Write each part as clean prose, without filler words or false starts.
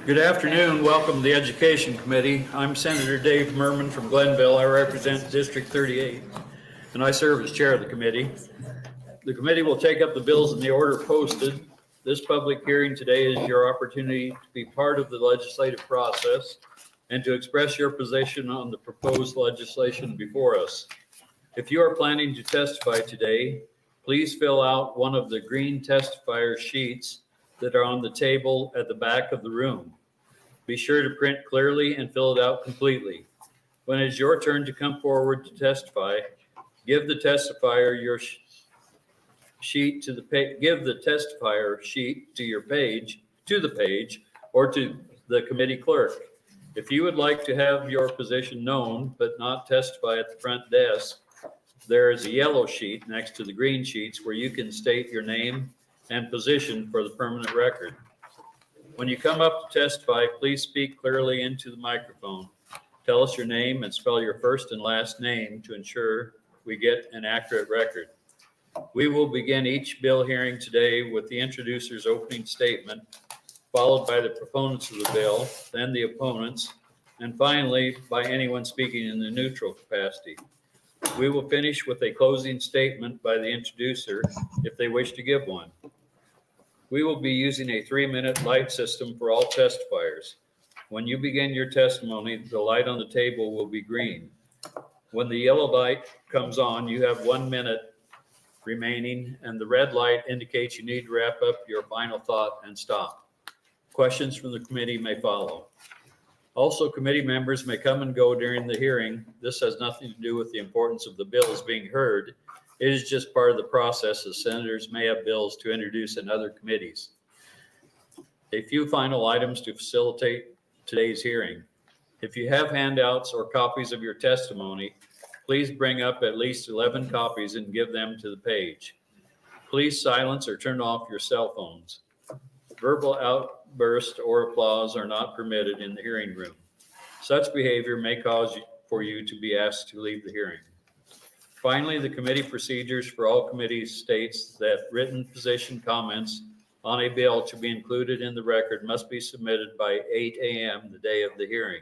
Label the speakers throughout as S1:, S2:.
S1: Good afternoon. Welcome to the Education Committee. I'm Senator Dave Merman from Glenville. I represent District 38, and I serve as chair of the committee. The committee will take up the bills in the order posted. This public hearing today is your opportunity to be part of the legislative process and to express your position on the proposed legislation before us. If you are planning to testify today, please fill out one of the green testifier sheets that are on the table at the back of the room. Be sure to print clearly and fill it out completely. When it's your turn to come forward to testify, give the testifier your sheet to the page. Give the testifier sheet to your page, to the page, or to the committee clerk. If you would like to have your position known but not testify at the front desk, there is a yellow sheet next to the green sheets where you can state your name and position for the permanent record. When you come up to testify, please speak clearly into the microphone. Tell us your name and spell your first and last name to ensure we get an accurate record. We will begin each bill hearing today with the introducer's opening statement, followed by the proponents of the bill, then the opponents, and finally by anyone speaking in the neutral capacity. We will finish with a closing statement by the introducer if they wish to give one. We will be using a 3-minute light system for all testifiers. When you begin your testimony, the light on the table will be green. When the yellow light comes on, you have 1 minute remaining, and the red light indicates you need to wrap up your final thought and stop. Questions from the committee may follow. Also, committee members may come and go during the hearing. This has nothing to do with the importance of the bills being heard. It is just part of the process, as senators may have bills to introduce in other committees. A few final items to facilitate today's hearing. If you have handouts or copies of your testimony, please bring up at least 11 copies and give them to the page. Please silence or turn off your cell phones. Verbal outbursts or applause are not permitted in the hearing room. Such behavior may cause for you to be asked to leave the hearing. Finally, the committee procedures for all committees states that written position comments on a bill to be included in the record must be submitted by 8 a.m. the day of the hearing.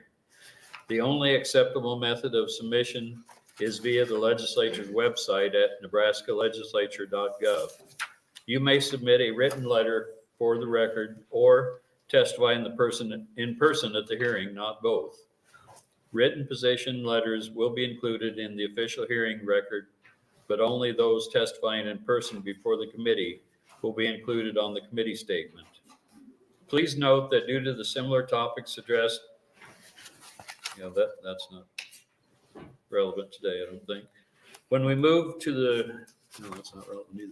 S1: The only acceptable method of submission is via the legislature's website at nebraskalegislature.gov. You may submit a written letter for the record or testify in person at the hearing, not both. Written position letters will be included in the official hearing record, but only those testifying in person before the committee will be included on the committee statement. Please note that due to the similar topics addressed, that's not relevant today, I don't think. When we move to no, that's not relevant either.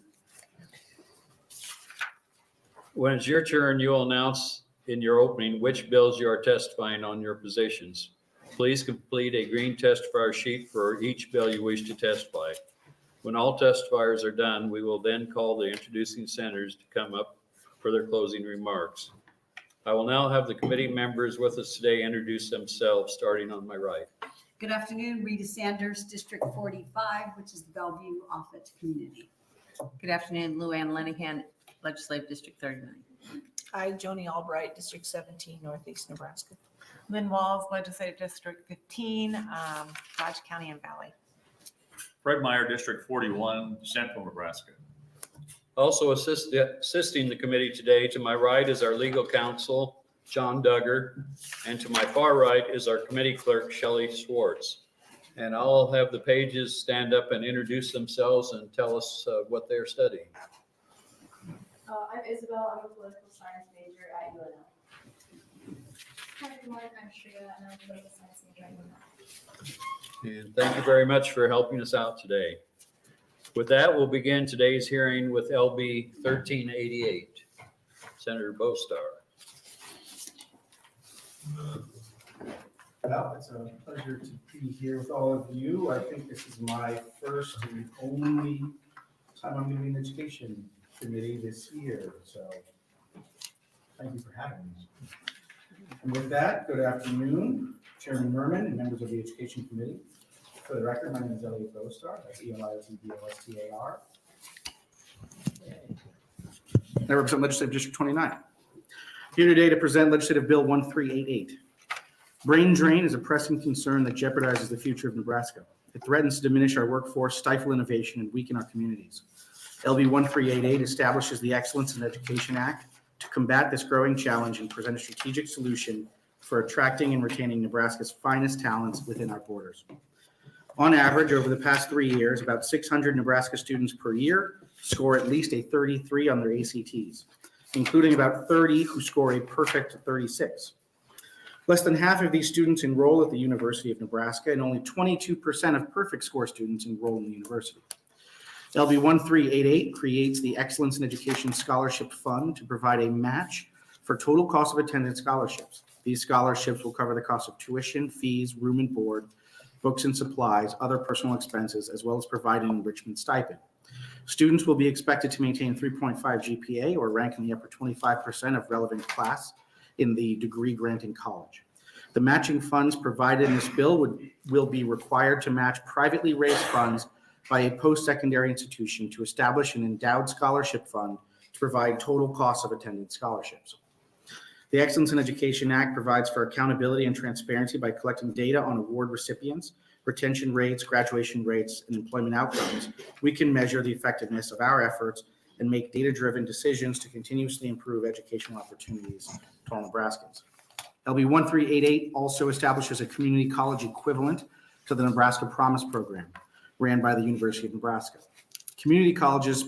S1: When it's your turn, you will announce in your opening which bills you are testifying on your positions. Please complete a green testifier sheet for each bill you wish to testify. When all testifiers are done, we will then call the introducing senators to come up for their closing remarks. I will now have the committee members with us today introduce themselves, starting on my right.
S2: Good afternoon, Rita Sanders, District 45, which is the Bellevue Offutt community.
S3: Good afternoon, Lou Ann Lenihan, Legislative District 39.
S4: Hi, Joni Albright, District 17, Northeast Nebraska.
S5: Lynn Walz, Legislative District 15, Dodge County and Valley.
S6: Fred Meyer, District 41, Central Nebraska.
S1: Also assisting the committee today, to my right is our legal counsel, John Duggar, and to my far right is our committee clerk, Shelley Schwartz. And I'll have the pages stand up and introduce themselves and tell us what they're studying.
S7: I'm Isabel. I'm a political science major at UNL. Hi, everyone. I'm Shreya, and I'm a political science major at UNL.
S1: And thank you very much for helping us out today. With that, we'll begin today's hearing with LB 1388. Senator Bostar.
S8: Well, it's a pleasure to be here with all of you. I think this is my first and only time I'm doing education committee this year, so thank you for having me. And with that, good afternoon, Chairman Merman and members of the Education Committee. For the record, my name is Elliot Bostar. That's E-L-I-O-T-B-O-S-T-A-R. I represent Legislative District 29. Here today to present Legislative Bill 1388. Brain drain is a pressing concern that jeopardizes the future of Nebraska. It threatens to diminish our workforce, stifle innovation, and weaken our communities. LB 1388 establishes the Excellence in Education Act to combat this growing challenge and present a strategic solution for attracting and retaining Nebraska's finest talents within our borders. On average, over the past 3 years, about 600 Nebraska students per year score at least a 33 on their ACTs, including about 30 who score a perfect 36. Less than half of these students enroll at the University of Nebraska, and only 22% of perfect score students enroll in the university. LB 1388 creates the Excellence in Education Scholarship Fund to provide a match for total cost of attendance scholarships. These scholarships will cover the cost of tuition, fees, room and board, books and supplies, other personal expenses, as well as provide an enrichment stipend. Students will be expected to maintain 3.5 GPA or rank in the upper 25% of relevant class in the degree granting college. The matching funds provided in this bill will be required to match privately raised funds by a post-secondary institution to establish an endowed scholarship fund to provide total cost of attendance scholarships. The Excellence in Education Act provides for accountability and transparency by collecting data on award recipients, retention rates, graduation rates, and employment outcomes. We can measure the effectiveness of our efforts and make data-driven decisions to continuously improve educational opportunities to all Nebraskans. LB 1388 also establishes a community college equivalent to the Nebraska Promise Program, ran by the University of Nebraska. Community College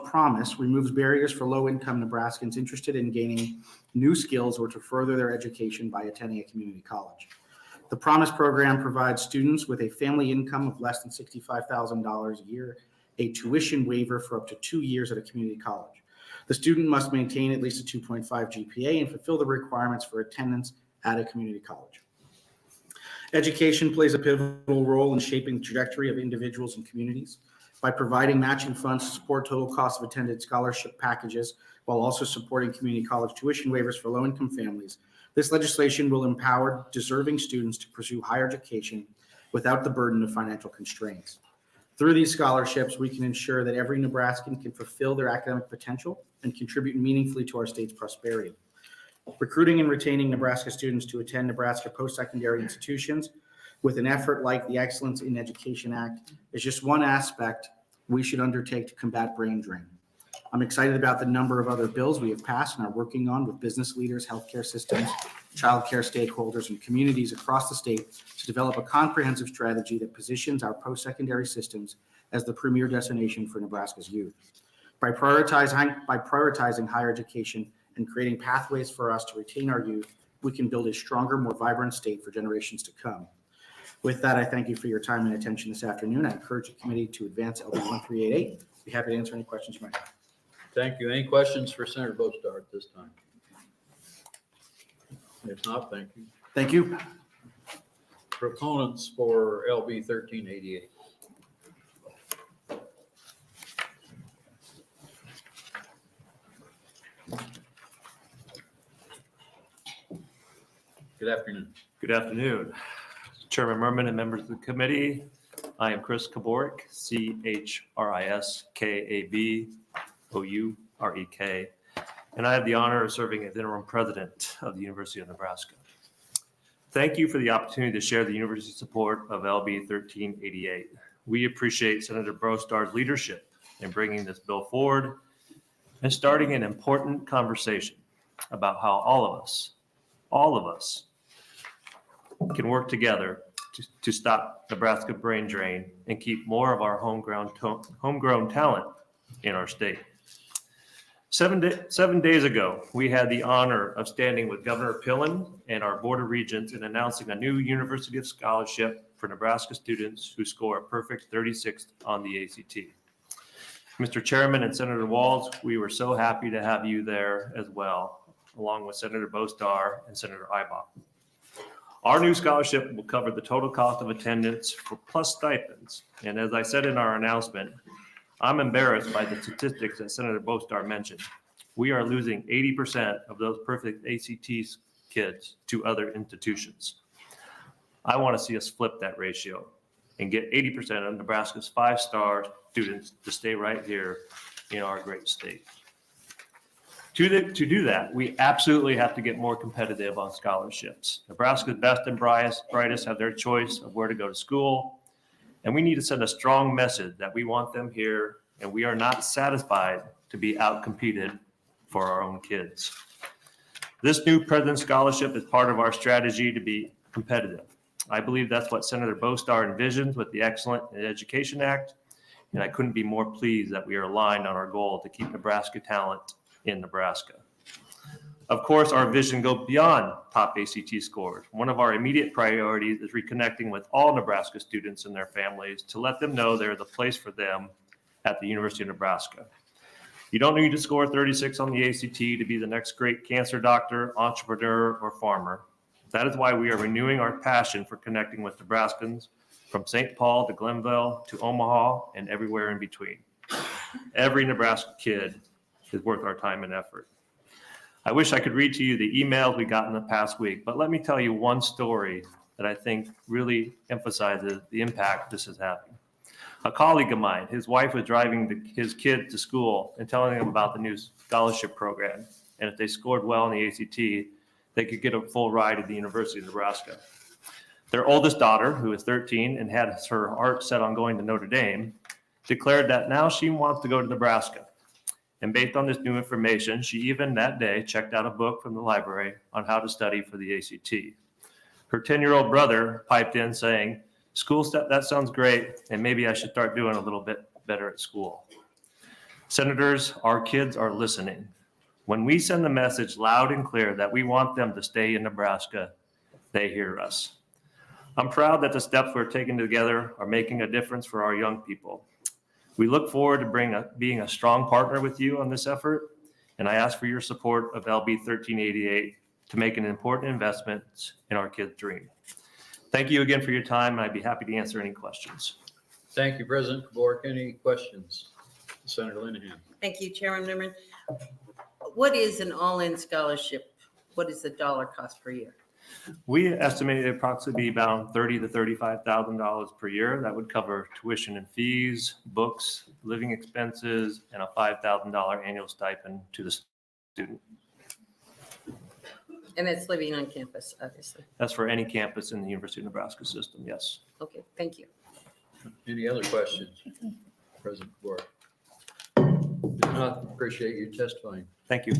S8: Promise removes barriers for low-income Nebraskans interested in gaining new skills or to further their education by attending a community college. The Promise program provides students with a family income of less than $65,000 a year a tuition waiver for up to 2 years at a community college. The student must maintain at least a 2.5 GPA and fulfill the requirements for attendance at a community college. Education plays a pivotal role in shaping the trajectory of individuals and communities. By providing matching funds to support total cost of attendance scholarship packages while also supporting community college tuition waivers for low-income families, this legislation will empower deserving students to pursue higher education without the burden of financial constraints. Through these scholarships, we can ensure that every Nebraskan can fulfill their academic potential and contribute meaningfully to our state's prosperity. Recruiting and retaining Nebraska students to attend Nebraska post-secondary institutions with an effort like the Excellence in Education Act is just one aspect we should undertake to combat brain drain. I'm excited about the number of other bills we have passed and are working on with business leaders, healthcare systems, childcare stakeholders, and communities across the state to develop a comprehensive strategy that positions our post-secondary systems as the premier destination for Nebraska's youth. By prioritizing higher education and creating pathways for us to retain our youth, we can build a stronger, more vibrant state for generations to come. With that, I thank you for your time and attention this afternoon. I encourage the committee to advance LB 1388. Be happy to answer any questions you might have.
S1: Thank you. Any questions for Senator Bostar at this time? If not, thank you.
S8: Thank you.
S1: Proponents for LB 1388. Good afternoon.
S9: Good afternoon, Chairman Merman and members of the committee. I am Chris Kaborek, CHRISKABOUREK, and I have the honor of serving as interim president of the University of Nebraska. Thank you for the opportunity to share the university's support of LB 1388. We appreciate Senator Bostar's leadership in bringing this bill forward and starting an important conversation about how all of us can work together to stop Nebraska brain drain and keep more of our homegrown talent in our state. 7 days ago, we had the honor of standing with Governor Pillen and our Board of Regents in announcing a new University of Scholarship for Nebraska students who score a perfect 36th on the ACT. Mr. Chairman and Senator Walz, we were so happy to have you there as well, along with Senator Bostar and Senator Ibach. Our new scholarship will cover the total cost of attendance for plus stipends. And as I said in our announcement, I'm embarrassed by the statistics that Senator Bostar mentioned. We are losing 80% of those perfect ACT kids to other institutions. I want to see us flip that ratio and get 80% of Nebraska's 5-star students to stay right here in our great state. To do that, we absolutely have to get more competitive on scholarships. Nebraska's best and brightest have their choice of where to go to school, and we need to send a strong message that we want them here, and we are not satisfied to be outcompeted for our own kids. This new President's Scholarship is part of our strategy to be competitive. I believe that's what Senator Bostar envisions with the Excellent in Education Act, and I couldn't be more pleased that we are aligned on our goal to keep Nebraska talent in Nebraska. Of course, our vision goes beyond top ACT scores. One of our immediate priorities is reconnecting with all Nebraska students and their families to let them know there is a place for them at the University of Nebraska. You don't need to score 36 on the ACT to be the next great cancer doctor, entrepreneur, or farmer. That is why we are renewing our passion for connecting with Nebraskans from St. Paul to Glenville to Omaha and everywhere in between. Every Nebraska kid is worth our time and effort. I wish I could read to you the emails we got in the past week, but let me tell you one story that I think really emphasizes the impact this is having. A colleague of mine, his wife was driving his kid to school and telling him about the new scholarship program. And if they scored well in the ACT, they could get a full ride at the University of Nebraska. Their oldest daughter, who is 13 and had her heart set on going to Notre Dame, declared that now she wants to go to Nebraska. And based on this new information, she even that day checked out a book from the library on how to study for the ACT. Her 10-year-old brother piped in saying, "School stuff, that sounds great, and maybe I should start doing a little bit better at school." Senators, our kids are listening. When we send the message loud and clear that we want them to stay in Nebraska, they hear us. I'm proud that the steps we're taking together are making a difference for our young people. We look forward to being a strong partner with you on this effort, and I ask for your support of LB 1388 to make an important investment in our kids' dream. Thank you again for your time, and I'd be happy to answer any questions.
S1: Thank you, President Bork. Any questions? Senator Linehan.
S3: Thank you, Chairman Newman. What is an all-in scholarship? What is the dollar cost per year?
S9: We estimated approximately about $30,000 to $35,000 per year. That would cover tuition and fees, books, living expenses, and a $5,000 annual stipend to the student.
S3: And it's living on campus, obviously.
S9: That's for any campus in the University of Nebraska system, yes.
S3: Okay, thank you.
S1: Any other questions? President Bork. If not, appreciate you testifying.
S9: Thank you.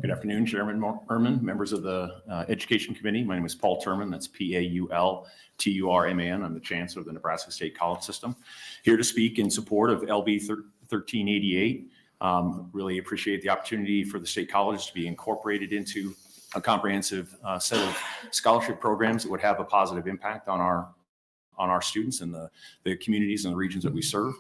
S10: Good afternoon, Chairman Merman, members of the Education Committee. My name is Paul Turman. That's Paulturman. I'm the Chancellor of the Nebraska State College System. Here to speak in support of LB 1388. Really appreciate the opportunity for the state colleges to be incorporated into a comprehensive set of scholarship programs that would have a positive impact on our students and the communities and the regions that we serve.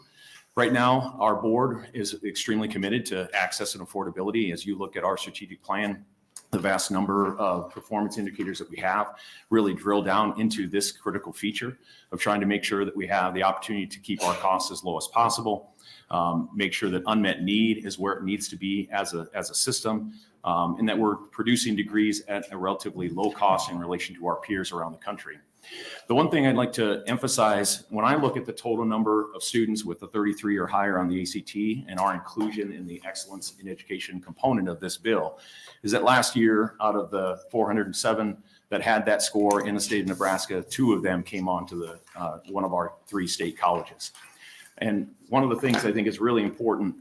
S10: Right now, our board is extremely committed to access and affordability. As you look at our strategic plan, the vast number of performance indicators that we have really drill down into this critical feature of trying to make sure that we have the opportunity to keep our costs as low as possible, make sure that unmet need is where it needs to be as a system, and that we're producing degrees at a relatively low cost in relation to our peers around the country. The one thing I'd like to emphasize, when I look at the total number of students with a 33 or higher on the ACT and our inclusion in the excellence in education component of this bill, is that last year, out of the 407 that had that score in the state of Nebraska, 2 of them came on to one of our 3 state colleges. And one of the things I think is really important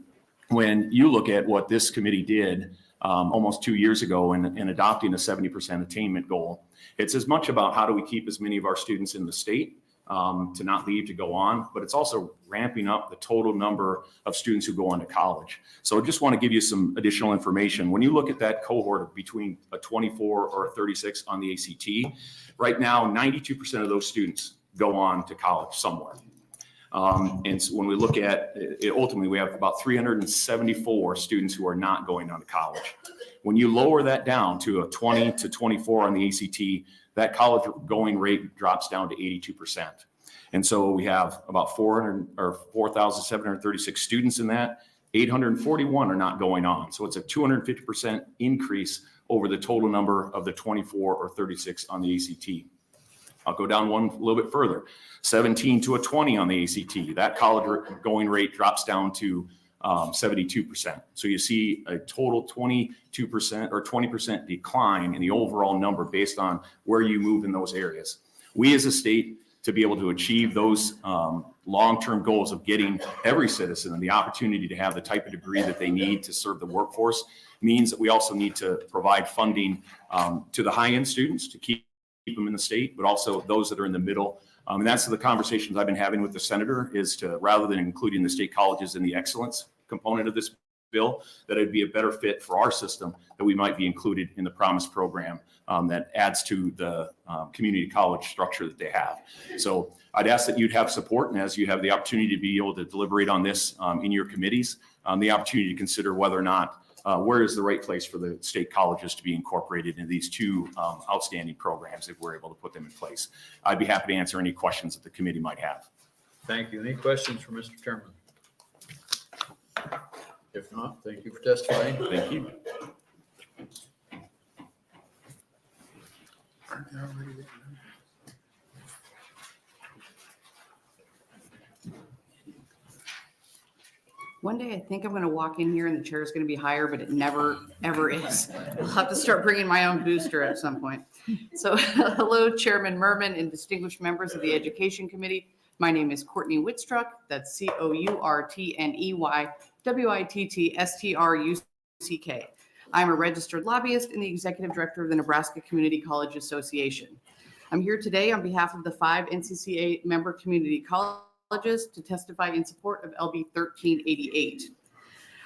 S10: when you look at what this committee did almost 2 years ago in adopting a 70% attainment goal, it's as much about how do we keep as many of our students in the state to not leave to go on, but it's also ramping up the total number of students who go on to college. So I just want to give you some additional information. When you look at that cohort of between a 24 or a 36 on the ACT, right now, 92% of those students go on to college somewhere. And so when we look at it, ultimately, we have about 374 students who are not going on to college. When you lower that down to a 20 to 24 on the ACT, that college going rate drops down to 82%. And so we have about 4,736 students in that. 841 are not going on. So it's a 250% increase over the total number of the 24 or 36 on the ACT. I'll go down one a little bit further. 17 to a 20 on the ACT. That college going rate drops down to 72%. So you see a total 22% or 20% decline in the overall number based on where you move in those areas. We as a state, to be able to achieve those long-term goals of getting every citizen the opportunity to have the type of degree that they need to serve the workforce, means that we also need to provide funding to the high-end students to keep them in the state, but also those that are in the middle. And that's the conversations I've been having with the senator, is to, rather than including the state colleges in the excellence component of this bill, that it'd be a better fit for our system, that we might be included in the Promise program that adds to the community college structure that they have. So I'd ask that you'd have support, and as you have the opportunity to be able to deliberate on this in your committees, the opportunity to consider whether or not where is the right place for the state colleges to be incorporated in these two outstanding programs if we're able to put them in place. I'd be happy to answer any questions that the committee might have.
S1: Thank you. Any questions for Mr. Chairman? If not, thank you for testifying.
S10: Thank you.
S11: One day I think I'm going to walk in here and the chair is going to be higher, but it never, ever is. I'll have to start bringing my own booster at some point. So hello, Chairman Merman and distinguished members of the Education Committee. My name is Courtney Wittstruck. That's COURTNEY WITTSTRUCK. I'm a registered lobbyist and the executive director of the Nebraska Community College Association. I'm here today on behalf of the 5 NCCA member community colleges to testify in support of LB 1388.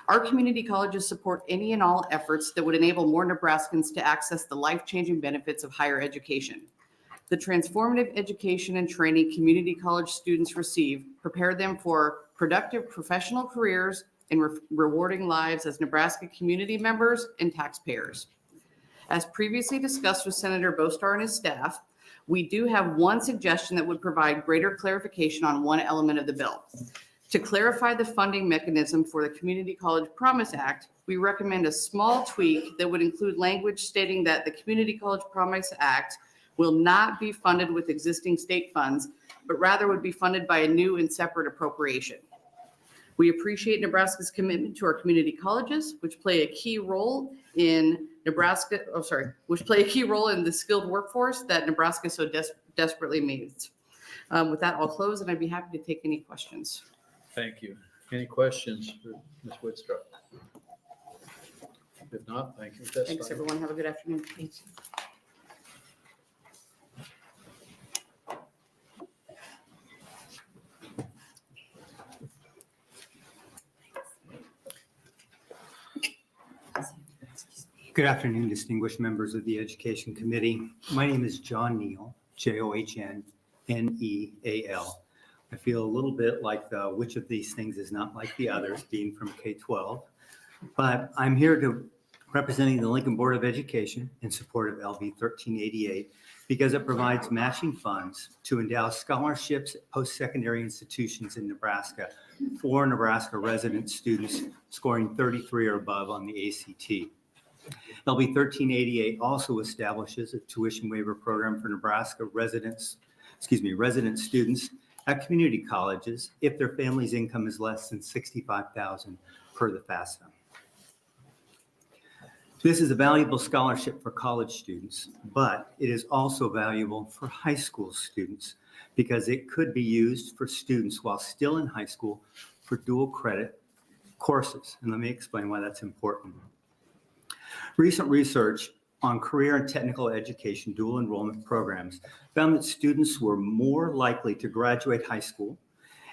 S11: Our community colleges support any and all efforts that would enable more Nebraskans to access the life-changing benefits of higher education. The transformative education and training community college students receive prepare them for productive professional careers and rewarding lives as Nebraska community members and taxpayers. As previously discussed with Senator Bostar and his staff, we do have one suggestion that would provide greater clarification on one element of the bill. To clarify the funding mechanism for the Community College Promise Act, we recommend a small tweak that would include language stating that the Community College Promise Act will not be funded with existing state funds, but rather would be funded by a new and separate appropriation. We appreciate Nebraska's commitment to our community colleges, which play a key role in which play a key role in the skilled workforce that Nebraska so desperately needs. With that, I'll close, and I'd be happy to take any questions.
S1: Thank you. Any questions for Ms. Wittstruck? If not, thank you for testifying.
S11: Thanks, everyone. Have a good afternoon. Thanks.
S12: Good afternoon, distinguished members of the Education Committee. My name is John Neal, Johnnneal. I feel a little bit like which of these things is not like the others, being from K-12, but I'm here representing the Lincoln Board of Education in support of LB 1388 because it provides matching funds to endow scholarships at post-secondary institutions in Nebraska for Nebraska resident students scoring 33 or above on the ACT. LB 1388 also establishes a tuition waiver program for Nebraska resident students at community colleges if their family's income is less than $65,000 per the FAFSA. This is a valuable scholarship for college students, but it is also valuable for high school students because it could be used for students while still in high school for dual credit courses. And let me explain why that's important. Recent research on career and technical education dual enrollment programs found that students were more likely to graduate high school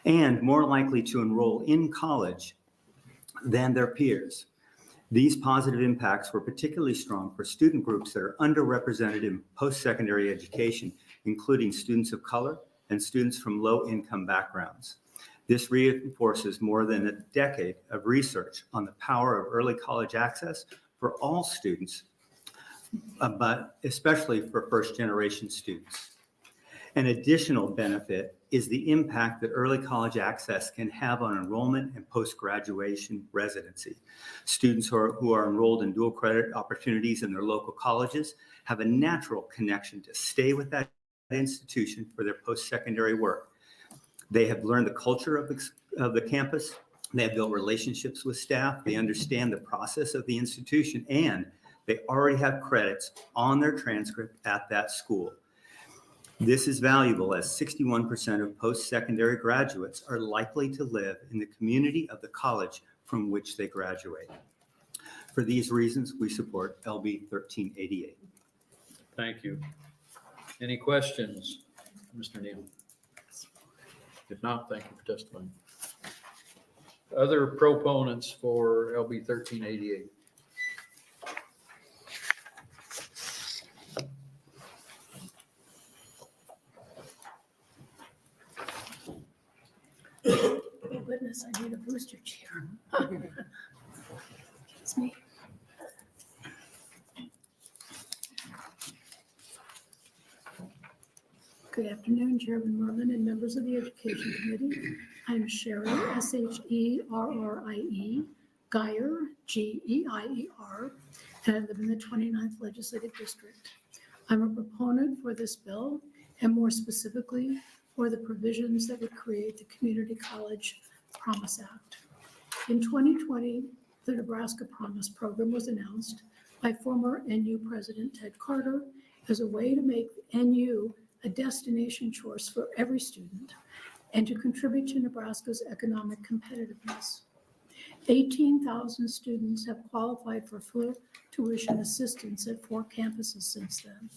S12: and more likely to enroll in college than their peers. These positive impacts were particularly strong for student groups that are underrepresented in post-secondary education, including students of color and students from low-income backgrounds. This reinforces more than a decade of research on the power of early college access for all students, but especially for first-generation students. An additional benefit is the impact that early college access can have on enrollment and post-graduation residency. Students who are enrolled in dual credit opportunities in their local colleges have a natural connection to stay with that institution for their post-secondary work. They have learned the culture of the campus. They have built relationships with staff. They understand the process of the institution, and they already have credits on their transcript at that school. This is valuable as 61% of post-secondary graduates are likely to live in the community of the college from which they graduate. For these reasons, we support LB 1388.
S1: Thank you. Any questions, Mr. Neal? If not, thank you for testifying. Other proponents for LB 1388?
S13: Oh goodness, I need a booster chair. It's me. Good afternoon, Chairman Merman and members of the Education Committee. I'm Sherry, S-H-E-R-R-I-E, Geyer, G-E-I-E-R, and I live in the 29th Legislative District. I'm a proponent for this bill, and more specifically, for the provisions that would create the Community College Promise Act. In 2020, the Nebraska Promise Program was announced by former NU President Ted Carter as a way to make NU a destination choice for every student and to contribute to Nebraska's economic competitiveness. 18,000 students have qualified for full tuition assistance at 4 campuses since then.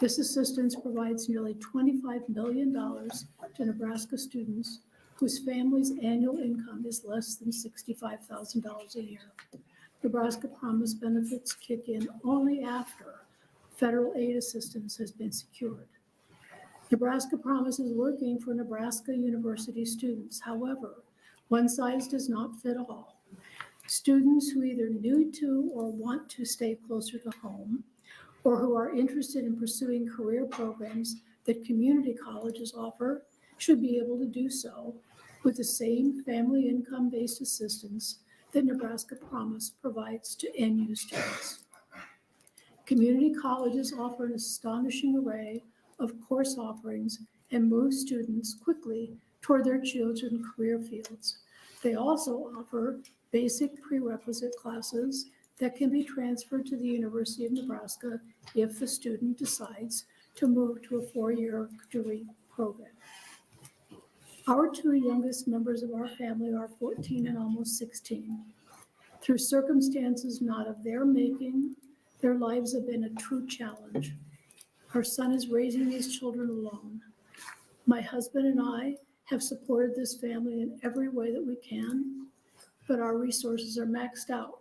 S13: This assistance provides nearly $25 million to Nebraska students whose family's annual income is less than $65,000 a year. Nebraska Promise benefits kick in only after federal aid assistance has been secured. Nebraska Promise is working for Nebraska University students. However, one size does not fit all. Students who either need to or want to stay closer to home, or who are interested in pursuing career programs that community colleges offer, should be able to do so with the same family income-based assistance that Nebraska Promise provides to NU students. Community colleges offer an astonishing array of course offerings and move students quickly toward their chosen career fields. They also offer basic prerequisite classes that can be transferred to the University of Nebraska if the student decides to move to a 4-year degree program. Our 2 youngest members of our family are 14 and almost 16. Through circumstances not of their making, their lives have been a true challenge. Our son is raising these children alone. My husband and I have supported this family in every way that we can, but our resources are maxed out.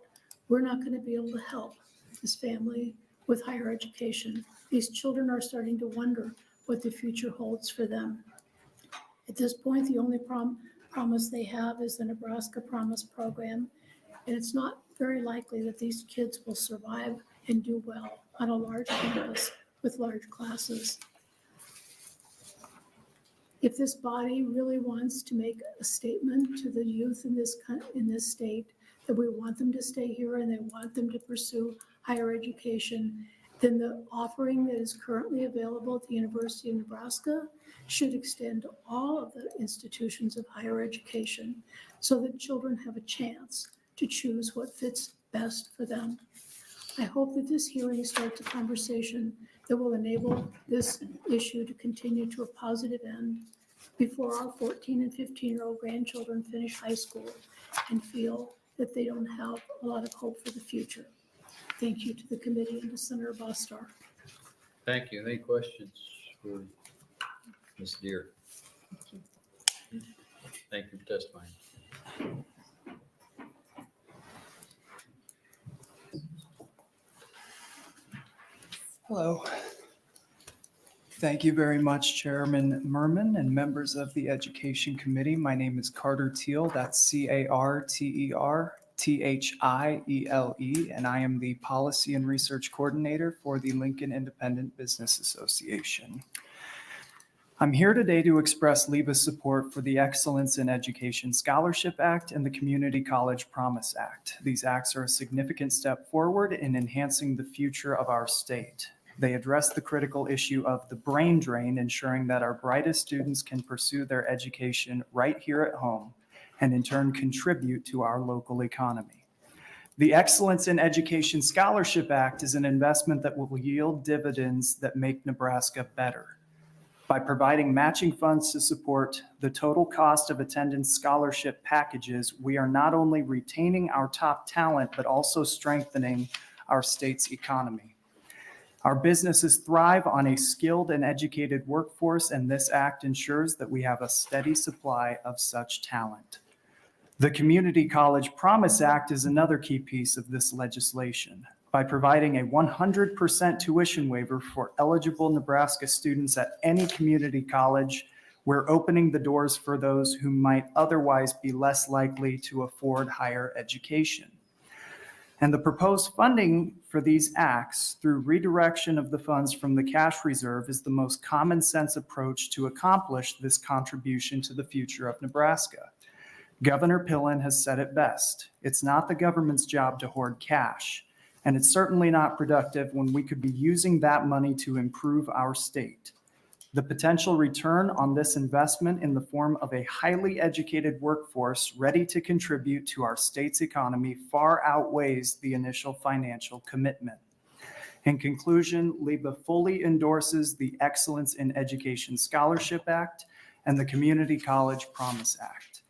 S13: We're not going to be able to help this family with higher education. These children are starting to wonder what the future holds for them. At this point, the only promise they have is the Nebraska Promise Program, and it's not very likely that these kids will survive and do well on a large campus with large classes. If this body really wants to make a statement to the youth in this state that we want them to stay here and they want them to pursue higher education, then the offering that is currently available at the University of Nebraska should extend to all of the institutions of higher education so that children have a chance to choose what fits best for them. I hope that this hearing starts a conversation that will enable this issue to continue to a positive end before our 14 and 15-year-old grandchildren finish high school and feel that they don't have a lot of hope for the future. Thank you to the committee and to Senator Bostar.
S1: Thank you. Any questions for Ms. Deere? Thank you for testifying.
S14: Hello. Thank you very much, Chairman Merman and members of the Education Committee. My name is Carter Thiele. That's C-A-R-T-E-R-T-H-I-E-L-E, and I am the Policy and Research Coordinator for the Lincoln Independent Business Association. I'm here today to express LIBA's support for the Excellence in Education Scholarship Act and the Community College Promise Act. These acts are a significant step forward in enhancing the future of our state. They address the critical issue of the brain drain, ensuring that our brightest students can pursue their education right here at home and in turn contribute to our local economy. The Excellence in Education Scholarship Act is an investment that will yield dividends that make Nebraska better. By providing matching funds to support the total cost of attendance scholarship packages, we are not only retaining our top talent, but also strengthening our state's economy. Our businesses thrive on a skilled and educated workforce, and this act ensures that we have a steady supply of such talent. The Community College Promise Act is another key piece of this legislation. By providing a 100% tuition waiver for eligible Nebraska students at any community college, we're opening the doors for those who might otherwise be less likely to afford higher education. And the proposed funding for these acts through redirection of the funds from the cash reserve is the most common sense approach to accomplish this contribution to the future of Nebraska. Governor Pillen has said it best. It's not the government's job to hoard cash. And it's certainly not productive when we could be using that money to improve our state. The potential return on this investment in the form of a highly educated workforce ready to contribute to our state's economy far outweighs the initial financial commitment. In conclusion, LIBA fully endorses the Excellence in Education Scholarship Act and the Community College Promise Act.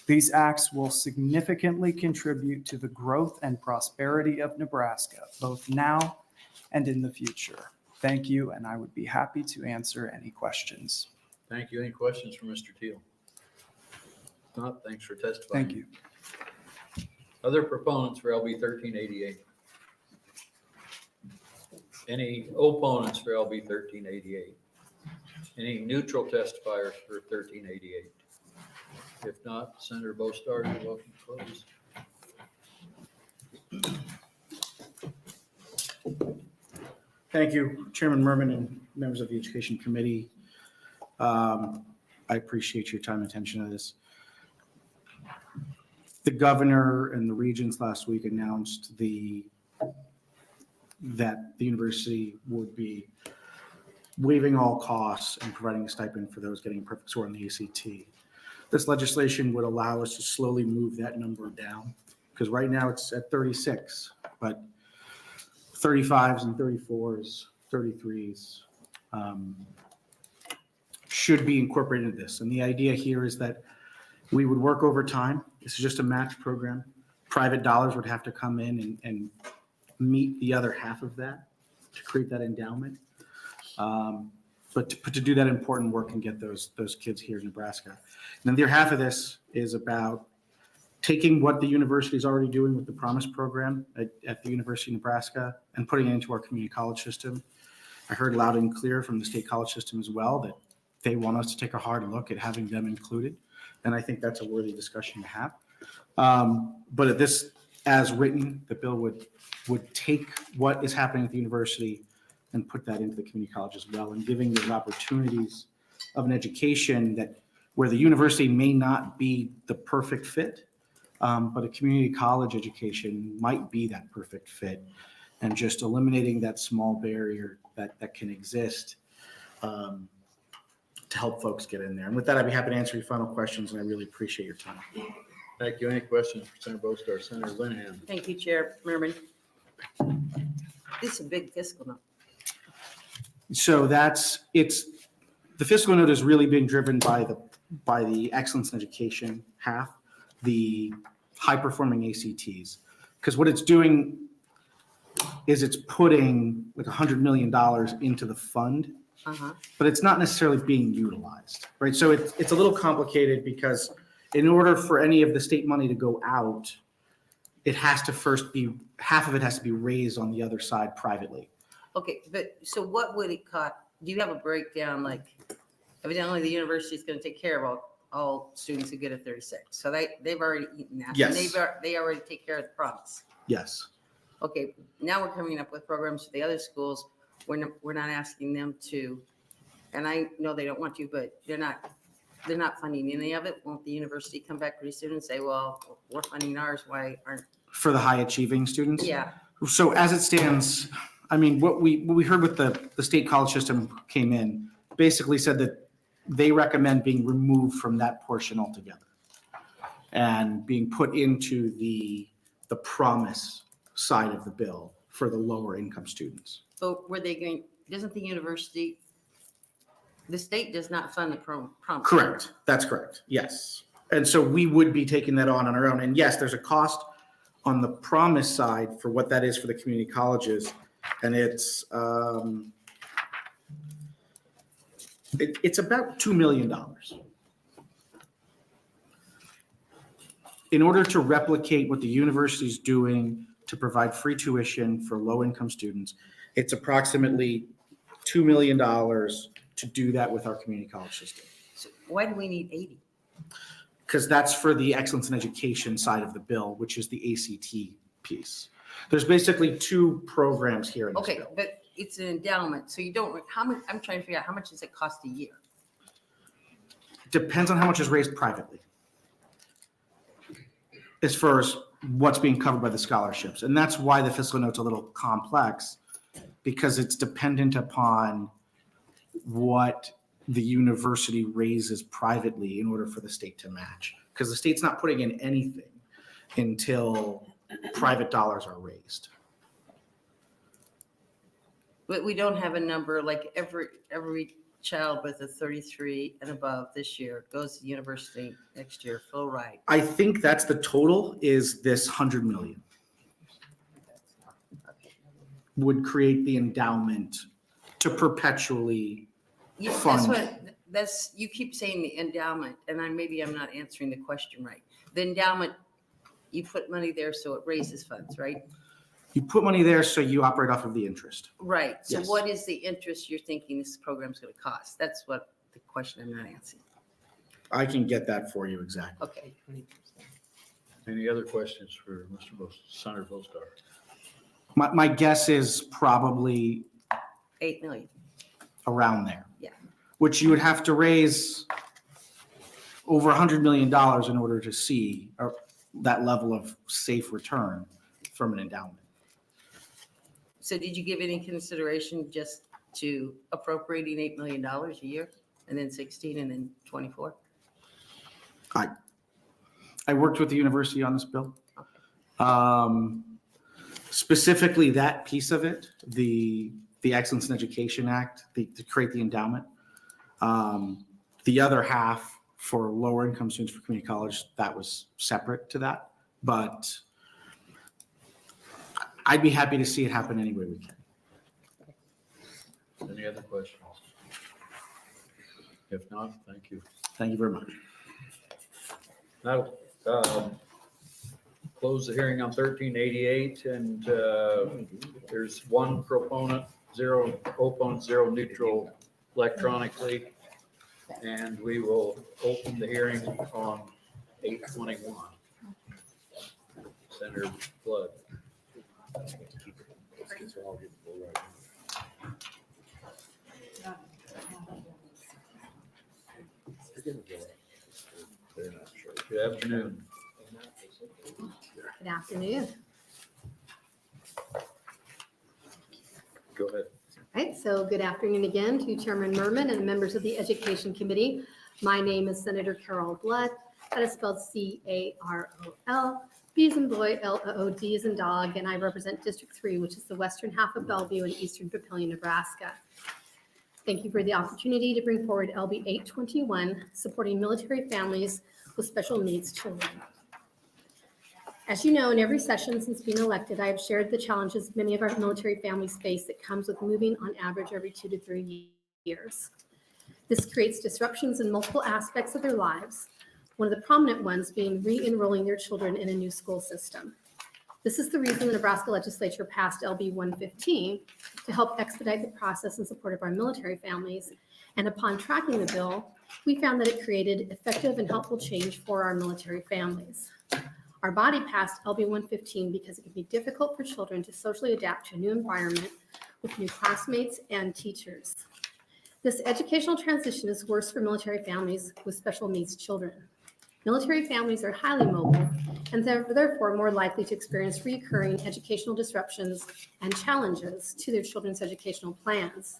S14: These acts will significantly contribute to the growth and prosperity of Nebraska, both now and in the future. Thank you, and I would be happy to answer any questions.
S1: Thank you. Any questions for Mr. Teal? If not, thanks for testifying.
S14: Thank you.
S1: Other proponents for LB 1388? Any opponents for LB 1388? Any neutral testifiers for 1388? If not, Senator Bostar, you're welcome to close.
S8: Thank you, Chairman Merman and members of the Education Committee. I appreciate your time and attention to this. The governor and the regents last week announced that the university would be waiving all costs and providing a stipend for those getting a perfect score on the ACT. This legislation would allow us to slowly move that number down, because right now it's at 36, but 35s and 34s, 33s should be incorporated into this. And the idea here is that we would work over time. This is just a match program. Private dollars would have to come in and meet the other half of that to create that endowment. But to do that important work and get those kids here in Nebraska. And the other half of this is about taking what the university is already doing with the Promise program at the University of Nebraska and putting it into our community college system. I heard loud and clear from the state college system as well that they want us to take a hard look at having them included. And I think that's a worthy discussion to have. But at this, as written, the bill would take what is happening at the university and put that into the community college as well, and giving those opportunities of an education that where the university may not be the perfect fit, but a community college education might be that perfect fit, and just eliminating that small barrier that can exist to help folks get in there. And with that, I'd be happy to answer your final questions, and I really appreciate your time.
S1: Thank you. Any questions for Senator Bostar? Senator Linehan.
S3: Thank you, Chair Merman. This is a big fiscal note.
S8: So the fiscal note is really being driven by the excellence in education half, the high performing ACTs, because what it's doing is it's putting like $100 million into the fund, but it's not necessarily being utilized, right? So it's a little complicated because in order for any of the state money to go out, it has to first be, half of it has to be raised on the other side privately.
S3: Okay, but so what would it cost? Do you have a breakdown? Like, evidently the university is going to take care of all students who get a 36. So they've already eaten that.
S8: Yes.
S3: And they already take care of the promise.
S8: Yes.
S3: Okay, now we're coming up with programs for the other schools. We're not asking them to and I know they don't want to, but they're not funding any of it. Won't the university come back pretty soon and say, well, we're funding ours, why aren't?
S8: For the high achieving students?
S3: Yeah,
S8: So as it stands, I mean, what we heard with the state college system came in, basically said that they recommend being removed from that portion altogether and being put into the promise side of the bill for the lower income students.
S3: but were they going, doesn't the university, the state does not fund the promise?
S8: Correct. That's correct. Yes. And so we would be taking that on our own. And yes, there's a cost on the promise side for what that is for the community colleges. And it's about $2 million. In order to replicate what the university is doing to provide free tuition for low-income students, it's approximately $2 million to do that with our community college system.
S3: So why do we need 80?
S8: Because that's for the excellence in education side of the bill, which is the ACT piece. There's basically two programs here in this
S3: Okay,
S8: bill.
S3: but it's an endowment, so you don't, how much, I'm trying to figure out how much does it cost a year?
S8: Depends on how much is raised privately, as far as what's being covered by the scholarships. And that's why the fiscal note's a little complex, because it's dependent upon what the university raises privately in order for the state to match. Because the state's not putting in anything until private dollars are raised.
S3: But we don't have a number, like every child with a 33 and above this year goes to university next year, full ride.
S8: I think that's the total, is this 100 million would create the endowment to perpetually
S3: Yeah,
S8: fund.
S3: you keep saying the endowment, and maybe I'm not answering the question right. The endowment, you put money there so it raises funds, right?
S8: You put money there so you operate off of the interest.
S3: Right. So
S8: Yes.
S3: what is the interest you're thinking this program's going to cost? That's what the question I'm not answering.
S8: I can get that for you exactly.
S3: Okay.
S1: Any other questions for Senator Bostar?
S8: My guess is probably
S3: 8 million.
S8: around there.
S3: Yeah.
S8: Which you would have to raise over $100 million in order to see that level of safe return from an endowment.
S3: So did you give any consideration just to appropriating $8 million a year and then 16 and then 24?
S8: I worked with the university on this bill. Specifically that piece of it, the Excellence in Education Act, to create the endowment. The other half for lower income students for community college, that was separate to that. But I'd be happy to see it happen any way we can.
S1: Any other questions? If not, thank you.
S8: Thank you very much.
S1: Now, close the hearing on 1388, and there's one proponent, 0 opponent, 0 neutral electronically. And we will open the hearing on 821. Senator Flood. Good afternoon.
S15: Good afternoon.
S1: Go ahead.
S15: Right, so good afternoon again to Chairman Merman and members of the Education Committee. My name is Senator Carol Blood. That is spelled C-A-R-O-L. B as in boy, L-O-O, D as in dog, and I represent District 3, which is the western half of Bellevue and eastern Papillion, Nebraska. Thank you for the opportunity to bring forward LB 821, supporting military families with special needs children. As you know, in every session since being elected, I have shared the challenges many of our military families face that comes with moving on average every 2 to 3 years. This creates disruptions in multiple aspects of their lives, one of the prominent ones being re-enrolling their children in a new school system. This is the reason the Nebraska Legislature passed LB 115 to help expedite the process in support of our military families. And upon tracking the bill, we found that it created effective and helpful change for our military families. Our body passed LB 115 because it can be difficult for children to socially adapt to a new environment with new classmates and teachers. This educational transition is worse for military families with special needs children. Military families are highly mobile and therefore more likely to experience recurring educational disruptions and challenges to their children's educational plans.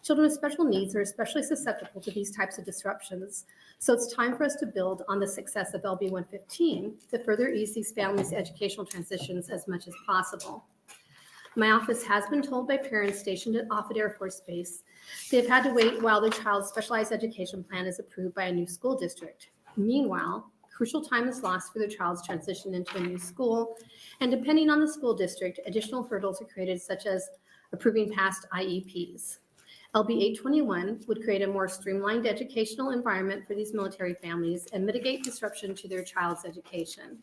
S15: Children with special needs are especially susceptible to these types of disruptions, so it's time for us to build on the success of LB 115 to further ease these families' educational transitions as much as possible. My office has been told by parents stationed at Offutt Air Force Base they've had to wait while their child's specialized education plan is approved by a new school district. Meanwhile, crucial time is lost for their child's transition into a new school, and depending on the school district, additional hurdles are created, such as approving past IEPs. LB 821 would create a more streamlined educational environment for these military families and mitigate disruption to their child's education.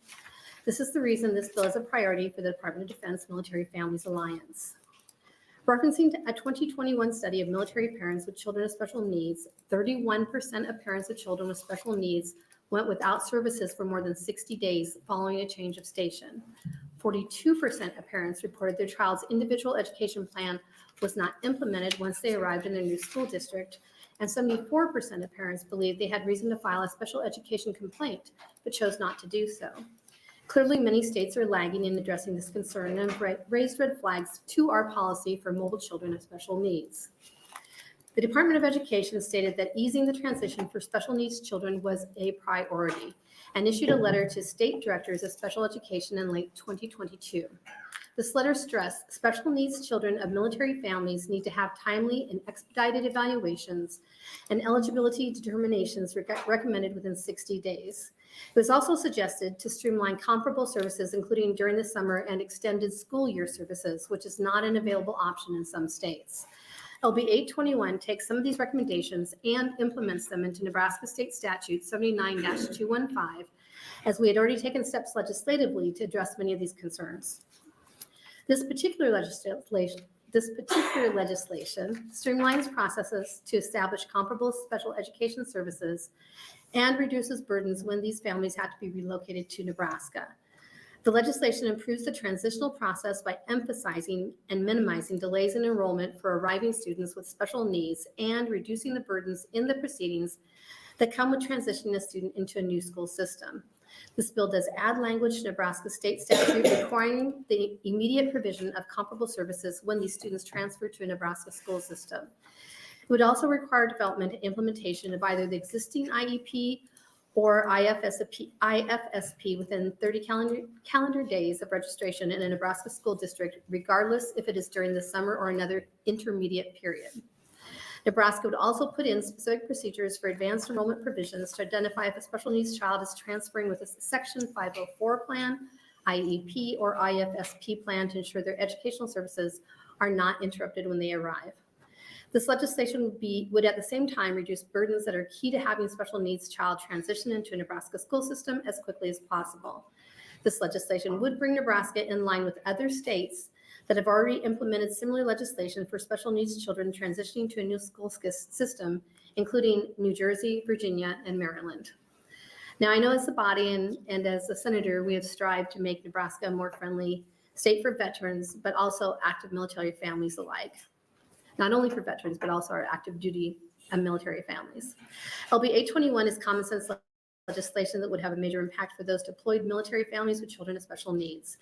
S15: This is the reason this bill is a priority for the Department of Defense Military Families Alliance. Referencing to a 2021 study of military parents with children with special needs, 31% of parents of children with special needs went without services for more than 60 days following a change of station. 42% of parents reported their child's individual education plan was not implemented once they arrived in their new school district, and 74% of parents believed they had reason to file a special education complaint, but chose not to do so. Clearly, many states are lagging in addressing this concern and have raised red flags to our policy for mobile children with special needs. The Department of Education stated that easing the transition for special needs children was a priority and issued a letter to state directors of special education in late 2022. This letter stressed special needs children of military families need to have timely and expedited evaluations and eligibility determinations recommended within 60 days. It was also suggested to streamline comparable services, including during the summer and extended school year services, which is not an available option in some states. LB 821 takes some of these recommendations and implements them into Nebraska State Statute 79-215, as we had already taken steps legislatively to address many of these concerns. This particular legislation streamlines processes to establish comparable special education services and reduces burdens when these families have to be relocated to Nebraska. The legislation improves the transitional process by emphasizing and minimizing delays in enrollment for arriving students with special needs and reducing the burdens in the proceedings that come with transitioning a student into a new school system. This bill does add language to Nebraska State Statute requiring the immediate provision of comparable services when these students transfer to a Nebraska school system. It would also require development and implementation of either the existing IEP or IFSP within 30 calendar days of registration in a Nebraska school district, regardless if it is during the summer or another intermediate period. Nebraska would also put in specific procedures for advanced enrollment provisions to identify if a special needs child is transferring with a Section 504 plan, IEP, or IFSP plan to ensure their educational services are not interrupted when they arrive. This legislation would at the same time reduce burdens that are key to having special needs child transition into a Nebraska school system as quickly as possible. This legislation would bring Nebraska in line with other states that have already implemented similar legislation for special needs children transitioning to a new school system, including New Jersey, Virginia, and Maryland. Now, I know as a body and as a senator, we have strived to make Nebraska a more friendly state for veterans, but also active military families alike. Not only for veterans, but also our active duty and military families. LB 821 is common sense legislation that would have a major impact for those deployed military families with children with special needs.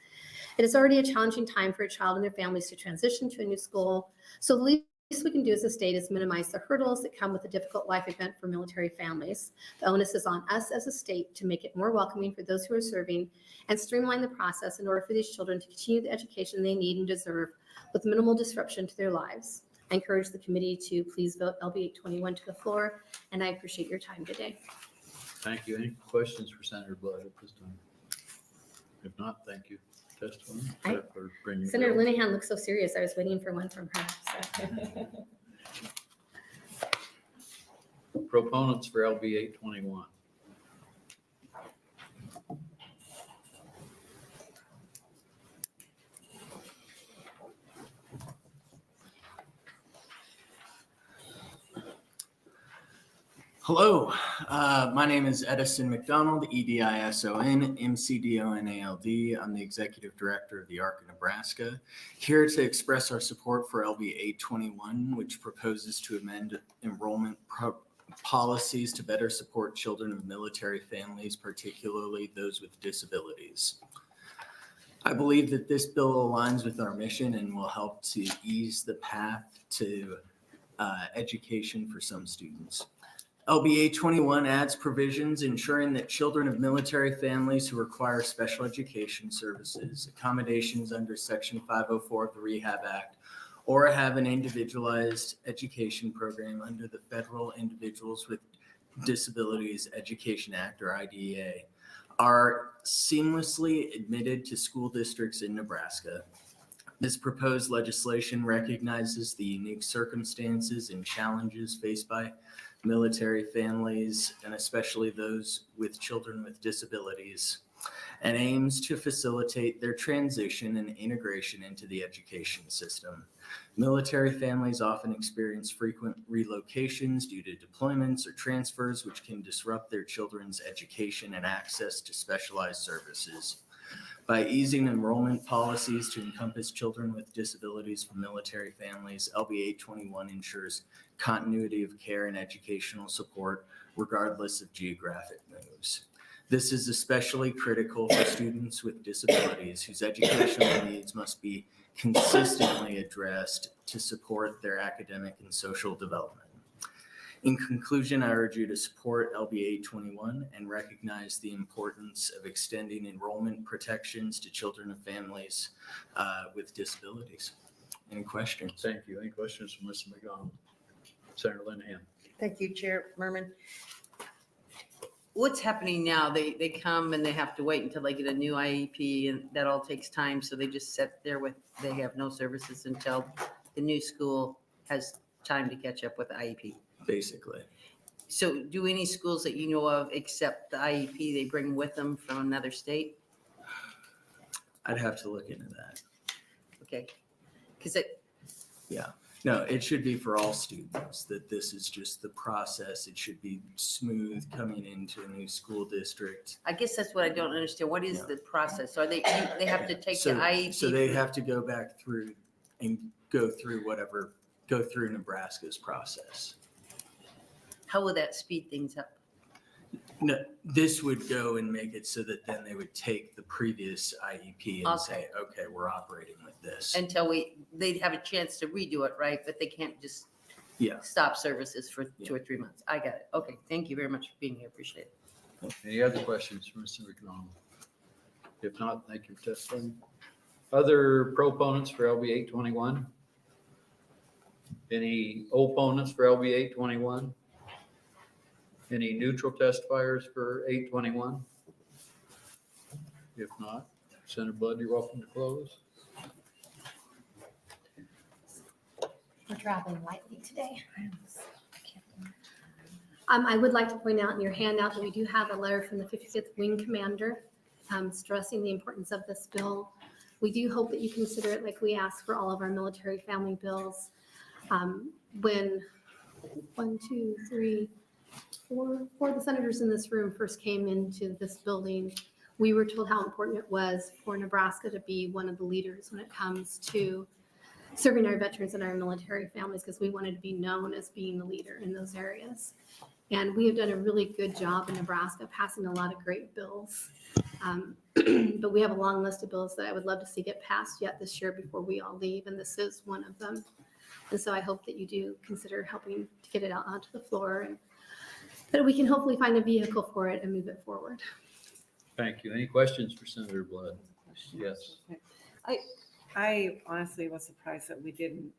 S15: It is already a challenging time for a child and their families to transition to a new school, so the least we can do as a state is minimize the hurdles that come with a difficult life event for military families. The onus is on us as a state to make it more welcoming for those who are serving and streamline the process in order for these children to continue the education they need and deserve with minimal disruption to their lives. I encourage the committee to please vote LB 821 to the floor, and I appreciate your time today.
S1: Thank you. Any questions for Senator Blood at this time? If not, thank you. Testimony. for bringing
S15: Senator
S1: the bill.
S15: Linehan looks so serious. I was waiting for one from her. So.
S1: Proponents for LB 821.
S16: Hello, my name is Edison McDonald, EDISON, MCDONALD. I'm the Executive Director of the ARC of Nebraska, here to express our support for LB 821, which proposes to amend enrollment policies to better support children of military families, particularly those with disabilities. I believe that this bill aligns with our mission and will help to ease the path to education for some students. LB 821 adds provisions ensuring that children of military families who require special education services, accommodations under Section 504 of the Rehab Act, or have an individualized education program under the Federal Individuals with Disabilities Education Act, or IDEA, are seamlessly admitted to school districts in Nebraska. This proposed legislation recognizes the unique circumstances and challenges faced by military families, and especially those with children with disabilities, and aims to facilitate their transition and integration into the education system. Military families often experience frequent relocations due to deployments or transfers, which can disrupt their children's education and access to specialized services. By easing enrollment policies to encompass children with disabilities from military families, LB 821 ensures continuity of care and educational support regardless of geographic moves. This is especially critical for students with disabilities whose educational needs must be consistently addressed to support their academic and social development. In conclusion, I urge you to support LB 821 and recognize the importance of extending enrollment protections to children of families with disabilities. Any questions?
S1: Thank you. Any questions from Mr. McDonald? Senator Linehan.
S3: Thank you, Chair Merman. What's happening now? They come and they have to wait until they get a new IEP, and that all takes time. So they just sit there they have no services until the new school has time to catch up with the IEP.
S16: Basically.
S3: So do any schools that you know of accept the IEP they bring with them from another state?
S16: I'd have to look into that.
S3: Okay. Because
S16: Yeah. No, it should be for all students, that this is just the process. It should be smooth coming into a new school district.
S3: I guess that's what I don't understand. What is the process? Are they have to take
S16: So-
S3: the IEP?
S16: So they have to go back through and go through Nebraska's process.
S3: How will that speed things up?
S16: No, this would go and make it so that then they would take the previous IEP and say, okay, we're operating with this.
S3: Until they'd have a chance to redo it, right? But they can't just
S16: Yeah.
S3: stop services for 2 or 3 months. I got it. Okay, thank you very much for being here. Appreciate it.
S1: Any other questions for Mr. McDonald? If not, thank you for testifying. Other proponents for LB 821? Any opponents for LB 821? Any neutral testifiers for 821? If not, Senator Blood, you're welcome to close.
S15: We're traveling lightly today. I would like to point out in your handout that we do have a letter from the 55th Wing Commander stressing the importance of this bill. We do hope that you consider it like we ask for all of our military family bills. When 4 of the senators in this room first came into this building, we were told how important it was for Nebraska to be one of the leaders when it comes to serving our veterans and our military families, because we wanted to be known as being the leader in those areas. And we have done a really good job in Nebraska passing a lot of great bills. But we have a long list of bills that I would love to see get passed yet this year before we all leave, and this is one of them. And so I hope that you do consider helping to get it out onto the floor, and that we can hopefully find a vehicle for it and move it forward.
S1: Thank you. Any questions for Senator Blood? Yes.
S5: I honestly was surprised that we didn't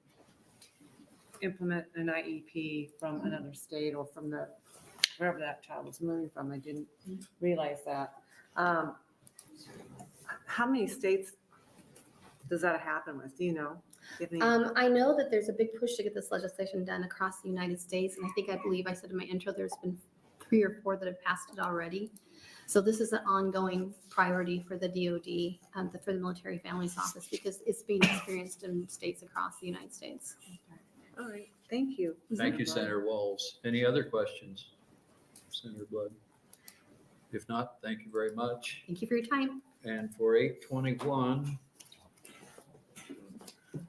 S5: implement an IEP from another state or from wherever that child was moving from. I didn't realize that. How many states does that happen with? Do you know?
S15: I know that there's a big push to get this legislation done across the United States. And I believe I said in my intro, there's been 3 or 4 that have passed it already. So this is an ongoing priority for the DOD, for the Military Families Office, because it's being experienced in states across the United States.
S5: All right, thank you.
S1: Thank you, Senator Walz. Any other questions? Senator Blood? If not, thank you very much.
S15: Thank you for your time.
S1: And for 821,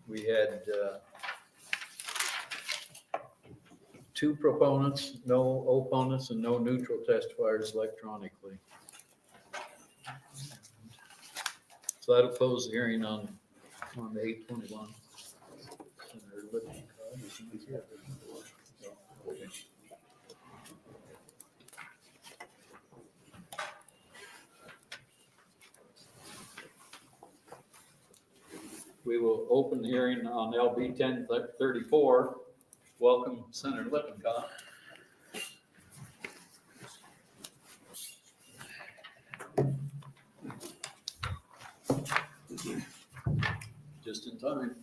S1: we had 2 proponents, no opponents, and no neutral testifiers electronically. So that'll close the hearing on the 821. Senator Lippincott, isn't he here? No, okay. We will open the hearing on LB 1034. Welcome, Senator Lippincott. Just in time.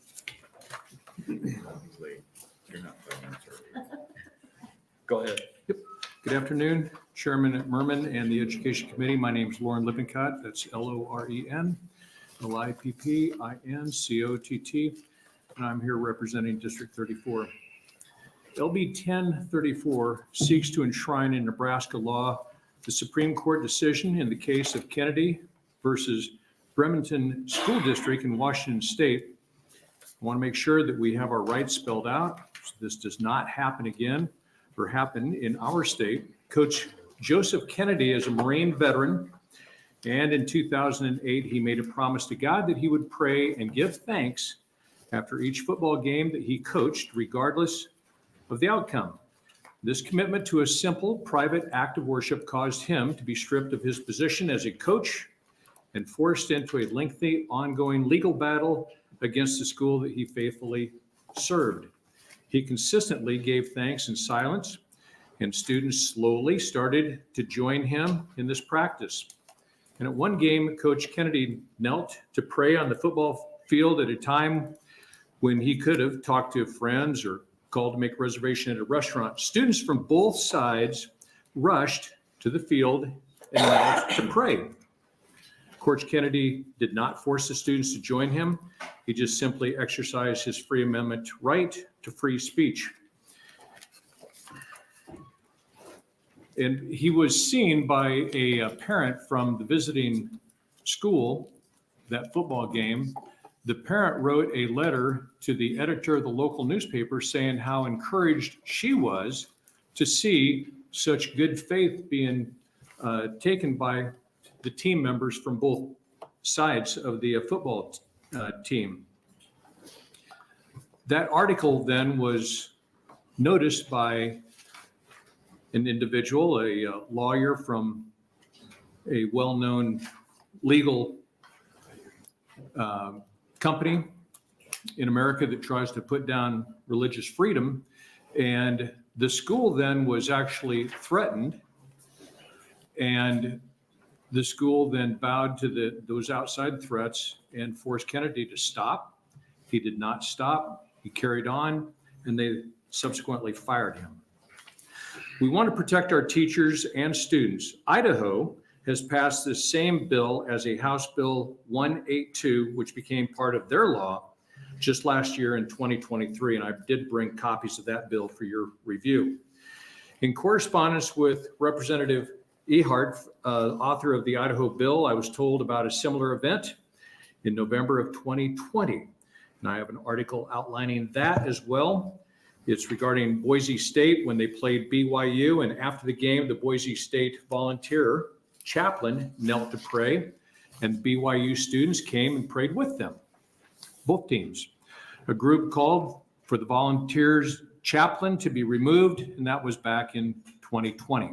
S1: Go ahead.
S17: Good afternoon, Chairman Merman and the Education Committee. My name is Loren Lippincott. That's Loren Lippincott, and I'm here representing District 34. LB 1034 seeks to enshrine in Nebraska law the Supreme Court decision in the case of Kennedy versus Bremerton School District in Washington State. I want to make sure that we have our rights spelled out, so this does not happen again or happen in our state. Coach Joseph Kennedy is a Marine veteran, and in 2008, he made a promise to God that he would pray and give thanks after each football game that he coached, regardless of the outcome. This commitment to a simple, private act of worship caused him to be stripped of his position as a coach and forced into a lengthy, ongoing legal battle against the school that he faithfully served. He consistently gave thanks in silence, and students slowly started to join him in this practice. And at one game, Coach Kennedy knelt to pray on the football field at a time when he could have talked to friends or called to make a reservation at a restaurant. Students from both sides rushed to the field and knelt to pray. Coach Kennedy did not force the students to join him. He just simply exercised his Free Amendment right to free speech. And he was seen by a parent from the visiting school, that football game. The parent wrote a letter to the editor of the local newspaper saying how encouraged she was to see such good faith being taken by the team members from both sides of the football team. That article then was noticed by an individual, a lawyer from a well-known legal company in America that tries to put down religious freedom. And the school then was actually threatened, and the school then bowed to those outside threats and forced Kennedy to stop. He did not stop. He carried on, and they subsequently fired him. We want to protect our teachers and students. Idaho has passed this same bill as a House Bill 182, which became part of their law just last year in 2023, and I did bring copies of that bill for your review. In correspondence with Representative Ehart, author of the Idaho bill, I was told about a similar event in November of 2020, and I have an article outlining that as well. It's regarding Boise State when they played BYU, and after the game, the Boise State volunteer chaplain knelt to pray, and BYU students came and prayed with them, both teams. A group called for the volunteers chaplain to be removed, and that was back in 2020.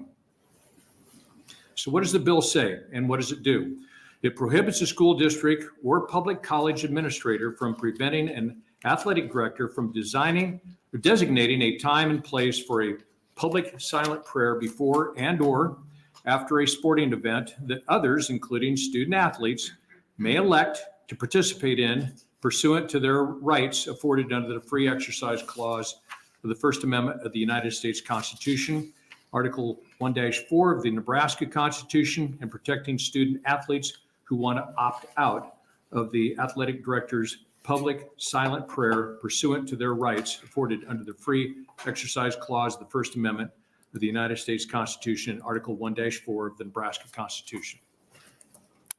S17: So what does the bill say, and what does it do? It prohibits a school district or public college administrator from preventing an athletic director from designing or designating a time and place for a public silent prayer before and or after a sporting event that others, including student athletes, may elect to participate in pursuant to their rights afforded under the Free Exercise Clause of the First Amendment of the United States Constitution, Article 1-4 of the Nebraska Constitution, and protecting student athletes who want to opt out of the athletic director's public silent prayer pursuant to their rights afforded under the Free Exercise Clause of the First Amendment of the United States Constitution, Article 1-4 of the Nebraska Constitution.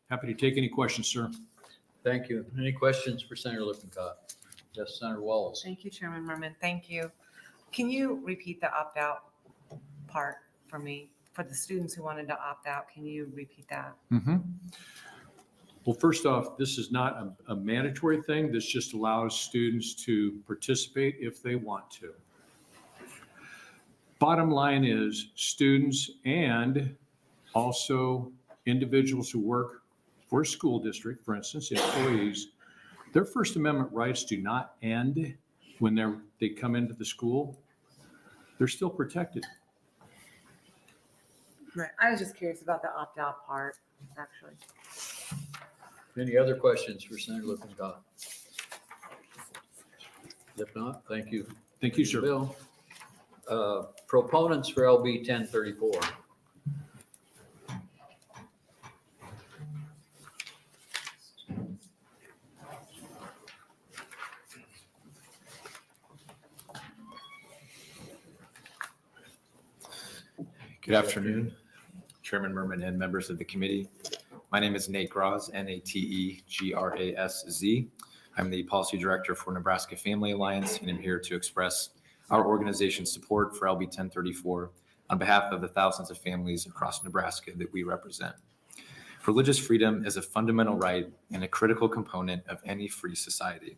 S17: Happy to take any questions, sir.
S1: Thank you. Any questions for Senator Lippincott? Yes, Senator Walz.
S5: Thank you, Chairman Merman. Thank you. Can you repeat the opt-out part for me? For the students who wanted to opt out, can you repeat that?
S17: Well, first off, this is not a mandatory thing. This just allows students to participate if they want to. Bottom line is students and also individuals who work for a school district, for instance, employees, their First Amendment rights do not end when they come into the school. They're still protected.
S5: Right. I was just curious about the opt-out part, actually.
S1: Any other questions for Senator Lippincott? If not, thank you.
S17: Thank you, sir.
S1: Bill. Proponents for LB 1034.
S18: Good afternoon, Chairman Merman and members of the committee. My name is Nate Graz, Nategrazz. I'm the Policy Director for Nebraska Family Alliance, and I'm here to express our organization's support for LB 1034 on behalf of the thousands of families across Nebraska that we represent. Religious freedom is a fundamental right and a critical component of any free society.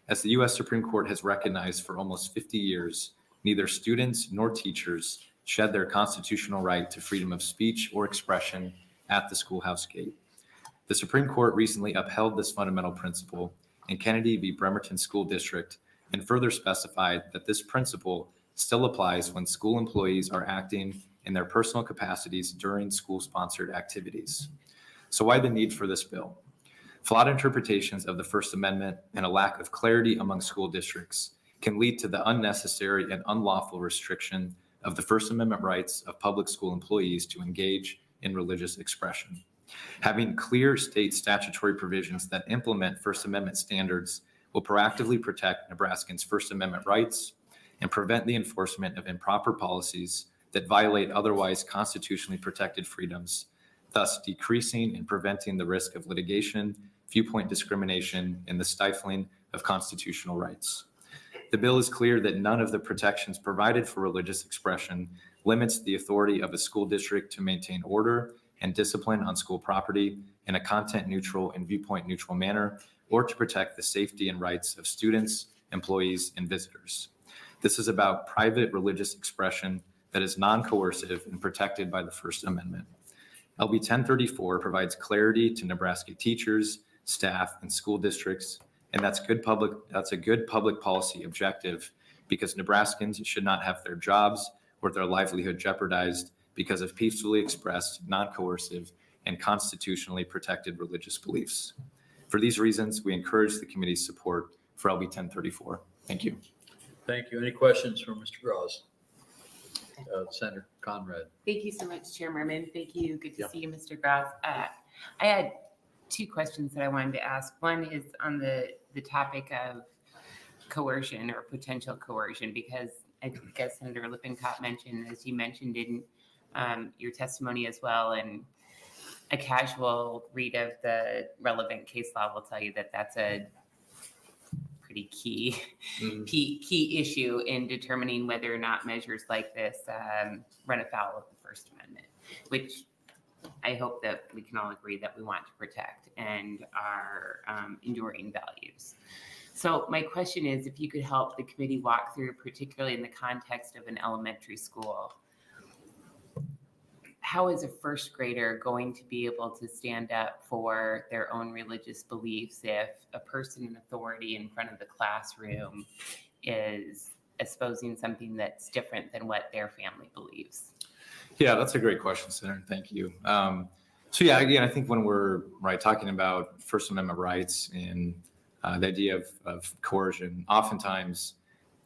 S18: As the U.S. Supreme Court has recognized for almost 50 years, neither students nor teachers shed their constitutional right to freedom of speech or expression at the schoolhouse gate. The Supreme Court recently upheld this fundamental principle in Kennedy v. Bremerton School District and further specified that this principle still applies when school employees are acting in their personal capacities during school-sponsored activities. So why the need for this bill? Flawed interpretations of the First Amendment and a lack of clarity among school districts can lead to the unnecessary and unlawful restriction of the First Amendment rights of public school employees to engage in religious expression. Having clear state statutory provisions that implement First Amendment standards will proactively protect Nebraskans' First Amendment rights and prevent the enforcement of improper policies that violate otherwise constitutionally protected freedoms, thus decreasing and preventing the risk of litigation, viewpoint discrimination, and the stifling of constitutional rights. The bill is clear that none of the protections provided for religious expression limits the authority of a school district to maintain order and discipline on school property in a content-neutral and viewpoint-neutral manner, or to protect the safety and rights of students, employees, and visitors. This is about private religious expression that is non-coercive and protected by the First Amendment. LB 1034 provides clarity to Nebraska teachers, staff, and school districts, and that's a good public policy objective because Nebraskans should not have their jobs or their livelihood jeopardized because of peacefully expressed, non-coercive, and constitutionally protected religious beliefs. For these reasons, we encourage the committee's support for LB 1034. Thank you.
S1: Thank you. Any questions for Mr. Graz? Senator Conrad.
S19: Thank you so much, Chair Merman. Thank you. Good to
S1: Yep.
S19: see you, Mr. Graz. I had two questions that I wanted to ask. One is on the topic of coercion or potential coercion, because I think as Senator Lippincott mentioned, as you mentioned in your testimony as well, and a casual read of the relevant case law will tell you that that's a pretty key issue in determining whether or not measures like this run afoul of the First Amendment, which I hope that we can all agree that we want to protect and are enduring values. So my question is, if you could help the committee walk through, particularly in the context of an elementary school, how is a first grader going to be able to stand up for their own religious beliefs if a person in authority in front of the classroom is espousing something that's different than what their family believes?
S18: Yeah, that's a great question, Senator. Thank you. So yeah, again, I think when we're talking about First Amendment rights and the idea of coercion, oftentimes,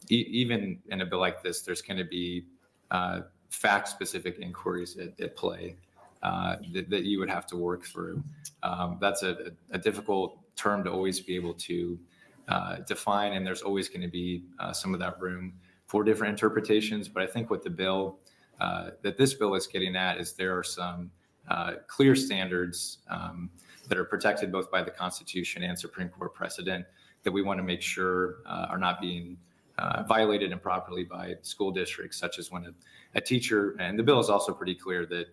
S18: even in a bill like this, there's going to be fact-specific inquiries at play that you would have to work through. That's a difficult term to always be able to define, and there's always going to be some of that room for different interpretations. But I think what the bill that this bill is getting at is there are some clear standards that are protected both by the Constitution and Supreme Court precedent that we want to make sure are not being violated improperly by school districts, such as when a teacher, and the bill is also pretty clear that,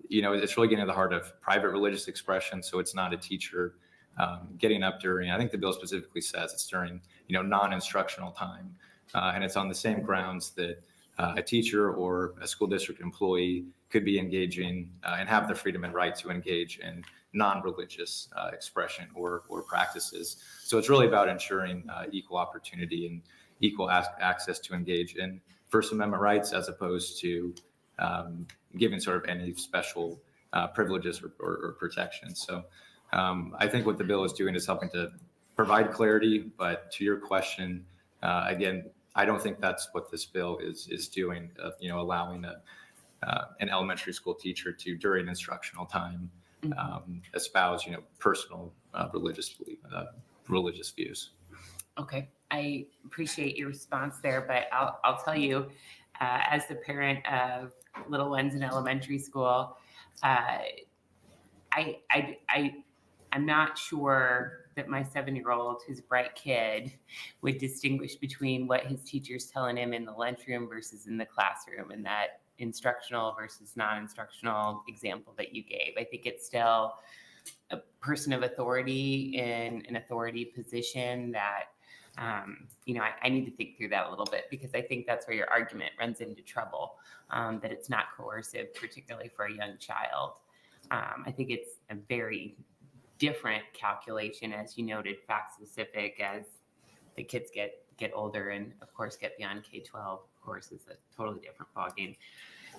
S18: it's really getting to the heart of private religious expression. So it's not a teacher getting up during, I think the bill specifically says it's during, non-instructional time. And it's on the same grounds that a teacher or a school district employee could be engaging and have the freedom and right to engage in non-religious expression or practices. So it's really about ensuring equal opportunity and equal access to engage in First Amendment rights, as opposed to giving sort of any special privileges or protections. So I think what the bill is doing is helping to provide clarity. But to your question, again, I don't think that's what this bill is doing. Allowing an elementary school teacher to, during instructional time, espouse, personal religious views.
S19: Okay, I appreciate your response there, but I'll tell you, as the parent of little ones in elementary school, I'm not sure that my 7-year-old, who's a bright kid, would distinguish between what his teacher's telling him in the lunchroom versus in the classroom, and that instructional versus non-instructional example that you gave. I think it's still a person of authority in an authority position that, I need to think through that a little bit, because I think that's where your argument runs into trouble, that it's not coercive, particularly for a young child. I think it's a very different calculation, as you noted, fact specific, as the kids get older and of course get beyond K-12, of course, is a totally different ballgame.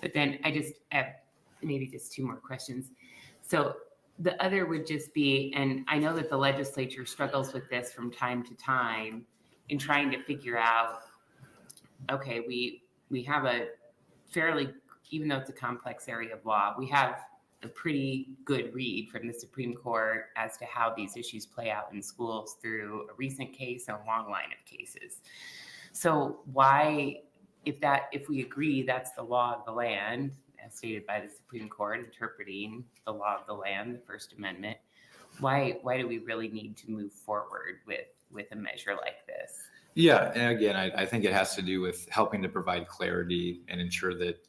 S19: But then I just have maybe just 2 more questions. So the other would just be, and I know that the legislature struggles with this from time to time in trying to figure out, okay, we have a fairly, even though it's a complex area of law, we have a pretty good read from the Supreme Court as to how these issues play out in schools through a recent case and a long line of cases. So why, if we agree that's the law of the land, as stated by the Supreme Court interpreting the law of the land, the First Amendment, why do we really need to move forward with a measure like this?
S18: Yeah, and again, I think it has to do with helping to provide clarity and ensure that,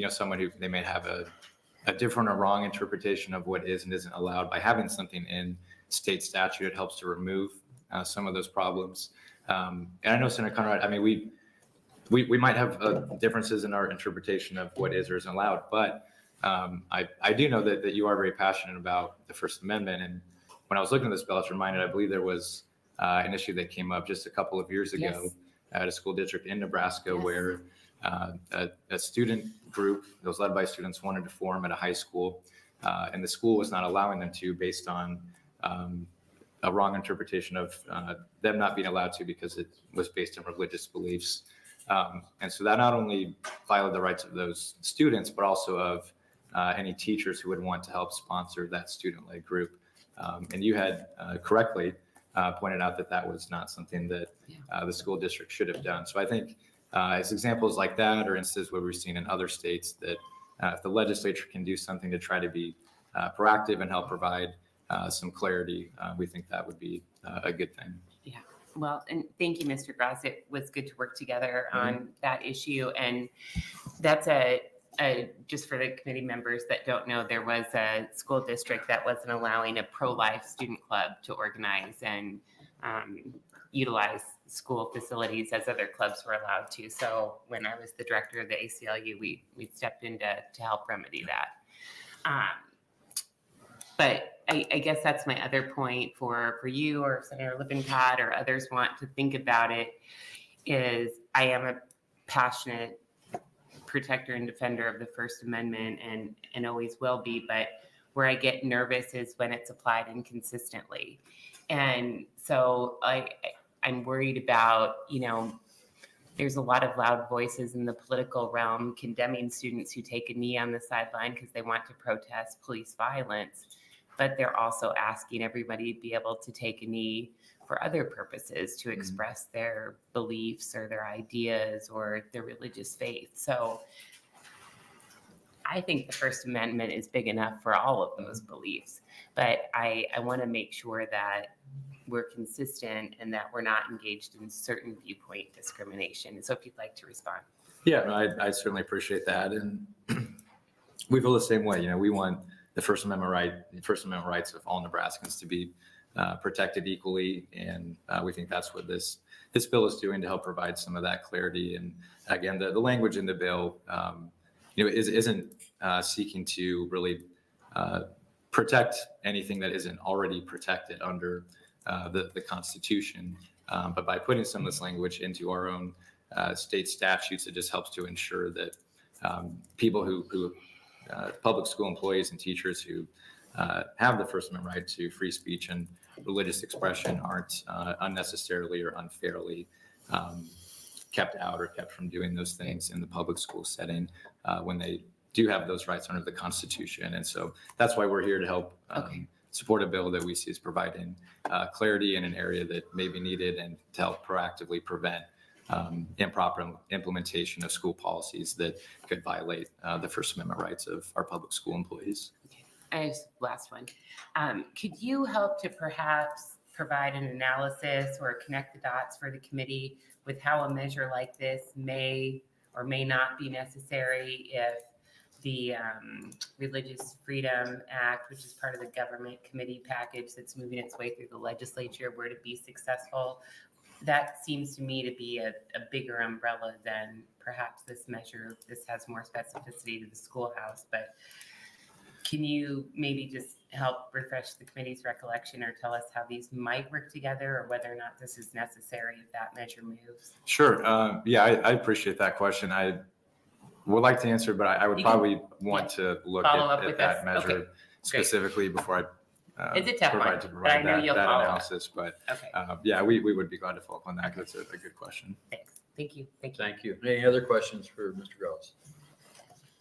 S18: someone who they may have a different or wrong interpretation of what is and isn't allowed, by having something in state statute, it helps to remove some of those problems. And I know Senator Conrad, I mean, we might have differences in our interpretation of what is or isn't allowed, but I do know that you are very passionate about the First Amendment. And when I was looking at this bill, I was reminded, I believe there was an issue that came up just a couple of years ago at a school district in Nebraska where a student group that was led by students wanted to form at a high school, and the school was not allowing them to, based on a wrong interpretation of them not being allowed to because it was based on religious beliefs. And so that not only violated the rights of those students, but also of any teachers who would want to help sponsor that student-led group. And you had correctly pointed out that that was not something that the school district should have done. So I think it's examples like that, or instances where we've seen in other states that if the legislature can do something to try to be proactive and help provide some clarity, we think that would be a good thing.
S19: Yeah. Well, and thank you, Mr. Gross. It was good to work together on that issue. And that's just for the committee members that don't know, there was a school district that wasn't allowing a pro-life student club to organize and utilize school facilities as other clubs were allowed to. So when I was the director of the ACLU, we stepped in to help remedy that. But I guess that's my other point for you or Senator Lippincott or others want to think about it, is I am a passionate protector and defender of the First Amendment and always will be, but where I get nervous is when it's applied inconsistently. And so I'm worried about, there's a lot of loud voices in the political realm condemning students who take a knee on the sideline because they want to protest police violence. but they're also asking everybody to be able to take a knee for other purposes, to express their beliefs or their ideas or their religious faith. So I think the First Amendment is big enough for all of those beliefs, but I want to make sure that we're consistent and that we're not engaged in certain viewpoint discrimination. So if you'd like to respond.
S18: Yeah, no, I certainly appreciate that. And we feel the same way. You know, we want the First Amendment rights of all Nebraskans to be protected equally. And we think that's what this bill is doing to help provide some of that clarity. And again, the language in the bill, isn't seeking to really protect anything that isn't already protected under the Constitution. But by putting some of this language into our own state statutes, it just helps to ensure that people who public school employees and teachers who have the First Amendment right to free speech and religious expression aren't unnecessarily or unfairly kept out or kept from doing those things in the public school setting when they do have those rights under the Constitution. And so that's why we're here to help support a bill that we see as providing clarity in an area that may be needed and to help proactively prevent improper implementation of school policies that could violate the First Amendment rights of our public school employees.
S19: And last one, could you help to perhaps provide an analysis or connect the dots for the committee with how a measure like this may or may not be necessary if the Religious Freedom Act, which is part of the government committee package that's moving its way through the legislature, were to be successful? That seems to me to be a bigger umbrella than perhaps this measure. This has more specificity to the schoolhouse, but can you maybe just help refresh the committee's recollection or tell us how these might work together or whether or not this is necessary if that measure moves?
S18: Sure. Yeah, I appreciate that question. I would like to answer, but I would probably want to look at that measure specifically before I
S19: it's a tough one, but I know you'll
S18: that
S19: follow
S18: analysis. But
S19: okay.
S18: Yeah, we would be glad to follow up on that because it's a good question.
S19: Thanks. Thank you.
S1: Thank you. Any other questions for Mr. Gross?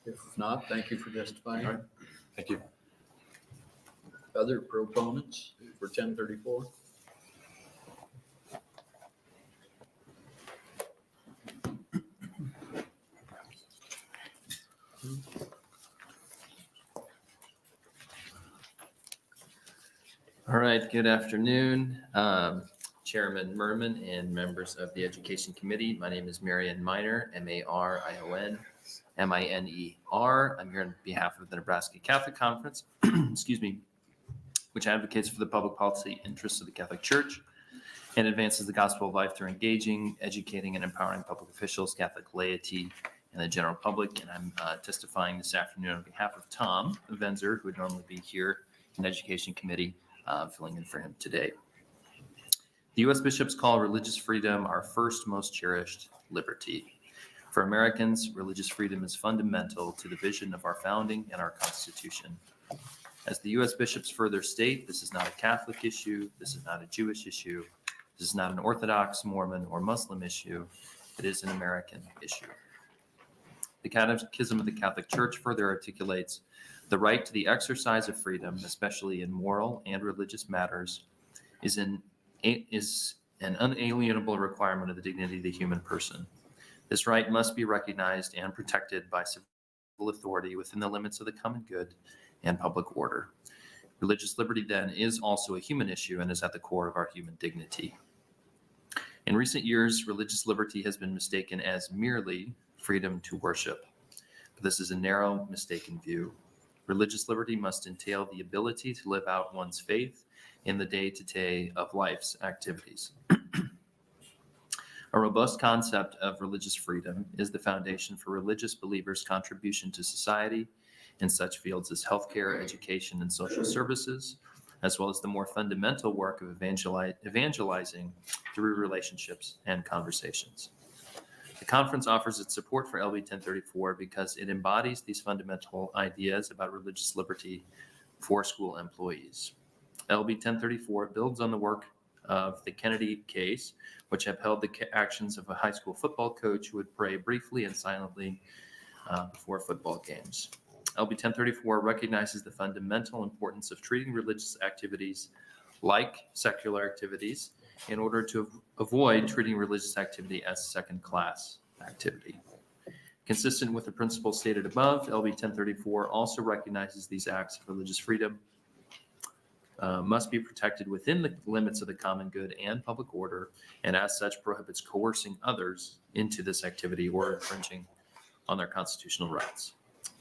S1: If not, thank you for testifying.
S18: All right. Thank you.
S1: Other proponents for 1034?
S20: All right, good afternoon, Chairman Merman and members of the Education Committee. My name is Marion Miner, M-A-R-I-O-N, M-I-N-E-R. I'm here on behalf of the Nebraska Catholic Conference, excuse me, which advocates for the public policy interests of the Catholic Church and advances the gospel of life through engaging, educating, and empowering public officials, Catholic laity, and the general public. And I'm testifying this afternoon on behalf of Tom Venzer, who would normally be here in the Education Committee, filling in for him today. The U.S. bishops call religious freedom our first most cherished liberty. For Americans, religious freedom is fundamental to the vision of our founding and our Constitution. As the U.S. bishops further state, this is not a Catholic issue, this is not a Jewish issue, this is not an Orthodox, Mormon, or Muslim issue, it is an American issue. The Catechism of the Catholic Church further articulates the right to the exercise of freedom, especially in moral and religious matters, is an unalienable requirement of the dignity of the human person. This right must be recognized and protected by civil authority within the limits of the common good and public order. Religious liberty, then, is also a human issue and is at the core of our human dignity. In recent years, religious liberty has been mistaken as merely freedom to worship. But this is a narrow, mistaken view. Religious liberty must entail the ability to live out one's faith in the day-to-day of life's activities. A robust concept of religious freedom is the foundation for religious believers' contribution to society in such fields as healthcare, education, and social services, as well as the more fundamental work of evangelizing through relationships and conversations. The conference offers its support for LB 1034 because it embodies these fundamental ideas about religious liberty for school employees. LB 1034 builds on the work of the Kennedy case, which upheld the actions of a high school football coach who would pray briefly and silently before football games. LB 1034 recognizes the fundamental importance of treating religious activities like secular activities in order to avoid treating religious activity as second-class activity. Consistent with the principles stated above, LB 1034 also recognizes these acts of religious freedom must be protected within the limits of the common good and public order, and as such prohibits coercing others into this activity or infringing on their constitutional rights.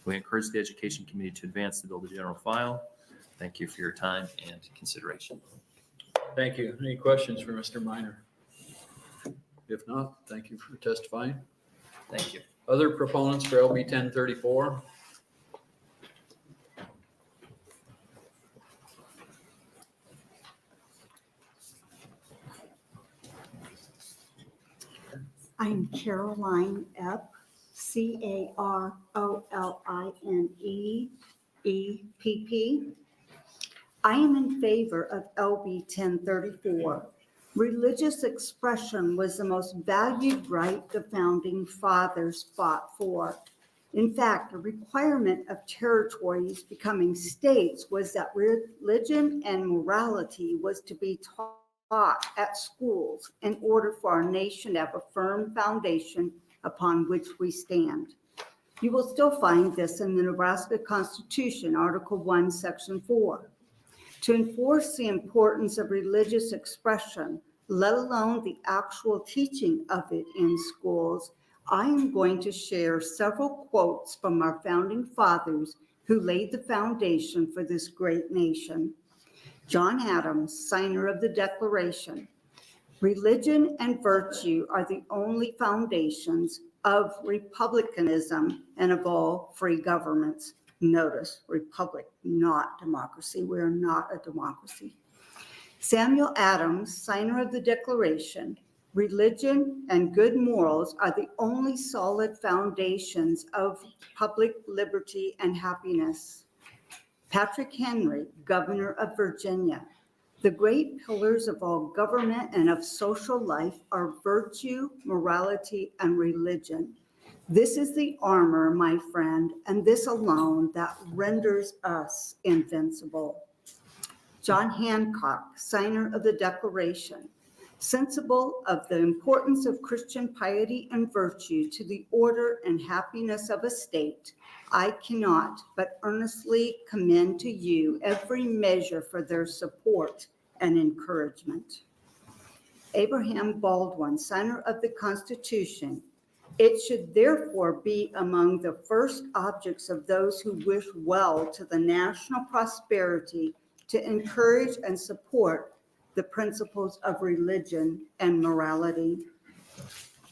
S20: We encourage the Education Committee to advance the bill to general file. Thank you for your time and consideration.
S1: Thank you. Any questions for Mr. Minor? If not, thank you for testifying.
S20: Thank you.
S1: Other proponents for LB 1034?
S2: I'm Caroline Epp, Caroline EPP. I am in favor of LB 1034. Religious expression was the most valued right the founding fathers fought for. In fact, a requirement of territories becoming states was that religion and morality was to be taught at schools in order for our nation to have a firm foundation upon which we stand. You will still find this in the Nebraska Constitution, Article 1, Section 4. To enforce the importance of religious expression, let alone the actual teaching of it in schools, I am going to share several quotes from our founding fathers who laid the foundation for this great nation. John Adams, signer of the Declaration. Religion and virtue are the only foundations of republicanism and of all free governments. Notice, republic, not democracy. We are not a democracy. Samuel Adams, signer of the Declaration. Religion and good morals are the only solid foundations of public liberty and happiness. Patrick Henry, governor of Virginia. The great pillars of all government and of social life are virtue, morality, and religion. This is the armor, my friend, and this alone that renders us invincible. John Hancock, signer of the Declaration. Sensible of the importance of Christian piety and virtue to the order and happiness of a state, I cannot but earnestly commend to you every measure for their support and encouragement. Abraham Baldwin, signer of the Constitution. It should therefore be among the first objects of those who wish well to the national prosperity to encourage and support the principles of religion and morality.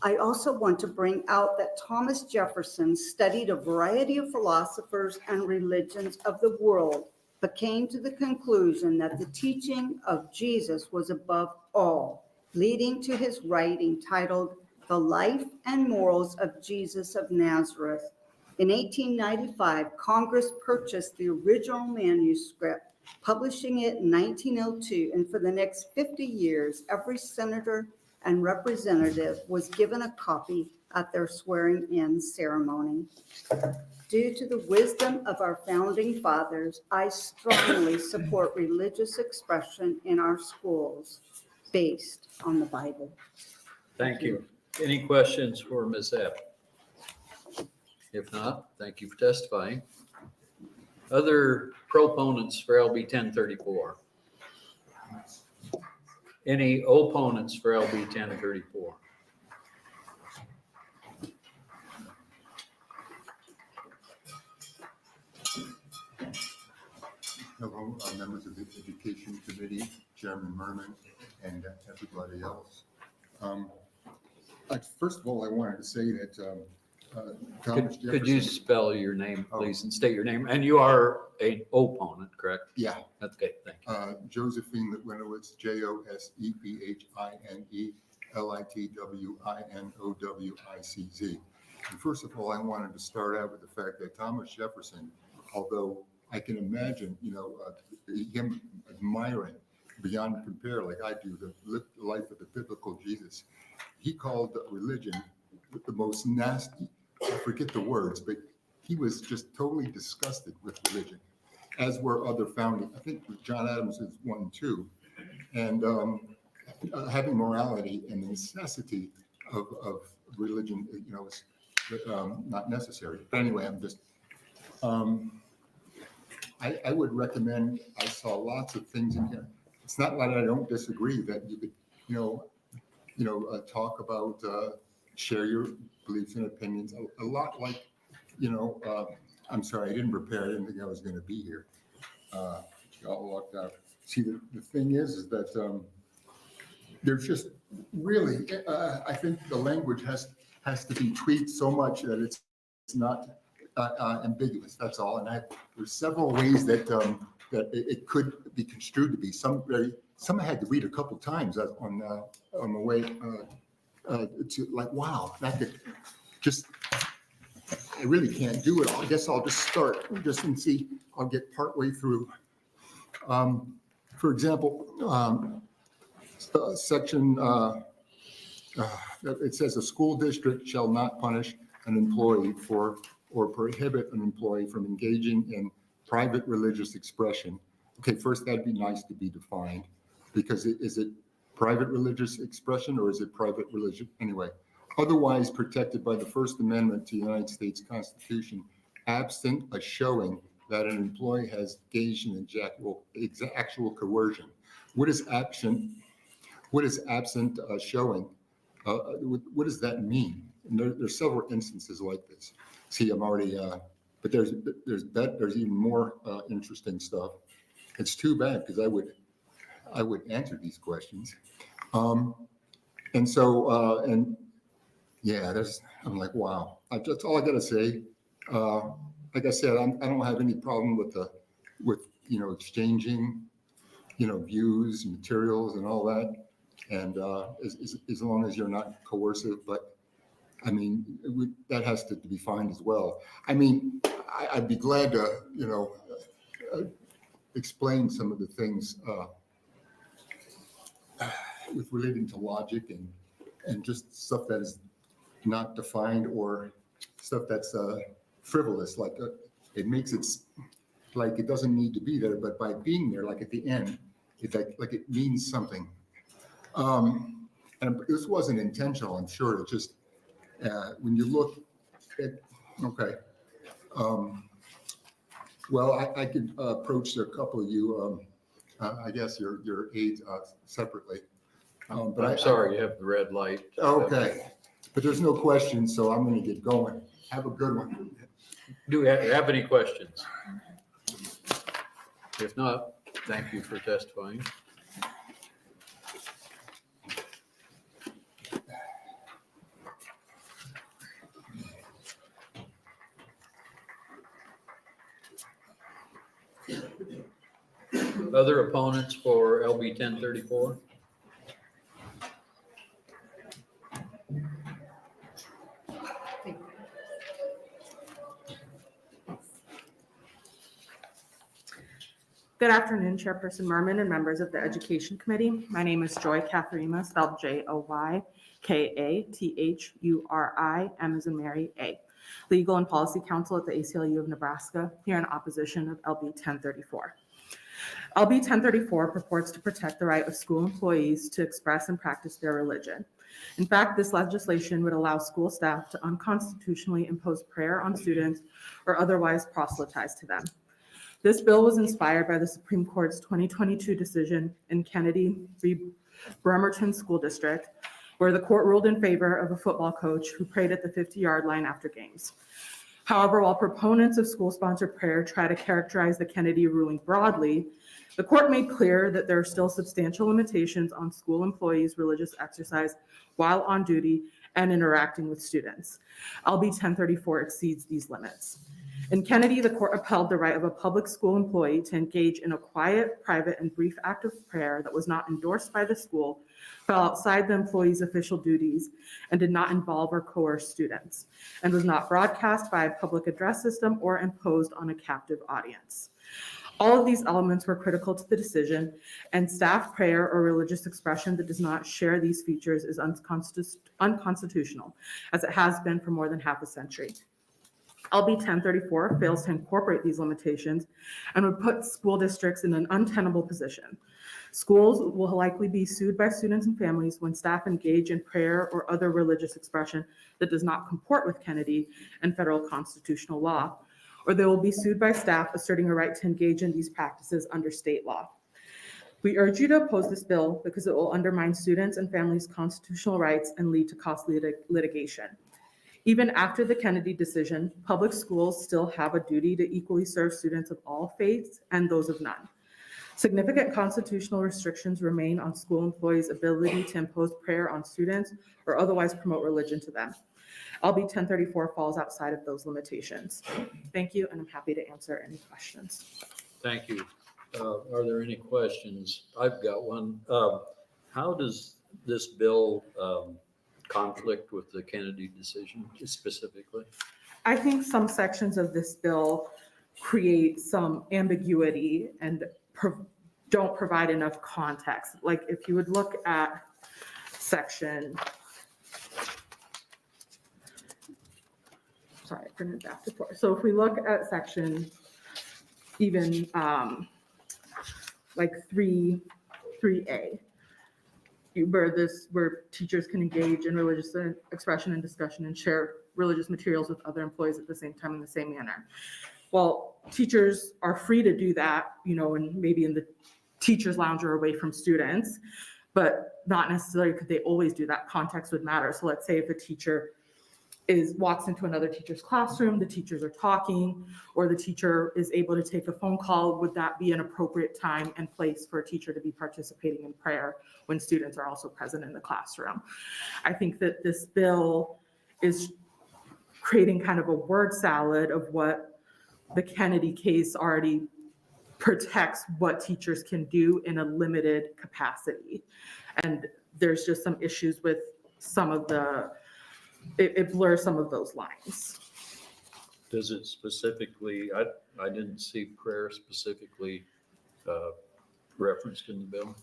S2: I also want to bring out that Thomas Jefferson studied a variety of philosophers and religions of the world, but came to the conclusion that the teaching of Jesus was above all, leading to his writing titled The Life and Morals of Jesus of Nazareth. In 1895, Congress purchased the original manuscript, publishing it in 1902, and for the next 50 years, every senator and representative was given a copy at their swearing-in ceremony. Due to the wisdom of our founding fathers, I strongly support religious expression in our schools based on the Bible.
S1: Thank you. Any questions for Ms. Epp? If not, thank you for testifying. Other proponents for LB 1034? Any opponents for LB 1034?
S21: Hello, members of the Education Committee, Chairman Merman, and everybody else. First of all, I wanted to say that Thomas Jefferson.
S1: Could you spell your name, please, and state your name? And you are an opponent, correct?
S21: Yeah.
S1: Okay, thank you.
S21: Josephine Litwinowitz, JOSEPHINE, And first of all, I wanted to start out with the fact that Thomas Jefferson, although I can imagine, him admiring beyond compare, like I do, the life of the biblical Jesus, he called religion the most nasty, I forget the words, but he was just totally disgusted with religion, as were other founding. I think John Adams is one too. And having morality and the necessity of religion, is not necessary. But anyway, I would recommend, I saw lots of things in here. It's not that I don't disagree that you could, talk about, share your beliefs and opinions, a lot like, I'm sorry, I didn't prepare. I didn't think I was going to be here. Got locked out. See, the thing is that there's just really, I think the language has to be tweaked so much that it's not ambiguous. That's all. And there's several ways that it could be construed to be. Some I had to read a couple times on the way to like, wow, that could just. I really can't do it all. I guess I'll just start and see. I'll get partway through. For example, section, it says a school district shall not punish an employee for or prohibit an employee from engaging in private religious expression. Okay, first that'd be nice to be defined, because is it private religious expression or is it private religion? Anyway, otherwise protected by the First Amendment to the United States Constitution, absent a showing that an employee has engaged in actual coercion. What is absent a showing? What does that mean? And there's several instances like this. See, I'm already, but there's even more interesting stuff. It's too bad because I would answer these questions. And so, yeah, I'm like, wow. That's all I gotta say. Like I said, I don't have any problem with exchanging, views, materials, and all that. And as long as you're not coercive, but I mean, that has to be defined as well. I mean, I'd be glad to, explain some of the things with relating to logic and just stuff that is not defined or stuff that's frivolous. Like it makes it like it doesn't need to be there, but by being there, like at the end, it's like it means something. And this wasn't intentional, I'm sure. It's just when you look at, okay. Well, I could approach a couple of you, I guess your aides separately. But
S1: I'm sorry, you have the red light.
S21: Okay, but there's no question, so I'm going to get going. Have a good one.
S1: Do we have any questions? If not, thank you for testifying. Other opponents for LB 1034?
S4: Good afternoon, Chairperson Merman and members of the Education Committee. My name is Joy Katharima, spelled Joykathuri, M as in Mary, A. Legal and Policy Counsel at the ACLU of Nebraska, here in opposition of LB 1034. LB 1034 purports to protect the right of school employees to express and practice their religion. In fact, this legislation would allow school staff to unconstitutionally impose prayer on students or otherwise proselytize to them. This bill was inspired by the Supreme Court's 2022 decision in Kennedy v. Bremerton School District, where the court ruled in favor of a football coach who prayed at the 50-yard line after games. However, while proponents of school-sponsored prayer try to characterize the Kennedy ruling broadly, the court made clear that there are still substantial limitations on school employees' religious exercise while on duty and interacting with students. LB 1034 exceeds these limits. In Kennedy, the court upheld the right of a public school employee to engage in a quiet, private, and brief act of prayer that was not endorsed by the school, fell outside the employee's official duties, and did not involve or coerce students, and was not broadcast by a public address system or imposed on a captive audience. All of these elements were critical to the decision, and staff prayer or religious expression that does not share these features is unconstitutional, as it has been for more than half a century. LB 1034 fails to incorporate these limitations and would put school districts in an untenable position. Schools will likely be sued by students and families when staff engage in prayer or other religious expression that does not comport with Kennedy and federal constitutional law, or they will be sued by staff asserting a right to engage in these practices under state law. We urge you to oppose this bill because it will undermine students and families' constitutional rights and lead to costly litigation. Even after the Kennedy decision, public schools still have a duty to equally serve students of all faiths and those of none. Significant constitutional restrictions remain on school employees' ability to impose prayer on students or otherwise promote religion to them. LB 1034 falls outside of those limitations. Thank you, and I'm happy to answer any questions.
S1: Thank you. Are there any questions? I've got one. How does this bill conflict with the Kennedy decision specifically?
S4: I think some sections of this bill create some ambiguity and don't provide enough context. Like if you would look at section, sorry, I printed back before. So if we look at section even like 3A, where teachers can engage in religious expression and discussion and share religious materials with other employees at the same time in the same manner. Well, teachers are free to do that, and maybe in the teacher's lounge or away from students, but not necessarily could they always do that. Context would matter. So let's say if a teacher walks into another teacher's classroom, the teachers are talking, or the teacher is able to take a phone call, would that be an appropriate time and place for a teacher to be participating in prayer when students are also present in the classroom? I think that this bill is creating kind of a word salad of what the Kennedy case already protects what teachers can do in a limited capacity. And there's just some issues with some of it blurs some of those lines.
S1: Does it specifically, I didn't see prayer specifically referenced in the bill.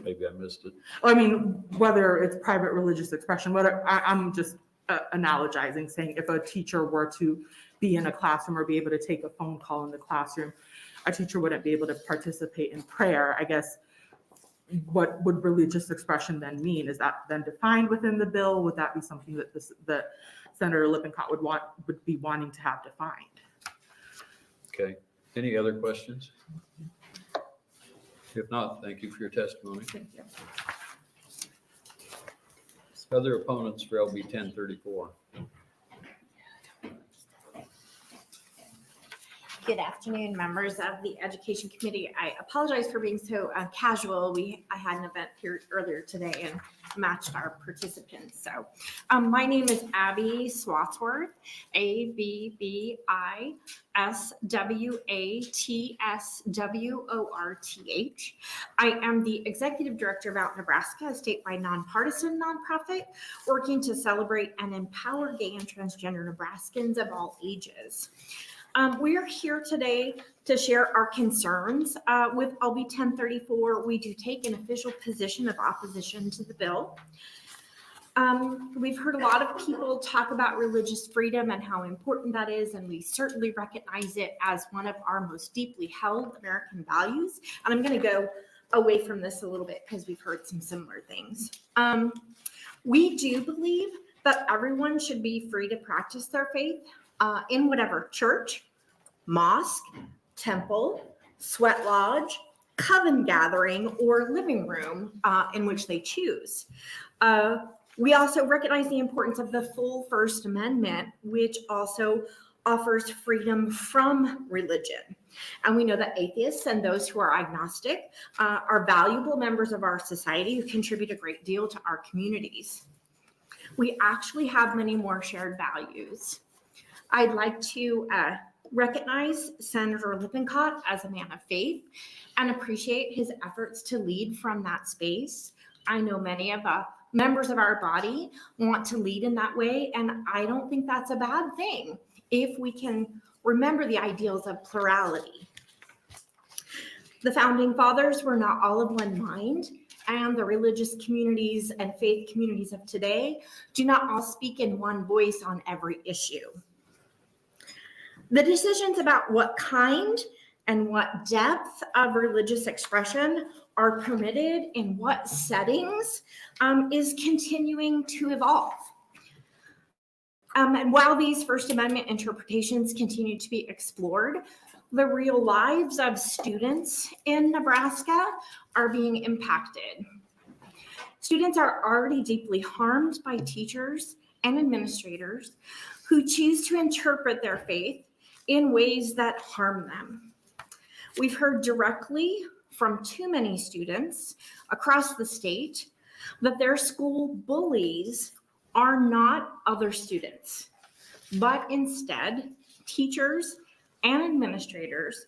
S1: Maybe I missed it.
S4: I mean, whether it's private religious expression, I'm just analogizing, saying if a teacher were to be in a classroom or be able to take a phone call in the classroom, a teacher wouldn't be able to participate in prayer. I guess, what would religious expression then mean? Is that then defined within the bill? Would that be something that Senator Lippincott would be wanting to have defined?
S1: Okay. Any other questions? If not, thank you for your testimony.
S4: Thank you.
S1: Other opponents for LB 1034?
S6: Good afternoon, members of the Education Committee. I apologize for being so casual. I had an event here earlier today and matched our participants. So my name is Abby Swatsworth, ABBISWATSWORTH. I am the Executive Director of Out Nebraska, a statewide nonpartisan nonprofit working to celebrate and empower gay and transgender Nebraskans of all ages. We are here today to share our concerns with LB 1034. We do take an official position of opposition to the bill. We've heard a lot of people talk about religious freedom and how important that is, and we certainly recognize it as one of our most deeply held American values. And I'm going to go away from this a little bit because we've heard some similar things. We do believe that everyone should be free to practice their faith in whatever church, mosque, temple, sweat lodge, coven gathering, or living room in which they choose. We also recognize the importance of the full First Amendment, which also offers freedom from religion. And we know that atheists and those who are agnostic are valuable members of our society who contribute a great deal to our communities. We actually have many more shared values. I'd like to recognize Senator Lippincott as a man of faith and appreciate his efforts to lead from that space. I know many of members of our body want to lead in that way, and I don't think that's a bad thing if we can remember the ideals of plurality. The founding fathers were not all of one mind, and the religious communities and faith communities of today do not all speak in one voice on every issue. The decisions about what kind and what depth of religious expression are permitted in what settings is continuing to evolve. And while these First Amendment interpretations continue to be explored, the real lives of students in Nebraska are being impacted. Students are already deeply harmed by teachers and administrators who choose to interpret their faith in ways that harm them. We've heard directly from too many students across the state that their school bullies are not other students, but instead teachers and administrators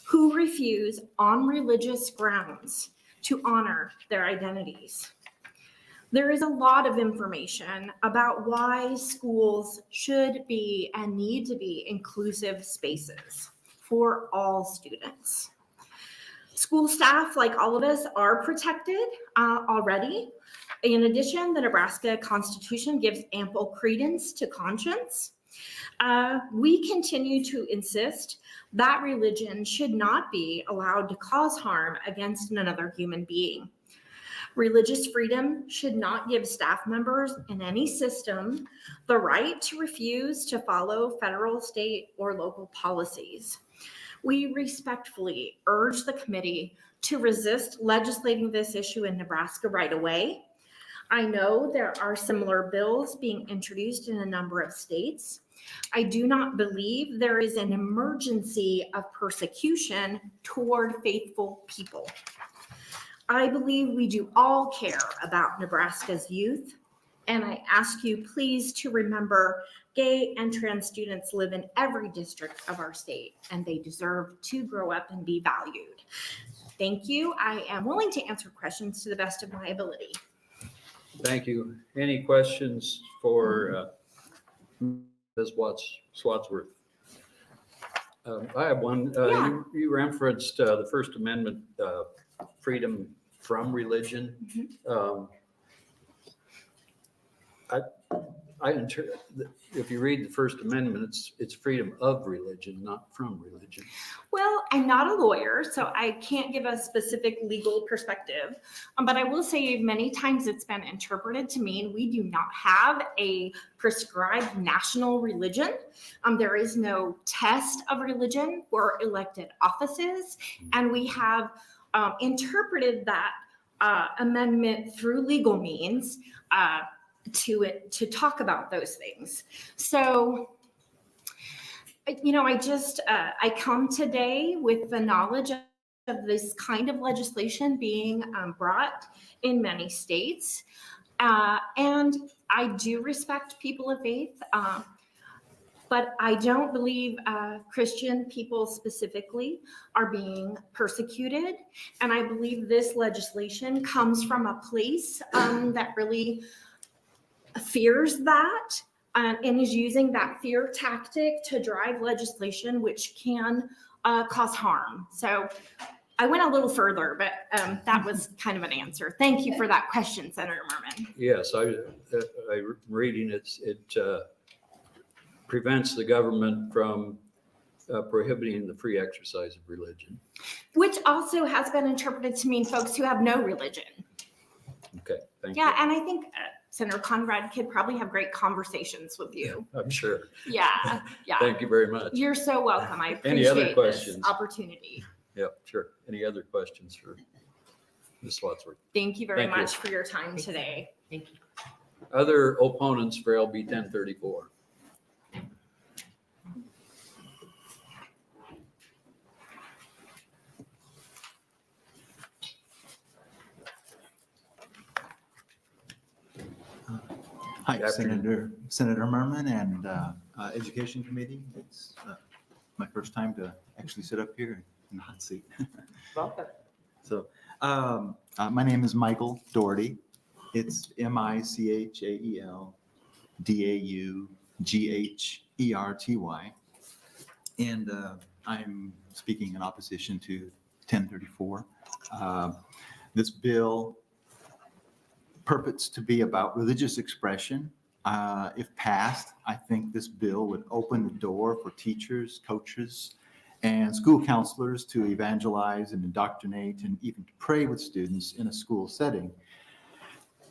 S6: who refuse on religious grounds to honor their identities. There is a lot of information about why schools should be and need to be inclusive spaces for all students. School staff, like all of us, are protected already. In addition, the Nebraska Constitution gives ample credence to conscience. We continue to insist that religion should not be allowed to cause harm against another human being. Religious freedom should not give staff members in any system the right to refuse to follow federal, state, or local policies. We respectfully urge the committee to resist legislating this issue in Nebraska right away. I know there are similar bills being introduced in a number of states. I do not believe there is an emergency of persecution toward faithful people. I believe we do all care about Nebraska's youth, and I ask you please to remember gay and trans students live in every district of our state, and they deserve to grow up and be valued. Thank you. I am willing to answer questions to the best of my ability.
S1: Thank you. Any questions for Ms. Wadsworth? I have one.
S6: Yeah.
S1: You referenced the First Amendment, freedom from religion. If you read the First Amendment, it's freedom of religion, not from religion.
S6: Well, I'm not a lawyer, so I can't give a specific legal perspective, but I will say many times it's been interpreted to mean we do not have a prescribed national religion. There is no test of religion for elected offices, and we have interpreted that amendment through legal means to talk about those things. So, you know, I come today with the knowledge of this kind of legislation being brought in many states. And I do respect people of faith, but I don't believe Christian people specifically are being persecuted. And I believe this legislation comes from a place that really fears that and is using that fear tactic to drive legislation which can cause harm. So I went a little further, but that was kind of an answer. Thank you for that question, Senator Merman.
S1: Yes, I'm reading it prevents the government from prohibiting the free exercise of religion.
S6: Which also has been interpreted to mean folks who have no religion.
S1: Okay, thank you.
S6: Yeah, and I think Senator Conrad could probably have great conversations with you.
S1: I'm sure.
S6: Yeah, yeah.
S1: Thank you very much.
S6: You're so welcome. I
S1: Any other
S6: appreciate this
S1: questions?
S6: opportunity.
S1: Yep, sure. Any other questions for Ms. Wadsworth?
S6: Thank you very
S1: Thank you.
S6: much for your time today.
S3: Thank you.
S1: Other opponents for LB 1034?
S7: Hi,
S1: Good afternoon.
S7: Senator Merman and Education Committee. It's my first time to actually sit up here in the hot seat.
S3: Welcome.
S7: So my name is Michael Doherty. It's MichaelDaughterty. And I'm speaking in opposition to 1034. This bill purports to be about religious expression If passed, I think this bill would open the door for teachers, coaches, and school counselors to evangelize and indoctrinate and even to pray with students in a school setting,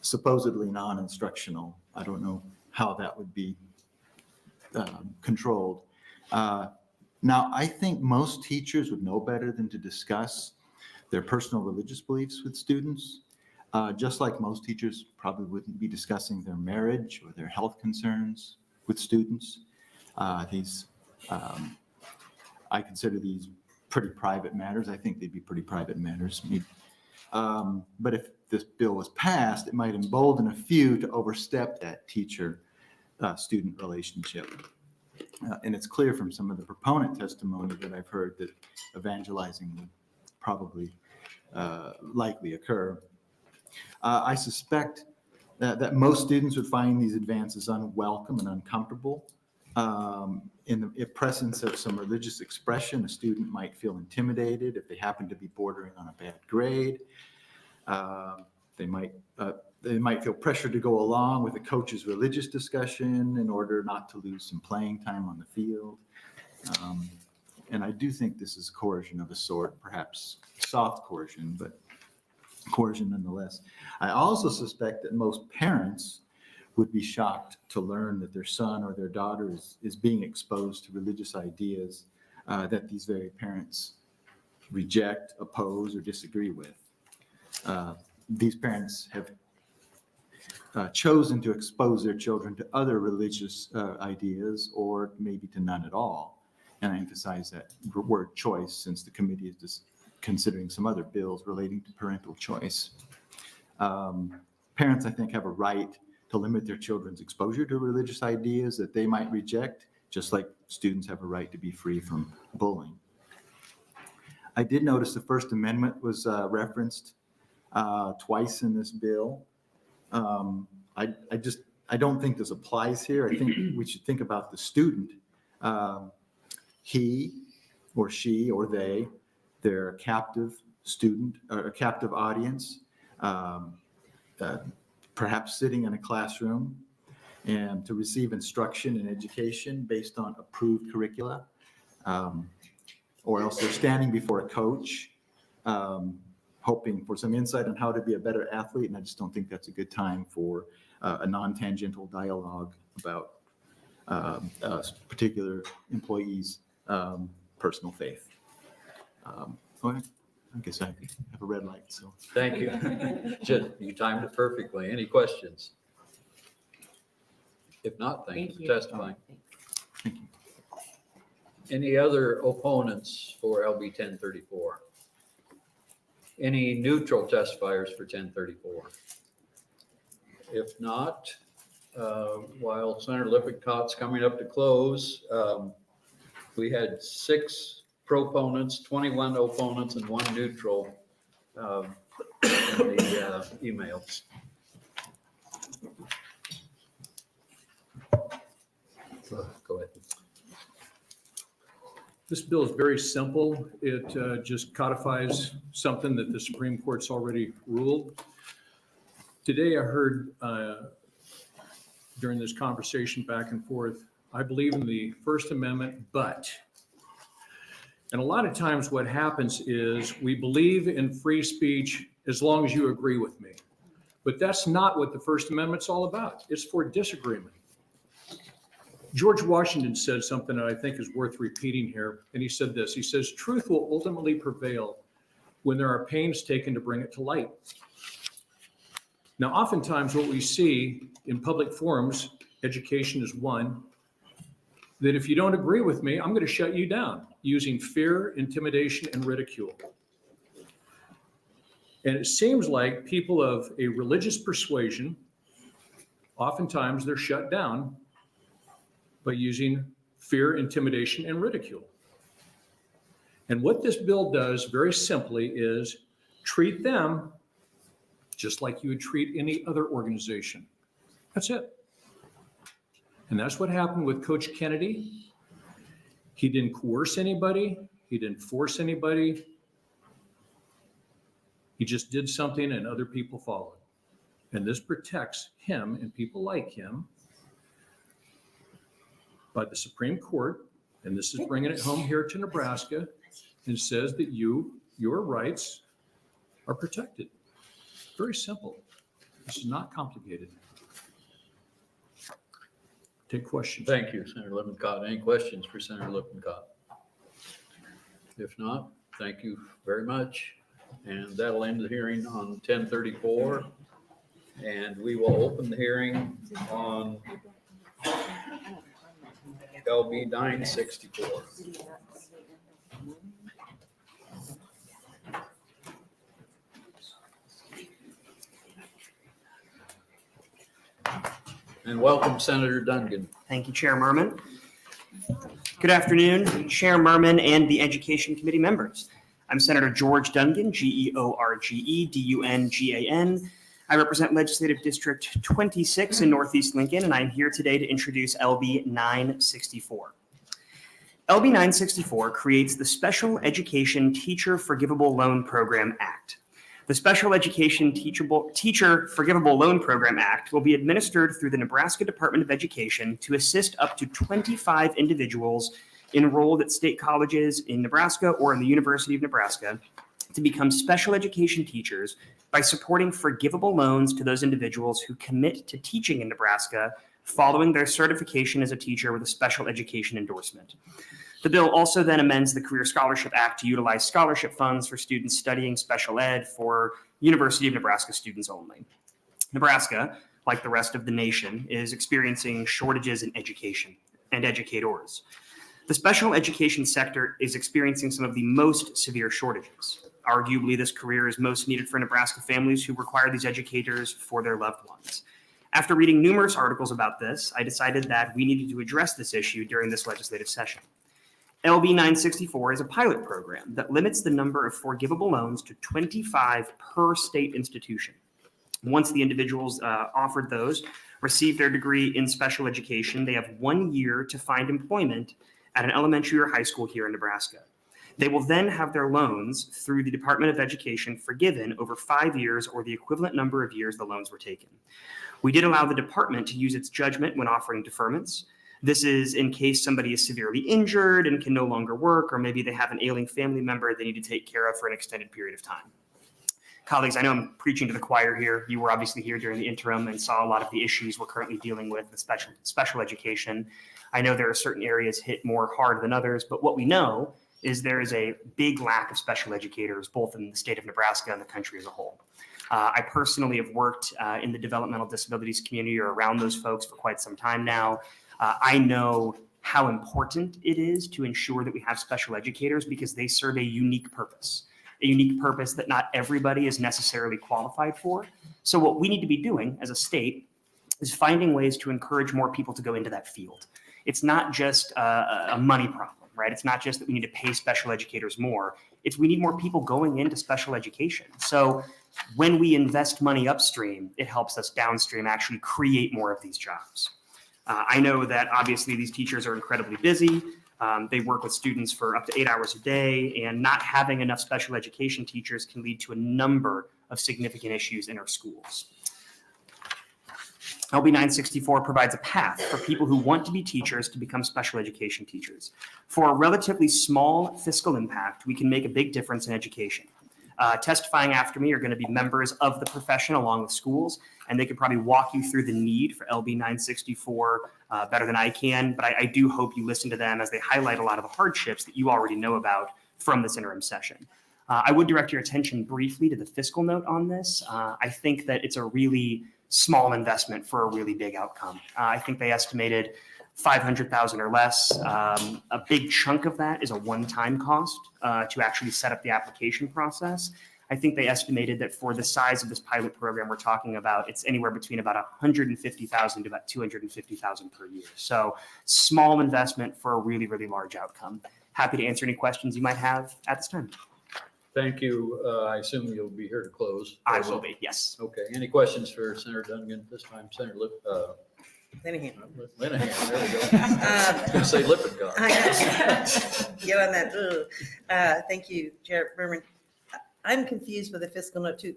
S7: supposedly non-instructional. I don't know how that would be controlled. Now, I think most teachers would know better than to discuss their personal religious beliefs with students, just like most teachers probably wouldn't be discussing their marriage or their health concerns with students. I consider these pretty private matters. I think they'd be pretty private matters. But if this bill was passed, it might embolden a few to overstep that teacher-student relationship. And it's clear from some of the proponent testimony that I've heard that evangelizing would probably likely occur. I suspect that most students would find these advances unwelcome and uncomfortable. In the presence of some religious expression, a student might feel intimidated if they happen to be bordering on a bad grade. They might feel pressured to go along with the coach's religious discussion in order not to lose some playing time on the field. And I do think this is coercion of a sort, perhaps soft coercion, but coercion nonetheless. I also suspect that most parents would be shocked to learn that their son or their daughter is being exposed to religious ideas that these very parents reject, oppose, or disagree with. These parents have chosen to expose their children to other religious ideas or maybe to none at all. And I emphasize that word choice since the committee is just considering some other bills relating to parental choice. Parents, I think, have a right to limit their children's exposure to religious ideas that they might reject, just like students have a right to be free from bullying. I did notice the First Amendment was referenced twice in this bill. I don't think this applies here. I think we should think about the student. He or she or they're a captive student or a captive audience, perhaps sitting in a classroom and to receive instruction and education based on approved curricula, or else they're standing before a coach, hoping for some insight on how to be a better athlete. And I just don't think that's a good time for a non-tangential dialogue about a particular employee's personal faith. Okay. I guess I have a red light, so.
S1: Thank you. You timed it perfectly. Any questions? If not, thank you for testifying.
S7: Thank you.
S1: Any other opponents for LB 1034? Any neutral testifiers for 1034? If not, while Senator Lippincott's coming up to close, we had 6 proponents, 21 opponents, and 1 neutral in the emails. Go ahead.
S17: This bill is very simple. It just codifies something that the Supreme Court's already ruled. Today I heard during this conversation back and forth, I believe in the First Amendment, but. And a lot of times what happens is we believe in free speech as long as you agree with me. But that's not what the First Amendment's all about. It's for disagreement. George Washington said something that I think is worth repeating here. And he said this, he says, truth will ultimately prevail when there are pains taken to bring it to light. Now, oftentimes what we see in public forums, education is one, that if you don't agree with me, I'm going to shut you down using fear, intimidation, and ridicule. And it seems like people of a religious persuasion, oftentimes they're shut down by using fear, intimidation, and ridicule. And what this bill does very simply is treat them just like you would treat any other organization. That's it. And that's what happened with Coach Kennedy. He didn't coerce anybody. He didn't force anybody. He just did something and other people followed. And this protects him and people like him by the Supreme Court, and this is bringing it home here to Nebraska, and says that your rights are protected. Very simple. This is not complicated. Take questions.
S1: Thank you, Senator Lippincott. Any questions for Senator Lippincott? If not, thank you very much. And that'll end the hearing on 1034. And we will open the hearing on LB 964. And welcome, Senator Dungan.
S9: Thank you, Chair Merman. Good afternoon, Chair Merman and the Education Committee members. I'm Senator George Dungan, Georgedungan. I represent Legislative District 26 in Northeast Lincoln, and I'm here today to introduce LB 964. LB 964 creates the Special Education Teacher Forgivable Loan Program Act. The Special Education Teacher Forgivable Loan Program Act will be administered through the Nebraska Department of Education to assist up to 25 individuals enrolled at state colleges in Nebraska or in the University of Nebraska to become special education teachers by supporting forgivable loans to those individuals who commit to teaching in Nebraska following their certification as a teacher with a special education endorsement. The bill also then amends the Career Scholarship Act to utilize scholarship funds for students studying special ed for University of Nebraska students only. Nebraska, like the rest of the nation, is experiencing shortages in education and educators. The special education sector is experiencing some of the most severe shortages. Arguably, this career is most needed for Nebraska families who require these educators for their loved ones. After reading numerous articles about this, I decided that we needed to address this issue during this legislative session. LB 964 is a pilot program that limits the number of forgivable loans to 25 per state institution. Once the individuals offered those receive their degree in special education, they have 1 year to find employment at an elementary or high school here in Nebraska. They will then have their loans through the Department of Education forgiven over 5 years or the equivalent number of years the loans were taken. We did allow the department to use its judgment when offering deferments. This is in case somebody is severely injured and can no longer work, or maybe they have an ailing family member they need to take care of for an extended period of time. Colleagues, I know I'm preaching to the choir here. You were obviously here during the interim and saw a lot of the issues we're currently dealing with special education. I know there are certain areas hit more hard than others, but what we know is there is a big lack of special educators, both in the state of Nebraska and the country as a whole. I personally have worked in the developmental disabilities community or around those folks for quite some time now. I know how important it is to ensure that we have special educators because they serve a unique purpose that not everybody is necessarily qualified for. So what we need to be doing as a state is finding ways to encourage more people to go into that field. It's not just a money problem, right? It's not just that we need to pay special educators more. It's we need more people going into special education. So when we invest money upstream, it helps us downstream actually create more of these jobs. I know that obviously these teachers are incredibly busy. They work with students for up to 8 hours a day, and not having enough special education teachers can lead to a number of significant issues in our schools. LB 964 provides a path for people who want to be teachers to become special education teachers. For a relatively small fiscal impact, we can make a big difference in education. Testifying after me are going to be members of the profession along with schools, and they could probably walk you through the need for LB 964 better than I can, but I do hope you listen to them as they highlight a lot of the hardships that you already know about from this interim session. I would direct your attention briefly to the fiscal note on this. I think that it's a really small investment for a really big outcome. I think they estimated $500,000 or less. A big chunk of that is a one-time cost to actually set up the application process. I think they estimated that for the size of this pilot program we're talking about, it's anywhere between about $150,000 to about $250,000 per year. So small investment for a really, really large outcome. Happy to answer any questions you might have at this time.
S1: Thank you. I assume you'll be here to close.
S9: I will be, yes.
S1: Okay. Any questions for Senator Dungan this time? Senator
S3: Linehan.
S1: Linehan, there we go. I was going to say Lippincott.
S3: Get on that. Thank you, Chair Berman. I'm confused with the fiscal note too.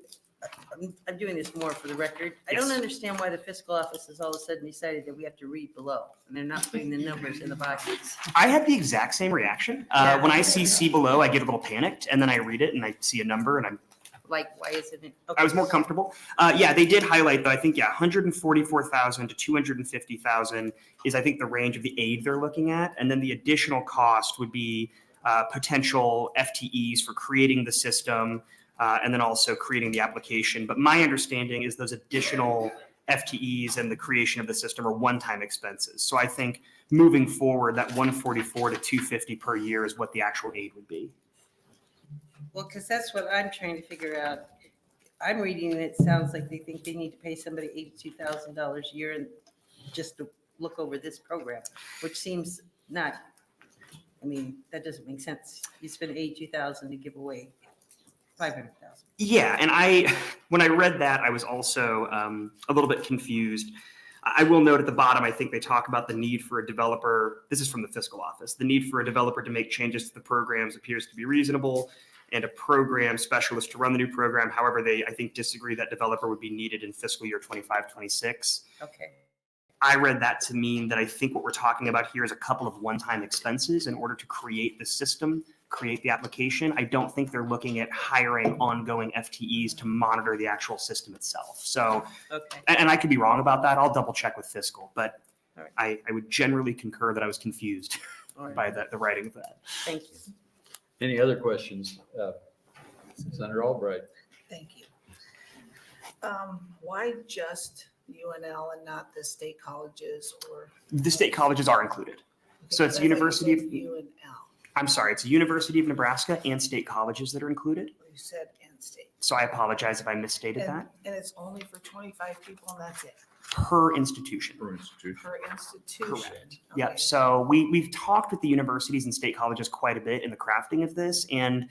S3: I'm doing this more for the record. I don't understand why the fiscal office has all of a sudden decided that we have to read below and they're not putting the numbers in the boxes.
S9: I had the exact same reaction. When I see below, I get a little panicked, and then I read it and I see a number, and
S3: Like, why isn't it?
S9: I was more comfortable. Yeah, they did highlight though. I think 144,000 to 250,000 is I think the range of the aid they're looking at, and then the additional cost would be potential FTEs for creating the system, and then also creating the application. But my understanding is those additional FTEs and the creation of the system are one-time expenses. So I think moving forward, that 144 to 250 per year is what the actual aid would be.
S3: Well, because that's what I'm trying to figure out. I'm reading and it sounds like they think they need to pay somebody $82,000 a year and just to look over this program, which seems not, I mean, that doesn't make sense. You spend $82,000 to give away $500,000.
S9: Yeah, and when I read that, I was also a little bit confused. I will note at the bottom, I think they talk about the need for a developer. This is from the fiscal office. The need for a developer to make changes to the programs appears to be reasonable, and a program specialist to run the new program. However, they, I think, disagree that developer would be needed in fiscal year 25-26.
S3: Okay.
S9: I read that to mean that I think what we're talking about here is a couple of one-time expenses in order to create the system, create the application. I don't think they're looking at hiring ongoing FTEs to monitor the actual system itself. So,
S3: okay.
S9: And I could be wrong about that. I'll double check with fiscal, but
S3: All right.
S9: I would generally concur that I was confused
S3: All right.
S9: by the writing of that.
S3: Thank you.
S1: Any other questions? Senator Albright.
S10: Thank you. Why just UNL and not the state colleges or?
S9: The state colleges are included. So it's University of,
S10: UNL.
S9: I'm sorry, it's University of Nebraska and state colleges that are included.
S10: You said and state.
S9: So I apologize if I misstated
S10: And,
S9: that.
S10: and it's only for 25 people and that's it?
S9: Per institution.
S10: Per institution.
S9: Correct. Yep. So we've talked with the universities and state colleges quite a bit in the crafting of this, and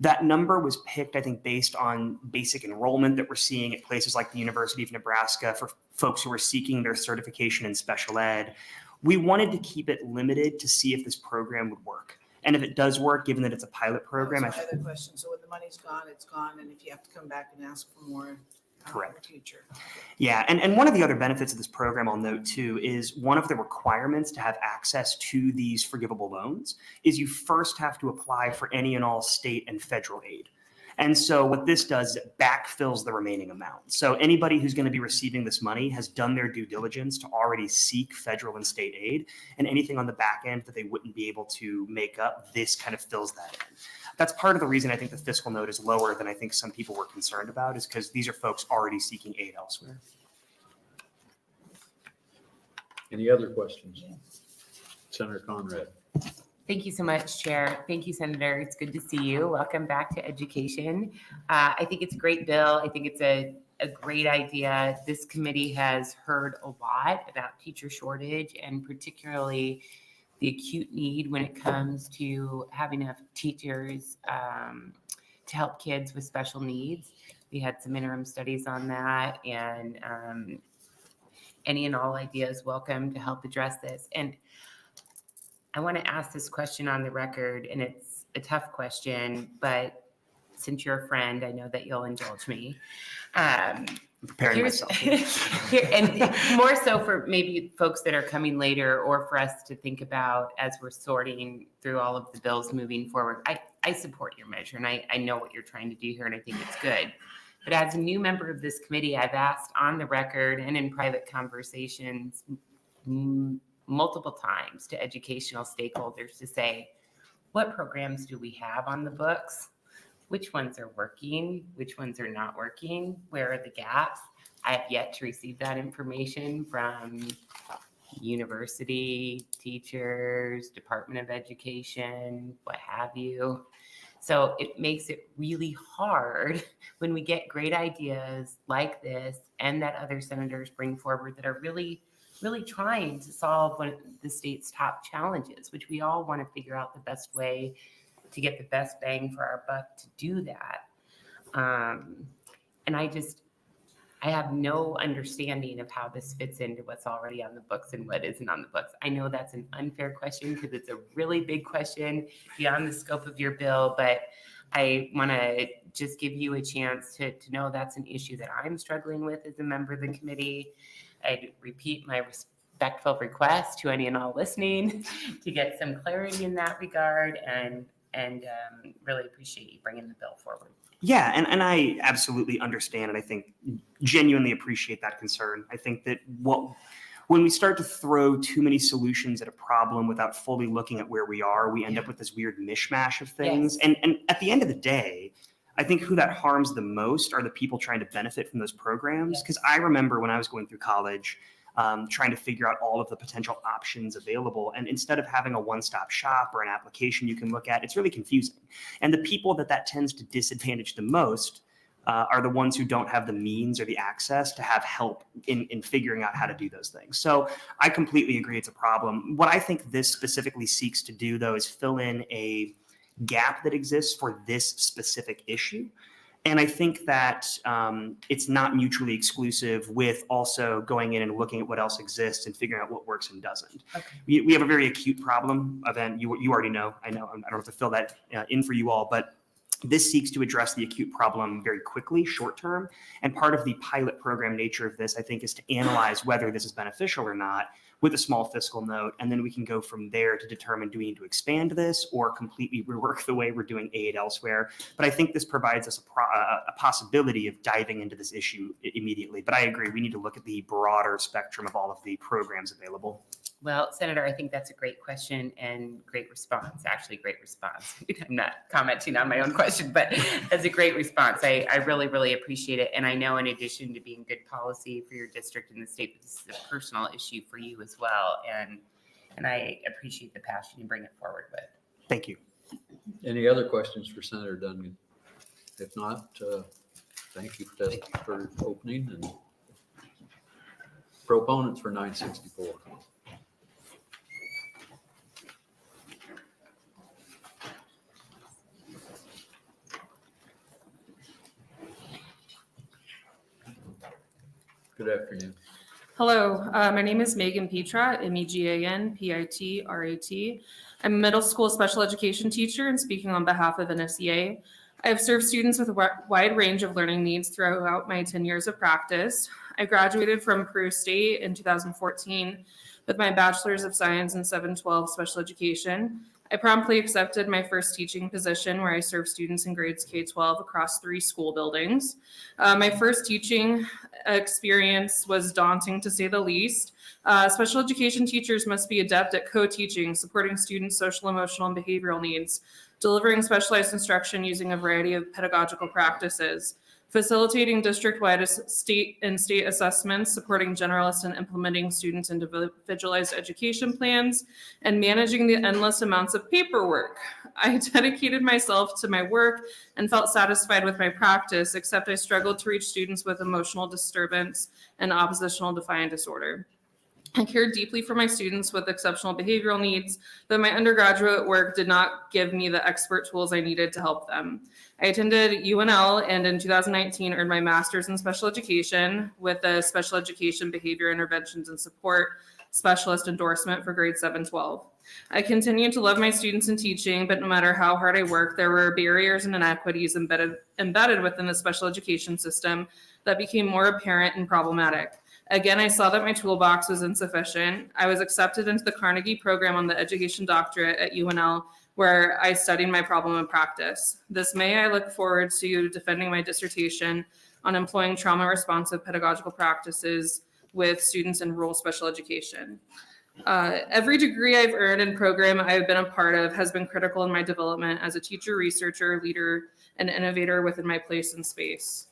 S9: that number was picked, I think, based on basic enrollment that we're seeing at places like the University of Nebraska for folks who are seeking their certification in special ed. We wanted to keep it limited to see if this program would work. And if it does work, given that it's a pilot program,
S10: That's my other question. So when the money's gone, it's gone. And if you have to come back and ask for more.
S9: Correct.
S10: Future.
S9: Yeah, and one of the other benefits of this program, I'll note too, is one of the requirements to have access to these forgivable loans is you first have to apply for any and all state and federal aid. And so what this does is it backfills the remaining amount. So anybody who's going to be receiving this money has done their due diligence to already seek federal and state aid, and anything on the back end that they wouldn't be able to make up, this kind of fills that in. That's part of the reason I think the fiscal note is lower than I think some people were concerned about, is because these are folks already seeking aid elsewhere.
S1: Any other questions? Senator Conrad.
S19: Thank you so much, Chair. Thank you, Senator. It's good to see you. Welcome back to education. I think it's a great bill. I think it's a great idea. This committee has heard a lot about teacher shortage and particularly the acute need when it comes to having enough teachers to help kids with special needs. We had some interim studies on that, and any and all ideas welcome to help address this. And I want to ask this question on the record, and it's a tough question, but since you're a friend, I know that you'll indulge me.
S9: Preparing myself.
S19: And more so for maybe folks that are coming later, or for us to think about as we're sorting through all of the bills moving forward. I support your measure, and I know what you're trying to do here, and I think it's good. But as a new member of this committee, I've asked on the record and in private conversations multiple times to educational stakeholders to say, what programs do we have on the books? Which ones are working? Which ones are not working? Where are the gaps? I have yet to receive that information from university, teachers, Department of Education, what have you. So it makes it really hard when we get great ideas like this and that other senators bring forward that are really trying to solve one of the state's top challenges, which we all want to figure out the best way to get the best bang for our buck to do that. And I have no understanding of how this fits into what's already on the books and what isn't on the books. I know that's an unfair question because it's a really big question beyond the scope of your bill, but I want to just give you a chance to know that's an issue that I'm struggling with as a member of the committee. I'd repeat my respectful request to any and all listening to get some clarity in that regard, and really appreciate you bringing the bill forward.
S9: Yeah, and I absolutely understand, and I think genuinely appreciate that concern. I think that when we start to throw too many solutions at a problem without fully looking at where we are, we end up with this weird mishmash of things.
S19: Yes.
S9: And at the end of the day, I think who that harms the most are the people trying to benefit from those programs. Because I remember when I was going through college, trying to figure out all of the potential options available. And instead of having a one-stop shop or an application you can look at, it's really confusing. And the people that tends to disadvantage the most are the ones who don't have the means or the access to have help in figuring out how to do those things. So I completely agree it's a problem. What I think this specifically seeks to do, though, is fill in a gap that exists for this specific issue. And I think that it's not mutually exclusive with also going in and looking at what else exists and figuring out what works and doesn't.
S19: Okay.
S9: We have a very acute problem, and you already know. I know I don't have to fill that in for you all, but this seeks to address the acute problem very quickly, short term. And part of the pilot program nature of this, I think, is to analyze whether this is beneficial or not with a small fiscal note. And then we can go from there to determine, do we need to expand this or completely rework the way we're doing aid elsewhere? But I think this provides us a possibility of diving into this issue immediately. But I agree, we need to look at the broader spectrum of all of the programs available.
S19: Well, Senator, I think that's a great question and great response, actually great response. I'm not commenting on my own question, but that's a great response. I really, really appreciate it. And I know in addition to being good policy for your district and the state, this is a personal issue for you as well. And I appreciate the passion you bring it forward with.
S9: Thank you.
S1: Any other questions for Senator Dungan? If not, thank you for opening, and proponents for 964. Good afternoon.
S4: Hello, my name is Megan Petra, MEGAN-PITRAT. I'm a middle school special education teacher and speaking on behalf of NSEA. I have served students with a wide range of learning needs throughout my 10 years of practice. I graduated from Peru State in 2014 with my Bachelor's of Science in 712 Special Education. I promptly accepted my first teaching position where I served students in grades K-12 across 3 school buildings. My first teaching experience was daunting, to say the least. Special education teachers must be adept at co-teaching, supporting students' social, emotional, and behavioral needs, delivering specialized instruction using a variety of pedagogical practices, facilitating district-wide state assessments, supporting generalist and implementing students' individualized education plans, and managing the endless amounts of paperwork. I dedicated myself to my work and felt satisfied with my practice, except I struggled to reach students with emotional disturbance and oppositional defiant disorder. I cared deeply for my students with exceptional behavioral needs, but my undergraduate work did not give me the expert tools I needed to help them. I attended UNL and in 2019 earned my master's in special education with a special education behavior interventions and support specialist endorsement for grades 7-12. I continued to love my students in teaching, but no matter how hard I worked, there were barriers and inequities embedded within the special education system that became more apparent and problematic. Again, I saw that my toolbox was insufficient. I was accepted into the Carnegie program on the education doctorate at UNL, where I studied my problem in practice. This May, I look forward to defending my dissertation on employing trauma-responsive pedagogical practices with students in rural special education. Every degree I've earned and program I've been a part of has been critical in my development as a teacher, researcher, leader, and innovator within my place in space.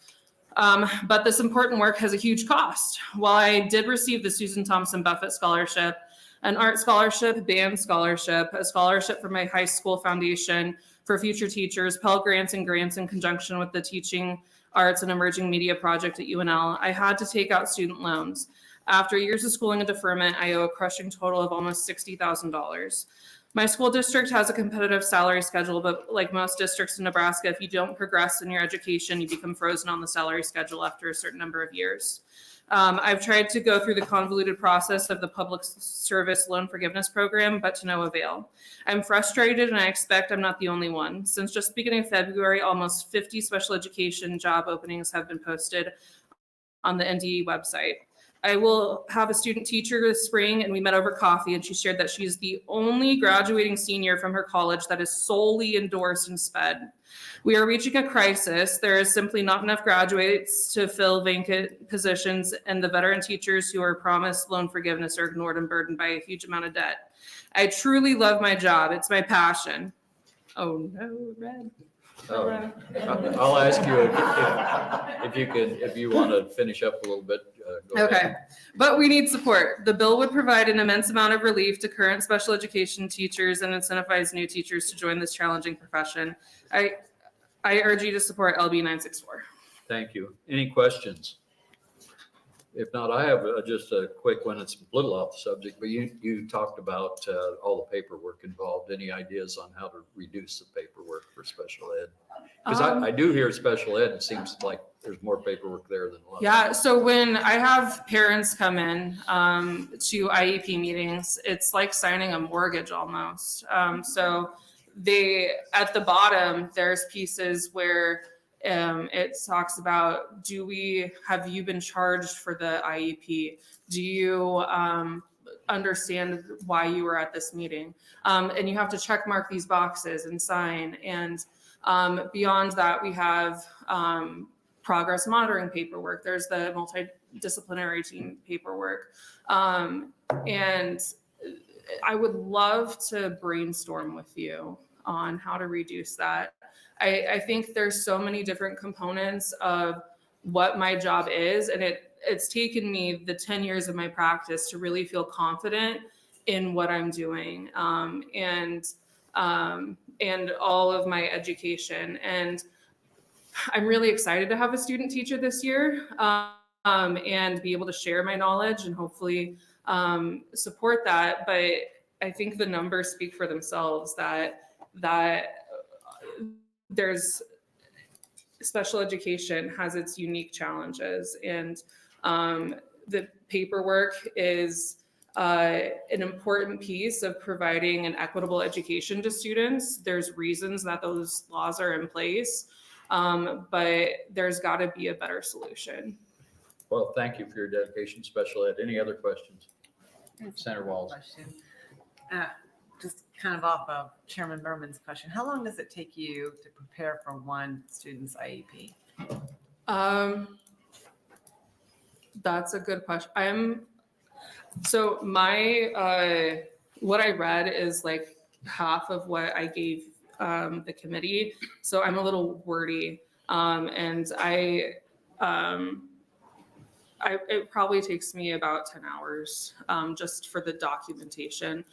S4: But this important work has a huge cost. While I did receive the Susan Thompson Buffett Scholarship, an art scholarship, band scholarship, a scholarship from my high school foundation for future teachers, Pell Grants and grants in conjunction with the Teaching Arts and Emerging Media Project at UNL, I had to take out student loans. After years of schooling and deferment, I owe a crushing total of almost $60,000. My school district has a competitive salary schedule, but like most districts in Nebraska, if you don't progress in your education, you become frozen on the salary schedule after a certain number of years. I've tried to go through the convoluted process of the public service loan forgiveness program, but to no avail. I'm frustrated and I expect I'm not the only one. Since just beginning of February, almost 50 special education job openings have been posted on the NDE website. I will have a student teacher this spring, and we met over coffee, and she shared that she's the only graduating senior from her college that is solely endorsed in SPED. We are reaching a crisis. There is simply not enough graduates to fill vacant positions, and the veteran teachers who are promised loan forgiveness are ignored and burdened by a huge amount of debt. I truly love my job. It's my passion. Oh no, Red.
S1: Oh, I'll ask you if you want to finish up a little bit. Go
S4: Okay,
S1: ahead.
S4: but we need support. The bill would provide an immense amount of relief to current special education teachers and incentivize new teachers to join this challenging profession. I urge you to support LB 964.
S1: Thank you. Any questions? If not, I have just a quick one. It's a little off the subject, but you talked about all the paperwork involved. Any ideas on how to reduce the paperwork for special ed? Because I do hear special ed, it seems like there's more paperwork there than a lot.
S4: Yeah, so when I have parents come in to IEP meetings, it's like signing a mortgage almost. So they, at the bottom, there's pieces where it talks about, have you been charged for the IEP? Do you understand why you were at this meeting? And you have to check mark these boxes and sign. And beyond that, we have progress monitoring paperwork. There's the multidisciplinary team paperwork. And I would love to brainstorm with you on how to reduce that. I think there's so many different components of what my job is, and it's taken me the 10 years of my practice to really feel confident in what I'm doing, and all of my education. And I'm really excited to have a student teacher this year, and be able to share my knowledge and hopefully support that. But I think the numbers speak for themselves, that there's special education has its unique challenges, and the paperwork is an important piece of providing an equitable education to students. There's reasons that those laws are in place, but there's got to be a better solution.
S1: Well, thank you for your dedication, special ed. Any other questions? Senator Walz.
S5: Question. Just kind of off of Chairman Berman's question, how long does it take you to prepare for one student's IEP?
S4: That's a good question. So my, what I read is like half of what I gave the committee. So I'm a little wordy, and it probably takes me about 10 hours just for the documentation.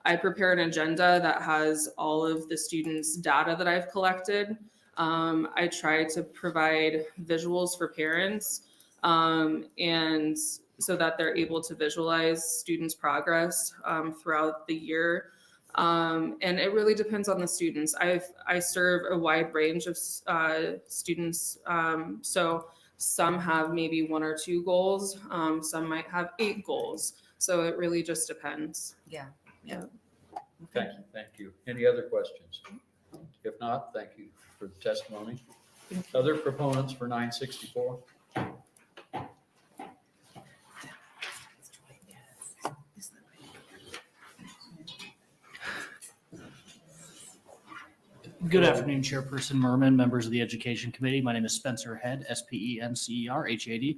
S4: I prepare an agenda that has all of the students' data that I've collected. I try to provide visuals for parents, and so that they're able to visualize students' progress throughout the year. And it really depends on the students. I serve a wide range of students. So some have maybe 1 or 2 goals. Some might have 8 goals. So it really just depends.
S5: Yeah.
S4: Yeah.
S1: Thank you. Any other questions? If not, thank you for the testimony. Other proponents for 964?
S11: Good afternoon, Chairperson Merman, members of the Education Committee. My name is Spencer Head, SPENCER,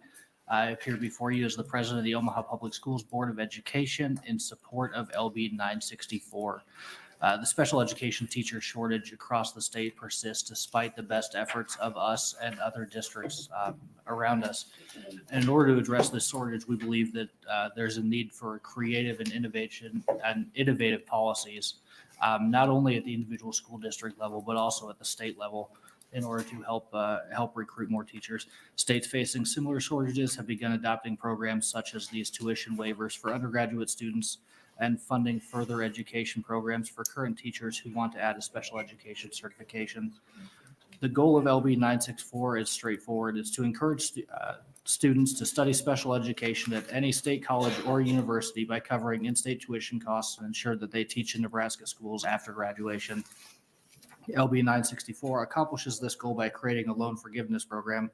S11: I appear before you as the president of the Omaha Public Schools Board of Education in support of LB 964. The special education teacher shortage across the state persists despite the best efforts of us and other districts around us. And in order to address this shortage, we believe that there's a need for creative and innovative policies, not only at the individual school district level, but also at the state level, in order to help recruit more teachers. States facing similar shortages have begun adopting programs such as these tuition waivers for undergraduate students and funding further education programs for current teachers who want to add a special education certification. The goal of LB 964 is straightforward. It's to encourage students to study special education at any state college or university by covering in-state tuition costs and ensure that they teach in Nebraska schools after graduation. LB 964 accomplishes this goal by creating a loan forgiveness program.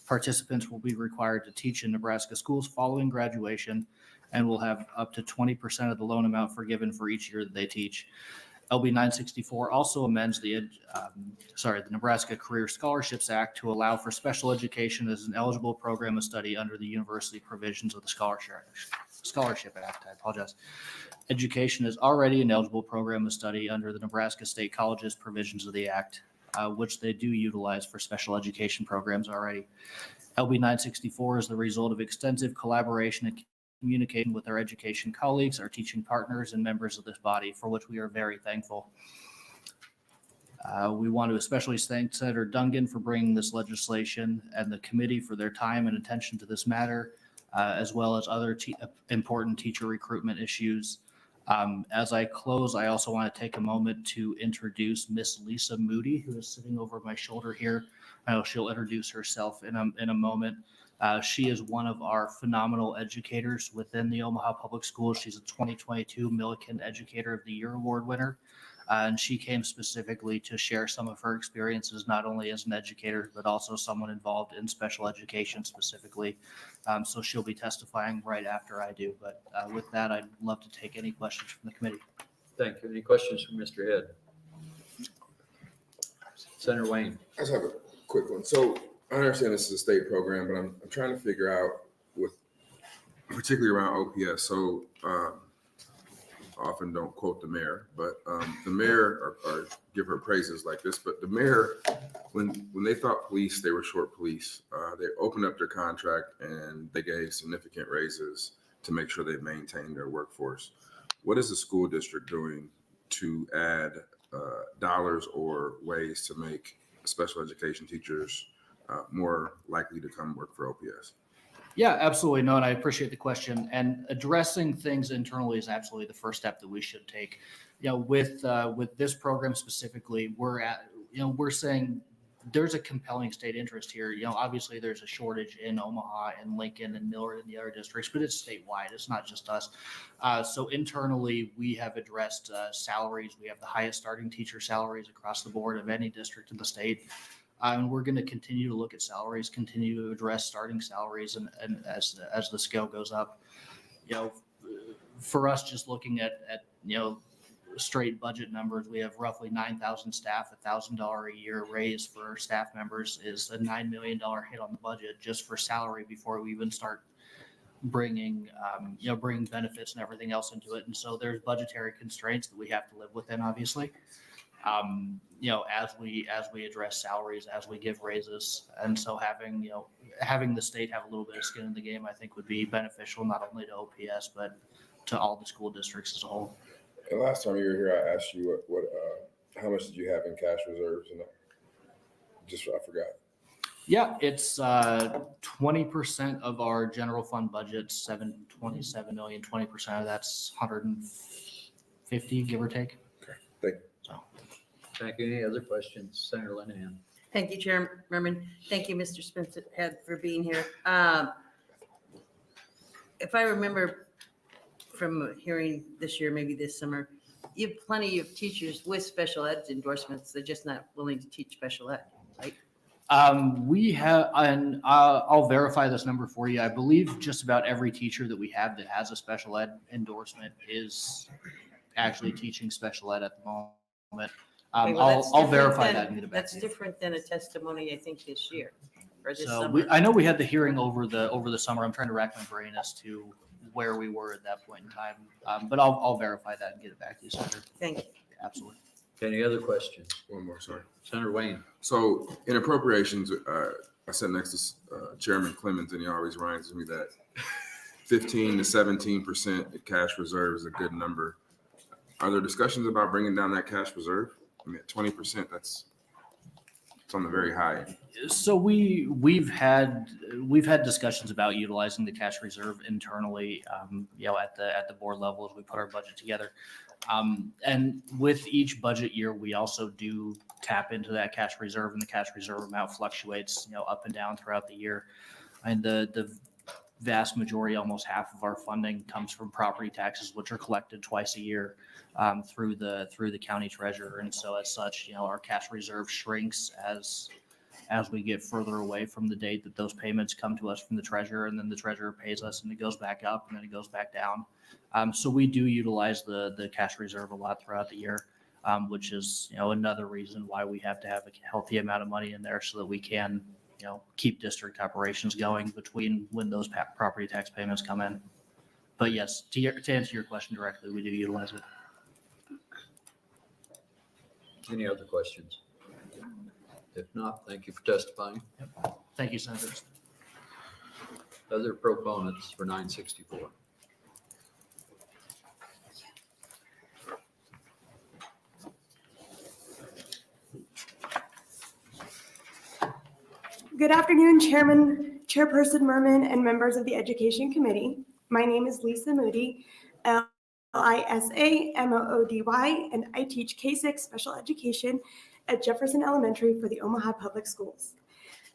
S11: Participants will be required to teach in Nebraska schools following graduation and will have up to 20% of the loan amount forgiven for each year that they teach. LB 964 also amends the Nebraska Career Scholarships Act to allow for special education as an eligible program of study under the university provisions of the Scholarship Act. I apologize. Education is already an eligible program of study under the Nebraska State Colleges provisions of the Act, which they do utilize for special education programs already. LB 964 is the result of extensive collaboration and communicating with our education colleagues, our teaching partners, and members of this body, for which we are very thankful. We want to especially thank Senator Dungan for bringing this legislation and the committee for their time and attention to this matter, as well as other important teacher recruitment issues. As I close, I also want to take a moment to introduce Miss Lisa Moody, who is sitting over my shoulder here. I know she'll introduce herself in a moment. She is one of our phenomenal educators within the Omaha Public Schools. She's a 2022 Millikan Educator of the Year Award winner. And she came specifically to share some of her experiences, not only as an educator, but also someone involved in special education specifically. So she'll be testifying right after I do. But with that, I'd love to take any questions from the committee.
S1: Thank you. Any questions from Mr. Head? Senator Wayne.
S12: I just have a quick one. So I understand this is a state program, but I'm trying to figure out with particularly around OPS. So I often don't quote the mayor, but the mayor or give her praises like this, but the mayor, when they thought police, they were short police. They opened up their contract and they gave significant raises to make sure they maintained their workforce. What is the school district doing to add dollars or ways to make special education teachers more likely to come work for OPS?
S11: Yeah, absolutely. No, and I appreciate the question. And addressing things internally is absolutely the first step that we should take. You know, with this program specifically, we're saying there's a compelling state interest here. You know, obviously there's a shortage in Omaha and Lincoln and Millard and the other districts, but it's statewide. It's not just us. So internally, we have addressed salaries. We have the highest starting teacher salaries across the board of any district in the state. And we're going to continue to look at salaries, continue to address starting salaries, and as the scale goes up, you know, for us, just looking at straight budget numbers, we have roughly 9,000 staff. $1,000 a year raise for staff members is a $9 million hit on the budget just for salary before we even start bringing benefits and everything else into it. And so there's budgetary constraints that we have to live within, obviously. As we address salaries, as we give raises. And so having the state have a little bit of skin in the game, I think would be beneficial, not only to OPS, but to all the school districts as a whole.
S12: And last time you were here, I asked you how much did you have in cash reserves? And I forgot.
S11: Yeah, it's 20% of our general fund budget, $27 million, 20% of that's 150, give or take.
S12: Okay, thank you.
S1: Thank you. Any other questions? Senator Linehan.
S3: Thank you, Chairman. Thank you, Mr. Spencer Head, for being here. If I remember from hearing this year, maybe this summer, you have plenty of teachers with special ed endorsements. They're just not willing to teach special ed, right?
S11: We have, and I'll verify this number for you. I believe just about every teacher that we have that has a special ed endorsement is actually teaching special ed at the moment.
S3: Okay, well, that's
S11: I'll
S3: different
S11: verify
S3: than-
S11: that and get it back
S3: That's
S11: to you.
S3: different than a testimony, I think, this year or this
S11: So
S3: summer.
S11: I know we had the hearing over the summer. I'm trying to rack my brain as to where we were at that point in time. But I'll verify that and get it back to you, Senator.
S3: Thank you.
S11: Absolutely.
S1: Any other questions?
S12: One more, sorry.
S1: Senator Wayne.
S12: So in appropriations, I sat next to Chairman Clemens, and he always reminds me that 15 to 17% cash reserve is a good number. Are there discussions about bringing down that cash reserve? I mean, at 20%, it's on the very high end.
S11: So we've had discussions about utilizing the cash reserve internally, at the board level as we put our budget together. And with each budget year, we also do tap into that cash reserve, and the cash reserve amount fluctuates, up and down throughout the year. And the vast majority, almost half of our funding comes from property taxes, which are collected twice a year through the county treasurer. And so as such, our cash reserve shrinks as we get further away from the date that those payments come to us from the treasurer, and then the treasurer pays us and it goes back up and then it goes back down. So we do utilize the cash reserve a lot throughout the year, which is, another reason why we have to have a healthy amount of money in there so that we can, keep district operations going between when those property tax payments come in. But yes, to answer your question directly, we do utilize it.
S1: Any other questions? If not, thank you for testifying.
S11: Yep. Thank you, Senators.
S1: Other proponents for 964?
S13: Good afternoon, Chairperson Merman, and members of the Education Committee. My name is Lisa Moody, Lisa Moody, and I teach K-6 special education at Jefferson Elementary for the Omaha Public Schools.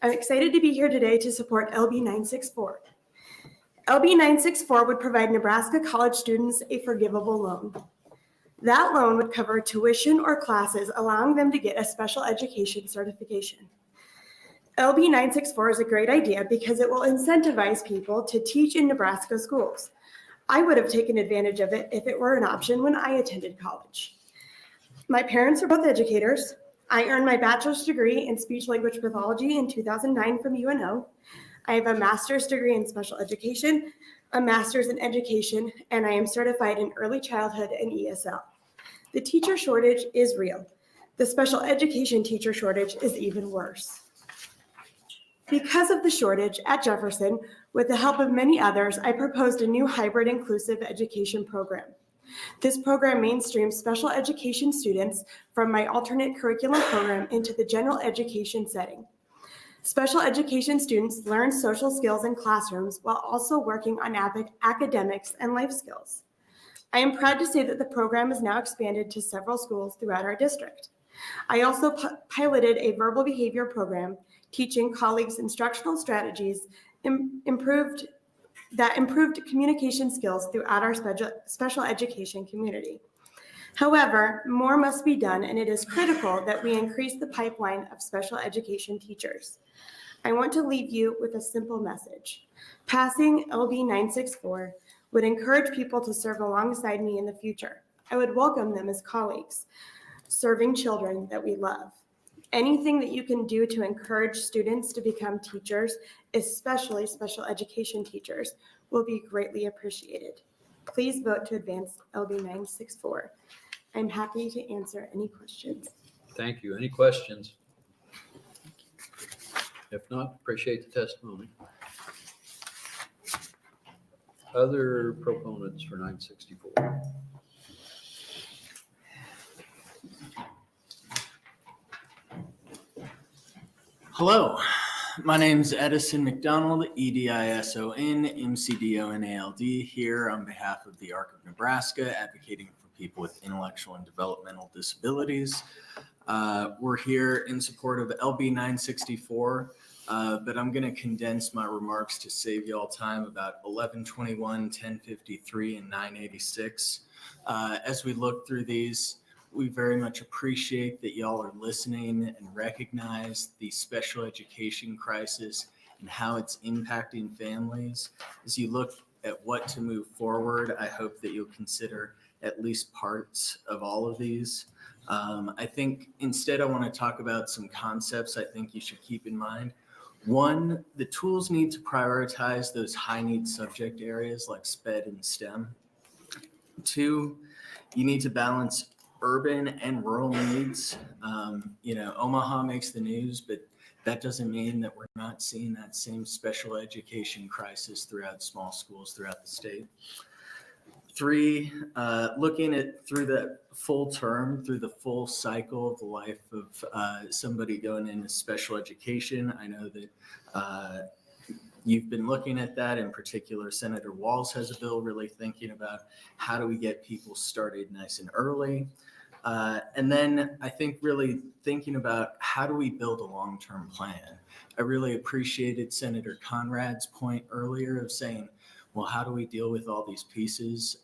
S13: I'm excited to be here today to support LB 964. LB 964 would provide Nebraska college students a forgivable loan. That loan would cover tuition or classes, allowing them to get a special education certification. LB 964 is a great idea because it will incentivize people to teach in Nebraska schools. I would have taken advantage of it if it were an option when I attended college. My parents are both educators. I earned my bachelor's degree in speech language pathology in 2009 from UNO. I have a master's degree in special education, a master's in education, and I am certified in early childhood and ESL. The teacher shortage is real. The special education teacher shortage is even worse. Because of the shortage at Jefferson, with the help of many others, I proposed a new hybrid inclusive education program. This program mainstreams special education students from my alternate curriculum program into the general education setting. Special education students learn social skills in classrooms while also working on academics and life skills. I am proud to say that the program is now expanded to several schools throughout our district. I also piloted a verbal behavior program teaching colleagues instructional strategies improved communication skills throughout our special education community. However, more must be done, and it is critical that we increase the pipeline of special education teachers. I want to leave you with a simple message. Passing LB 964 would encourage people to serve alongside me in the future. I would welcome them as colleagues, serving children that we love. Anything that you can do to encourage students to become teachers, especially special education teachers, will be greatly appreciated. Please vote to advance LB 964. I'm happy to answer any questions.
S1: Thank you. Any questions? If not, appreciate the testimony. Other proponents for 964?
S16: Hello, my name is Edison McDonald, EDISON, MCDONALD, here on behalf of the ARC of Nebraska, advocating for people with intellectual and developmental disabilities. We're here in support of LB 964, but I'm going to condense my remarks to save y'all time about 1121, 1053, and 986. As we look through these, we very much appreciate that y'all are listening and recognize the special education crisis and how it's impacting families. As you look at what to move forward, I hope that you'll consider at least parts of all of these. I think instead I want to talk about some concepts I think you should keep in mind. One, the tools need to prioritize those high-need subject areas like SPED and STEM. Two, you need to balance urban and rural needs. Omaha makes the news, but that doesn't mean that we're not seeing that same special education crisis throughout small schools throughout the state. Three, looking at through the full term, through the full cycle of the life of somebody going into special education. I know that you've been looking at that. In particular, Senator Walz has a bill really thinking about how do we get people started nice and early. And then I think really thinking about how do we build a long-term plan? I really appreciated Senator Conrad's point earlier of saying, well, how do we deal with all these pieces?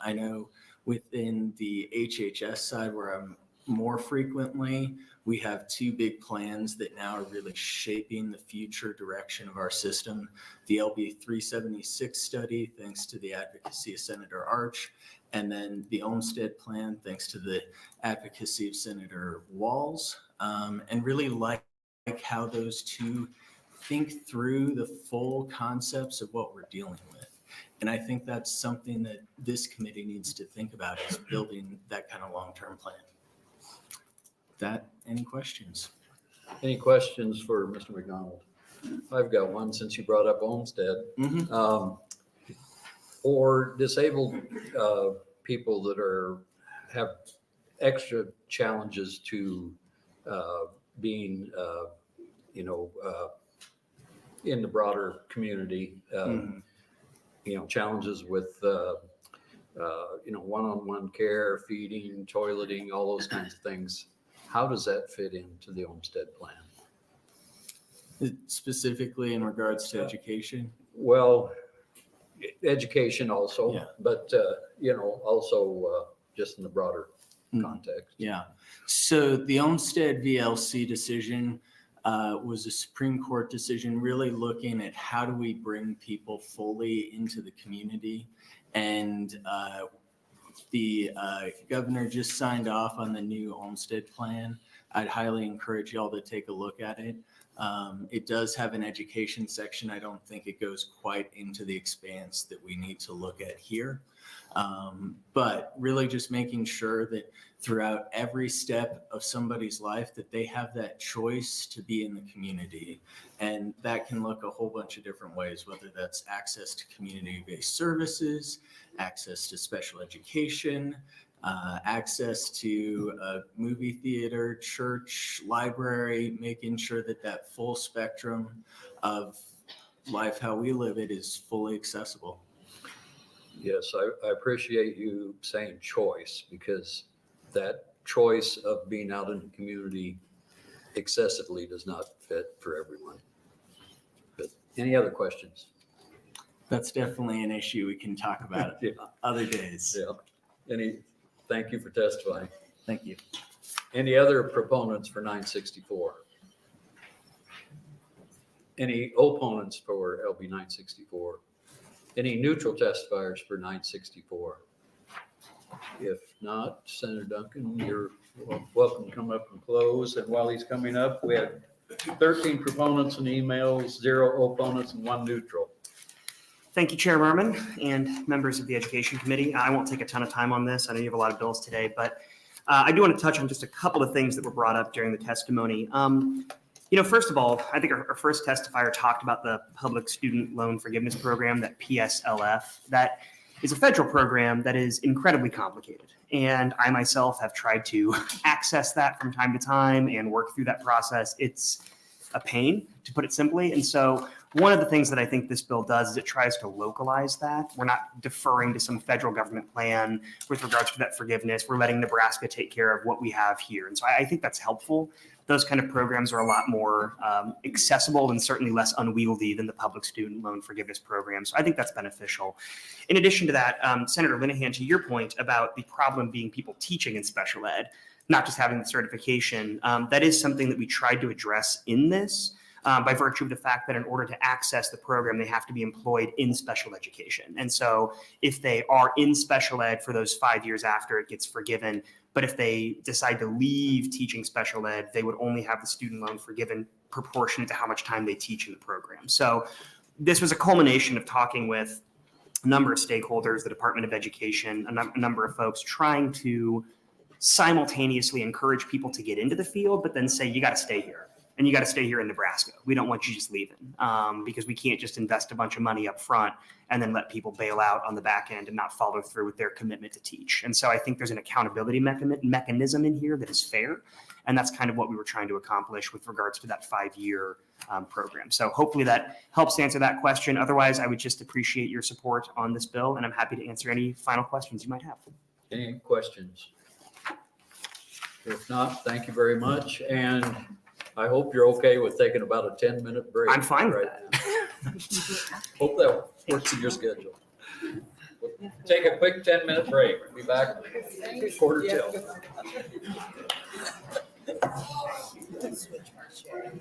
S16: I know within the HHS side where I'm more frequently, we have two big plans that now are really shaping the future direction of our system. The LB 376 study, thanks to the advocacy of Senator Arch, and then the Olmstead plan, thanks to the advocacy of Senator Walz, and really like how those two think through the full concepts of what we're dealing with. And I think that's something that this committee needs to think about, is building that kind of long-term plan. Any questions?
S1: Any questions for Mr. McDonald? I've got one since you brought up Olmstead. For disabled people that have extra challenges to being, in the broader community, challenges with, one-on-one care, feeding, toileting, all those kinds of things. How does that fit into the Olmstead plan?
S16: Specifically in regards to education?
S1: Well, education also,
S16: Yeah.
S1: but, also just in the broader context.
S16: Yeah. So the Olmstead VLC decision was a Supreme Court decision really looking at how do we bring people fully into the community. And the governor just signed off on the new Olmstead plan. I'd highly encourage y'all to take a look at it. It does have an education section. I don't think it goes quite into the expanse that we need to look at here. But really just making sure that throughout every step of somebody's life that they have that choice to be in the community. And that can look a whole bunch of different ways, whether that's access to community-based services, access to special education, access to a movie theater, church, library, making sure that that full spectrum of life, how we live it, is fully accessible.
S1: Yes, I appreciate you saying choice, because that choice of being out in the community excessively does not fit for everyone. But any other questions?
S16: That's definitely an issue we can talk about other days.
S1: Yeah. Thank you for testifying.
S16: Thank you.
S1: Any other proponents for 964? Any opponents for LB 964? Any neutral testifiers for 964? If not, Senator Duncan, you're welcome to come up and close. And while he's coming up, we have 13 proponents and emails, 0 opponents, and 1 neutral.
S9: Thank you, Chair Merman and members of the Education Committee. I won't take a ton of time on this. I know you have a lot of bills today, but I do want to touch on just a couple of things that were brought up during the testimony. First of all, I think our first testifier talked about the Public Student Loan Forgiveness Program, that PSLF. That is a federal program that is incredibly complicated. And I myself have tried to access that from time to time and work through that process. It's a pain, to put it simply. And so one of the things that I think this bill does is it tries to localize that. We're not deferring to some federal government plan with regards to that forgiveness. We're letting Nebraska take care of what we have here. And so I think that's helpful. Those kind of programs are a lot more accessible and certainly less unwieldy than the Public Student Loan Forgiveness Program. So I think that's beneficial. In addition to that, Senator Linehan, to your point about the problem being people teaching in special ed, not just having the certification, that is something that we tried to address in this. By virtue of the fact that in order to access the program, they have to be employed in special education. And so if they are in special ed for those 5 years after, it gets forgiven. But if they decide to leave teaching special ed, they would only have the student loan forgiven proportionate to how much time they teach in the program. So this was a culmination of talking with a number of stakeholders, the Department of Education, a number of folks trying to simultaneously encourage people to get into the field, but then say, you got to stay here. And you got to stay here in Nebraska. We don't want you just leaving because we can't just invest a bunch of money up front and then let people bail out on the back end and not follow through with their commitment to teach. And so I think there's an accountability mechanism in here that is fair. And that's kind of what we were trying to accomplish with regards to that 5-year program. So hopefully that helps answer that question. Otherwise, I would just appreciate your support on this bill, and I'm happy to answer any final questions you might have.
S1: Any questions? If not, thank you very much. And I hope you're okay with taking about a 10-minute break.
S9: I'm fine with
S1: right now. Hope that works in your schedule. We'll take a quick 10-minute break. Be back quarter till.
S10: Switch my chair.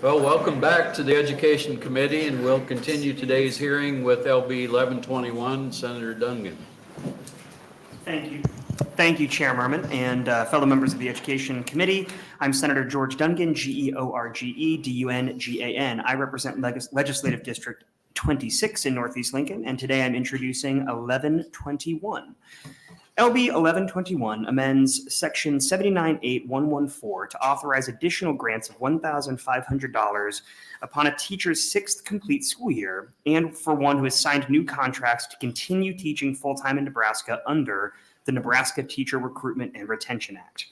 S1: Well, welcome back to the Education Committee, and we'll continue today's hearing with LB 1121, Senator Dungan.
S9: Thank you. Thank you, Chair Merman and fellow members of the Education Committee. I'm Senator George Dungan, Georgedungan. I represent Legislative District 26 in Northeast Lincoln, and today I'm introducing 1121. LB 1121 amends Section 798114 to authorize additional grants of $1,500 upon a teacher's sixth complete school year and for one who has signed new contracts to continue teaching full-time in Nebraska under the Nebraska Teacher Recruitment and Retention Act.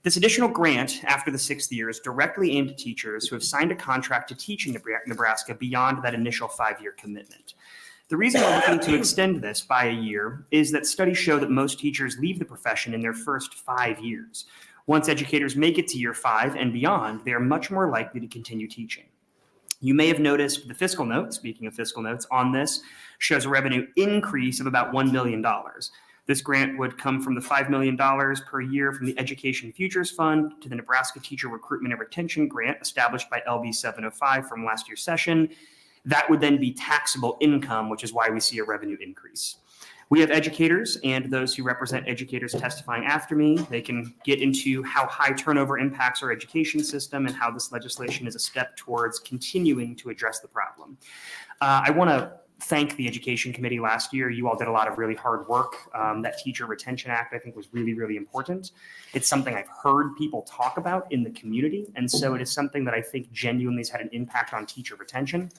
S9: This additional grant after the sixth year is directly aimed at teachers who have signed a contract to teach in Nebraska beyond that initial 5-year commitment. The reason we're looking to extend this by a year is that studies show that most teachers leave the profession in their first 5 years. Once educators make it to year 5 and beyond, they are much more likely to continue teaching. You may have noticed the fiscal note, speaking of fiscal notes, on this shows a revenue increase of about $1 million. This grant would come from the $5 million per year from the Education Futures Fund to the Nebraska Teacher Recruitment and Retention Grant established by LB 705 from last year's session. That would then be taxable income, which is why we see a revenue increase. We have educators and those who represent educators testifying after me. They can get into how high turnover impacts our education system and how this legislation is a step towards continuing to address the problem. I want to thank the Education Committee last year. You all did a lot of really hard work. That Teacher Retention Act, I think, was really, really important. It's something I've heard people talk about in the community, and so it is something that I think genuinely has had an impact on teacher retention.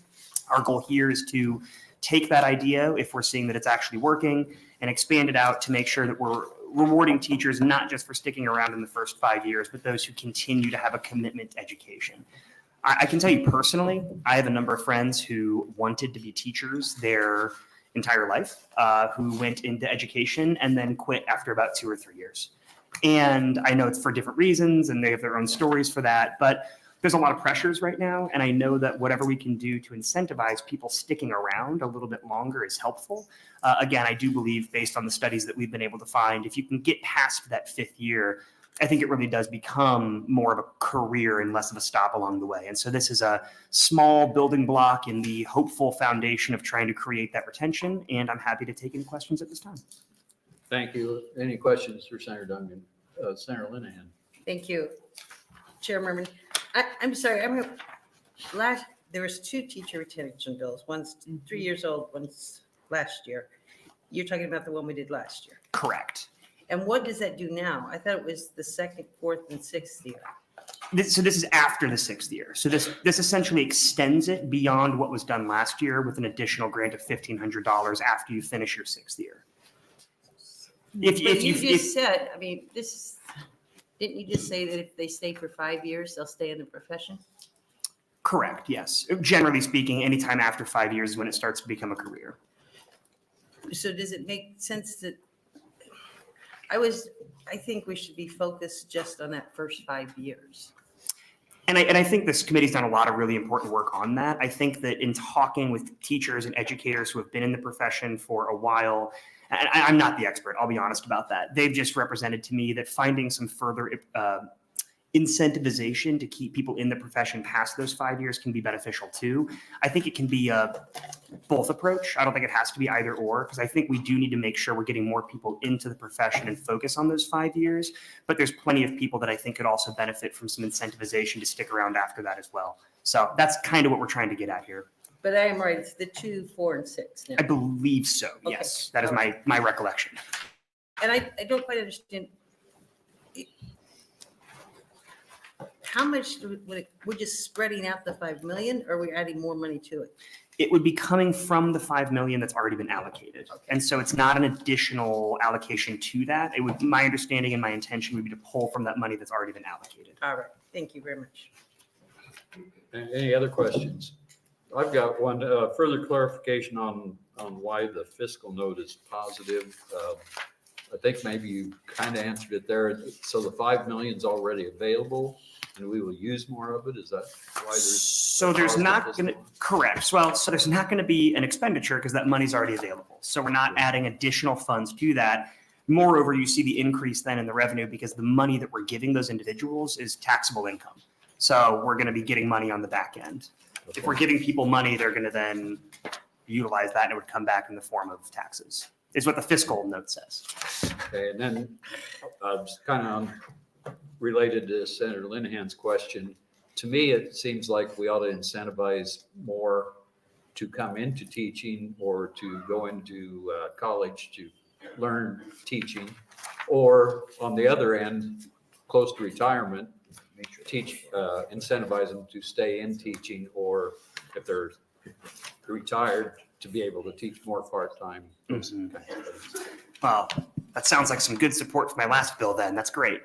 S9: Our goal here is to take that idea, if we're seeing that it's actually working, and expand it out to make sure that we're rewarding teachers not just for sticking around in the first 5 years, but those who continue to have a commitment to education. I can tell you personally, I have a number of friends who wanted to be teachers their entire life, who went into education and then quit after about 2 or 3 years. And I know it's for different reasons and they have their own stories for that, but there's a lot of pressures right now. And I know that whatever we can do to incentivize people sticking around a little bit longer is helpful. Again, I do believe based on the studies that we've been able to find, if you can get past that 5th year, I think it really does become more of a career and less of a stop along the way. And so this is a small building block in the hopeful foundation of trying to create that retention. And I'm happy to take any questions at this time.
S1: Thank you. Any questions for Senator Dungan? Senator Linehan.
S3: Thank you, Chair Merman. I'm sorry, there was 2 teacher retention bills. One's 3 years old, one's last year. You're talking about the one we did last year.
S9: Correct.
S3: And what does that do now? I thought it was the 2nd, 4th, and 6th year.
S9: So this is after the 6th year. So this essentially extends it beyond what was done last year with an additional grant of $1,500 after you finish your 6th year.
S3: Didn't you just say that if they stay for 5 years, they'll stay in the profession?
S9: Correct, yes. Generally speaking, anytime after 5 years is when it starts to become a career.
S3: So does it make sense that, I think we should be focused just on that first 5 years.
S9: And I think this committee's done a lot of really important work on that. I think that in talking with teachers and educators who have been in the profession for a while, and I'm not the expert, I'll be honest about that. They've just represented to me that finding some further incentivization to keep people in the profession past those 5 years can be beneficial too. I think it can be a both approach. I don't think it has to be either or, because I think we do need to make sure we're getting more people into the profession and focus on those 5 years. But there's plenty of people that I think could also benefit from some incentivization to stick around after that as well. So that's kind of what we're trying to get at here.
S3: But I am right, it's the 2, 4, and 6 now.
S9: I believe so,
S3: Okay.
S9: yes. That is my recollection.
S3: And I don't quite understand. How much we're just spreading out the 5 million, or are we adding more money to it?
S9: It would be coming from the 5 million that's already been allocated. Okay. And so it's not an additional allocation to that. It would, my understanding and my intention would be to pull from that money that's already been allocated.
S3: All right, thank you very much.
S1: Any other questions? I've got one further clarification on why the fiscal note is positive. I think maybe you kind of answered it there. So the 5 million is already available and we will use more of it. Is that why there's?
S9: So there's not going to, correct. Well, so there's not going to be an expenditure because that money's already available. So we're not adding additional funds to that. Moreover, you see the increase then in the revenue because the money that we're giving those individuals is taxable income. So we're going to be getting money on the back end. If we're giving people money, they're going to then utilize that and it would come back in the form of taxes, is what the fiscal note says.
S1: Okay, and then kind of related to Senator Linehan's question, to me, it seems like we ought to incentivize more to come into teaching or to go into college to learn teaching, or on the other end, close to retirement, incentivize them to stay in teaching, or if they're retired, to be able to teach more part-time.
S9: Wow, that sounds like some good support for my last bill then. That's great.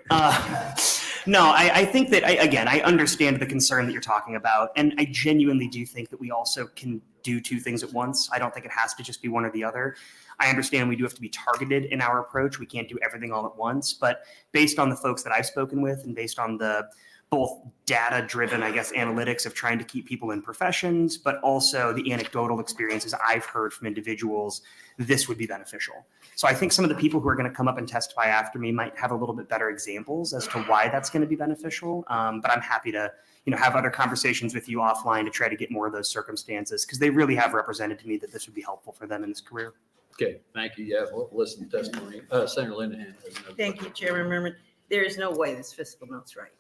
S9: No, I think that, I understand the concern that you're talking about, and I genuinely do think that we also can do two things at once. I don't think it has to just be one or the other. I understand we do have to be targeted in our approach. We can't do everything all at once, but based on the folks that I've spoken with and based on the both data-driven, analytics of trying to keep people in professions, but also the anecdotal experiences I've heard from individuals, this would be beneficial. So I think some of the people who are going to come up and testify after me might have a little bit better examples as to why that's going to be beneficial. But I'm happy to, have other conversations with you offline to try to get more of those circumstances, because they really have represented to me that this would be helpful for them in this career.
S1: Okay, thank you. Yeah, we'll listen to testimony. Senator Linehan.
S3: Thank you, Chairman Merman. There is no way this fiscal note's right.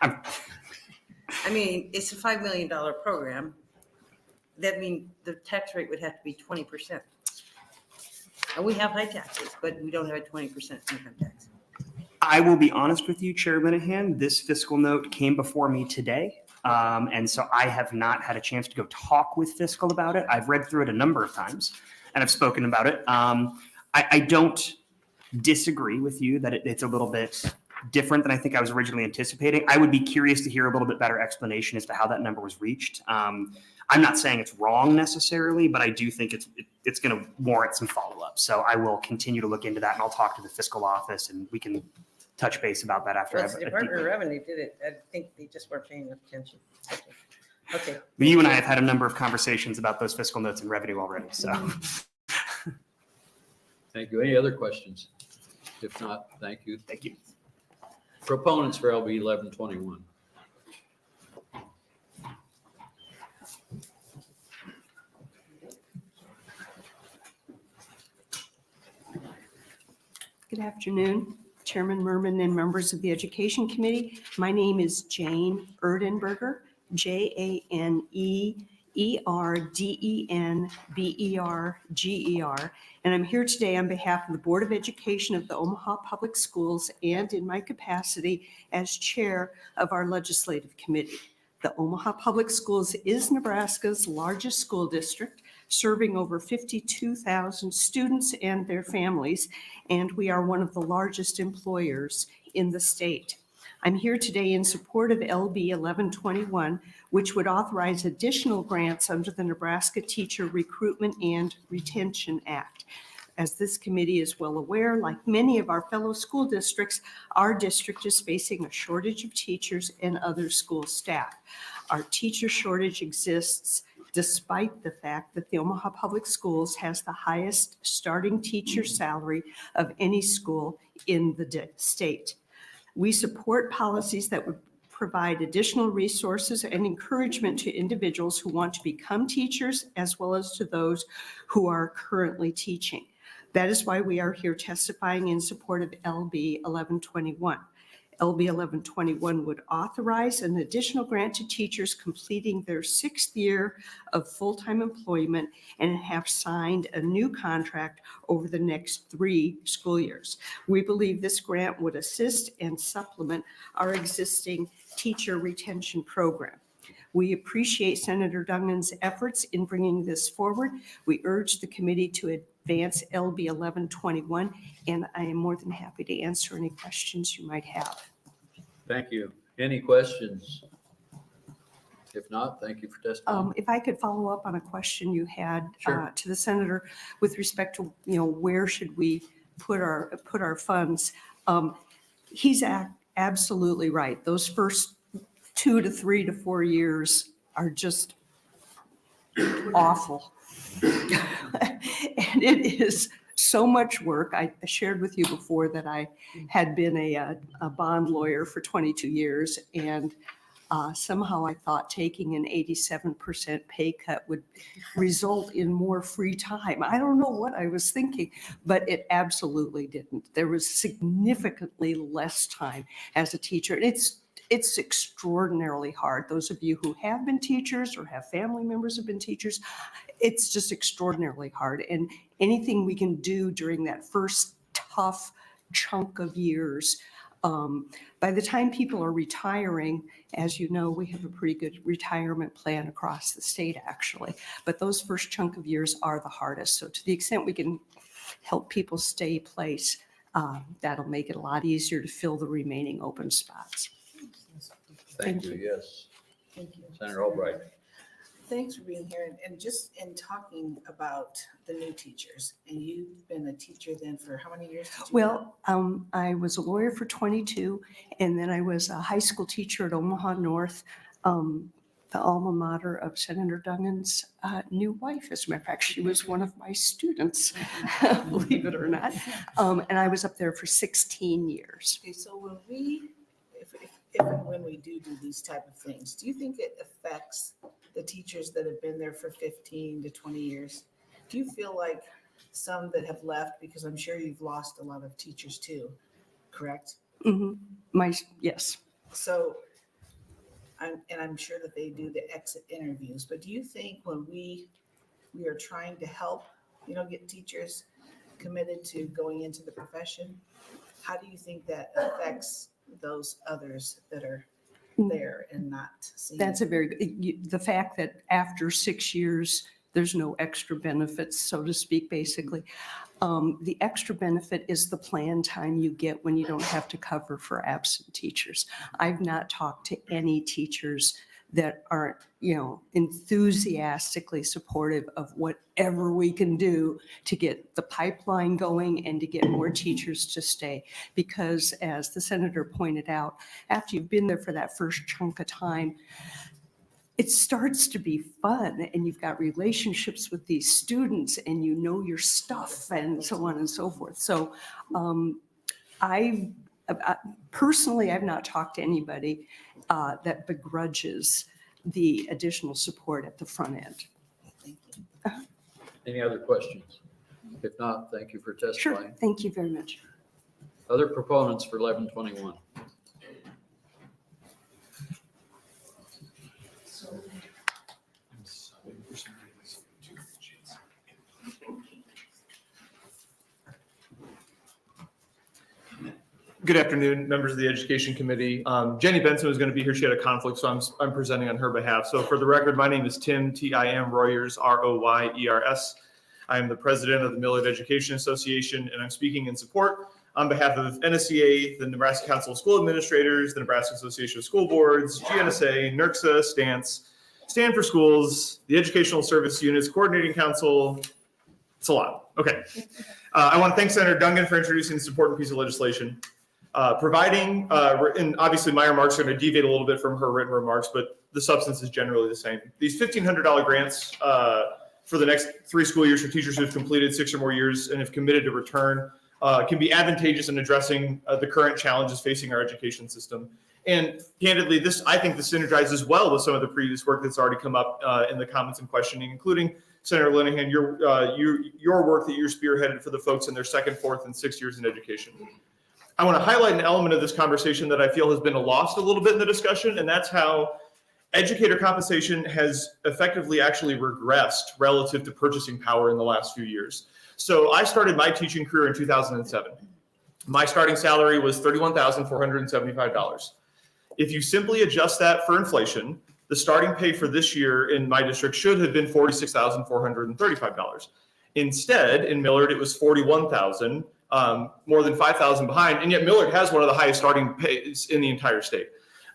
S3: I mean, it's a $5 million program. That means the tax rate would have to be 20%. And we have high taxes, but we don't have a 20% income tax.
S9: I will be honest with you, Chair Linehan, this fiscal note came before me today. And so I have not had a chance to go talk with fiscal about it. I've read through it a number of times and I've spoken about it. I don't disagree with you that it's a little bit different than I think I was originally anticipating. I would be curious to hear a little bit better explanation as to how that number was reached. I'm not saying it's wrong necessarily, but I do think it's going to warrant some follow-up. So I will continue to look into that and I'll talk to the fiscal office and we can touch base about that after.
S3: Well, the Department of Revenue did it. I think they just weren't paying attention. Okay.
S9: You and I have had a number of conversations about those fiscal notes and revenue already, so.
S1: Thank you. Any other questions? If not, thank you.
S9: Thank you.
S1: Proponents for LB 1121.
S14: Good afternoon, Chairman Merman and members of the Education Committee. My name is Jane Erdenberger, JaneErdenberger, and I'm here today on behalf of the Board of Education of the Omaha Public Schools and in my capacity as chair of our legislative committee. The Omaha Public Schools is Nebraska's largest school district, serving over 52,000 students and their families, and we are one of the largest employers in the state. I'm here today in support of LB 1121, which would authorize additional grants under the Nebraska Teacher Recruitment and Retention Act. As this committee is well aware, like many of our fellow school districts, our district is facing a shortage of teachers and other school staff. Our teacher shortage exists despite the fact that the Omaha Public Schools has the highest starting teacher salary of any school in the state. We support policies that would provide additional resources and encouragement to individuals who want to become teachers, as well as to those who are currently teaching. That is why we are here testifying in support of LB 1121. LB 1121 would authorize an additional grant to teachers completing their 6th year of full-time employment and have signed a new contract over the next 3 school years. We believe this grant would assist and supplement our existing teacher retention program. We appreciate Senator Dungan's efforts in bringing this forward. We urge the committee to advance LB 1121, and I am more than happy to answer any questions you might have.
S1: Thank you. Any questions? If not, thank you for testifying.
S14: If I could follow up on a question you had
S1: Sure.
S14: to the senator with respect to, where should we put our funds? He's absolutely right. Those first 2 to 3 to 4 years are just awful. And it is so much work. I shared with you before that I had been a bond lawyer for 22 years, and somehow I thought taking an 87% pay cut would result in more free time. I don't know what I was thinking, but it absolutely didn't. There was significantly less time as a teacher. And it's extraordinarily hard. Those of you who have been teachers or have family members who have been teachers, it's just extraordinarily hard. And anything we can do during that first tough chunk of years, by the time people are retiring, as you know, we have a pretty good retirement plan across the state, actually. But those first chunk of years are the hardest. So to the extent we can help people stay place, that'll make it a lot easier to fill the remaining open spots.
S1: Thank you, yes.
S10: Thank you.
S1: Senator Albright.
S10: Thanks for being here and just in talking about the new teachers. And you've been a teacher then for how many years?
S14: Well, I was a lawyer for 22, and then I was a high school teacher at Omaha North, the alma mater of Senator Dungan's new wife. As a matter of fact, she was one of my students, believe it or not. And I was up there for 16 years.
S10: Okay, so if and when we do these type of things, do you think it affects the teachers that have been there for 15 to 20 years? Do you feel like some that have left, because I'm sure you've lost a lot of teachers too, correct?
S14: Mm-hmm. Yes.
S10: So, I'm sure that they do the exit interviews, but do you think when we are trying to help, get teachers committed to going into the profession, how do you think that affects those others that are there and not seeing?
S14: That's a very good, the fact that after 6 years, there's no extra benefits, so to speak, basically. The extra benefit is the plan time you get when you don't have to cover for absent teachers. I've not talked to any teachers that aren't, enthusiastically supportive of whatever we can do to get the pipeline going and to get more teachers to stay. Because as the senator pointed out, after you've been there for that first chunk of time, it starts to be fun, and you've got relationships with these students, and you know your stuff, and so on and so forth. So I personally, I've not talked to anybody that begrudges the additional support at the front end.
S1: Any other questions? If not, thank you for testifying.
S14: Sure, thank you very much.
S1: Other proponents for 1121?
S8: Good afternoon, members of the Education Committee. Jenny Benson was going to be here. She had a conflict, so I'm presenting on her behalf. So for the record, my name is Tim, T-I-M, Royers, R-O-Y-E-R-S. I am the president of the Millard Education Association, and I'm speaking in support on behalf of NSCA, the Nebraska Council of School Administrators, the Nebraska Association of School Boards, GNSA, NERCSA, STANCE, Stand for Schools, the Educational Service Units Coordinating Council. It's a lot. Okay. I want to thank Senator Dungan for introducing this important piece of legislation. Providing, and obviously my remarks are going to deviate a little bit from her written remarks, but the substance is generally the same. These $1,500 grants for the next 3 school years for teachers who have completed 6 or more years and have committed to return can be advantageous in addressing the current challenges facing our education system. And candidly, I think this synergizes well with some of the previous work that's already come up in the comments and questioning, including Senator Linehan, your work that you're spearheaded for the folks in their 2nd, 4th, and 6th years in education. I want to highlight an element of this conversation that I feel has been lost a little bit in the discussion, and that's how educator compensation has effectively actually regressed relative to purchasing power in the last few years. So I started my teaching career in 2007. My starting salary was $31,475. If you simply adjust that for inflation, the starting pay for this year in my district should have been $46,435. Instead, in Millard, it was $41,000. More than 5,000 behind, and yet Millard has one of the highest starting pays in the entire state.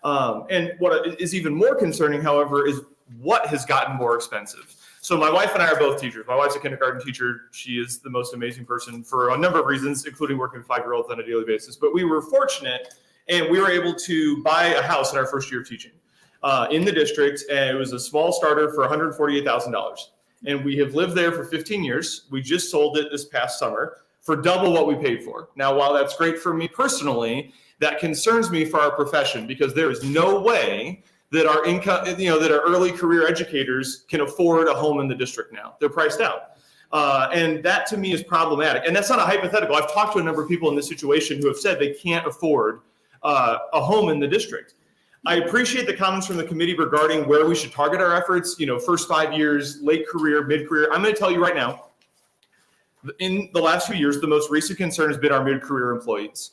S8: And what is even more concerning, however, is what has gotten more expensive. So my wife and I are both teachers. My wife's a kindergarten teacher. She is the most amazing person for a number of reasons, including working with 5-year-olds on a daily basis. But we were fortunate, and we were able to buy a house in our first year of teaching in the district, and it was a small starter for $148,000. and we have lived there for 15 years. We just sold it this past summer for double what we paid for. Now, while that's great for me personally, that concerns me for our profession, because there is no way that our income, that our early career educators can afford a home in the district now. They're priced out. And that to me is problematic. And that's not a hypothetical. I've talked to a number of people in this situation who have said they can't afford a home in the district. I appreciate the comments from the committee regarding where we should target our efforts, first 5 years, late career, mid-career. I'm going to tell you right now, in the last few years, the most recent concern has been our mid-career employees.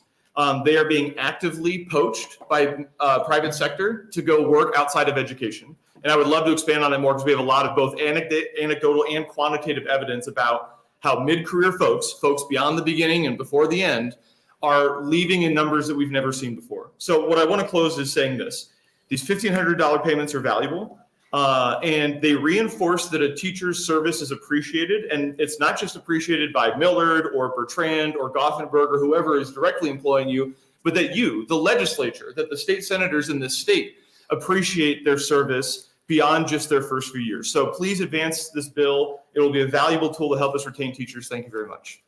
S8: They are being actively poached by private sector to go work outside of education. And I would love to expand on it more because we have a lot of both anecdotal and quantitative evidence about how mid-career folks beyond the beginning and before the end, are leaving in numbers that we've never seen before. So what I want to close is saying this. These $1,500 payments are valuable, and they reinforce that a teacher's service is appreciated. And it's not just appreciated by Millard or Bertrand or Gothenburg or whoever is directly employing you, but that you, the legislature, that the state senators in this state appreciate their service beyond just their first few years. So please advance this bill. It will be a valuable tool to help us retain teachers. Thank you very much.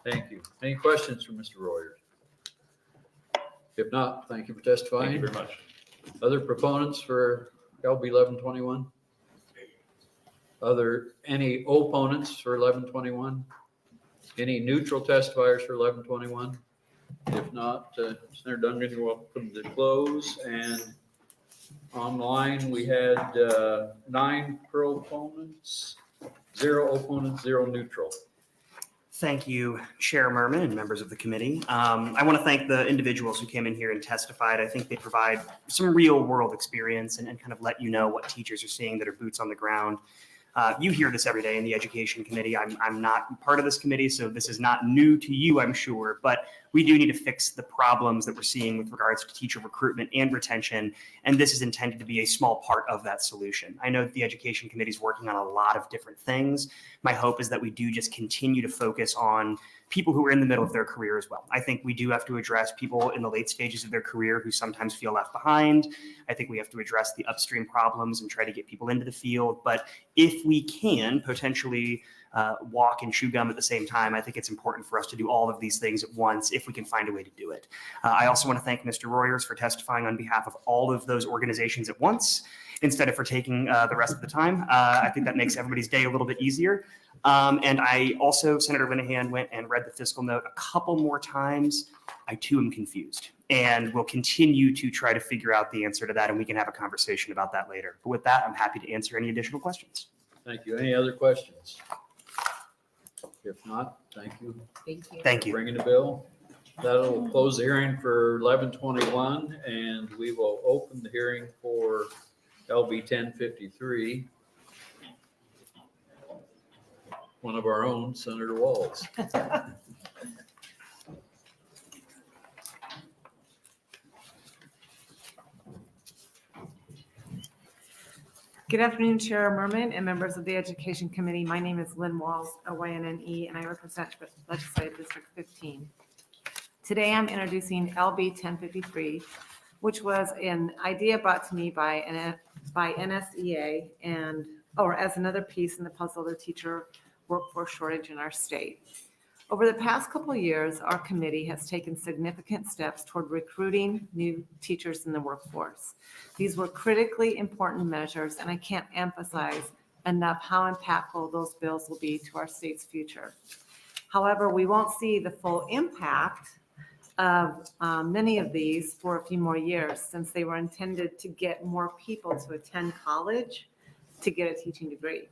S1: Thank you. Any questions for Mr. Royer? If not, thank you for testifying.
S8: Thank you very much.
S1: Other proponents for LB 1121? Any opponents for 1121? Any neutral testifiers for 1121? If not, Senator Dungan, you're welcome to close. And online, we had 9 proponents, 0 opponents, 0 neutral.
S9: Thank you, Chair Merman and members of the committee. I want to thank the individuals who came in here and testified. I think they provide some real world experience and kind of let you know what teachers are seeing that are boots on the ground. You hear this every day in the Education Committee. I'm not part of this committee, so this is not new to you, I'm sure, but we do need to fix the problems that we're seeing with regards to teacher recruitment and retention, and this is intended to be a small part of that solution. I know that the Education Committee is working on a lot of different things. My hope is that we do just continue to focus on people who are in the middle of their career as well. I think we do have to address people in the late stages of their career who sometimes feel left behind. I think we have to address the upstream problems and try to get people into the field. But if we can potentially walk and chew gum at the same time, I think it's important for us to do all of these things at once if we can find a way to do it. I also want to thank Mr. Royers for testifying on behalf of all of those organizations at once instead of for taking the rest of the time. I think that makes everybody's day a little bit easier. And I also, Senator Linehan went and read the fiscal note a couple more times. I too am confused, and we'll continue to try to figure out the answer to that, and we can have a conversation about that later. But with that, I'm happy to answer any additional questions.
S1: Thank you. Any other questions? If not, thank you.
S3: Thank you.
S9: Thank you.
S1: Bringing the bill. That'll close the hearing for 1121, and we will open the hearing for LB 1053. One of our own, Senator Walz.
S5: Good afternoon, Chair Merman and members of the Education Committee. My name is Lynn Walz, OYNNE, and I represent Legislative District 15. Today, I'm introducing LB 1053, which was an idea brought to me by NSEA or as another piece in the puzzle of the teacher workforce shortage in our state. Over the past couple of years, our committee has taken significant steps toward recruiting new teachers in the workforce. These were critically important measures, and I can't emphasize enough how impactful those bills will be to our state's future. However, we won't see the full impact of many of these for a few more years, since they were intended to get more people to attend college to get a teaching degree.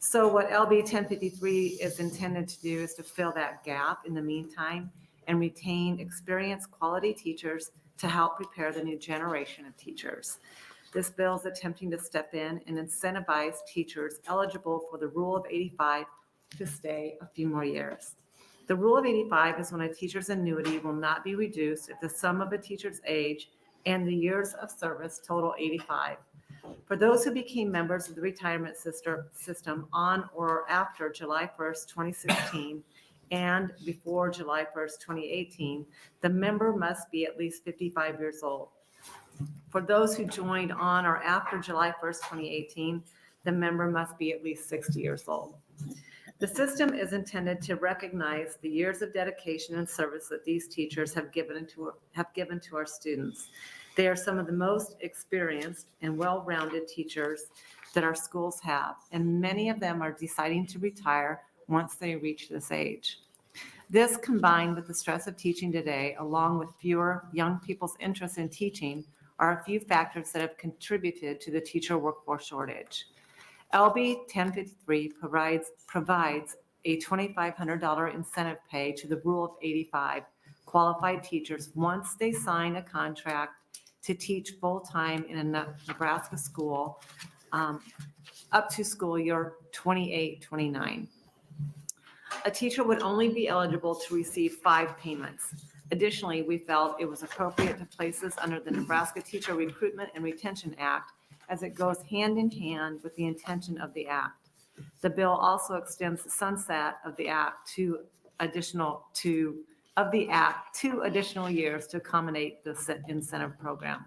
S5: So what LB 1053 is intended to do is to fill that gap in the meantime and retain experienced quality teachers to help prepare the new generation of teachers. This bill is attempting to step in and incentivize teachers eligible for the Rule of 85 to stay a few more years. The Rule of 85 is when a teacher's annuity will not be reduced if the sum of a teacher's age and the years of service total 85. For those who became members of the retirement system on or after July 1st, 2016, and before July 1st, 2018, the member must be at least 55 years old. For those who joined on or after July 1st, 2018, the member must be at least 60 years old. The system is intended to recognize the years of dedication and service that these teachers have given to our students. They are some of the most experienced and well-rounded teachers that our schools have, and many of them are deciding to retire once they reach this age. This, combined with the stress of teaching today, along with fewer young people's interest in teaching, are a few factors that have contributed to the teacher workforce shortage. LB 1053 provides a $2,500 incentive pay to the Rule of 85 qualified teachers once they sign a contract to teach full-time in a Nebraska school up to school year 28-29. A teacher would only be eligible to receive 5 payments. Additionally, we felt it was appropriate to place this under the Nebraska Teacher Recruitment and Retention Act, as it goes hand in hand with the intention of the act. The bill also extends the sunset of the act to additional years to accommodate the incentive program.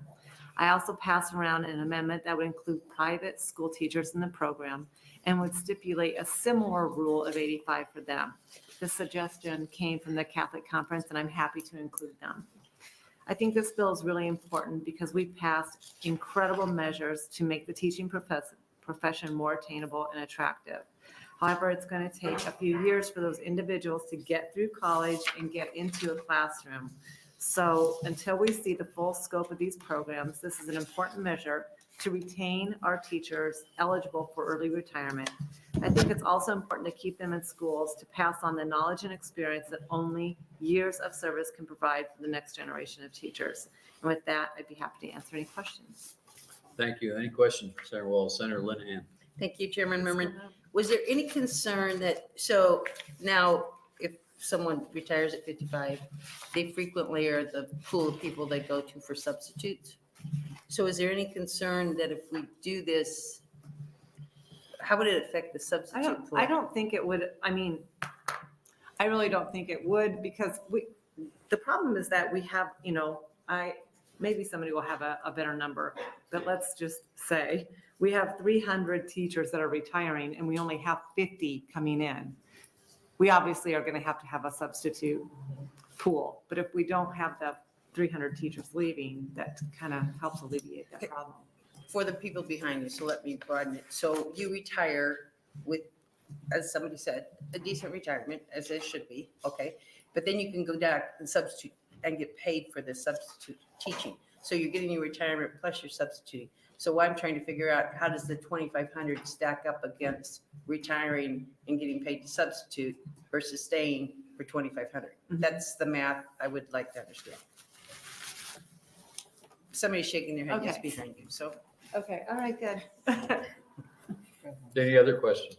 S5: I also passed around an amendment that would include private school teachers in the program and would stipulate a similar rule of 85 for them. This suggestion came from the Catholic Conference, and I'm happy to include them. I think this bill is really important because we passed incredible measures to make the teaching profession more attainable and attractive. However, it's going to take a few years for those individuals to get through college and get into a classroom. So until we see the full scope of these programs, this is an important measure to retain our teachers eligible for early retirement. I think it's also important to keep them in schools to pass on the knowledge and experience that only years of service can provide for the next generation of teachers. And with that, I'd be happy to answer any questions.
S1: Thank you. Any questions for Senator Walz? Senator Linehan.
S3: Thank you, Chairman Merman. Was there any concern that, so now if someone retires at 55, they frequently are the pool of people they go to for substitutes? So is there any concern that if we do this, how would it affect the substitute pool?
S5: I don't think it would. I mean, I really don't think it would, because the problem is that we have, maybe somebody will have a better number, but let's just say we have 300 teachers that are retiring and we only have 50 coming in. We obviously are going to have a substitute pool, but if we don't have the 300 teachers leaving, that kind of helps alleviate that problem.
S3: For the people behind you, so let me broaden it. So you retire with, as somebody said, a decent retirement, as it should be, okay? But then you can go down and substitute and get paid for the substitute teaching. So you're getting your retirement plus you're substituting. So what I'm trying to figure out, how does the 2,500 stack up against retiring and getting paid to substitute versus staying for 2,500? That's the math I would like to understand. Somebody's shaking their head, yes,
S5: Okay.
S3: behind you, so.
S5: Okay, all right, good.
S1: Any other questions?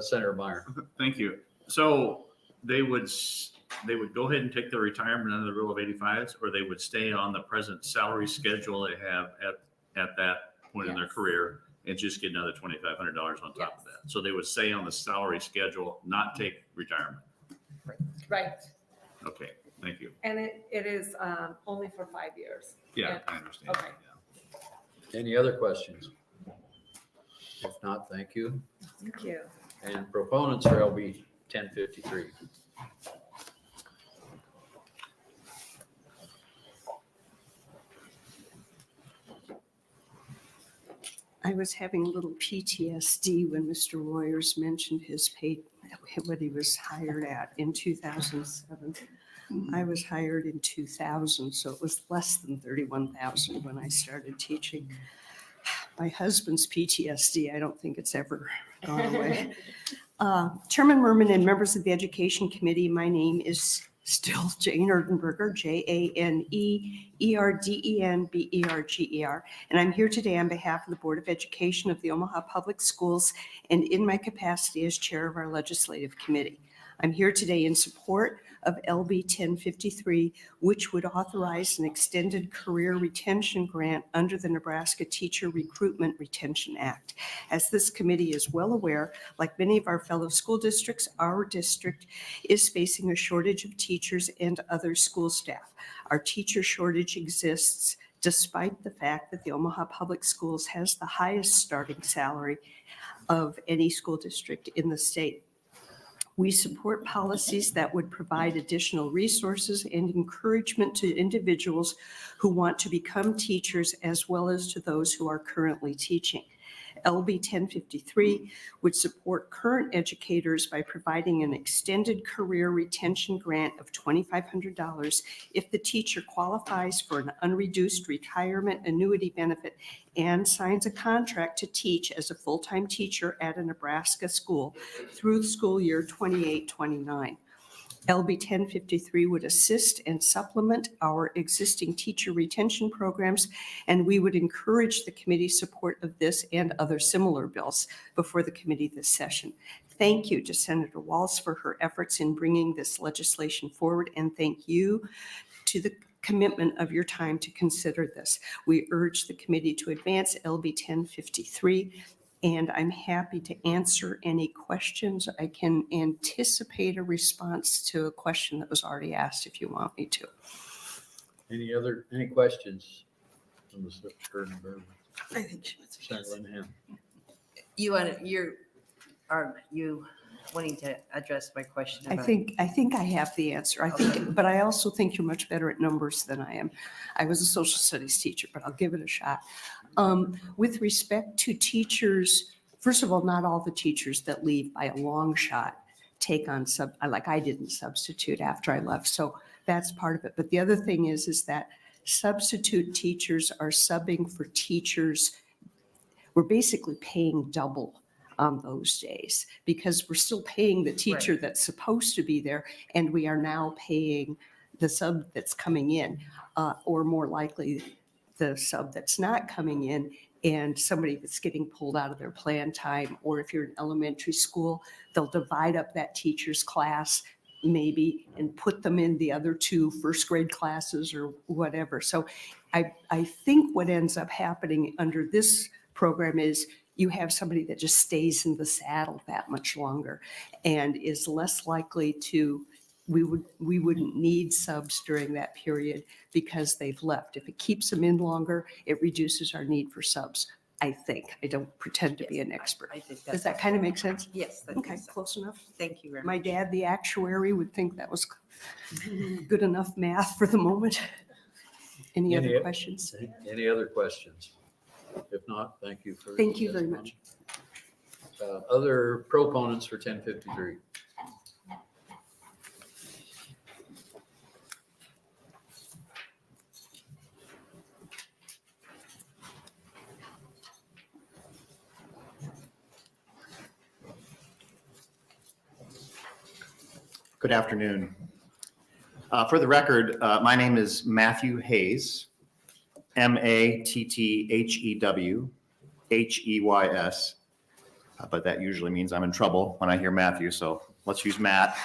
S1: Senator Meyer.
S15: Thank you. So they would go ahead and take their retirement under the Rule of 85s, or they would stay on the present salary schedule they have at that point in their career and just get another $2,500 on top of that. So they would stay on the salary schedule, not take retirement.
S5: Right.
S15: Okay, thank you.
S5: And it is only for 5 years.
S15: Yeah, I understand.
S5: Okay.
S1: Any other questions? If not, thank you.
S5: Thank you.
S1: And proponents for LB 1053.
S14: I was having a little PTSD when Mr. Royers mentioned his pay, what he was hired at in 2007. I was hired in 2000, so it was less than 31,000 when I started teaching. My husband's PTSD, I don't think it's ever gone away. Chairman Merman and members of the Education Committee, my name is still Jane Erdenberger, JaneErdenberger, and I'm here today on behalf of the Board of Education of the Omaha Public Schools and in my capacity as chair of our legislative committee. I'm here today in support of LB 1053, which would authorize an extended career retention grant under the Nebraska Teacher Recruitment Retention Act. As this committee is well aware, like many of our fellow school districts, our district is facing a shortage of teachers and other school staff. Our teacher shortage exists despite the fact that the Omaha Public Schools has the highest starting salary of any school district in the state. We support policies that would provide additional resources and encouragement to individuals who want to become teachers, as well as to those who are currently teaching. LB 1053 would support current educators by providing an extended career retention grant of $2,500 if the teacher qualifies for an unreduced retirement annuity benefit and signs a contract to teach as a full-time teacher at a Nebraska school through the school year 28-29. LB 1053 would assist and supplement our existing teacher retention programs, and we would encourage the committee's support of this and other similar bills before the committee this session. Thank you to Senator Walz for her efforts in bringing this legislation forward, and thank you to the commitment of your time to consider this. We urge the committee to advance LB 1053. And I'm happy to answer any questions. I can anticipate a response to a question that was already asked if you want me to.
S1: Any questions from the secretary?
S3: I think she wants to
S1: Senator Linehan.
S3: Are you wanting to address my question?
S14: I
S3: about-
S14: think I have the answer. But I also think you're much better at numbers than I am. I was a social studies teacher, but I'll give it a shot. With respect to teachers, first of all, not all the teachers that leave by a long shot take on like I didn't substitute after I left. So that's part of it. But the other thing is that substitute teachers are subbing for teachers. We're basically paying double on those days because we're still paying the teacher that's supposed to be there, and we are now paying the sub that's coming in, or more likely the sub that's not coming in, and somebody that's getting pulled out of their plan time. Or if you're in elementary school, they'll divide up that teacher's class maybe and put them in the other two first grade classes or whatever. So I think what ends up happening under this program is you have somebody that just stays in the saddle that much longer and is less likely to, we wouldn't need subs during that period because they've left. If it keeps them in longer, it reduces our need for subs, I think. I don't pretend to be an expert.
S3: I think
S14: Does that kind of make sense?
S3: Yes.
S14: Okay, close enough.
S3: Thank you very much.
S14: My dad, the actuary, would think that was good enough math for the moment. Any other questions?
S1: Any other questions? If not, thank you for.
S14: Thank you very much.
S1: Other proponents for 1053?
S18: Good afternoon. For the record, my name is Matthew Hayes, Matthew-Heys, but that usually means I'm in trouble when I hear Matthew, so let's use Matt.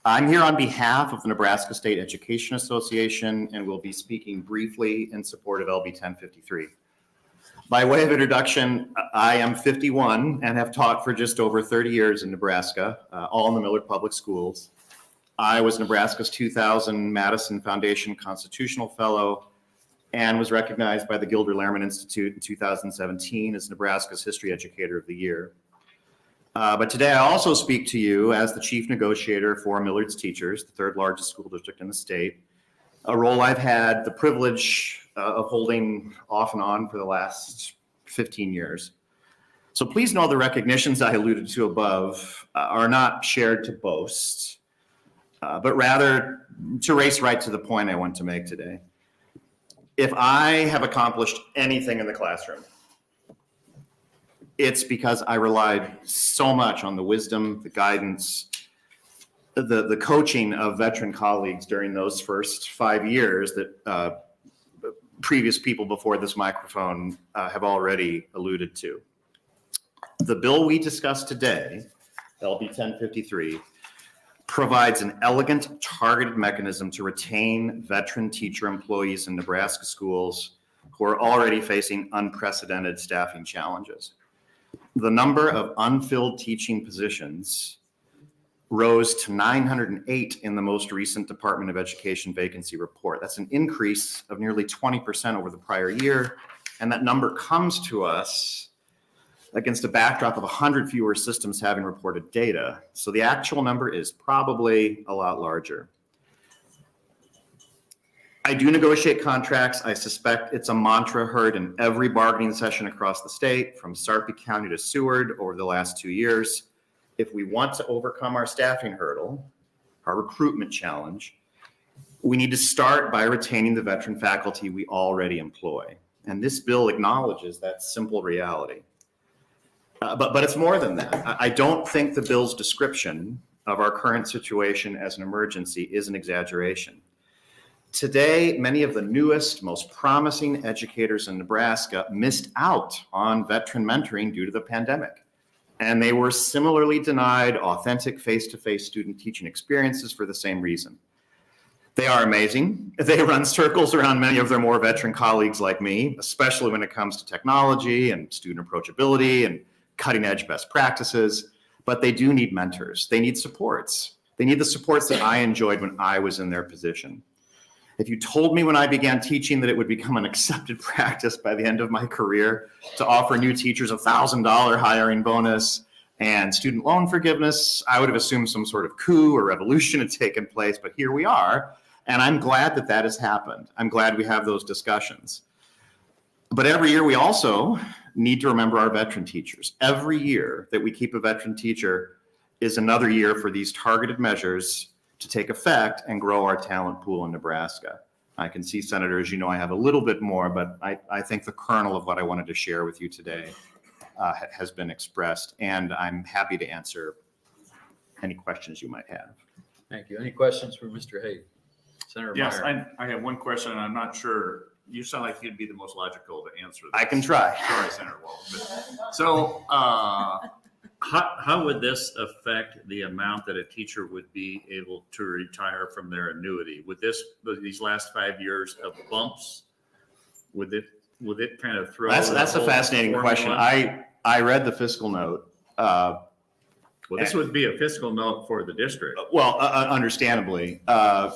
S18: I'm here on behalf of the Nebraska State Education Association and will be speaking briefly in support of LB 1053. By way of introduction, I am 51 and have taught for just over 30 years in Nebraska, all in the Millard Public Schools. I was Nebraska's 2000 Madison Foundation Constitutional Fellow and was recognized by the Gilder Lehrman Institute in 2017 as Nebraska's History Educator of the Year. But today I also speak to you as the Chief Negotiator for Millard's Teachers, the third largest school district in the state, a role I've had the privilege of holding off and on for the last 15 years. So please know the recognitions I alluded to above are not shared to boast, but rather to race right to the point I want to make today. If I have accomplished anything in the classroom, it's because I relied so much on the wisdom, the guidance, the coaching of veteran colleagues during those first 5 years that previous people before this microphone have already alluded to. The bill we discussed today, LB 1053, provides an elegant, targeted mechanism to retain veteran teacher employees in Nebraska schools who are already facing unprecedented staffing challenges. The number of unfilled teaching positions rose to 908 in the most recent Department of Education vacancy report. That's an increase of nearly 20% over the prior year. And that number comes to us against a backdrop of 100 fewer systems having reported data. So the actual number is probably a lot larger. I do negotiate contracts. I suspect it's a mantra heard in every bargaining session across the state, from Sarpy County to Seward over the last 2 years. If we want to overcome our staffing hurdle, our recruitment challenge, we need to start by retaining the veteran faculty we already employ. And this bill acknowledges that simple reality. But it's more than that. I don't think the bill's description of our current situation as an emergency is an exaggeration. Today, many of the newest, most promising educators in Nebraska missed out on veteran mentoring due to the pandemic. And they were similarly denied authentic face-to-face student teaching experiences for the same reason. They are amazing. They run circles around many of their more veteran colleagues like me, especially when it comes to technology and student approachability and cutting-edge best practices. But they do need mentors. They need supports. They need the supports that I enjoyed when I was in their position. If you told me when I began teaching that it would become an accepted practice by the end of my career to offer new teachers a $1,000 hiring bonus and student loan forgiveness, I would have assumed some sort of coup or revolution had taken place, but here we are. And I'm glad that that has happened. I'm glad we have those discussions. But every year we also need to remember our veteran teachers. Every year that we keep a veteran teacher is another year for these targeted measures to take effect and grow our talent pool in Nebraska. I can see, Senators, you know I have a little bit more, but I think the kernel of what I wanted to share with you today has been expressed, and I'm happy to answer any questions you might have.
S1: Thank you. Any questions for Mr. Hague? Senator
S15: Yes,
S1: Meyer.
S15: I have one question, and I'm not sure, you sound like you'd be the most logical to answer this.
S18: I can try.
S15: Sorry, Senator Walz. But, so, how would this affect the amount that a teacher would be able to retire from their annuity? Would these last 5 years of bumps, would it kind of throw?
S18: That's a fascinating question. I read the fiscal note.
S15: Well, this would be a fiscal note for the district.
S18: Well, understandably.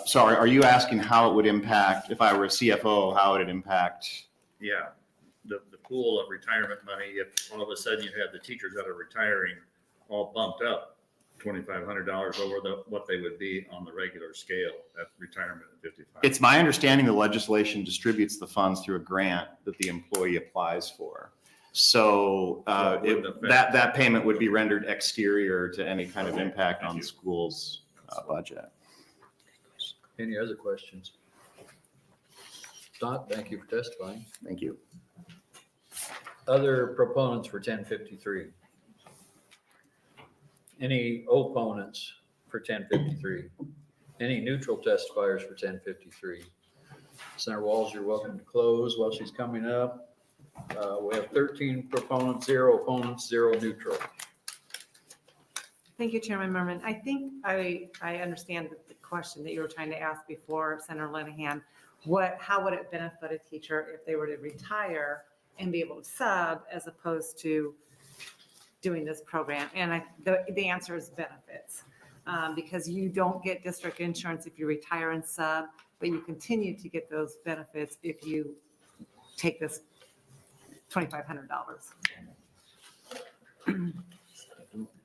S18: So are you asking how it would impact, if I were a CFO, how would it impact?
S15: Yeah, the pool of retirement money, if all of a sudden you have the teachers that are retiring all bumped up $2,500 over what they would be on the regular scale at retirement at 55.
S18: It's my understanding the legislation distributes the funds through a grant that the employee applies for. So that payment would be rendered exterior to any kind of impact on the school's budget.
S1: Any other questions? Not, thank you for testifying.
S18: Thank you.
S1: Other proponents for 1053? Any opponents for 1053? Any neutral testifiers for 1053? Senator Walz, you're welcome to close while she's coming up. We have 13 proponents, 0 opponents, 0 neutral.
S5: Thank you, Chairman Merman. I think I understand the question that you were trying to ask before, Senator Linehan. How would it benefit a teacher if they were to retire and be able to sub as opposed to doing this program? And the answer is benefits, because you don't get district insurance if you retire and sub, but you continue to get those benefits if you take this $2,500.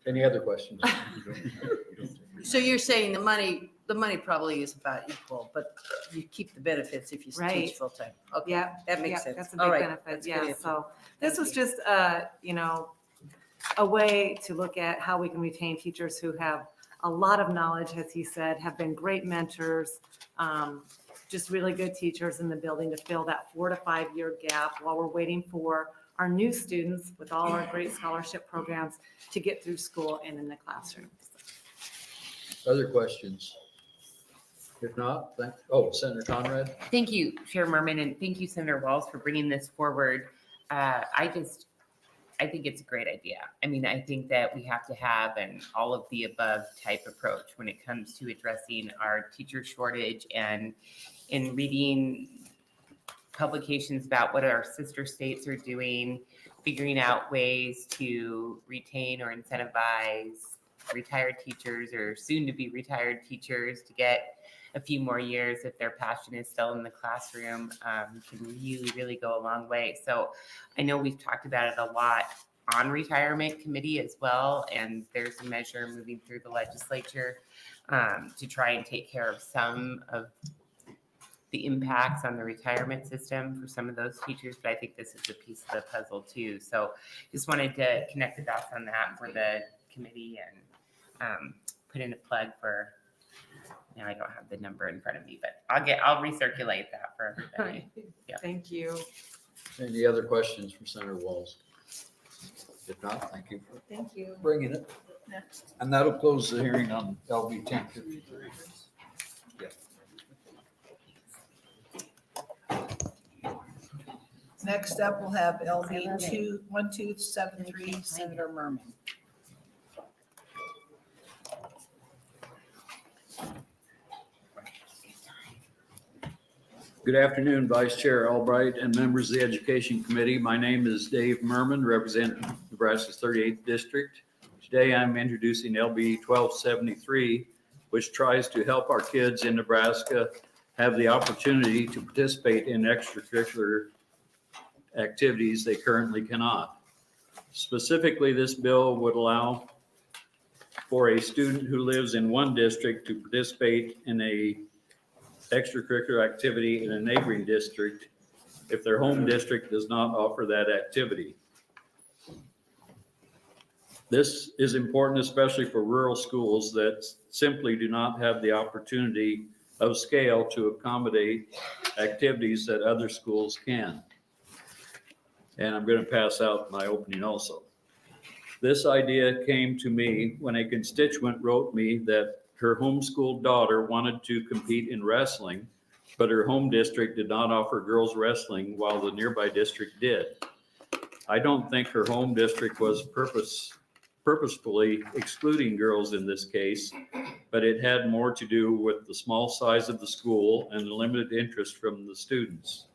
S1: Any other questions?
S3: So you're saying the money probably is about equal, but you keep the benefits if you
S5: Right.
S3: teach full-time. Okay,
S5: Yeah,
S3: that makes sense.
S5: That's a
S3: All
S5: big
S3: right,
S5: benefit.
S3: that's
S5: Yeah.
S3: good.
S5: So this was just, a way to look at how we can retain teachers who have a lot of knowledge, as he said, have been great mentors, just really good teachers in the building to fill that 4 to 5 year gap while we're waiting for our new students with all our great scholarship programs to get through school and in the classroom.
S1: Other questions? If not, Senator Conrad?
S19: Thank you, Chair Merman, and thank you, Senator Walz, for bringing this forward. I think it's a great idea. I mean, I think that we have to have an all of the above type approach when it comes to addressing our teacher shortage, and in reading publications about what our sister states are doing, figuring out ways to retain or incentivize retired teachers or soon to be retired teachers to get a few more years if their passion is still in the classroom can really go a long way. So I know we've talked about it a lot on retirement committee as well, and there's a measure moving through the legislature to try and take care of some of the impacts on the retirement system for some of those teachers, but I think this is a piece of the puzzle too. So just wanted to connect the dots on that for the committee and put in a plug for, now I don't have the number in front of me, but I'll recirculate that for everybody. Yeah.
S5: Thank you.
S1: Any other questions for Senator Walz? If not, thank you for
S10: Thank you.
S1: bringing it.
S10: Next.
S1: And that'll close the hearing on LB 1053.
S10: Next up, we'll have LB 1273, Senator Merman.
S1: Good afternoon, Vice Chair Albright and members of the Education Committee. My name is Dave Merman, representing Nebraska's 38th District. Today, I'm introducing LB 1273, which tries to help our kids in Nebraska have the opportunity to participate in extracurricular activities they currently cannot. Specifically, this bill would allow for a student who lives in one district to participate in a extracurricular activity in a neighboring district if their home district does not offer that activity. This is important, especially for rural schools that simply do not have the opportunity of scale to accommodate activities that other schools can. And I'm going to pass out my opening also. This idea came to me when a constituent wrote me that her homeschooled daughter wanted to compete in wrestling, but her home district did not offer girls wrestling while the nearby district did. I don't think her home district was purposefully excluding girls in this case, but it had more to do with the small size of the school and the limited interest from the students.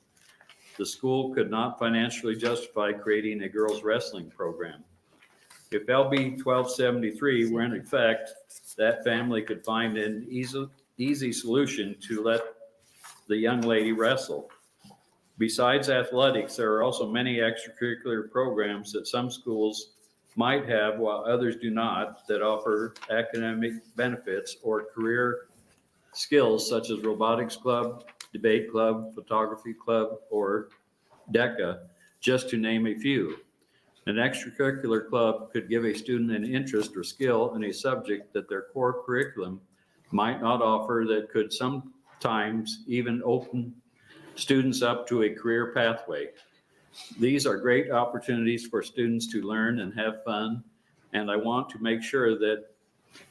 S1: The school could not financially justify creating a girls wrestling program. If LB 1273 were in effect, that family could find an easy solution to let the young lady wrestle. Besides athletics, there are also many extracurricular programs that some schools might have while others do not, that offer academic benefits or career skills such as robotics club, debate club, photography club, or DECA, just to name a few. An extracurricular club could give a student an interest or skill in a subject that their core curriculum might not offer, that could sometimes even open students up to a career pathway. These are great opportunities for students to learn and have fun, and I want to make sure that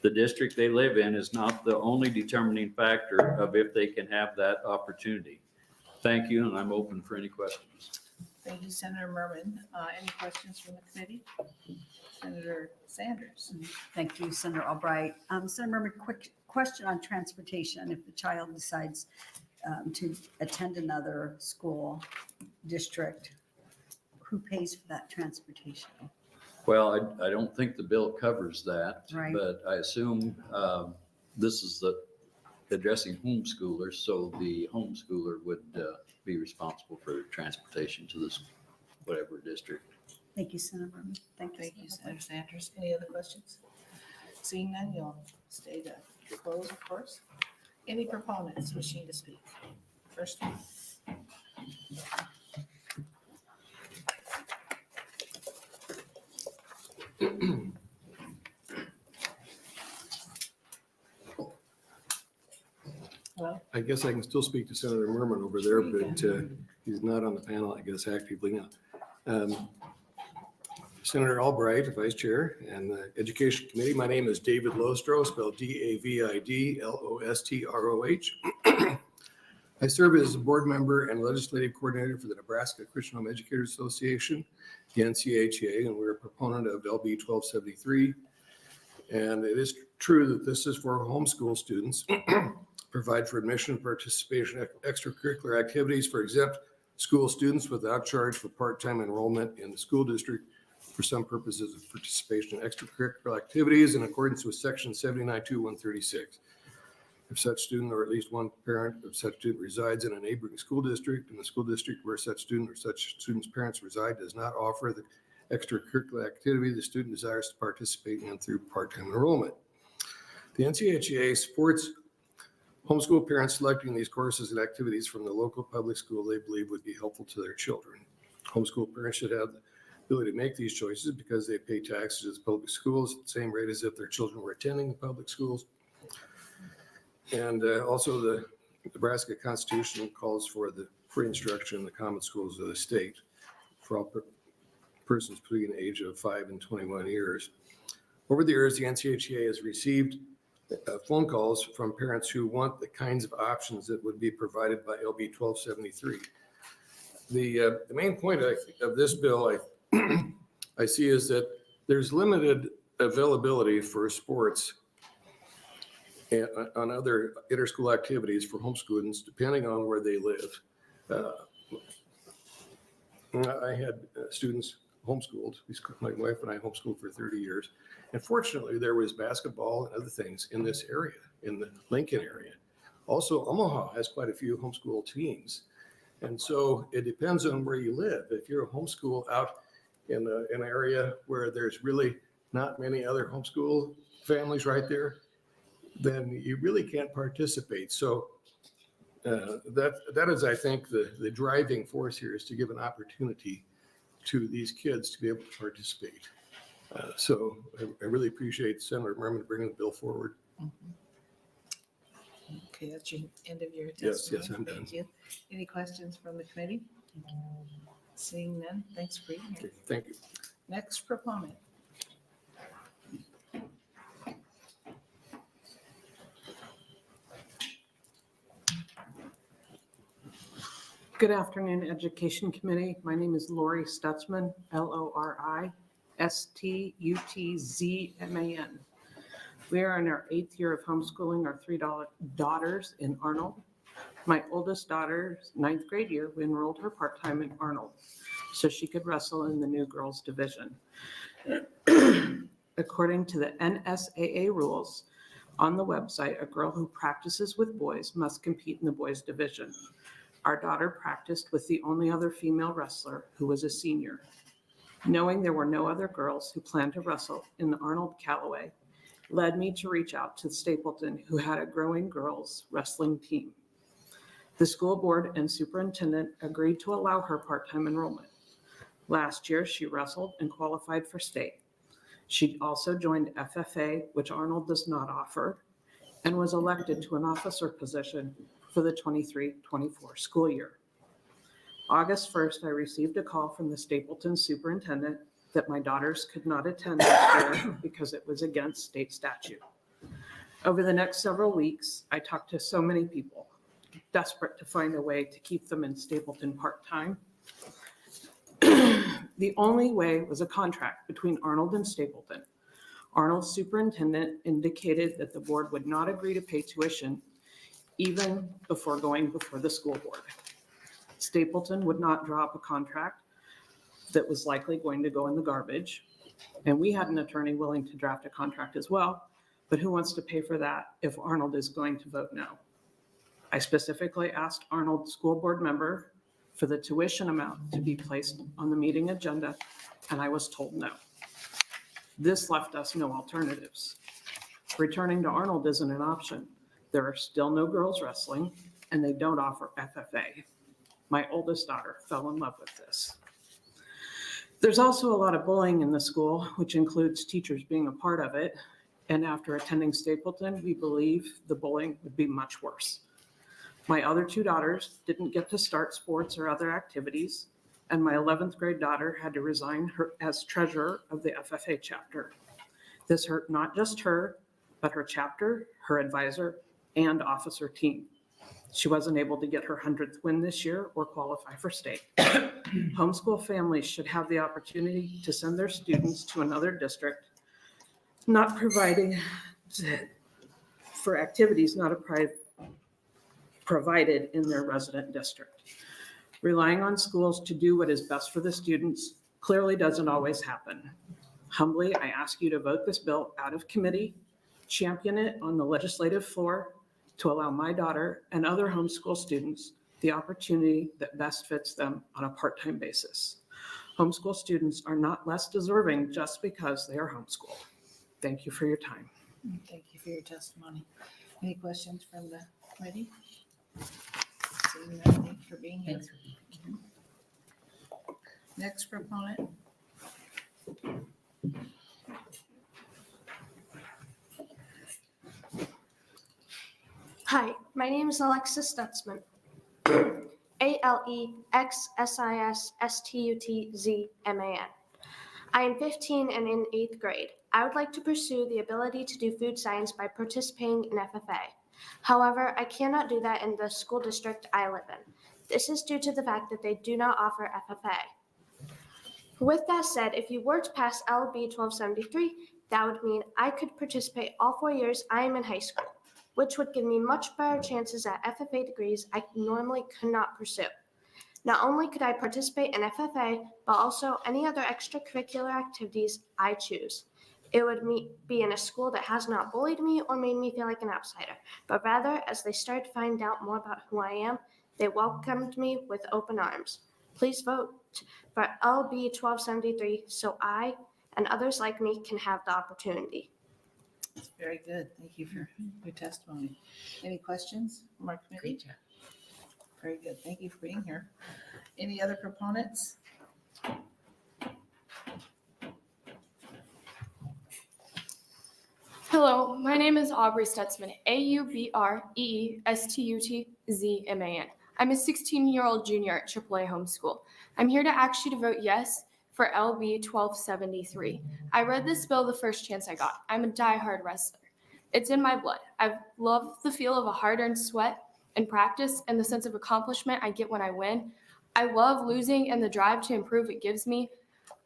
S1: the district they live in is not the only determining factor of if they can have that opportunity. Thank you, and I'm open for any questions.
S10: Thank you, Senator Merman. Any questions from the committee? Senator Sanders.
S2: Thank you, Senator Albright. Senator Merman, quick question on transportation. If the child decides to attend another school district, who pays for that transportation?
S1: Well, I don't think the bill covers that,
S2: Right.
S1: but I assume this is addressing homeschoolers, so the homeschooler would be responsible for transportation to this whatever district.
S2: Thank you, Senator Merman.
S10: Thank you, Senator Sanders. Any other questions? Seeing none, you'll stay to close, of course. Any proponents wishing to speak? First one. Well,
S20: I guess I can still speak to Senator Merman over there, but he's not on the panel, I guess, actively now. Senator Albright, Vice Chair, and the Education Committee. My name is David Lostroh, spelled D-A-V-I-D-L-O-S-T-R-O-H. I serve as a board member and legislative coordinator for the Nebraska Christian Home Educators Association, the NCHA, and we're a proponent of LB 1273. And it is true that this is for homeschool students. Provide for admission and participation in extracurricular activities for exempt school students without charge for part-time enrollment in the school district for some purposes of participation in extracurricular activities in accordance with section 79.2.136. If such student or at least one parent of such student resides in a neighboring school district and the school district where such student or such student's parents reside does not offer the extracurricular activity the student desires to participate in through part-time enrollment. The NCHEA supports homeschool parents selecting these courses and activities from the local public school they believe would be helpful to their children. Homeschool parents should have the ability to make these choices because they pay taxes to the public schools at the same rate as if their children were attending the public schools. And also the Nebraska Constitution calls for the free instruction in the common schools of the state for all persons between the age of 5 and 21 years. Over the years, the NCHEA has received phone calls from parents who want the kinds of options that would be provided by LB 1273. The main point of this bill I see is that there's limited availability for sports and on other inter-school activities for homeschoolers, depending on where they live. I had students homeschooled. My wife and I homeschooled for 30 years. And fortunately, there was basketball and other things in this area, in the Lincoln area. Also, Omaha has quite a few homeschool teams. And so it depends on where you live. If you're a homeschool out in an area where there's really not many other homeschool families right there, then you really can't participate. So that is, I think, the driving force here is to give an opportunity to these kids to be able to participate. So I really appreciate Senator Merman bringing the bill forward.
S10: Okay, that's the end of your
S20: Yes,
S10: testimony.
S20: I'm done.
S10: Thank you. Any questions from the committee? Seeing none, thanks for being here.
S20: Okay, thank you.
S10: Next proponent.
S21: Good afternoon, Education Committee. My name is Lori Stutzman, LORI-STUTZMAN. We are in our 8th year of homeschooling our 3 daughters in Arnold. My oldest daughter's 9th grade year, we enrolled her part-time in Arnold so she could wrestle in the new girls division. According to the NSAA rules on the website, a girl who practices with boys must compete in the boys division. Our daughter practiced with the only other female wrestler who was a senior. Knowing there were no other girls who planned to wrestle in the Arnold Callaway led me to reach out to Stapleton, who had a growing girls wrestling team. The school board and superintendent agreed to allow her part-time enrollment. Last year, she wrestled and qualified for state. She also joined FFA, which Arnold does not offer, and was elected to an officer position for the 23-24 school year. August 1st, I received a call from the Stapleton superintendent that my daughters could not attend this year because it was against state statute. Over the next several weeks, I talked to so many people, desperate to find a way to keep them in Stapleton part-time. The only way was a contract between Arnold and Stapleton. Arnold's superintendent indicated that the board would not agree to pay tuition even before going before the school board. Stapleton would not draw up a contract that was likely going to go in the garbage. And we had an attorney willing to draft a contract as well, but who wants to pay for that if Arnold is going to vote no? I specifically asked Arnold school board member for the tuition amount to be placed on the meeting agenda, and I was told no. This left us no alternatives. Returning to Arnold isn't an option. There are still no girls wrestling, and they don't offer FFA. My oldest daughter fell in love with this. There's also a lot of bullying in the school, which includes teachers being a part of it. And after attending Stapleton, we believe the bullying would be much worse. My other 2 daughters didn't get to start sports or other activities, and my 11th grade daughter had to resign as treasurer of the FFA chapter. This hurt not just her, but her chapter, her advisor, and officer team. She wasn't able to get her 100th win this year or qualify for state. Homeschool families should have the opportunity to send their students to another district, not providing for activities not provided in their resident district. Relying on schools to do what is best for the students clearly doesn't always happen. Humbly, I ask you to vote this bill out of committee, champion it on the legislative floor to allow my daughter and other homeschool students the opportunity that best fits them on a part-time basis. Homeschool students are not less deserving just because they are homeschooled. Thank you for your time.
S10: Thank you for your testimony. Any questions from the committee? Seeing none, thanks for being here. Next proponent.
S6: Hi, my name is Alexis Stutzman. ALEXSISSTUTZMAN. I am 15 and in 8th grade. I would like to pursue the ability to do food science by participating in FFA. However, I cannot do that in the school district I live in. This is due to the fact that they do not offer FFA. With that said, if you were to pass LB 1273, that would mean I could participate all 4 years I am in high school, which would give me much better chances at FFA degrees I normally could not pursue. Not only could I participate in FFA, but also any other extracurricular activities I choose. It would be in a school that has not bullied me or made me feel like an outsider, but rather, as they started to find out more about who I am, they welcomed me with open arms. Please vote for LB 1273 so I and others like me can have the opportunity.
S10: Very good. Thank you for your testimony. Any questions from our committee? Very good. Thank you for being here. Any other proponents?
S22: Hello, my name is Aubrey Stutzman, AUBREESTUTZMAN. I'm a 16-year-old junior at AAA homeschool. I'm here to ask you to vote yes for LB 1273. I read this bill the first chance I got. I'm a diehard wrestler. It's in my blood. I've loved the feel of a hard-earned sweat and practice and the sense of accomplishment I get when I win. I love losing and the drive to improve it gives me.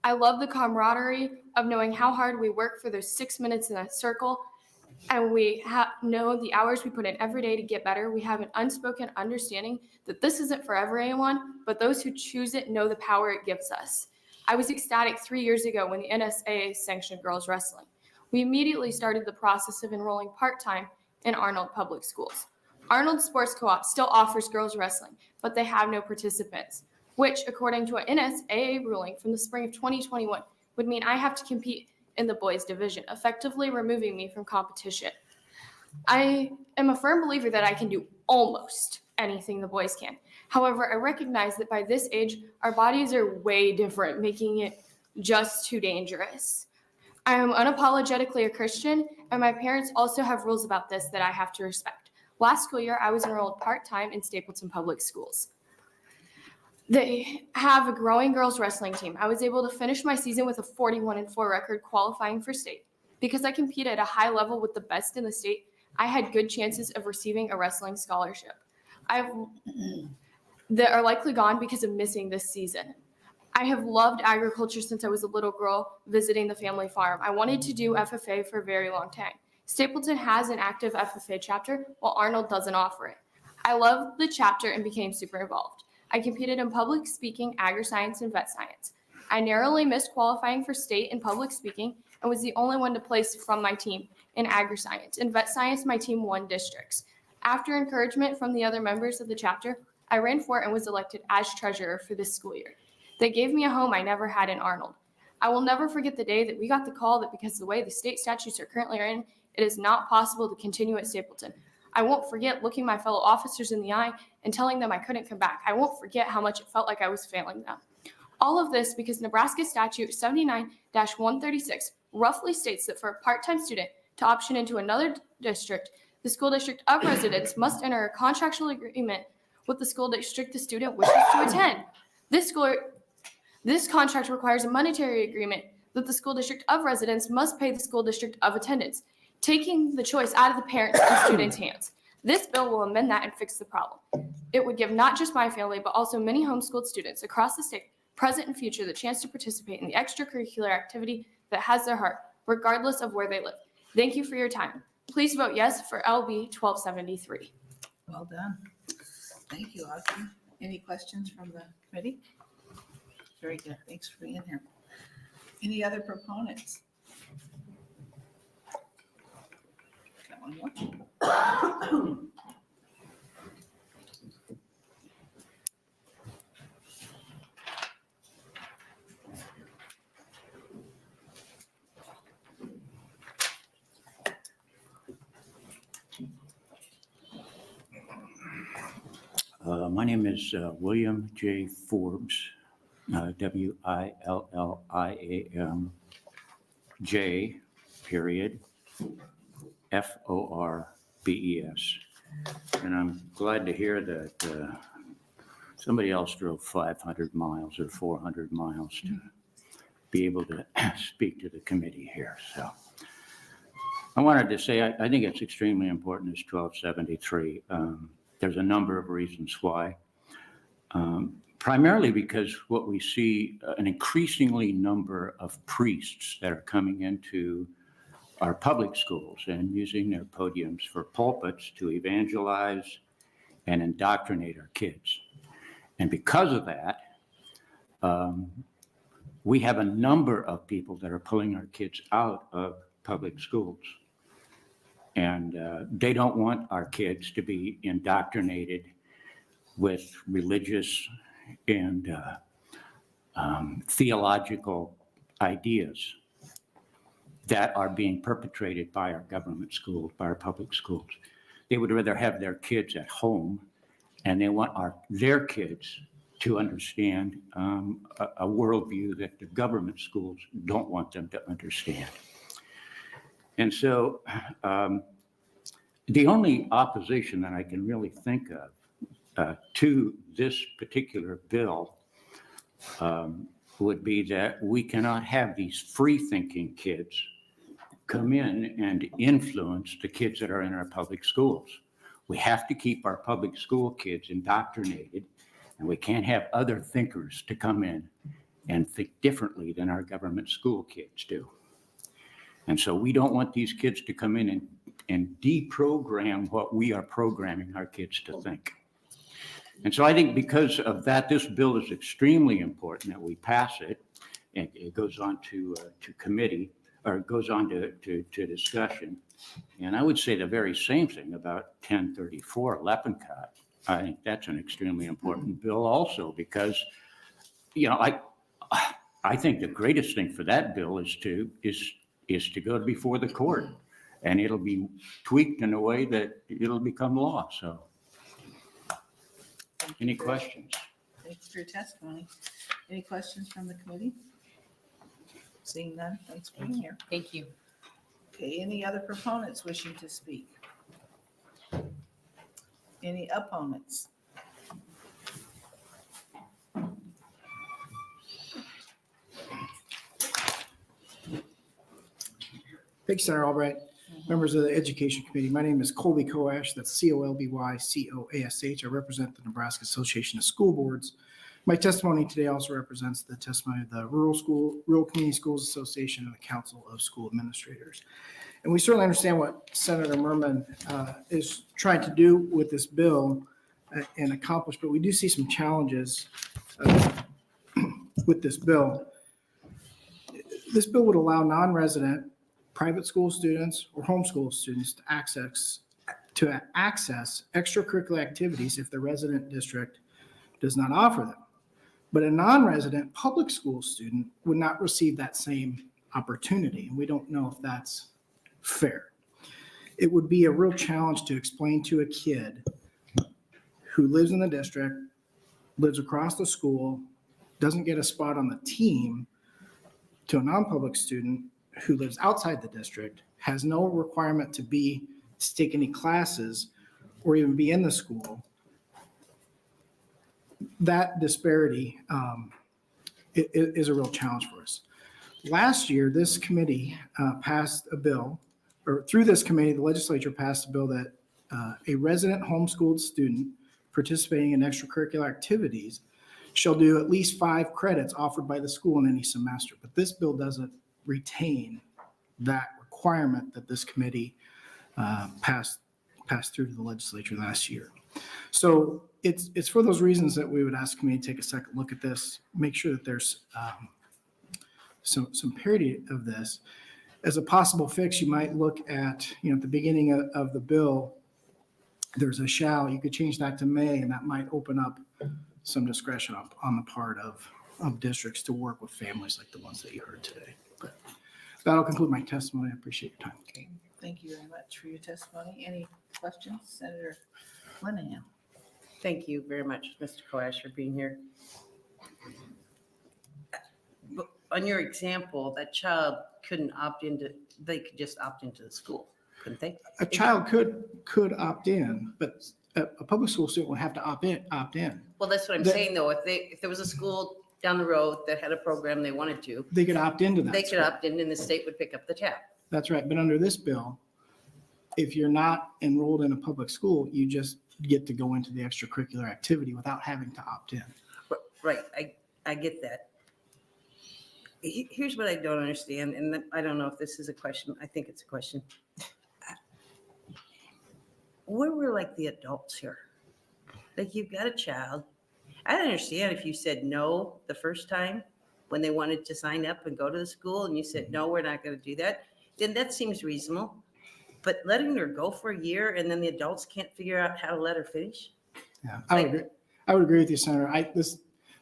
S22: I love the camaraderie of knowing how hard we work for those 6 minutes in a circle, and we know the hours we put in every day to get better. We have an unspoken understanding that this isn't for everyone, but those who choose it know the power it gives us. I was ecstatic 3 years ago when the NSAA sanctioned girls wrestling. We immediately started the process of enrolling part-time in Arnold Public Schools. Arnold Sports Co-op still offers girls wrestling, but they have no participants, which, according to an NSAA ruling from the spring of 2021, would mean I have to compete in the boys division, effectively removing me from competition. I am a firm believer that I can do almost anything the boys can. However, I recognize that by this age, our bodies are way different, making it just too dangerous. I am unapologetically a Christian, and my parents also have rules about this that I have to respect. Last school year, I was enrolled part-time in Stapleton Public Schools. They have a growing girls wrestling team. I was able to finish my season with a 41-4 record qualifying for state. Because I compete at a high level with the best in the state, I had good chances of receiving a wrestling scholarship. That are likely gone because of missing this season. I have loved agriculture since I was a little girl visiting the family farm. I wanted to do FFA for a very long time. Stapleton has an active FFA chapter, while Arnold doesn't offer it. I loved the chapter and became super involved. I competed in public speaking, agri-science, and vet science. I narrowly missed qualifying for state in public speaking and was the only one to place from my team in agri-science. In vet science, my team won districts. After encouragement from the other members of the chapter, I ran for it and was elected as treasurer for this school year. They gave me a home I never had in Arnold. I will never forget the day that we got the call that because of the way the state statutes are currently written, it is not possible to continue at Stapleton. I won't forget looking my fellow officers in the eye and telling them I couldn't come back. I won't forget how much it felt like I was failing them. All of this because Nebraska Statute 79-136 roughly states that for a part-time student to option into another district, the school district of residence must enter a contractual agreement with the school district the student wishes to attend. This contract requires a monetary agreement that the school district of residence must pay the school district of attendance, taking the choice out of the parents' and students' hands. This bill will amend that and fix the problem. It would give not just my family, but also many homeschooled students across the state, present and future, the chance to participate in the extracurricular activity that has their heart, regardless of where they live. Thank you for your time. Please vote yes for LB 1273.
S10: Well done. Thank you, Audrey. Any questions from the committee? Very good. Thanks for being here. Any other proponents? Got one more.
S7: My name is William J. Forbes, William J. period Forbes. And I'm glad to hear that somebody else drove 500 miles or 400 miles to be able to speak to the committee here. So I wanted to say I think it's extremely important, as 1273. There's a number of reasons why. Primarily because what we see an increasingly number of priests that are coming into our public schools and using their podiums for pulpits to evangelize and indoctrinate our kids. And because of that, we have a number of people that are pulling our kids out of public schools. And they don't want our kids to be indoctrinated with religious and theological ideas that are being perpetrated by our government schools, by our public schools. They would rather have their kids at home, and they want their kids to understand a worldview that the government schools don't want them to understand. And so the only opposition that I can really think of to this particular bill would be that we cannot have these free-thinking kids come in and influence the kids that are in our public schools. We have to keep our public school kids indoctrinated, and we can't have other thinkers to come in and think differently than our government school kids do. And so we don't want these kids to come in and deprogram what we are programming our kids to think. And so I think because of that, this bill is extremely important that we pass it. And it goes on to committee, or it goes on to discussion. And I would say the very same thing about 1034 Lippincott. I think that's an extremely important bill also because, you know, I think the greatest thing for that bill is to go before the court, and it'll be tweaked in a way that it'll become law. So, any questions?
S10: Thanks for your testimony. Any questions from the committee? Seeing none, thanks for being here.
S3: Thank you.
S10: Okay, any other proponents wishing to speak? Any opponents?
S17: Thank you, Senator Albright. Members of the Education Committee, my name is Colby Coash. That's Colbycoash. I represent the Nebraska Association of School Boards. My testimony today also represents the testimony of the Rural Community Schools Association and the Council of School Administrators. And we certainly understand what Senator Merman is trying to do with this bill and accomplish, but we do see some challenges with this bill. This bill would allow non-resident private school students or homeschool students to access extracurricular activities if the resident district does not offer them. But a non-resident public school student would not receive that same opportunity. And we don't know if that's fair. It would be a real challenge to explain to a kid who lives in the district, lives across the school, doesn't get a spot on the team, to a non-public student who lives outside the district, has no requirement to take any classes or even be in the school. That disparity is a real challenge for us. Last year, this committee passed a bill, or through this committee, the legislature passed a bill that a resident homeschooled student participating in extracurricular activities shall do at least 5 credits offered by the school in any semester. But this bill doesn't retain that requirement that this committee passed through to the legislature last year. So it's for those reasons that we would ask committee to take a second look at this, make sure that there's some parity of this. As a possible fix, you might look at, at the beginning of the bill, there's a shall, you could change that to may, and that might open up some discretion on the part of districts to work with families like the ones that you heard today. But that'll conclude my testimony. I appreciate your time.
S10: Okay, thank you very much for your testimony. Any questions, Senator Linehan?
S3: Thank you very much, Mr. Coash, for being here. But on your example, that child couldn't opt into, they could just opt into the school, couldn't they?
S17: A child could opt in, but a public school student would have to opt in.
S3: Well, that's what I'm saying, though. If there was a school down the road that had a program they wanted to,
S17: They could opt into that.
S3: they could
S17: school.
S3: opt in and the state would pick up the tab.
S17: That's right. But under this bill, if you're not enrolled in a public school, you just get to go into the extracurricular activity without having to opt in.
S3: Right, I get that. Here's what I don't understand, and I don't know if this is a question. I think it's a question. Where were like the adults here? Like you've got a child. I don't understand if you said no the first time when they wanted to sign up and go to the school and you said, no, we're not going to do that. Then that seems reasonable. But letting her go for a year and then the adults can't figure out how to let her finish?
S17: Yeah, I would agree with you, Senator.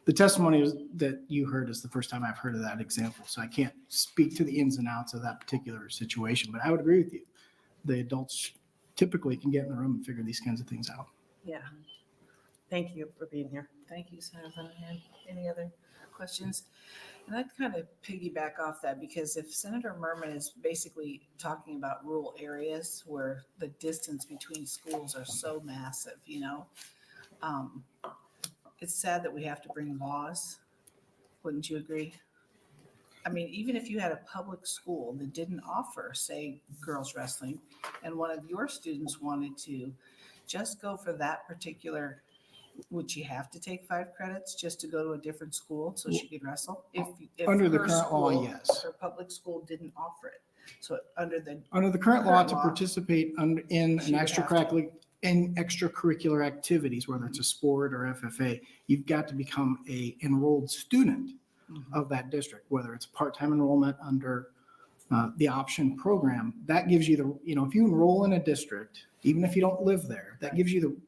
S17: The testimony that you heard is the first time I've heard of that example, so I can't speak to the ins and outs of that particular situation, but I would agree with you. The adults typically can get in the room and figure these kinds of things out.
S3: Yeah. Thank you for being here.
S10: Thank you, Senator Linehan. Any other questions? And I'd kind of piggyback off that because if Senator Merman is basically talking about rural areas where the distance between schools are so massive, it's sad that we have to bring laws. Wouldn't you agree? I mean, even if you had a public school that didn't offer, say, girls wrestling, and one of your students wanted to just go for that particular, would she have to take 5 credits just to go to a different school so she could wrestle? If
S17: Under the
S10: her
S17: current law,
S10: school,
S17: yes.
S10: her public school didn't offer it. So under the
S17: current law, to
S10: law,
S17: participate in
S10: she would have to.
S17: extracurricular activities, whether it's a sport or FFA, you've got to become a enrolled student of that district, whether it's part-time enrollment under the option program. That gives you if you enroll in a district, even if you don't live there, that gives you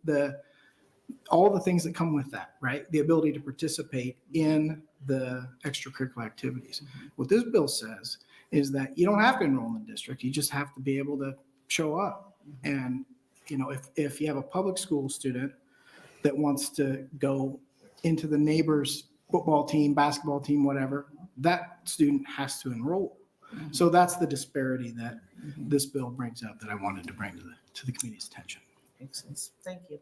S17: all the things that come with that, right? The ability to participate in the extracurricular activities. What this bill says is that you don't have to enroll in the district. You just have to be able to show up. And, if you have a public school student that wants to go into the neighbor's football team, basketball team, whatever, that student has to enroll. So that's the disparity that this bill brings up that I wanted to bring to the committee's attention.
S10: Makes sense. Thank you.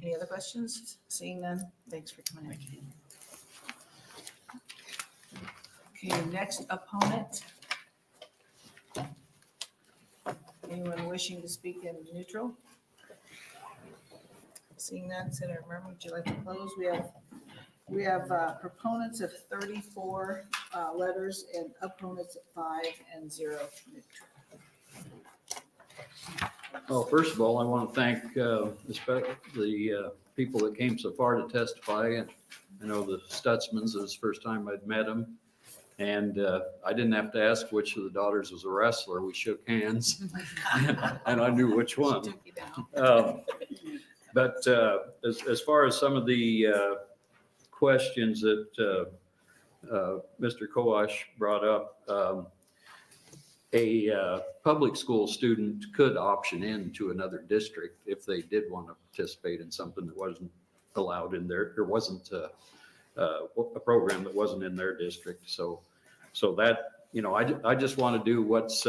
S10: Any other questions? Seeing none, thanks for coming in. Okay, next opponent. Anyone wishing to speak in neutral? Seeing none, Senator Merman, would you like to close? We have proponents of 34 letters and opponents at 5 and 0 neutral.
S1: Well, first of all, I want to thank especially the people that came so far to testify. And I know the Stutzmans, it was the first time I'd met them. And I didn't have to ask which of the daughters was a wrestler. We shook hands and I knew which one. But as far as some of the questions that Mr. Kowash brought up, a public school student could option in to another district if they did want to participate in something that wasn't allowed in there wasn't a program that wasn't in their district. So that, I just want to do what's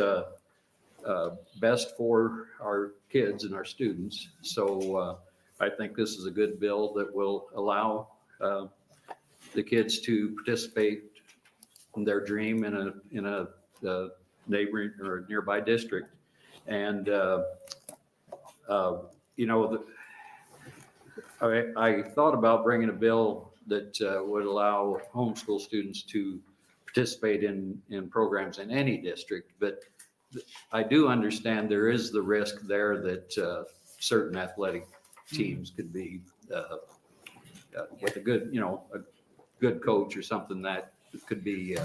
S1: best for our kids and our students. So I think this is a good bill that will allow the kids to participate in their dream in a neighboring or nearby district. And, I thought about bringing a bill that would allow homeschool students to participate in programs in any district, but I do understand there is the risk there that certain athletic teams could be with a good, a good coach or something that could be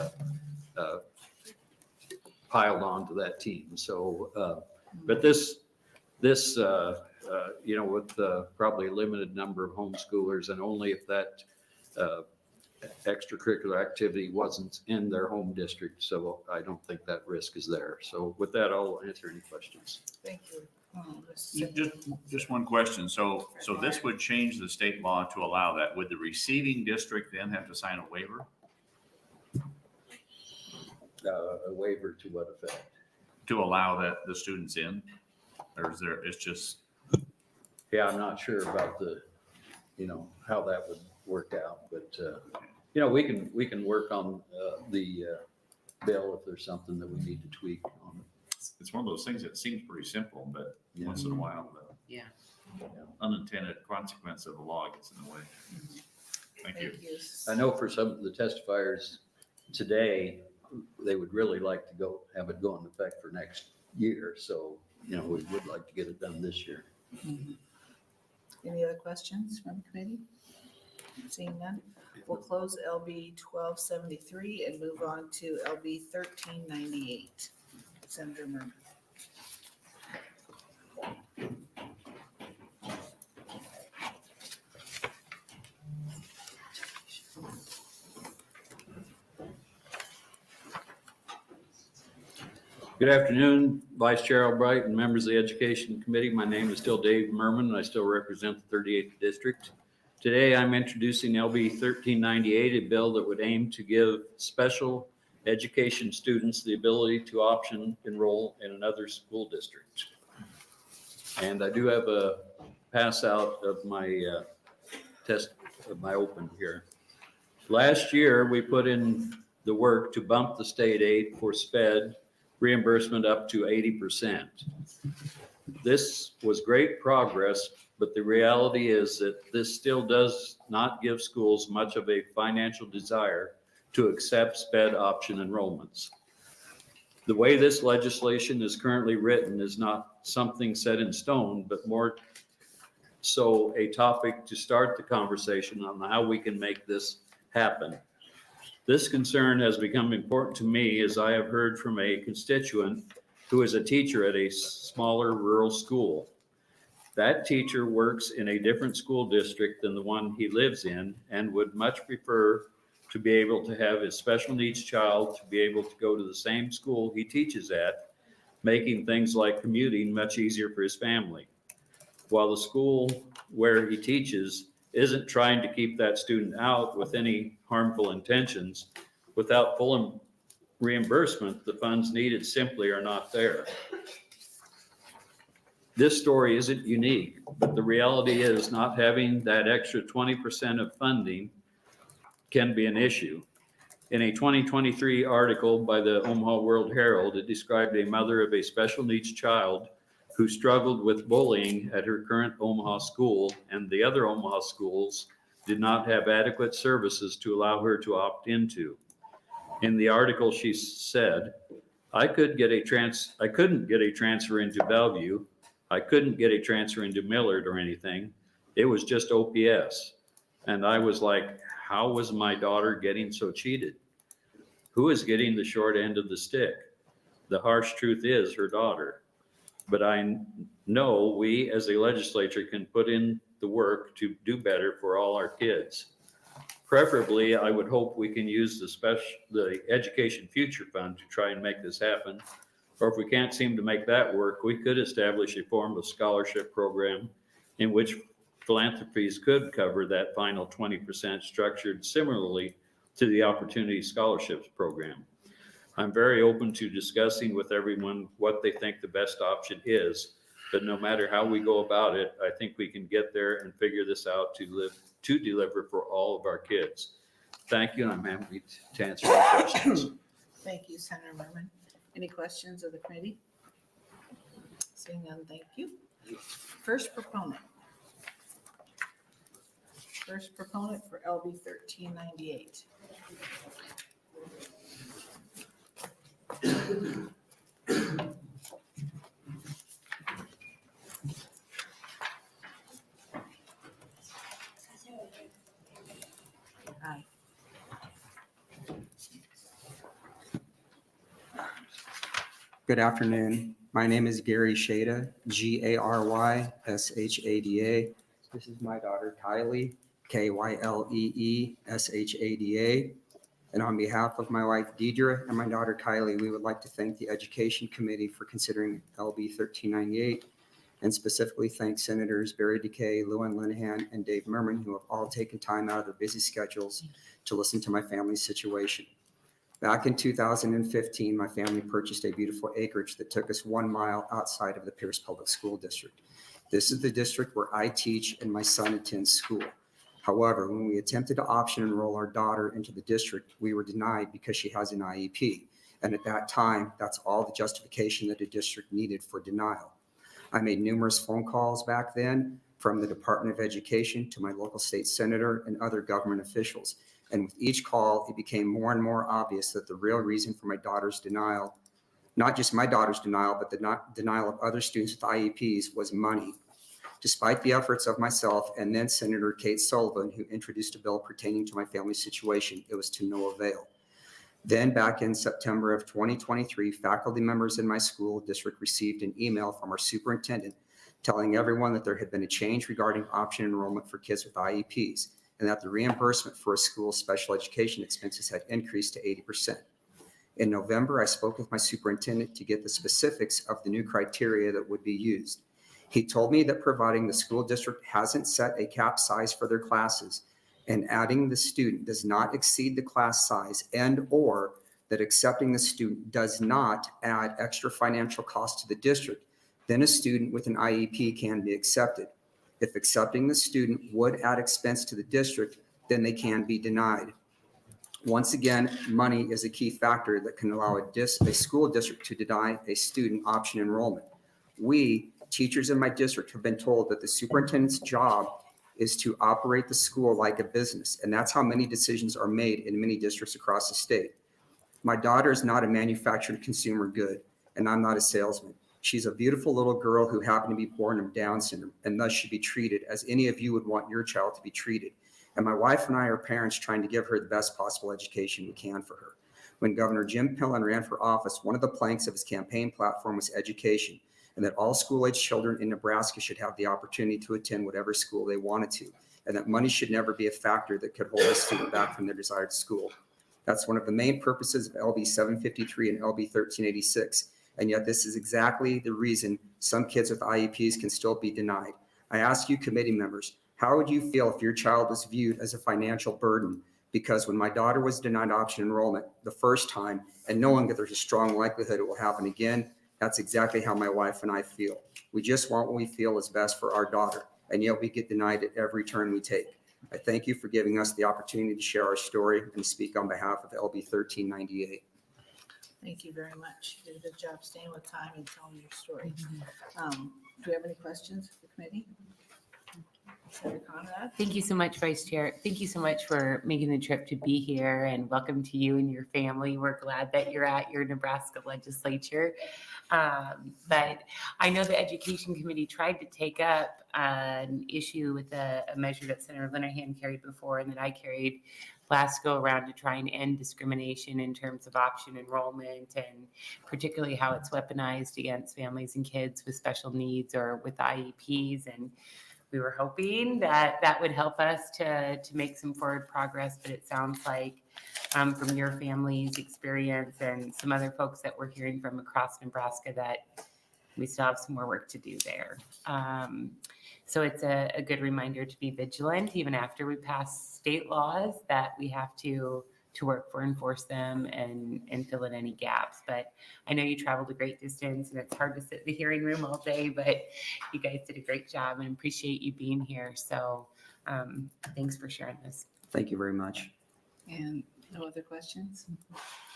S1: piled onto that team. So, but this, with probably a limited number of homeschoolers, and only if that extracurricular activity wasn't in their home district. So I don't think that risk is there. So with that, I'll answer any questions.
S10: Thank you.
S15: Just one question. So this would change the state law to allow that. Would the receiving district then have to sign a waiver?
S1: A waiver to what effect?
S15: To allow that the students in? Or is there, it's just?
S1: Yeah, I'm not sure about the, how that would work out, but, we can work on the bill if there's something that we need to tweak on.
S15: It's one of those things that seems pretty simple, but once in a while, the unintended consequence of the law gets in the way. Thank you.
S1: I know for some of the testifiers today, they would really like to have it go into effect for next year. So, we would like to get it done this year.
S10: Any other questions from the committee? Seeing none, we'll close LB 1273 and move on to LB 1398. Senator Merman.
S1: Good afternoon, Vice Chair Albright and members of the Education Committee. My name is still Dave Merman, and I still represent the 38th District. Today, I'm introducing LB 1398, a bill that would aim to give special education students the ability to option enroll in another school district. And I do have a pass out of my open here. Last year, we put in the work to bump the state aid for SPED reimbursement up to 80%. This was great progress, but the reality is that this still does not give schools much of a financial desire to accept SPED option enrollments. The way this legislation is currently written is not something set in stone, but more so a topic to start the conversation on how we can make this happen. This concern has become important to me as I have heard from a constituent who is a teacher at a smaller rural school. That teacher works in a different school district than the one he lives in and would much prefer to be able to have his special needs child to be able to go to the same school he teaches at, making things like commuting much easier for his family. While the school where he teaches isn't trying to keep that student out with any harmful intentions, without full reimbursement, the funds needed simply are not there. This story isn't unique, but the reality is not having that extra 20% of funding can be an issue. In a 2023 article by the Omaha World Herald, it described a mother of a special needs child who struggled with bullying at her current Omaha school, and the other Omaha schools did not have adequate services to allow her to opt into. In the article, she said, I couldn't get a transfer into Bellevue. I couldn't get a transfer into Millard or anything. It was just OPS. And I was like, how was my daughter getting so cheated? Who is getting the short end of the stick? The harsh truth is her daughter. But I know we as a legislature can put in the work to do better for all our kids. Preferably, I would hope we can use the Education Future Fund to try and make this happen. Or if we can't seem to make that work, we could establish a form of scholarship program in which philanthropies could cover that final 20% structured similarly to the Opportunity Scholarships Program. I'm very open to discussing with everyone what they think the best option is, but no matter how we go about it, I think we can get there and figure this out to deliver for all of our kids. Thank you, and I'm happy to answer any questions.
S10: Thank you, Senator Merman. Any questions of the committee? Seeing none, thank you. First proponent. First proponent for LB 1398.
S4: Good afternoon. My name is Gary Shada, Garyshada. This is my daughter Kylie, Kylleeshada. And on behalf of my wife Deidre and my daughter Kylie, we would like to thank the Education Committee for considering LB 1398, and specifically thank Senators Barry DeKay, Lewin Linehan, and Dave Merman, who have all taken time out of their busy schedules to listen to my family's situation. Back in 2015, my family purchased a beautiful acreage that took us 1 mile outside of the Pierce Public School District. This is the district where I teach and my son attends school. However, when we attempted to option enroll our daughter into the district, we were denied because she has an IEP. And at that time, that's all the justification that the district needed for denial. I made numerous phone calls back then from the Department of Education to my local state senator and other government officials. And with each call, it became more and more obvious that the real reason for my daughter's denial, not just my daughter's denial, but the denial of other students with IEPs, was money. Despite the efforts of myself and then Senator Kate Sullivan, who introduced a bill pertaining to my family's situation, it was to no avail. Then back in September of 2023, faculty members in my school district received an email from our superintendent telling everyone that there had been a change regarding option enrollment for kids with IEPs, and that the reimbursement for a school's special education expenses had increased to 80%. In November, I spoke with my superintendent to get the specifics of the new criteria that would be used. He told me that providing the school district hasn't set a cap size for their classes and adding the student does not exceed the class size, and or that accepting the student does not add extra financial cost to the district, then a student with an IEP can be accepted. If accepting the student would add expense to the district, then they can be denied. Once again, money is a key factor that can allow a school district to deny a student option enrollment. We, teachers in my district, have been told that the superintendent's job is to operate the school like a business, and that's how many decisions are made in many districts across the state. My daughter is not a manufactured consumer good, and I'm not a salesman. She's a beautiful little girl who happened to be born with Down syndrome and thus should be treated as any of you would want your child to be treated. And my wife and I are parents trying to give her the best possible education we can for her. When Governor Jim Pillen ran for office, one of the planks of his campaign platform was education, and that all school-age children in Nebraska should have the opportunity to attend whatever school they wanted to, and that money should never be a factor that could hold a student back from their desired school. That's one of the main purposes of LB 753 and LB 1386. And yet this is exactly the reason some kids with IEPs can still be denied. I ask you committee members, how would you feel if your child was viewed as a financial burden? Because when my daughter was denied option enrollment the first time, and knowing that there's a strong likelihood it will happen again, that's exactly how my wife and I feel. We just want what we feel is best for our daughter, and yet we get denied at every turn we take. I thank you for giving us the opportunity to share our story and speak on behalf of LB 1398.
S10: Thank you very much. You did a good job staying with time and telling your story. Do we have any questions for the committee? Senator Conrad?
S19: Thank you so much, Vice Chair. Thank you so much for making the trip to be here, and welcome to you and your family. We're glad that you're at your Nebraska Legislature. But I know the Education Committee tried to take up an issue with a measure that Senator Linehan carried before and that I carried last go around to try and end discrimination in terms of option enrollment, and particularly how it's weaponized against families and kids with special needs or with IEPs. And we were hoping that that would help us to make some forward progress, but it sounds like from your family's experience and some other folks that we're hearing from across Nebraska that we still have some more work to do there. So it's a good reminder to be vigilant even after we pass state laws, that we have to work for, enforce them and fill in any gaps. But I know you traveled a great distance and it's hard to sit in the hearing room all day, but you guys did a great job and appreciate you being here. So thanks for sharing this.
S4: Thank you very much.
S10: And no other questions?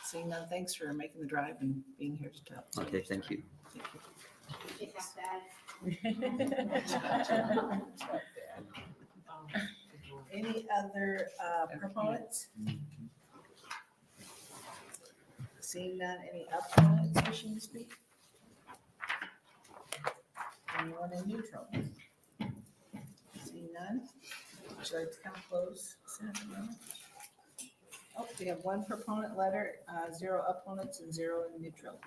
S10: Seeing none, thanks for making the drive and being here to tell.
S4: Okay, thank you.
S10: Any other proponents? Seeing none, any opponents wishing to speak? Anyone in neutral? Seeing none, would you like to come close, Senator Miller? Oh, We have one proponent letter, 0 opponents and 0 neutral.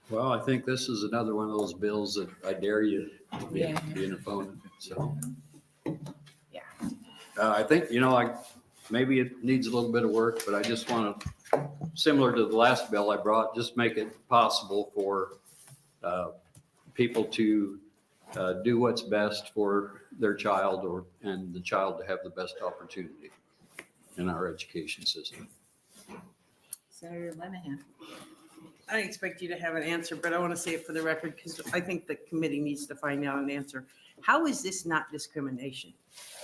S1: Well, I think this is another one of those bills that I dare you to be
S10: Yeah.
S1: be an opponent, so.
S10: Yeah.
S1: I think, maybe it needs a little bit of work, but I just want to, similar to the last bill I brought, just make it possible for people to do what's best for their child and the child to have the best opportunity in our education system.
S10: Senator Lenahan.
S3: I expect you to have an answer, but I want to say it for the record because I think the committee needs to find out an answer. How is this not discrimination?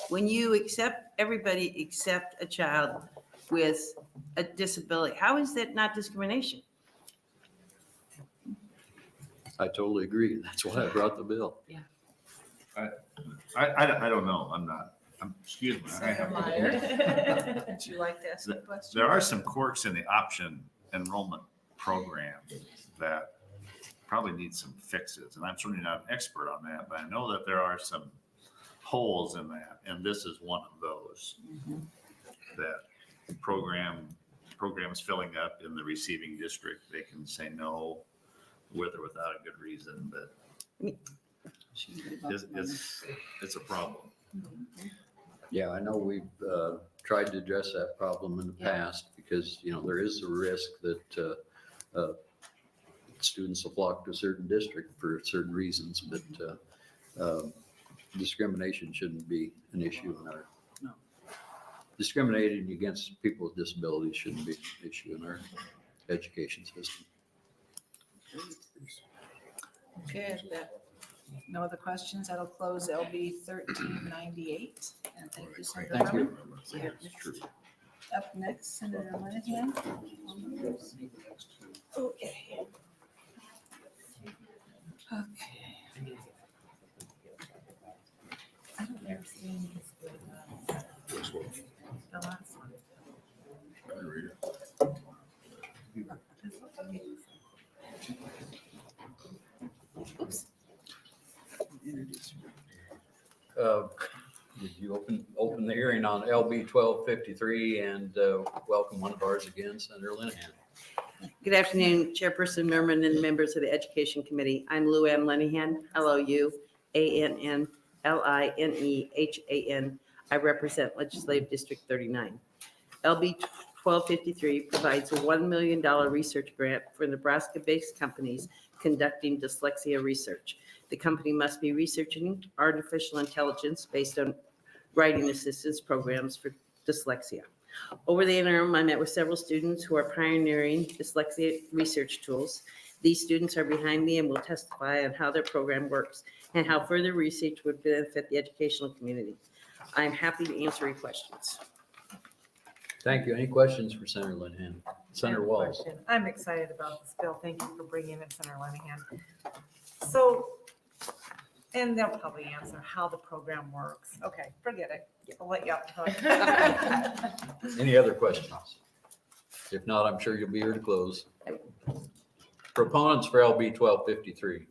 S3: When you everybody accept a child with a disability, how is that not discrimination?
S1: I totally agree. That's why I brought the bill.
S15: I don't know. Excuse me.
S10: Senator Meyer, would you like to ask a question?
S15: There are some quirks in the option enrollment program that probably need some fixes. And I'm certainly not an expert on that, but I know that there are some holes in that. And this is one of those that programs filling up in the receiving district, they can say no with or without a good reason, but it's a problem.
S1: Yeah, I know we've tried to address that problem in the past because, there is a risk that students will flock to a certain district for certain reasons, but discrimination shouldn't be an issue in our, discriminating against people with disabilities shouldn't be an issue in our education system.
S10: Okay, no other questions. That'll close LB 1398. And thank you, Senator
S1: Thank you.
S10: Berman. Up next, Senator Lenahan. Okay. Okay. I don't ever see any of this going on. The last one. Oops.
S1: Would you open the hearing on LB 1253 and welcome one of ours again, Senator Lenahan.
S3: Good afternoon, Chairperson Merman and members of the Education Committee. I'm Lou Ann Lenahan, LOUANNLINEHAN. I represent Legislative District 39. LB 1253 provides a $1 million research grant for Nebraska-based companies conducting dyslexia research. The company must be researching artificial intelligence based on writing assistance programs for dyslexia. Over the interim, I met with several students who are pioneering dyslexia research tools. These students are behind me and will testify on how their program works and how further research would benefit the educational community. I'm happy to answer your questions.
S1: Thank you. Any questions for Senator Lenahan? Senator Walz.
S5: I'm excited about this bill. Thank you for bringing it, Senator Lenahan. So, and they'll probably answer how the program works. Okay, forget it. I'll let you out.
S1: Any other questions? If not, I'm sure you'll be here to close. Proponents for LB 1253.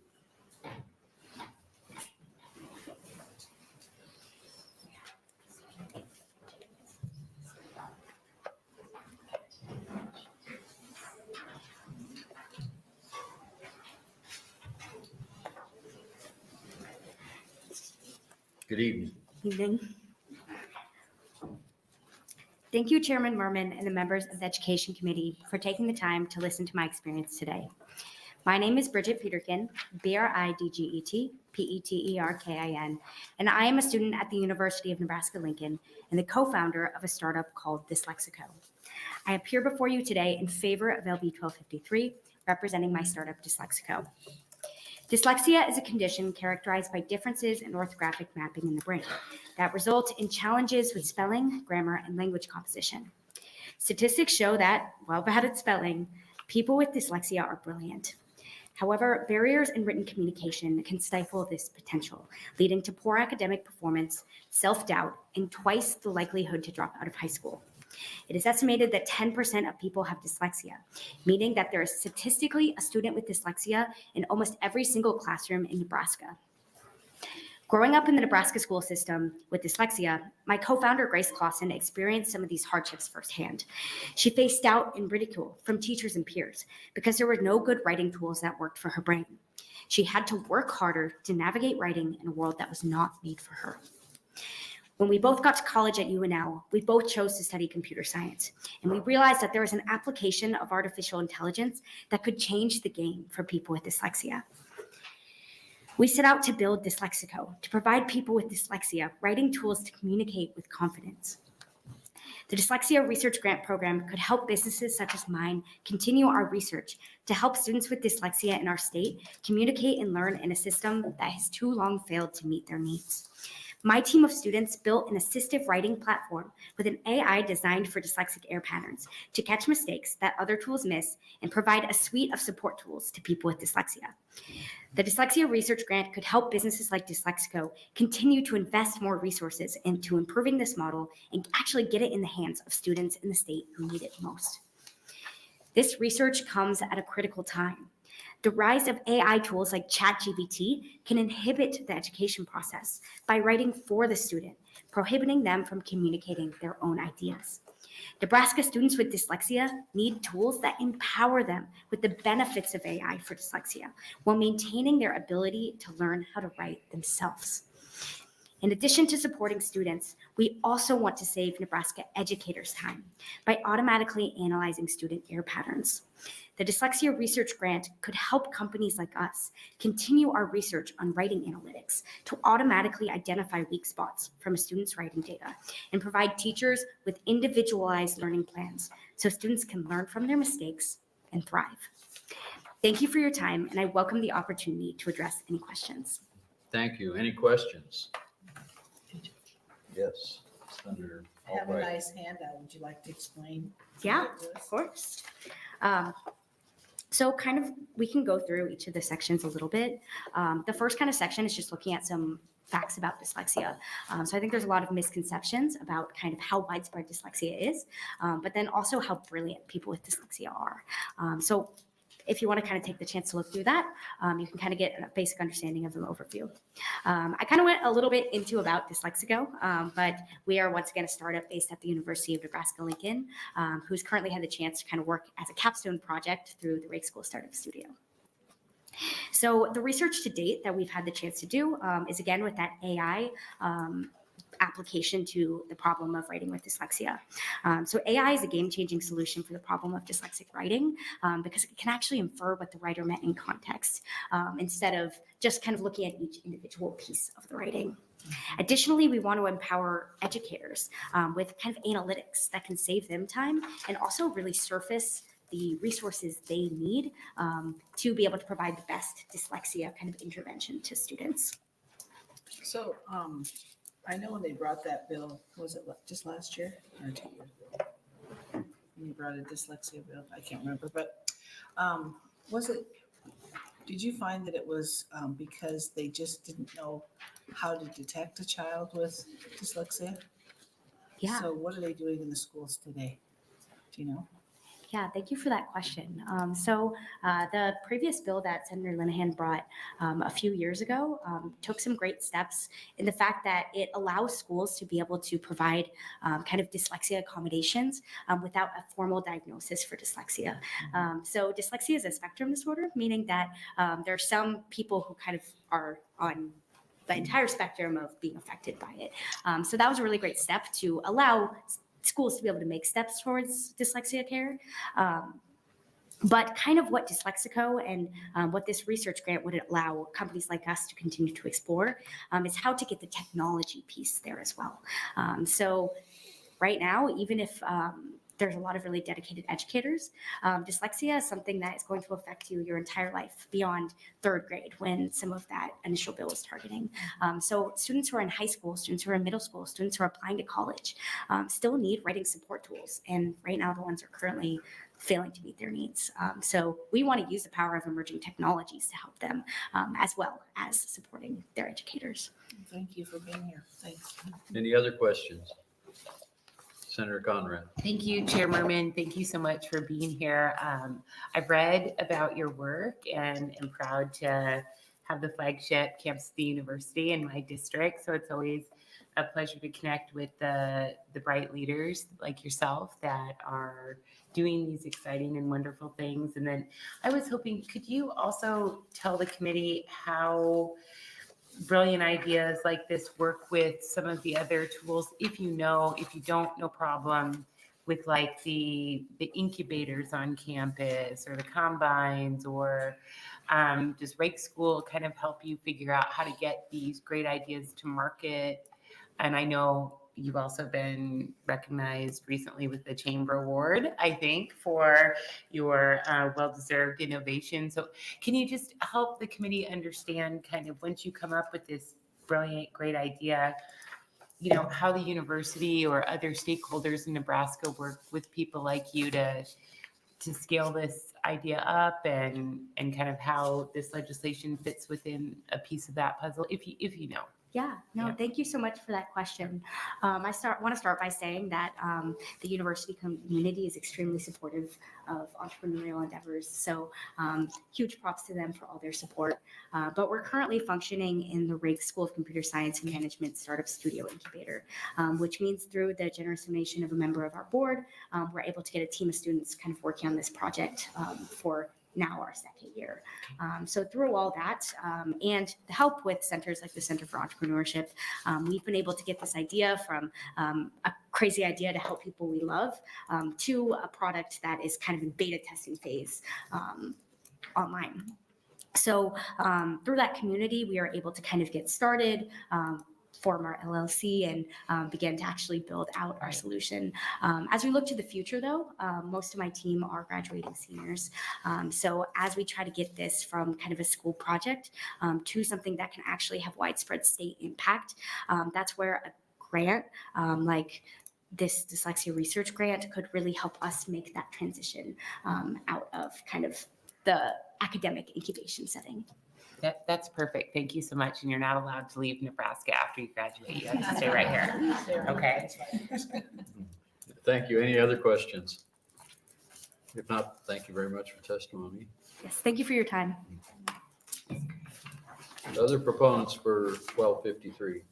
S1: Good evening.
S11: Evening. Thank you, Chairman Merman and the members of the Education Committee for taking the time to listen to my experience today. My name is Bridget Peterkin, BRIDGET, PETERKIN, and I am a student at the University of Nebraska-Lincoln and the co-founder of a startup called Dyslexico. I appear before you today in favor of LB 1253, representing my startup Dyslexico. Dyslexia is a condition characterized by differences in orthographic mapping in the brain that result in challenges with spelling, grammar, and language composition. Statistics show that, while bad at spelling, people with dyslexia are brilliant. However, barriers in written communication can stifle this potential, leading to poor academic performance, self-doubt, and twice the likelihood to drop out of high school. It is estimated that 10% of people have dyslexia, meaning that there is statistically a student with dyslexia in almost every single classroom in Nebraska. Growing up in the Nebraska school system with dyslexia, my co-founder Grace Clausen experienced some of these hardships firsthand. She faced doubt and ridicule from teachers and peers because there were no good writing tools that worked for her brain. She had to work harder to navigate writing in a world that was not made for her. When we both got to college at UNL, we both chose to study computer science, and we realized that there was an application of artificial intelligence that could change the game for people with dyslexia. We set out to build Dyslexico to provide people with dyslexia writing tools to communicate with confidence. The Dyslexia Research Grant Program could help businesses such as mine continue our research to help students with dyslexia in our state communicate and learn in a system that has too long failed to meet their needs. My team of students built an assistive writing platform with an AI designed for dyslexic error patterns to catch mistakes that other tools miss and provide a suite of support tools to people with dyslexia. The Dyslexia Research Grant could help businesses like Dyslexico continue to invest more resources into improving this model and actually get it in the hands of students in the state who need it most. This research comes at a critical time. The rise of AI tools like ChatGPT can inhibit the education process by writing for the student, prohibiting them from communicating their own ideas. Nebraska students with dyslexia need tools that empower them with the benefits of AI for dyslexia while maintaining their ability to learn how to write themselves. In addition to supporting students, we also want to save Nebraska educators time by automatically analyzing student error patterns. The Dyslexia Research Grant could help companies like us continue our research on writing analytics to automatically identify weak spots from a student's writing data and provide teachers with individualized learning plans so students can learn from their mistakes and thrive. Thank you for your time, and I welcome the opportunity to address any questions.
S1: Thank you. Any questions? Yes, Senator
S10: I have a
S1: Albright.
S10: nice handout. Would you like to explain?
S11: Yeah, of course. So kind of, we can go through each of the sections a little bit. The first kind of section is just looking at some facts about dyslexia. So I think there's a lot of misconceptions about kind of how widespread dyslexia is, but then also how brilliant people with dyslexia are. So if you want to kind of take the chance to look through that, you can kind of get a basic understanding of the overview. I kind of went a little bit into about Dyslexico, but we are once again a startup based at the University of Nebraska Lincoln, who's currently had the chance to kind of work as a capstone project through the Rake School Startup Studio. So the research to date that we've had the chance to do is again with that AI application to the problem of writing with dyslexia. So AI is a game-changing solution for the problem of dyslexic writing because it can actually infer what the writer meant in context instead of just kind of looking at each individual piece of the writing. Additionally, we want to empower educators with kind of analytics that can save them time and also really surface the resources they need to be able to provide the best dyslexia kind of intervention to students.
S10: So, I know when they brought that bill, was it just last year or 2 years ago? When you brought a dyslexia bill, I can't remember, but did you find that it was because they just didn't know how to detect a child with dyslexia?
S11: Yeah.
S10: So what are they doing in the schools today? Do you know?
S11: Yeah, thank you for that question. So the previous bill that Senator Linehan brought a few years ago took some great steps in the fact that it allows schools to be able to provide kind of dyslexia accommodations without a formal diagnosis for dyslexia. So dyslexia is a spectrum disorder, meaning that there are some people who kind of are on the entire spectrum of being affected by it. So that was a really great step to allow schools to be able to make steps towards dyslexia care. But kind of what Dyslexico and what this research grant would allow companies like us to continue to explore is how to get the technology piece there as well. So right now, even if there's a lot of really dedicated educators, dyslexia is something that is going to affect you your entire life beyond third grade when some of that initial bill was targeting. So students who are in high school, students who are in middle school, students who are applying to college still need writing support tools. And right now the ones are currently failing to meet their needs. So we want to use the power of emerging technologies to help them as well as supporting their educators.
S10: Thank you for being here. Thanks.
S1: Any other questions? Senator Conrad.
S19: Thank you, Chair Merman. Thank you so much for being here. I've read about your work and am proud to have the flagship campus of the university in my district. So it's always a pleasure to connect with the bright leaders like yourself that are doing these exciting and wonderful things. And then I was hoping, could you also tell the committee how brilliant ideas like this work with some of the other tools? If you don't, no problem, with like the incubators on campus or the combines, or does Rake School kind of help you figure out how to get these great ideas to market? And I know you've also been recognized recently with the Chamber Award, I think, for your well-deserved innovation. So can you just help the committee understand kind of once you come up with this brilliant, great idea, how the university or other stakeholders in Nebraska work with people like you to scale this idea up, and kind of how this legislation fits within a piece of that puzzle, if you know?
S11: Yeah, no,
S19: Yeah.
S11: thank you so much for that question. I want to start by saying that the university community is extremely supportive of entrepreneurial endeavors. So huge props to them for all their support. But we're currently functioning in the Rake School of Computer Science and Management Startup Studio Incubator, which means through the generous donation of a member of our board, we're able to get a team of students kind of working on this project for now our second year. So through all that and the help with centers like the Center for Entrepreneurship, we've been able to get this idea from a crazy idea to help people we love to a product that is kind of in beta testing phase online. So through that community, we are able to kind of get started, form our LLC, and begin to actually build out our solution. As we look to the future, though, most of my team are graduating seniors. So as we try to get this from kind of a school project to something that can actually have widespread state impact, that's where a grant like this dyslexia research grant could really help us make that transition out of kind of the academic incubation setting.
S19: That's perfect. Thank you so much. And you're not allowed to leave Nebraska after you graduate. You have to stay right here. Okay.
S1: Thank you. Any other questions? If not, thank you very much for testimony.
S11: Yes, thank you for your time.
S1: Other proponents for 1253?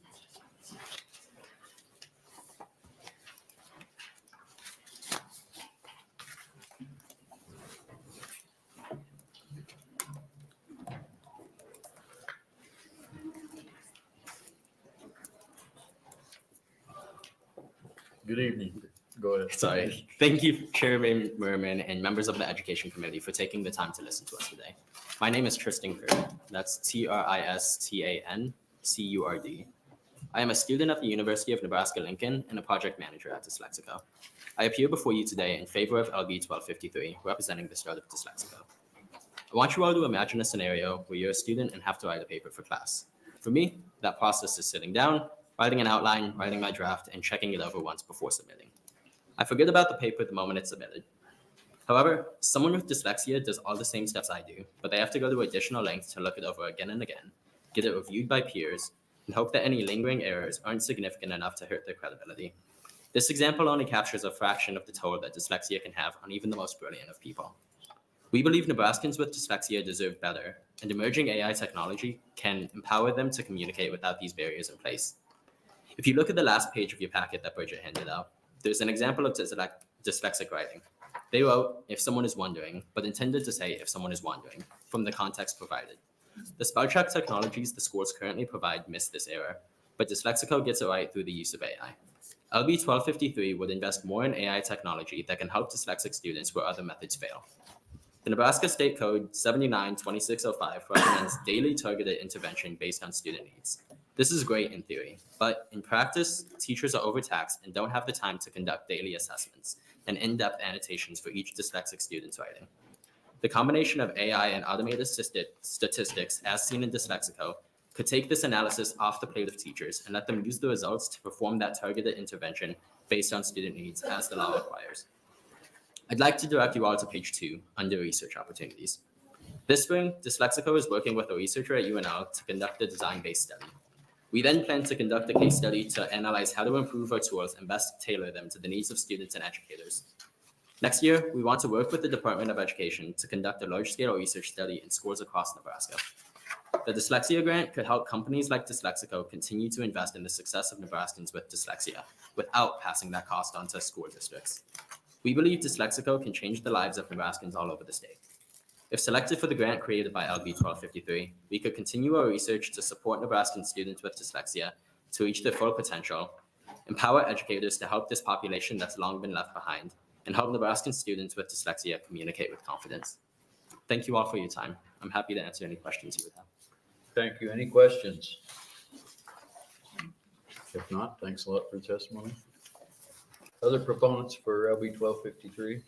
S1: Good evening. Go ahead.
S12: Sorry. Thank you, Chairman Merman and members of the Education Committee for taking the time to listen to us today. My name is Tristan Curd. That's TristanCurd. I am a student at the University of Nebraska Lincoln and a project manager at Dyslexico. I appear before you today in favor of LB 1253, representing the start of Dyslexico. I want you all to imagine a scenario where you're a student and have to write a paper for class. For me, that process is sitting down, writing an outline, writing my draft, and checking it over once before submitting. I forget about the paper the moment it's submitted. However, someone with dyslexia does all the same steps I do, but they have to go to additional lengths to look it over again and again, get it reviewed by peers, and hope that any lingering errors aren't significant enough to hurt their credibility. This example only captures a fraction of the toll that dyslexia can have on even the most brilliant of people. We believe Nebraskans with dyslexia deserve better, and emerging AI technology can empower them to communicate without these barriers in place. If you look at the last page of your packet that Bridget handed out, there's an example of dyslexic writing. They wrote, "if someone is wondering," but intended to say "if someone is wondering," from the context provided. The spell check technologies the schools currently provide miss this error, but Dyslexico gets it right through the use of AI. LB 1253 would invest more in AI technology that can help dyslexic students where other methods fail. The Nebraska State Code 792605 recommends daily targeted intervention based on student needs. This is great in theory, but in practice, teachers are overtaxed and don't have the time to conduct daily assessments and in-depth annotations for each dyslexic student's writing. The combination of AI and automated statistics, as seen in Dyslexico, could take this analysis off the plate of teachers and let them use the results to perform that targeted intervention based on student needs as the law requires. I'd like to direct you all to page 2 under research opportunities. This spring, Dyslexico is working with a researcher at UNL to conduct a design-based study. We then plan to conduct a case study to analyze how to improve our tools and best tailor them to the needs of students and educators. Next year, we want to work with the Department of Education to conduct a large-scale research study in schools across Nebraska. The dyslexia grant could help companies like Dyslexico continue to invest in the success of Nebraskans with dyslexia without passing that cost on to school districts. We believe Dyslexico can change the lives of Nebraskans all over the state. If selected for the grant created by LB 1253, we could continue our research to support Nebraskan students with dyslexia to reach their full potential, empower educators to help this population that's long been left behind, and help Nebraskan students with dyslexia communicate with confidence. Thank you all for your time. I'm happy to answer any questions you would have.
S1: Thank you. Any questions? If not, thanks a lot for the testimony. Other proponents for LB 1253?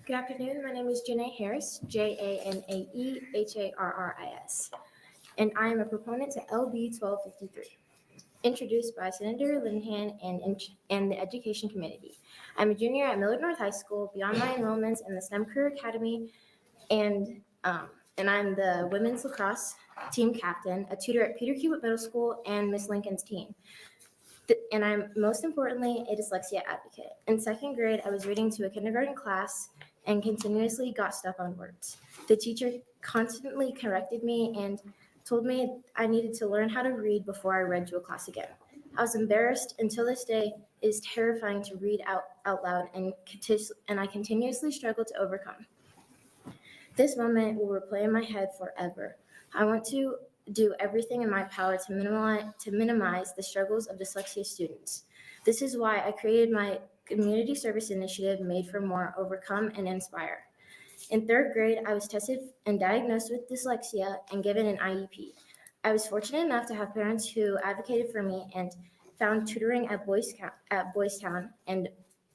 S13: Good afternoon. My name is Janae Harris, JANAEHARRIS, and I am a proponent to LB 1253, introduced by Senator Linehan and the Education Committee. I'm a junior at Millard North High School, beyond my enrollments in the STEM Career Academy, and I'm the women's lacrosse team captain, a tutor at Peter Hewitt Middle School, and Miss Lincoln's team. And I'm most importantly a dyslexia advocate. In second grade, I was reading to a kindergarten class and continuously got stuck on words. The teacher constantly corrected me and told me I needed to learn how to read before I read to a class again. I was embarrassed. Until this day, it is terrifying to read out loud, and I continuously struggle to overcome. This moment will replay in my head forever. I want to do everything in my power to minimize the struggles of dyslexia students. This is why I created my community service initiative, Made for More, Overcome and Inspire. In third grade, I was tested and diagnosed with dyslexia and given an IEP. I was fortunate enough to have parents who advocated for me and found tutoring at Boys Town, and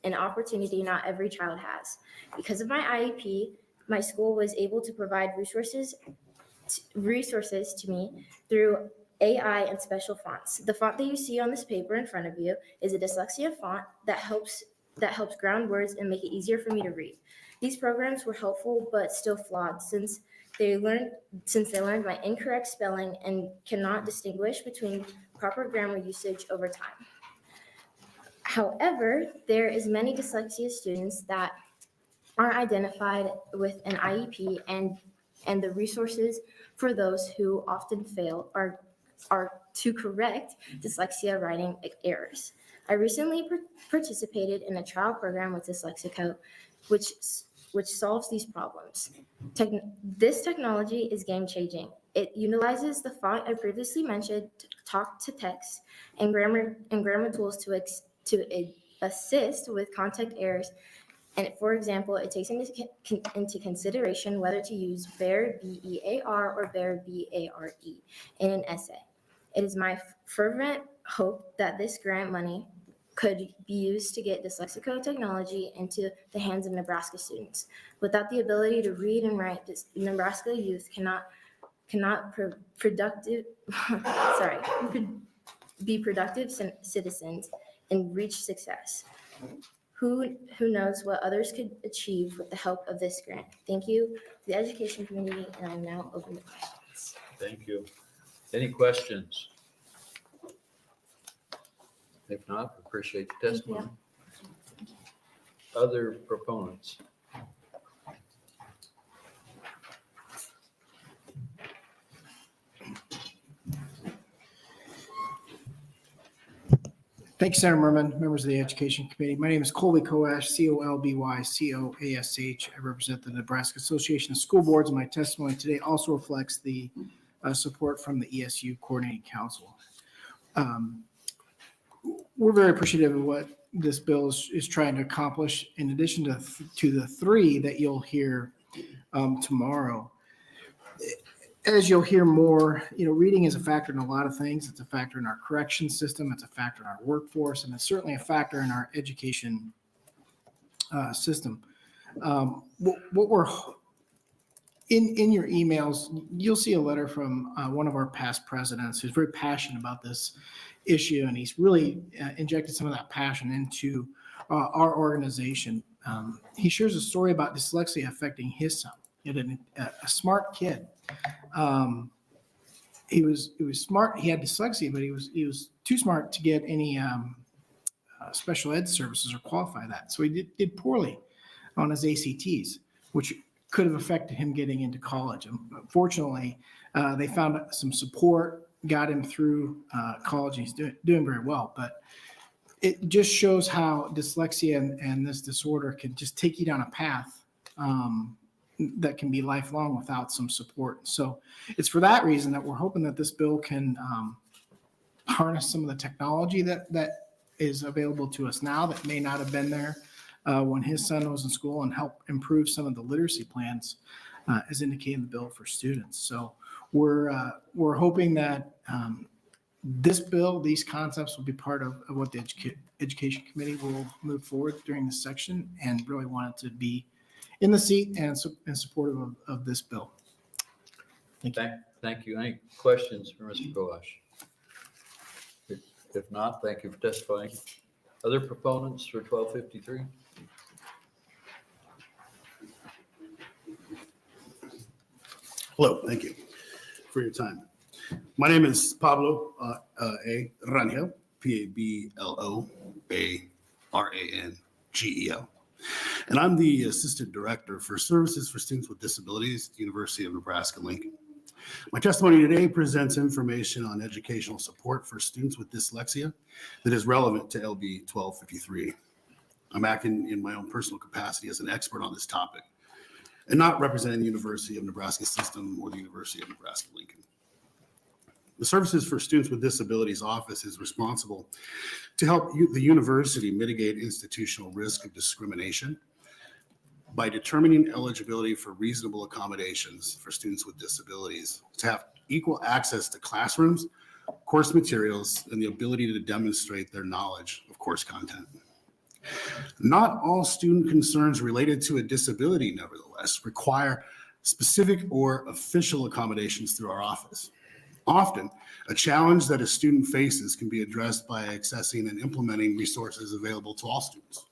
S13: an opportunity not every child has. Because of my IEP, my school was able to provide resources to me through AI and special fonts. The font that you see on this paper in front of you is a dyslexia font that helps ground words and make it easier for me to read. These programs were helpful but still flawed since they learned my incorrect spelling and cannot distinguish between proper grammar usage over time. However, there is many dyslexia students that are identified with an IEP, and the resources for those who often fail are to correct dyslexia writing errors. I recently participated in a trial program with Dyslexico, which solves these problems. This technology is game-changing. It utilizes the font I previously mentioned, talk-to-text, and grammar tools to assist with contact errors. And for example, it takes into consideration whether to use BEAR, B-E-A-R, or BEAR, B-A-R-E, in an essay. It is my fervent hope that this grant money could be used to get Dyslexico technology into the hands of Nebraska students. Without the ability to read and write, Nebraska youth cannot be productive citizens and reach success. Who knows what others could achieve with the help of this grant. Thank you to the Education Committee, and I'm now open to questions.
S1: Thank you. Any questions? If not, appreciate the testimony. Other proponents?
S17: Thank you, Senator Merman, members of the Education Committee. My name is Colby Coash, C-O-L-B-Y-C-O-A-S-H. I represent the Nebraska Association of School Boards, and my testimony today also reflects the support from the ESU Coordinating Council. We're very appreciative of what this bill is trying to accomplish, in addition to the three that you'll hear tomorrow. As you'll hear more, reading is a factor in a lot of things. It's a factor in our correction system. It's a factor in our workforce, and it's certainly a factor in our education system. What we're in your emails, you'll see a letter from one of our past presidents who's very passionate about this issue, and he's really injected some of that passion into our organization. He shares a story about dyslexia affecting his son. He had a smart kid. He was smart. He had dyslexia, but he was too smart to get any special ed services or qualify that. So he did poorly on his ACTs, which could have affected him getting into college. And fortunately, they found some support, got him through college, and he's doing very well. But it just shows how dyslexia and this disorder can just take you down a path that can be lifelong without some support. So it's for that reason that we're hoping that this bill can harness some of the technology that is available to us now that may not have been there when his son was in school, and help improve some of the literacy plans as indicated in the bill for students. So we're hoping that this bill, these concepts will be part of what the Education Committee will move forward during this section, and really want it to be in the seat and supportive of this bill. Thank you.
S1: Thank you. Any questions for Mr. Gouache? If not, thank you for testifying. Other proponents for 1253?
S8: Hello, thank you for your time. My name is Pablo A. Rangel, Pabloarangel, and I'm the Assistant Director for Services for Students with Disabilities at the University of Nebraska Lincoln. My testimony today presents information on educational support for students with dyslexia that is relevant to LB 1253. I'm acting in my own personal capacity as an expert on this topic, and not representing the University of Nebraska system or the University of Nebraska Lincoln. The Services for Students with Disabilities Office is responsible to help the university mitigate institutional risk of discrimination by determining eligibility for reasonable accommodations for students with disabilities, to have equal access to classrooms, course materials, and the ability to demonstrate their knowledge of course content. Not all student concerns related to a disability, nevertheless, require specific or official accommodations through our office. Often, a challenge that a student faces can be addressed by accessing and implementing resources available to all students.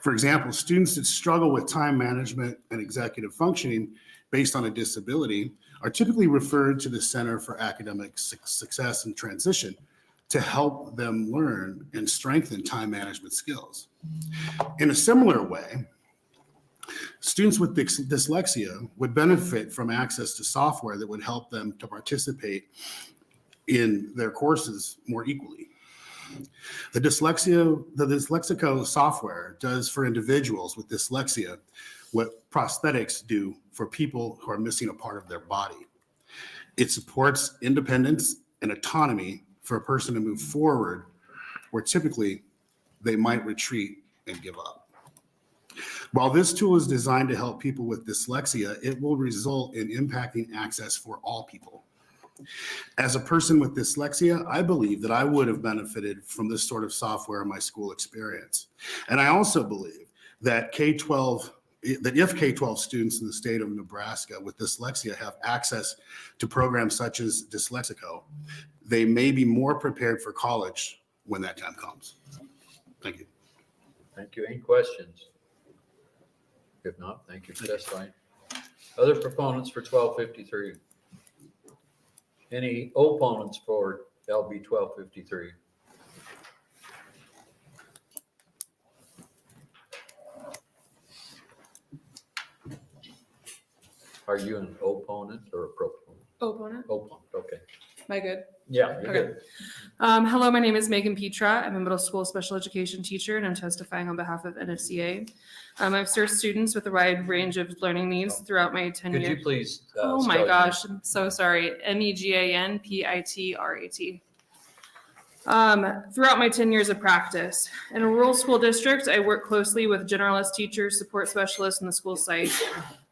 S8: For example, students that struggle with time management and executive functioning based on a disability are typically referred to the Center for Academic Success and Transition to help them learn and strengthen time management skills. In a similar way, students with dyslexia would benefit from access to software that would help them to participate in their courses more equally. The Dyslexico software does for individuals with dyslexia what prosthetics do for people who are missing a part of their body. It supports independence and autonomy for a person to move forward where typically they might retreat and give up. While this tool is designed to help people with dyslexia, it will result in impacting access for all people. As a person with dyslexia, I believe that I would have benefited from this sort of software in my school experience. And I also believe that if K-12 students in the state of Nebraska with dyslexia have access to programs such as Dyslexico, they may be more prepared for college when that time comes. Thank you.
S1: Thank you. Any questions? If not, thank you for testifying. Other proponents for 1253? Any opponents for LB 1253? Are you an opponent or a proponent?
S22: Opponent.
S1: Opponent, okay.
S22: Am I good?
S1: Yeah, you're
S22: Okay.
S1: good.
S22: Hello, my name is Megan Petra. I'm a middle school special education teacher, and I'm testifying on behalf of NSCA. I've served students with a wide range of learning needs throughout my 10
S1: Could
S22: years.
S1: you please?
S22: Oh
S1: spell
S22: my
S1: your
S22: gosh, I'm so sorry. MEGANPITRAT. Throughout my 10 years of practice. In a rural school district, I work closely with generalist teachers, support specialists, and the school site.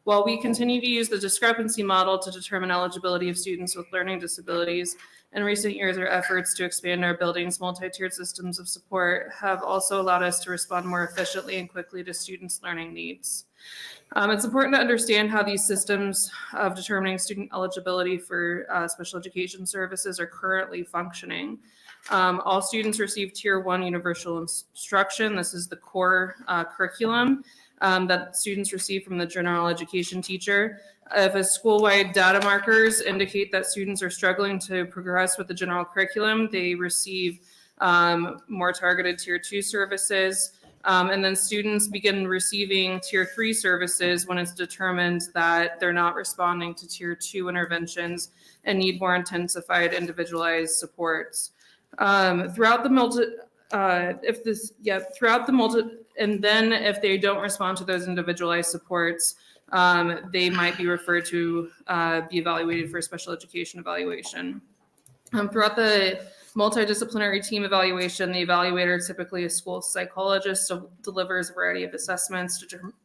S22: While we continue to use the discrepancy model to determine eligibility of students with learning disabilities, in recent years, our efforts to expand our building's multi-tiered systems of support have also allowed us to respond more efficiently and quickly to students' learning needs. It's important to understand how these systems of determining student eligibility for special education services are currently functioning. All students receive Tier 1 universal instruction. This is the core curriculum that students receive from the general education teacher. If a school-wide data markers indicate that students are struggling to progress with the general curriculum, they receive more targeted tier 2 services. And then students begin receiving tier 3 services when it's determined that they're not responding to tier 2 interventions and need more intensified individualized supports. Throughout the and then if they don't respond to those individualized supports, they might be referred to be evaluated for special education evaluation. Throughout the multidisciplinary team evaluation, the evaluator, typically a school psychologist, delivers a variety of assessments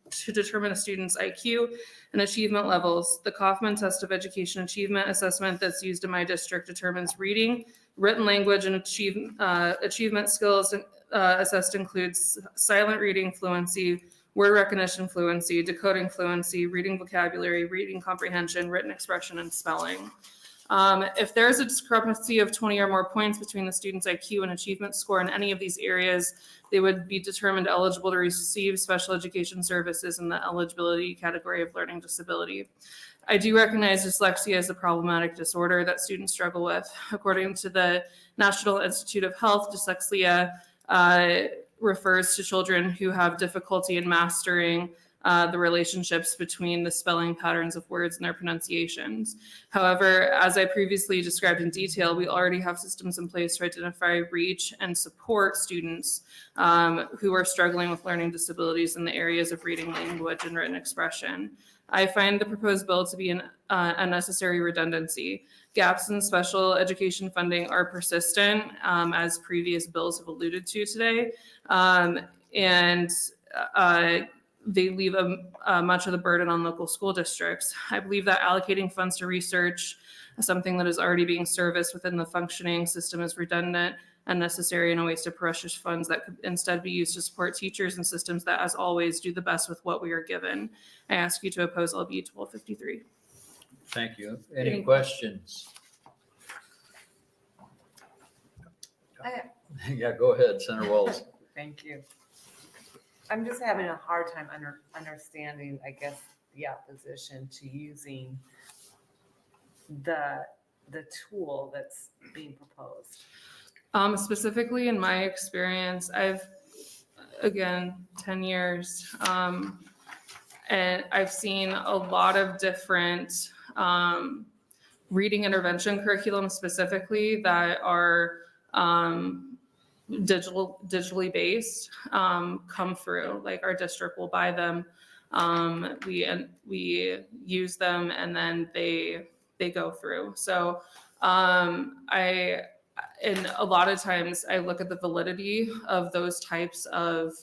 S22: to determine a student's IQ and achievement levels. The Kaufman Test of Education Achievement assessment that's used in my district determines reading, written language, and achievement skills. Assessed includes silent reading fluency, word recognition fluency, decoding fluency, reading vocabulary, reading comprehension, written expression, and spelling. If there's a discrepancy of 20 or more points between the student's IQ and achievement score in any of these areas, they would be determined eligible to receive special education services in the eligibility category of learning disability. I do recognize dyslexia as a problematic disorder that students struggle with. According to the National Institute of Health, dyslexia refers to children who have difficulty in mastering the relationships between the spelling patterns of words and their pronunciations. However, as I previously described in detail, we already have systems in place to identify, reach, and support students who are struggling with learning disabilities in the areas of reading, language, and written expression. I find the proposed bill to be an unnecessary redundancy. Gaps in special education funding are persistent, as previous bills have alluded to today, and they leave much of the burden on local school districts. I believe that allocating funds to research, something that is already being serviced within the functioning system, is redundant, unnecessary, and a waste of precious funds that could instead be used to support teachers and systems that, as always, do the best with what we are given. I ask you to oppose LB 1253.
S1: Thank you. Any questions? Yeah, go ahead, Senator Walz.
S5: Thank you. I'm just having a hard time understanding, I guess, the opposition to using the tool that's being proposed.
S22: Specifically in my experience, I've, again, 10 years, and I've seen a lot of different reading intervention curriculums specifically that are digitally based come through. Like our district will buy them, we use them, and then they go through. So and a lot of times I look at the validity of those types of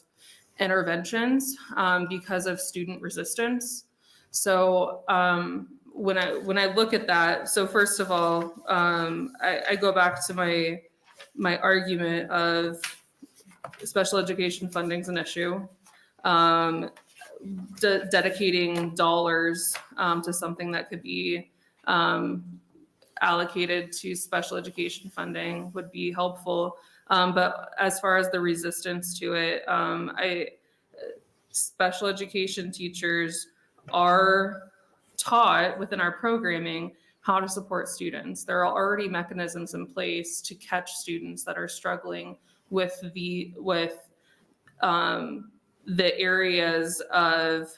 S22: interventions because of student resistance. So when I look at that, so first of all, I go back to my argument of special education funding is an issue. Dedicating dollars to something that could be allocated to special education funding would be helpful. But as far as the resistance to it, special education teachers are taught within our programming how to support students. There are already mechanisms in place to catch students that are struggling with the areas of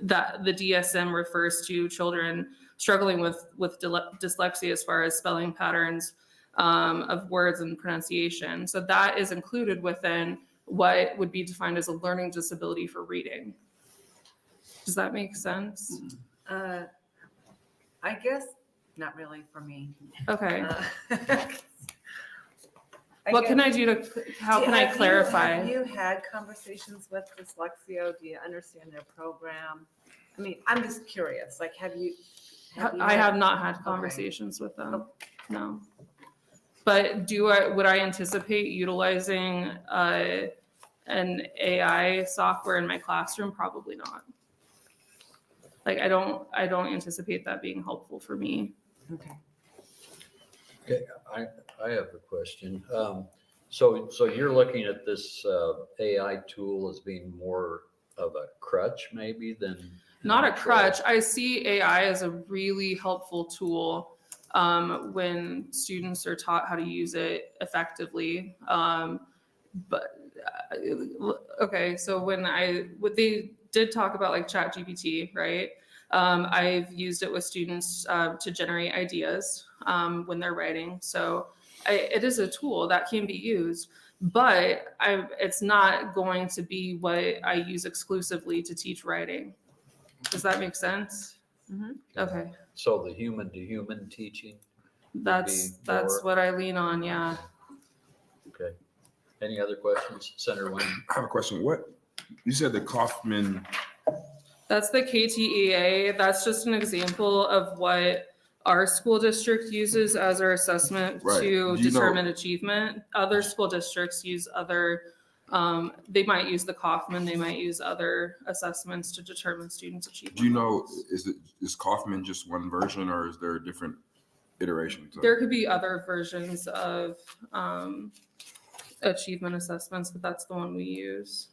S22: that the DSM refers to children struggling with dyslexia as far as spelling patterns of words and pronunciation. So that is included within what would be defined as a learning disability for reading. Does that make sense?
S5: I guess not really for me.
S22: Okay. What can I do to, how can I clarify?
S5: Have you had conversations with dyslexia? Do you understand their program? I mean, I'm just curious, like, have you
S22: I have not had conversations with them, no. But would I anticipate utilizing an AI software in my classroom? Probably not. Like, I don't anticipate that being helpful for me.
S5: Okay.
S1: Okay, I have a question. So you're looking at this AI tool as being more of a crutch maybe than?
S22: Not a crutch. I see AI as a really helpful tool when students are taught how to use it effectively. Okay, so when they did talk about like ChatGPT, right? I've used it with students to generate ideas when they're writing. So it is a tool that can be used, but it's not going to be what I use exclusively to teach writing. Does that make sense? Okay,
S1: So the human to human teaching? would
S22: that's
S1: be more-
S22: what I lean on. Yeah.
S1: Okay. Any other questions? Senator Wayne?
S9: I have a question. What, you said the Kaufman,
S22: That's the KTEA. That's just an example of what our school district uses as our assessment
S9: Right.
S22: to
S9: Do you know-
S22: determine achievement. Other school districts use other, they might use the Kaufman, they might use other assessments to determine students' achievement.
S9: do you know, is Kaufman just one version or is there different iterations?
S22: There could be other versions of achievement assessments, but that's the one we use.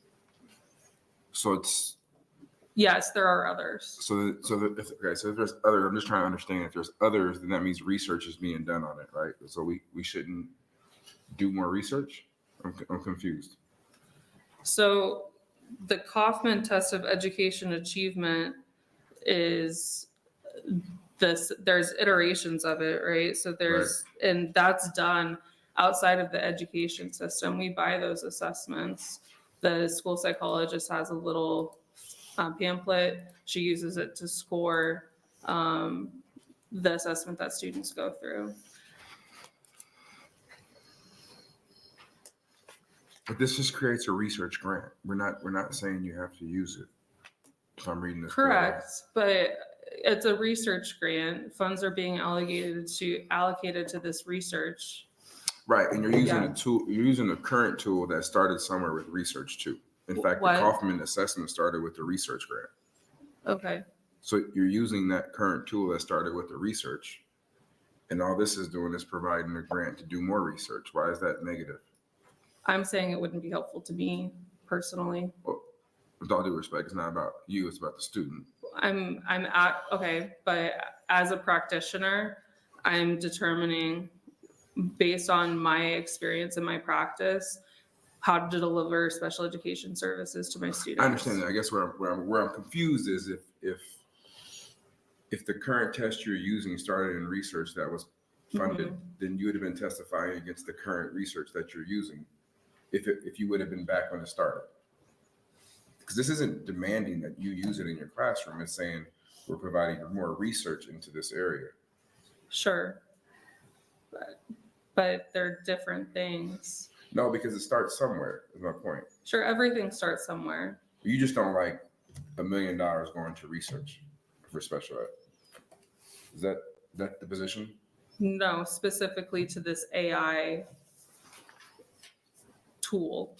S9: So it's,
S22: Yes, there are others.
S9: so if there's other, I'm just trying to understand, if there's others, then that means research is being done on it, right? So we shouldn't do more research? I'm confused.
S22: So the Kaufman test of education achievement is this, there's iterations of it, right? So there's, and that's done outside of the education system. We buy those assessments. The school psychologist has a little pamphlet. She uses it to score the assessment that students go through.
S9: But this just creates a research grant. We're not saying you have to use it. If I'm reading this.
S22: Correct, but it's a research grant. Funds are being allocated to this research.
S9: Right, and you're using
S22: Yeah.
S9: a tool, you're using a current tool that started somewhere with research too. In fact,
S22: What?
S9: the Kaufman assessment started with the research grant.
S22: Okay,
S9: So you're using that current tool that started with the research. And all this is doing is providing a grant to do more research. Why is that negative?
S22: I'm saying it wouldn't be helpful to me personally.
S9: Well, with all due respect, it's not about you, it's about the student.
S22: Okay, but as a practitioner, I'm determining based on my experience and my practice, how to deliver special education services to my students.
S9: I understand that. I guess where I'm confused is if the current test you're using started in research that was funded, then you would have been testifying against the current research that you're using. If you would have been back when it started. Because this isn't demanding that you use it in your classroom. It's saying we're providing more research into this area.
S22: Sure. But they're different things.
S9: No, because it starts somewhere, is my point.
S22: Sure, everything starts somewhere.
S9: You just don't like $1 million going to research for special ed. Is that the position?
S22: No, specifically to this AI tool.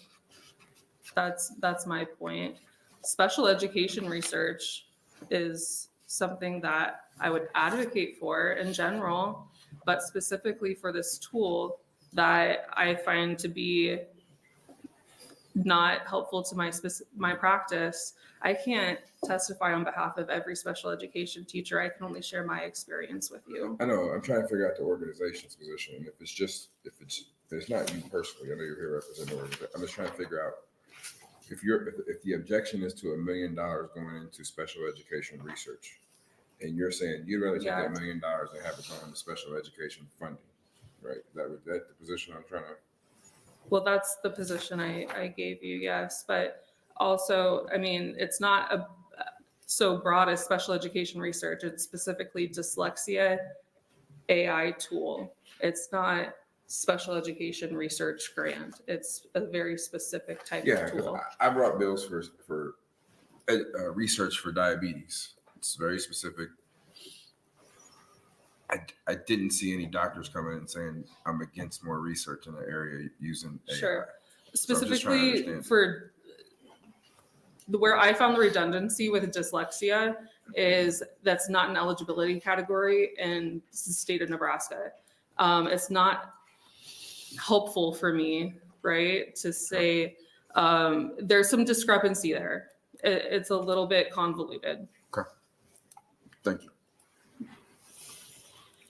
S22: That's my point. Special education research is something that I would advocate for in general, but specifically for this tool that I find to be not helpful to my practice. I can't testify on behalf of every special education teacher. I can only share my experience with you.
S9: I know, I'm trying to figure out the organization's position. And if it's not you personally, I know you're here representing the organization. I'm just trying to figure out if the objection is to $1 million going into special education research, and you're saying you'd rather take that $1 million and have it go into special education funding, right? That the position I'm trying to.
S22: Well, that's the position I gave you, yes. But also, I mean, it's not so broad as special education research. It's specifically dyslexia AI tool. It's not special education research grant. It's a very specific type of tool.
S9: I brought bills for research for diabetes. It's very specific. I didn't see any doctors coming in and saying I'm against more research in the area using AI.
S22: Sure.
S9: So I'm just trying to
S22: Specifically
S9: understand.
S22: for where I found the redundancy with dyslexia is that's not an eligibility category in the state of Nebraska. It's not helpful for me, right, to say there's some discrepancy there. It's a little bit convoluted.
S9: Okay. Thank you.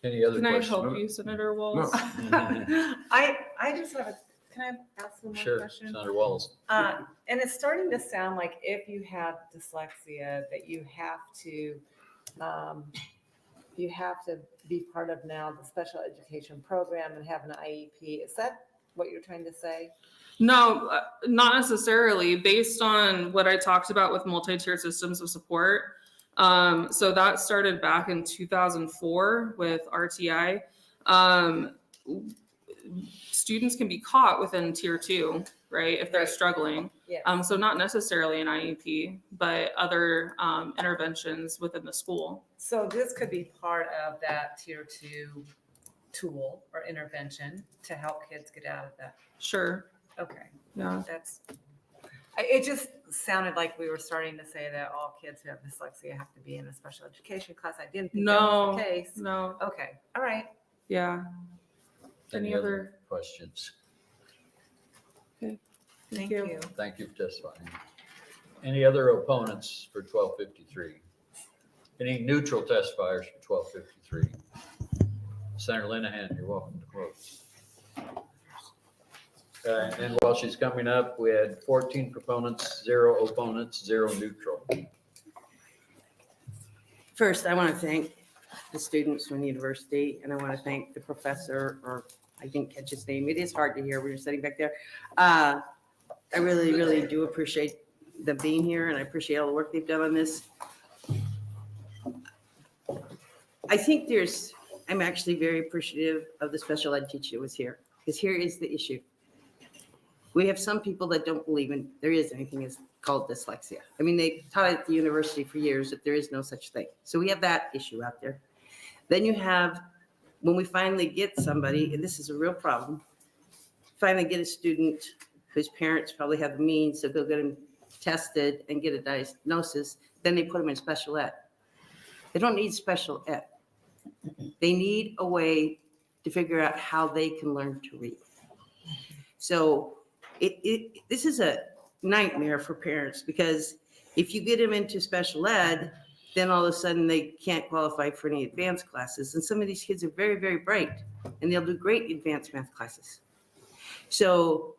S1: Any other
S21: Can I
S1: questions?
S21: help you, Senator Walz?
S5: I just have can I ask one more
S1: Sure,
S5: question?
S1: Senator Walz.
S5: And it's starting to sound like if you have dyslexia, that you have to be part of now the special education program and have an IEP. Is that what you're trying to say?
S21: No, not necessarily. Based on what I talked about with multi-tiered systems of support. So that started back in 2004 with RTI. Students can be caught within tier 2, right, if they're struggling.
S5: Yes.
S21: So not necessarily an IEP, but other interventions within the school.
S5: So this could be part of that tier 2 tool or intervention to help kids get out of that.
S21: Sure.
S5: Okay.
S21: Yeah.
S5: It just sounded like we were starting to say that all kids who have dyslexia have to be in a special education class. I didn't think that was the case.
S21: No.
S5: Okay. All right.
S21: Yeah. Any other
S1: questions?
S21: Okay.
S5: Thank you.
S1: Thank you for testifying. Any other opponents for 1253? Any neutral testifiers for 1253? Senator Linehan, you're welcome to close. And while she's coming up, we had 14 proponents, 0 opponents, 0 neutral.
S3: First, I want to thank the students from the university, and I want to thank the professor, or I didn't catch his name. It is hard to hear when you're sitting back there. I really, really do appreciate them being here, and I appreciate all the work they've done on this. I think I'm actually very appreciative of the special ed teacher that was here, because here is the issue. We have some people that don't believe there is anything as called dyslexia. I mean, they taught at the university for years that there is no such thing. So we have that issue out there. Then you have, when we finally get somebody, and this is a real problem, finally get a student whose parents probably have the means to go get them tested and get a diagnosis, then they put them in special ed. They don't need special ed. They need a way to figure out how they can learn to read. So this is a nightmare for parents, because if you get them into special ed, then all of a sudden they can't qualify for any advanced classes. And some of these kids are very, very bright, and they'll do great in advanced math classes. So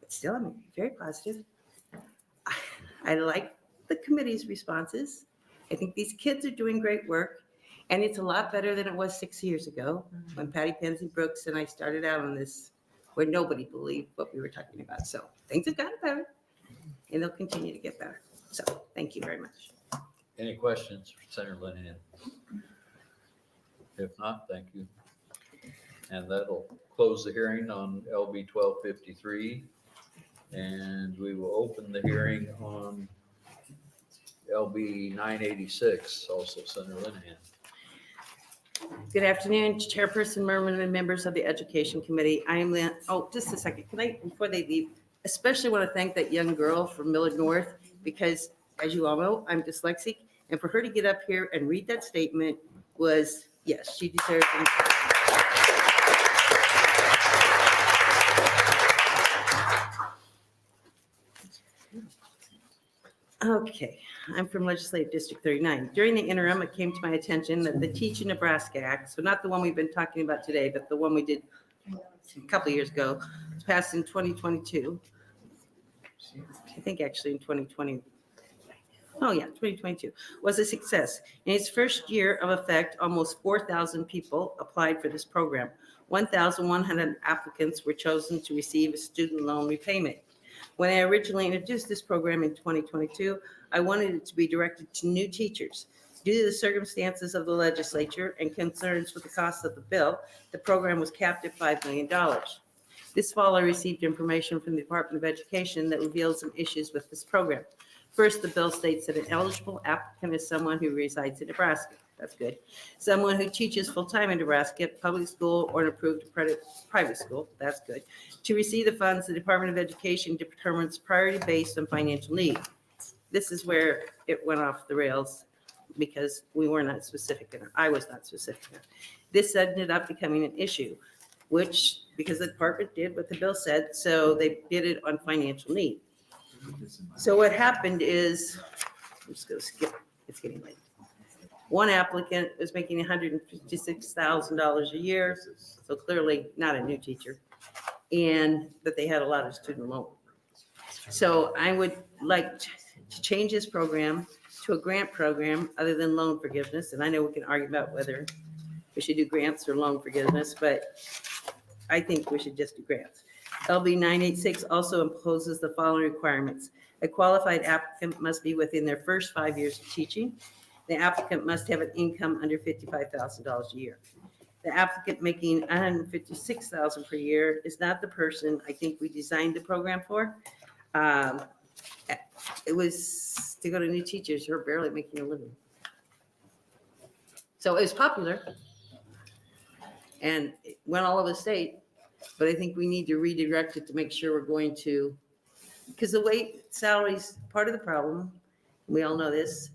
S3: still, I'm very positive. I like the committee's responses. I think these kids are doing great work, and it's a lot better than it was 6 years ago when Patty Pansy Brooks and I started out on this, where nobody believed what we were talking about. So things have gotten better, and they'll continue to get better. So thank you very much.
S1: Any questions for Senator Linehan? If not, thank you. And that'll close the hearing on LB 1253. And we will open the hearing on LB 986, also Senator Linehan.
S3: Good afternoon, Chairperson Merman and members of the Education Committee. I am just a second. Can I, before they leave, especially want to thank that young girl from Millard North, because as you all know, I'm dyslexic, and for her to get up here and read that statement was, yes, she deserves it. Okay, I'm from Legislative District 39. During the interim, it came to my attention that the Teach in Nebraska Act, so not the one we've been talking about today, but the one we did a couple of years ago, was passed in 2022. I think actually in 2020. Oh yeah, 2022 was a success. In its first year of effect, almost 4,000 people applied for this program. 1,100 applicants were chosen to receive a student loan repayment. When I originally introduced this program in 2022, I wanted it to be directed to new teachers. Due to the circumstances of the legislature and concerns with the cost of the bill, the program was capped at $5 million. This fall, I received information from the Department of Education that revealed some issues with this program. First, the bill states that an eligible applicant is someone who resides in Nebraska. That's good. Someone who teaches full-time in Nebraska, public school, or an approved private school. That's good. To receive the funds, the Department of Education determines priority based on financial need. This is where it went off the rails because we were not specific enough. I was not specific enough. This ended up becoming an issue, which, because the department did what the bill said, so they did it on financial need. So what happened is, I'm just going to skip. It's getting late. One applicant is making $156,000 a year, so clearly not a new teacher, and that they had a lot of student loan. So I would like to change this program to a grant program other than loan forgiveness. And I know we can argue about whether we should do grants or loan forgiveness, but I think we should just do grants. LB 986 also imposes the following requirements. A qualified applicant must be within their first 5 years of teaching. The applicant must have an income under $55,000 a year. The applicant making $156,000 per year is not the person I think we designed the program for. It was to go to new teachers who are barely making a living. So it was popular and it went all over the state, but I think we need to redirect it to make sure we're going to, because the way salaries, part of the problem, we all know this,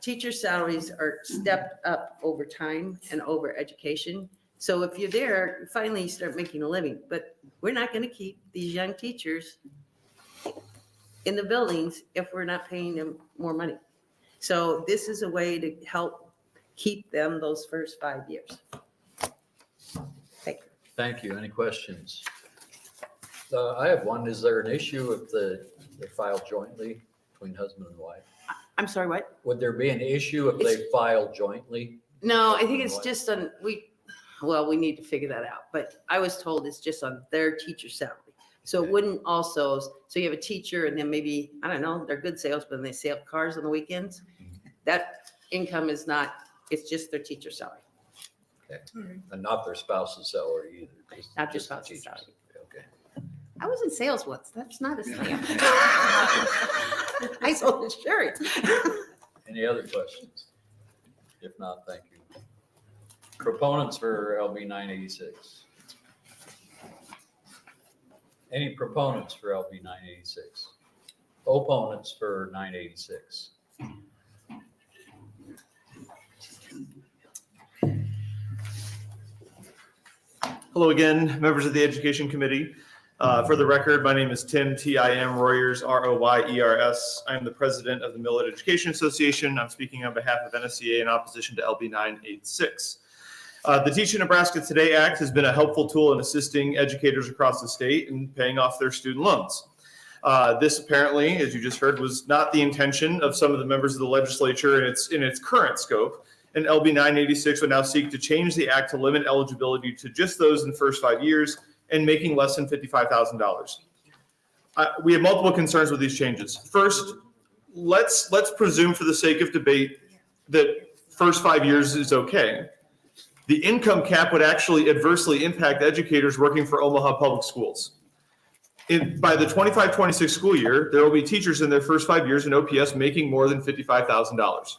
S3: teacher salaries are stepped up over time and over education. So if you're there, finally you start making a living, but we're not going to keep these young teachers in the buildings if we're not paying them more money. So this is a way to help keep them those first 5 years. Thank you.
S1: Thank you. Any questions? I have one. Is there an issue if they file jointly between husband and wife?
S3: I'm sorry, what?
S1: Would there be an issue if they file jointly?
S3: No, I think it's just on, we need to figure that out, but I was told it's just on their teacher salary. So it wouldn't also, so you have a teacher and then maybe, I don't know, they're good salesmen, they sell cars on the weekends. That income is not, it's just their teacher salary.
S1: Okay. And not their spouse's salary either.
S3: Not
S1: just
S3: their
S1: the
S3: spouse's
S1: teacher's.
S3: salary.
S1: Okay.
S3: I was in sales once. That's not a sale. I sold insurance.
S1: Any other questions? If not, thank you. Proponents for LB 986. Any proponents for LB 986? Opponents for 986?
S14: Hello again, members of the Education Committee. For the record, my name is Tim, Tim Royers, Royers. I am the president of the Millard Education Association. I'm speaking on behalf of NSCA in opposition to LB 986. The Teach in Nebraska Today Act has been a helpful tool in assisting educators across the state in paying off their student loans. This apparently, as you just heard, was not the intention of some of the members of the legislature in its current scope. And LB 986 would now seek to change the act to limit eligibility to just those in the first 5 years and making less than $55,000. We have multiple concerns with these changes. First, let's presume for the sake of debate that first 5 years is okay. The income cap would actually adversely impact educators working for Omaha Public Schools. By the 25-26 school year, there will be teachers in their first 5 years in OPS making more than $55,000.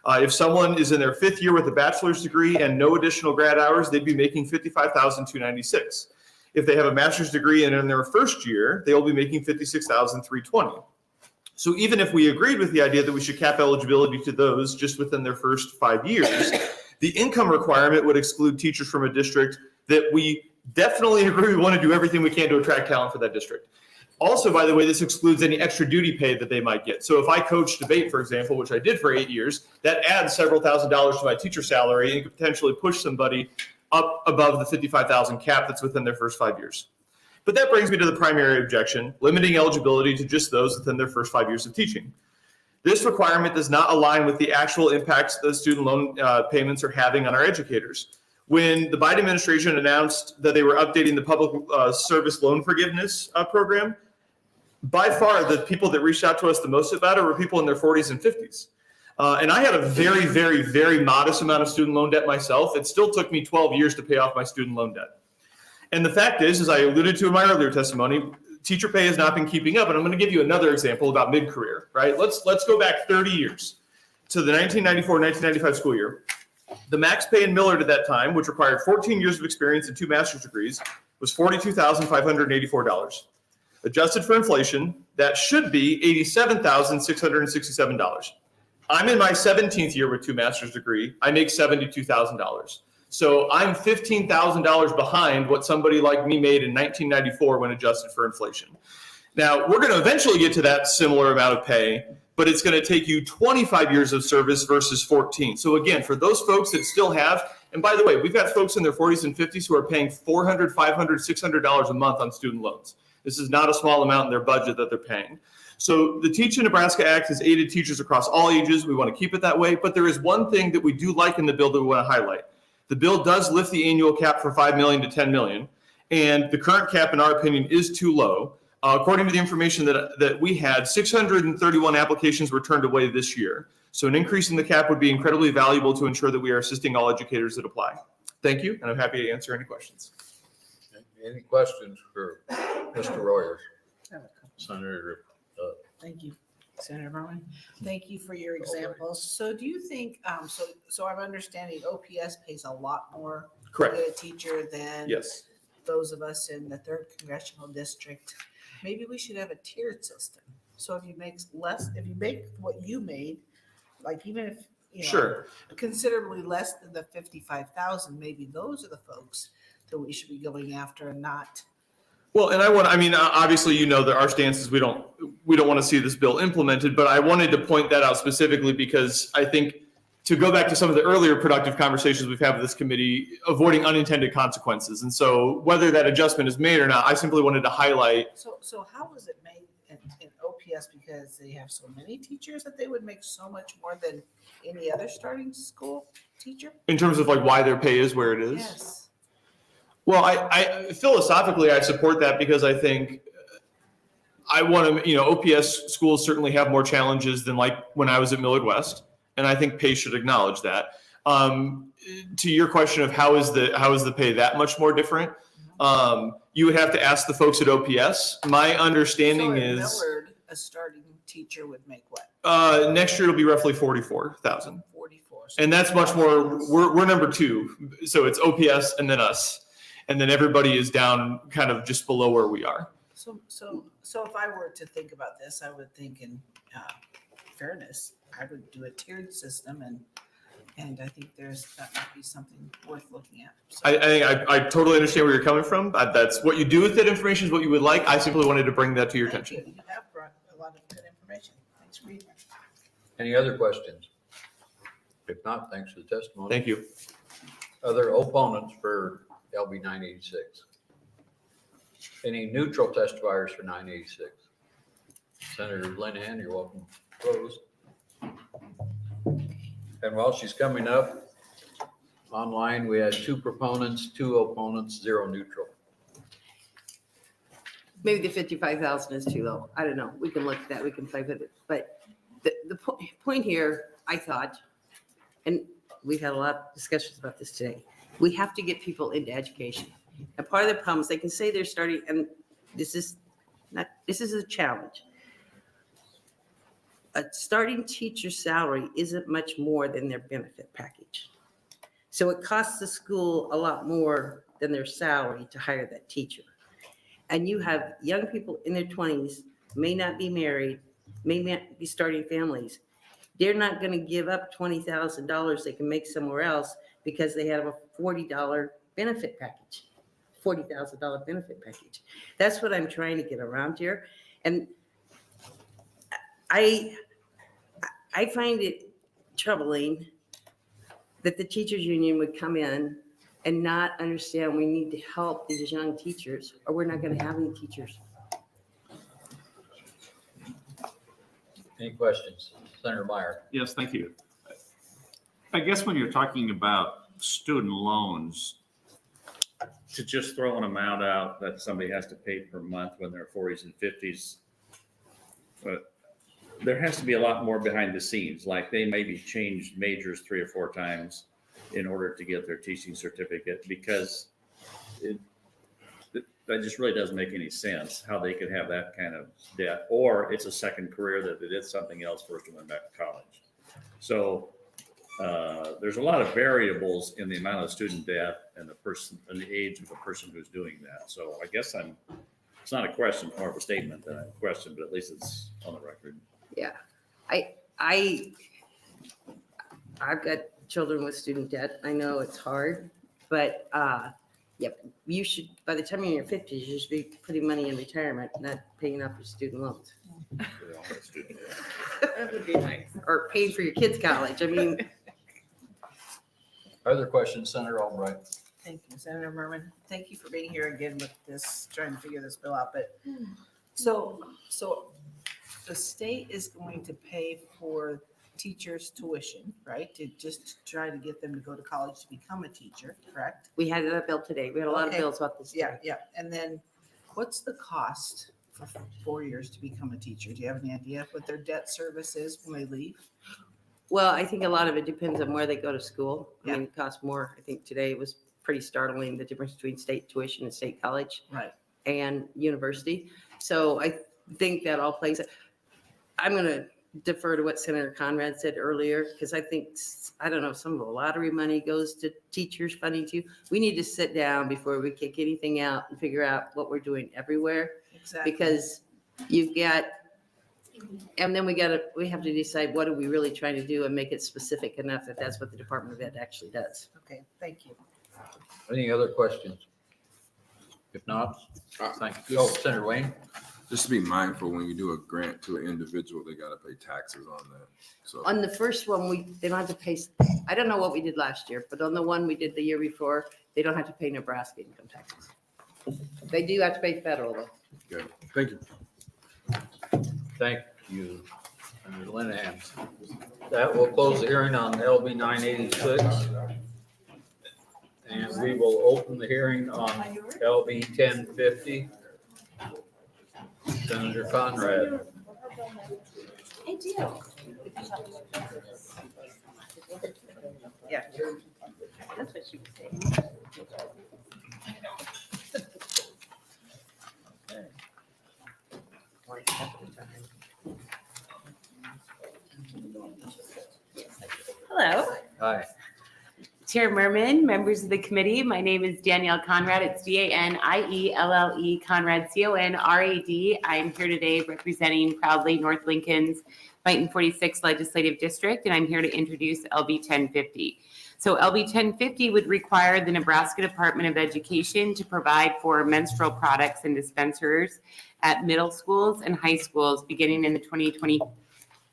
S14: If someone is in their fifth year with a bachelor's degree and no additional grad hours, they'd be making $55,296. If they have a master's degree and in their first year, they will be making $56,320. So even if we agreed with the idea that we should cap eligibility to those just within their first 5 years, the income requirement would exclude teachers from a district that we definitely agree we want to do everything we can to attract talent for that district. Also, by the way, this excludes any extra duty pay that they might get. So if I coach debate, for example, which I did for 8 years, that adds several $1,000s to my teacher salary and could potentially push somebody up above the $55,000 cap that's within their first 5 years. But that brings me to the primary objection, limiting eligibility to just those within their first 5 years of teaching. This requirement does not align with the actual impacts those student loan payments are having on our educators. When the Biden administration announced that they were updating the public service loan forgiveness program, by far the people that reached out to us the most about it were people in their 40s and 50s. And I had a very, very, very modest amount of student loan debt myself. It still took me 12 years to pay off my student loan debt. And the fact is, as I alluded to in my earlier testimony, teacher pay has not been keeping up. And I'm going to give you another example about mid-career, right? Let's go back 30 years to the 1994-1995 school year. The max pay in Millard at that time, which required 14 years of experience and 2 master's degrees, was $42,584. Adjusted for inflation, that should be $87,667. I'm in my 17th year with 2 master's degree. I make $72,000. So I'm $15,000 behind what somebody like me made in 1994 when adjusted for inflation. Now, we're going to eventually get to that similar amount of pay, but it's going to take you 25 years of service versus 14. So again, for those folks that still have, and by the way, we've got folks in their 40s and 50s who are paying $400, $500, $600 a month on student loans. This is not a small amount in their budget that they're paying. So the Teach in Nebraska Act has aided teachers across all ages. We want to keep it that way, but there is one thing that we do like in the bill that we want to highlight. The bill does lift the annual cap from $5 million to $10 million, and the current cap, in our opinion, is too low. According to the information that we had, 631 applications were turned away this year. So an increase in the cap would be incredibly valuable to ensure that we are assisting all educators that apply. Thank you, and I'm happy to answer any questions.
S1: Any questions for Mr. Royers? Senator.
S10: Thank you, Senator Merwin. Thank you for your examples. So do you think, so I'm understanding OPS pays a lot more
S14: Correct.
S10: to a teacher than
S14: Yes.
S10: those of us in the 3rd Congressional District. Maybe we should have a tiered system. So if you make less, if you make what you made, like even if, you know,
S14: Sure.
S10: considerably less than the 55,000, maybe those are the folks that we should be going after and not.
S14: Well, and obviously, you know that our stance is we don't want to see this bill implemented, but I wanted to point that out specifically because I think to go back to some of the earlier productive conversations we've had with this committee, avoiding unintended consequences. And so whether that adjustment is made or not, I simply wanted to highlight.
S10: So how was it made in OPS? Because they have so many teachers that they would make so much more than any other starting school teacher?
S14: In terms of like why their pay is where it is?
S10: Yes.
S14: Well, I philosophically, I support that because I think I want to, OPS schools certainly have more challenges than like when I was at Millard West. And I think pay should acknowledge that. To your question of how is the pay that much more different? You would have to ask the folks at OPS. My understanding is
S10: Millard, a starting teacher would make what?
S14: next year it'll be roughly 44,000.
S10: 44.
S14: And that's much more. We're number 2, so it's OPS and then us, and then everybody is down kind of just below where we are.
S10: So if I were to think about this, I would think in fairness, I would do a tiered system, and I think that might be something worth looking at. So,
S14: I totally understand where you're coming from. That's what you do with that information is what you would like. I simply wanted to bring that to your attention.
S10: you have brought a lot of good information. Thanks for reading.
S1: Any other questions? If not, thanks for the testimony.
S14: Thank you.
S1: Other opponents for LB 986? Any neutral testifiers for 986? Senator Linehan, you're welcome to close. And while she's coming up, online, we had 2 proponents, 2 opponents, 0 neutral.
S3: Maybe the 55,000 is too low. I don't know. We can look at that. We can play with it. But the point here, I thought, and we've had a lot of discussions about this today, we have to get people into education. And part of the problem is they can say they're starting, and this is a challenge. A starting teacher's salary isn't much more than their benefit package. So it costs the school a lot more than their salary to hire that teacher. And you have young people in their 20s, may not be married, may not be starting families. They're not going to give up $20,000 they can make somewhere else because they have a $40 benefit package, $40,000 benefit package. That's what I'm trying to get around here. And I find it troubling that the teachers union would come in and not understand we need to help these young teachers or we're not going to have any teachers.
S1: Any questions? Senator Meyer.
S15: Yes, thank you. I guess when you're talking about student loans, to just throw an amount out that somebody has to pay per month when they're 40s and 50s, but there has to be a lot more behind the scenes. Like they maybe changed majors 3 or 4 times in order to get their teaching certificate, because that just really doesn't make any sense how they could have that kind of debt, or it's a second career that they did something else first and went back to college. So there's a lot of variables in the amount of student debt and the person and the age of the person who's doing that. So I guess it's not a question, more of a statement than a question, but at least it's on the record.
S3: Yeah, I've got children with student debt. I know it's hard, but Yep, you should, by the time you're in your 50s, you should be putting money in retirement, not paying off your student loans.
S5: That would be nice.
S3: Or paying for your kids' college. I mean,
S1: Other questions, Senator Albright?
S10: Thank you, Senator Merman. Thank you for being here again with this, trying to figure this bill out, but so the state is going to pay for teachers' tuition, right? To just try to get them to go to college to become a teacher, correct?
S3: we had that bill today. We had a lot of
S10: Okay.
S3: bills about this.
S10: Yeah, yeah. And then what's the cost for 4 years to become a teacher? Do you have any idea of what their debt service is when they leave?
S3: Well, I think a lot of it depends on where they go to school. I
S10: Yeah.
S3: mean, it costs more. I think today it was pretty startling, the difference between state tuition and state college
S10: Right.
S3: and university. So I think that all plays. I'm going to defer to what Senator Conrad said earlier, because I think, I don't know, some of the lottery money goes to teachers funding too. We need to sit down before we kick anything out and figure out what we're doing everywhere.
S10: Exactly.
S3: Because you've got, and then we have to decide what are we really trying to do and make it specific enough that that's what the Department of Ed actually does.
S10: Okay, thank you.
S1: Any other questions? If not, thank you. Oh, Senator Wayne?
S9: Just be mindful when you do a grant to an individual, they gotta pay taxes on that. So
S3: On the first one, they don't have to pay, I don't know what we did last year, but on the one we did the year before, they don't have to pay Nebraska income taxes. They do have to pay federal though.
S9: okay, thank you.
S1: Thank you, Senator Linehan. That will close the hearing on LB 986. And we will open the hearing on LB 1050. Senator Conrad.
S3: I do. Yeah. That's what she was saying. One step at a time.
S16: Hello,
S1: Hi.
S16: Chair Merman, members of the committee. My name is Danielle Conrad. It's Danielle Conrad, Conrad. I am here today representing proudly North Lincoln's Fighting 46 Legislative District, and I'm here to introduce LB 1050. So LB 1050 would require the Nebraska Department of Education to provide for menstrual products and dispensers at middle schools and high schools beginning in the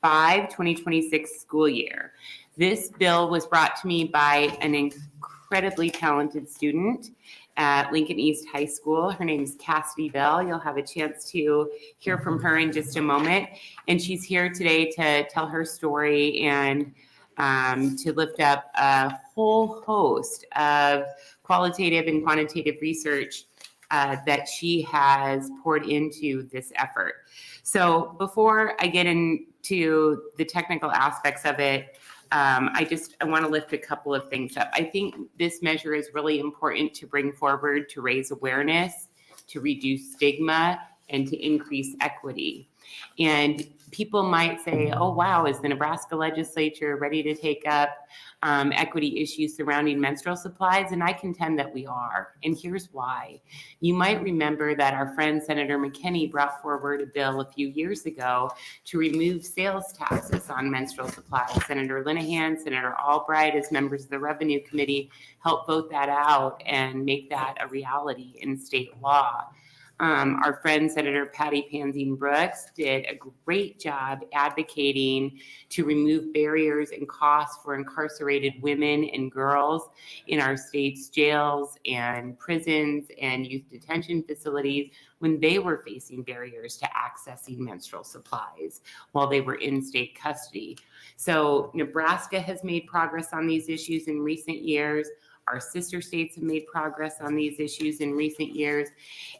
S16: 2025-2026 school year. This bill was brought to me by an incredibly talented student at Lincoln East High School. Her name is Cassidy Bell. You'll have a chance to hear from her in just a moment. And she's here today to tell her story and to lift up a whole host of qualitative and quantitative research that she has poured into this effort. So before I get into the technical aspects of it, I want to lift a couple of things up. I think this measure is really important to bring forward to raise awareness, to reduce stigma, and to increase equity. And people might say, oh, wow, is the Nebraska Legislature ready to take up equity issues surrounding menstrual supplies? And I contend that we are. And here's why. You might remember that our friend Senator McKinney brought forward a bill a few years ago to remove sales taxes on menstrual supplies. Senator Linehan, Senator Albright, as members of the Revenue Committee, helped vote that out and make that a reality in state law. Our friend Senator Patty Panzine Brooks did a great job advocating to remove barriers and costs for incarcerated women and girls in our state's jails and prisons and youth detention facilities when they were facing barriers to accessing menstrual supplies while they were in state custody. So Nebraska has made progress on these issues in recent years. Our sister states have made progress on these issues in recent years.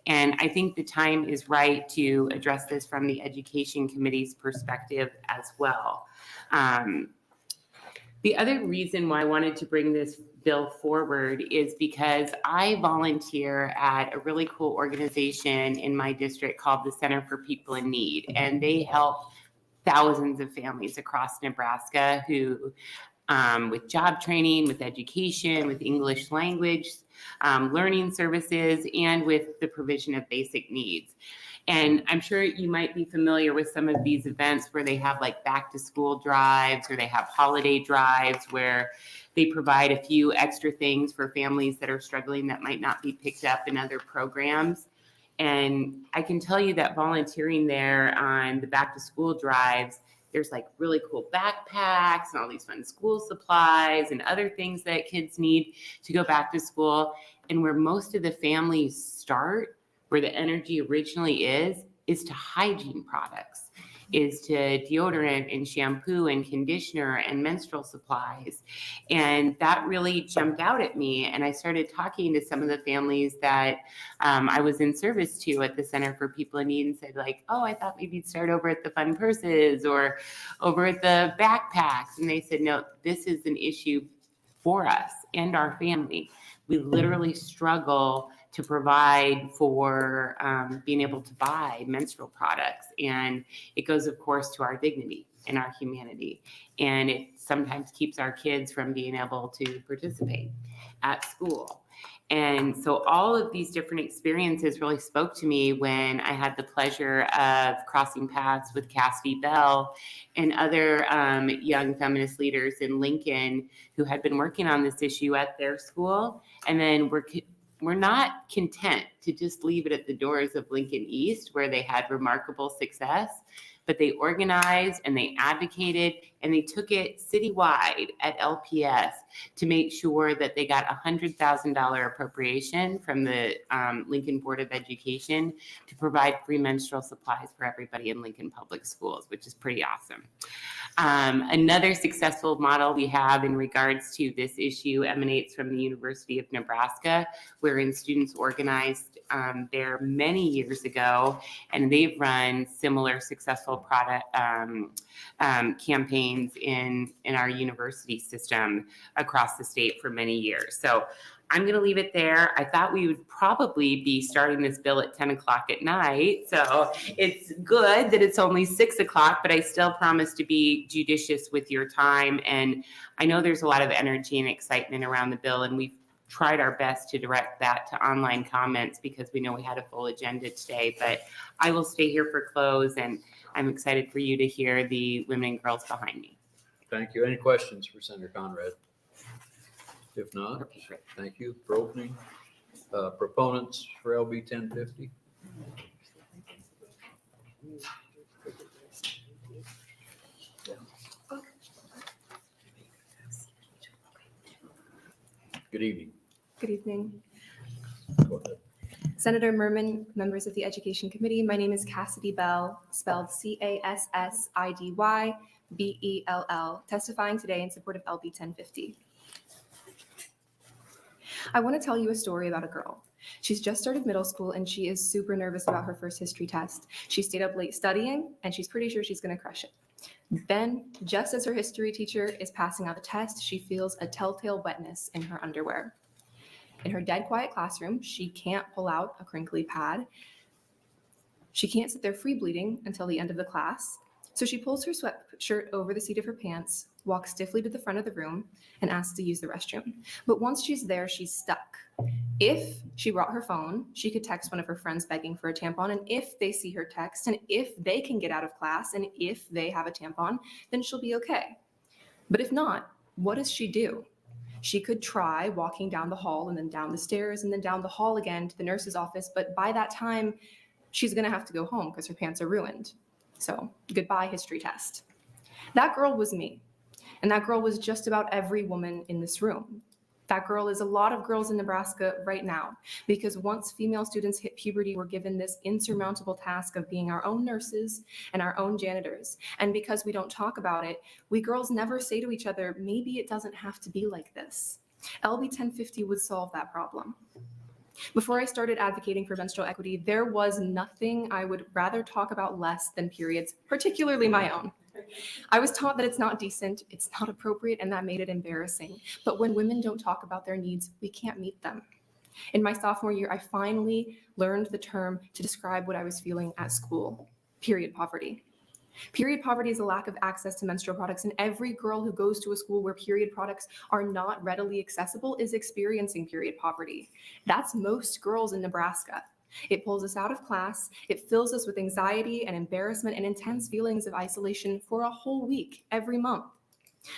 S16: And I think the time is right to address this from the Education Committee's perspective as well. The other reason why I wanted to bring this bill forward is because I volunteer at a really cool organization in my district called the Center for People in Need. And they help thousands of families across Nebraska who with job training, with education, with English language, learning services, and with the provision of basic needs. And I'm sure you might be familiar with some of these events where they have like back to school drives or they have holiday drives where they provide a few extra things for families that are struggling that might not be picked up in other programs. And I can tell you that volunteering there on the back to school drives, there's like really cool backpacks and all these fun school supplies and other things that kids need to go back to school. And where most of the families start, where the energy originally is to hygiene products, is to deodorant and shampoo and conditioner and menstrual supplies. And that really jumped out at me. And I started talking to some of the families that I was in service to at the Center for People in Need and said like, oh, I thought maybe you'd start over at the fun purses or over at the backpacks. And they said, no, this is an issue for us and our family. We literally struggle to provide for being able to buy menstrual products. And it goes, of course, to our dignity and our humanity. And it sometimes keeps our kids from being able to participate at school. And so all of these different experiences really spoke to me when I had the pleasure of crossing paths with Cassidy Bell and other young feminist leaders in Lincoln who had been working on this issue at their school. And then we're not content to just leave it at the doors of Lincoln East, where they had remarkable success, but they organized and they advocated and they took it citywide at LPS to make sure that they got a $100,000 appropriation from the Lincoln Board of Education to provide free menstrual supplies for everybody in Lincoln Public Schools, which is pretty awesome. Another successful model we have in regards to this issue emanates from the University of Nebraska, wherein students organized there many years ago, and they've run similar successful product campaigns in our university system across the state for many years. So I'm going to leave it there. I thought we would probably be starting this bill at 10 o'clock at night. So it's good that it's only 6 o'clock, but I still promise to be judicious with your time. And I know there's a lot of energy and excitement around the bill, and we've tried our best to direct that to online comments because we know we had a full agenda today. But I will stay here for close, and I'm excited for you to hear the women and girls behind me.
S1: Thank you. Any questions for Senator Conrad? If not, thank you for opening. Proponents for LB 1050? Good evening.
S2: Good evening.
S1: Go ahead.
S2: Senator Merman, members of the Education Committee, my name is Cassidy Bell, spelled CASSIDYBELL, testifying today in support of LB 1050. I want to tell you a story about a girl. She's just started middle school and she is super nervous about her first history test. She stayed up late studying and she's pretty sure she's going to crush it. Then, just as her history teacher is passing out the test, she feels a telltale wetness in her underwear. In her dead quiet classroom, she can't pull out a crinkly pad. She can't sit there free bleeding until the end of the class. So she pulls her sweatshirt over the seat of her pants, walks stiffly to the front of the room, and asks to use the restroom. But once she's there, she's stuck. If she brought her phone, she could text one of her friends begging for a tampon, and if they see her text, and if they can get out of class, and if they have a tampon, then she'll be okay. But if not, what does she do? She could try walking down the hall and then down the stairs and then down the hall again to the nurse's office, but by that time, she's gonna have to go home because her pants are ruined. So goodbye history test. That girl was me. And that girl was just about every woman in this room. That girl is a lot of girls in Nebraska right now, because once female students hit puberty, we're given this insurmountable task of being our own nurses and our own janitors. And because we don't talk about it, we girls never say to each other, maybe it doesn't have to be like this. LB 1050 would solve that problem. Before I started advocating for menstrual equity, there was nothing I would rather talk about less than periods, particularly my own. I was taught that it's not decent, it's not appropriate, and that made it embarrassing. But when women don't talk about their needs, we can't meet them. In my sophomore year, I finally learned the term to describe what I was feeling at school: period poverty. Period poverty is a lack of access to menstrual products, and every girl who goes to a school where period products are not readily accessible is experiencing period poverty. That's most girls in Nebraska. It pulls us out of class. It fills us with anxiety and embarrassment and intense feelings of isolation for a whole week, every month.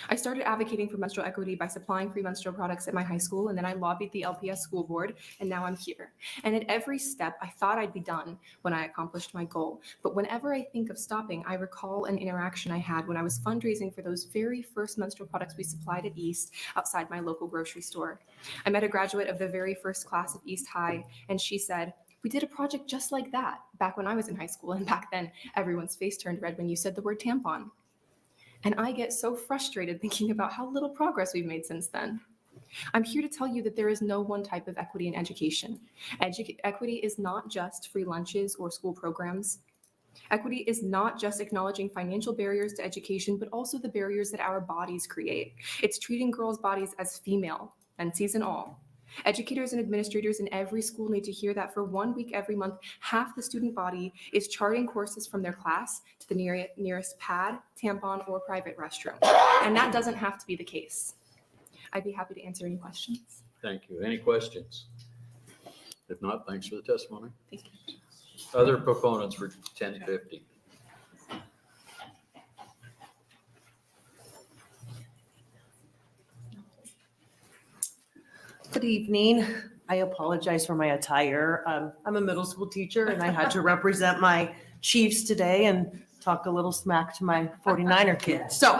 S2: I started advocating for menstrual equity by supplying free menstrual products at my high school, and then I lobbied the LPS school board, and now I'm here. And at every step, I thought I'd be done when I accomplished my goal. But whenever I think of stopping, I recall an interaction I had when I was fundraising for those very first menstrual products we supplied at East outside my local grocery store. I met a graduate of the very first class of East High, and she said, "We did a project just like that back when I was in high school, and back then everyone's face turned red when you said the word tampon." And I get so frustrated thinking about how little progress we've made since then. I'm here to tell you that there is no one type of equity in education. Equity is not just free lunches or school programs. Equity is not just acknowledging financial barriers to education, but also the barriers that our bodies create. It's treating girls' bodies as female, menses and all. Educators and administrators in every school need to hear that for 1 week every month, half the student body is charting courses from their class to the nearest pad, tampon, or private restroom. And that doesn't have to be the case. I'd be happy to answer any questions.
S1: Thank you. Any questions? If not, thanks for the testimony.
S2: Thank you.
S1: Other proponents for 1050?
S18: Good evening. I apologize for my attire. I'm a middle school teacher and I had to represent my Chiefs today and talk a little smack to my 49er kids. So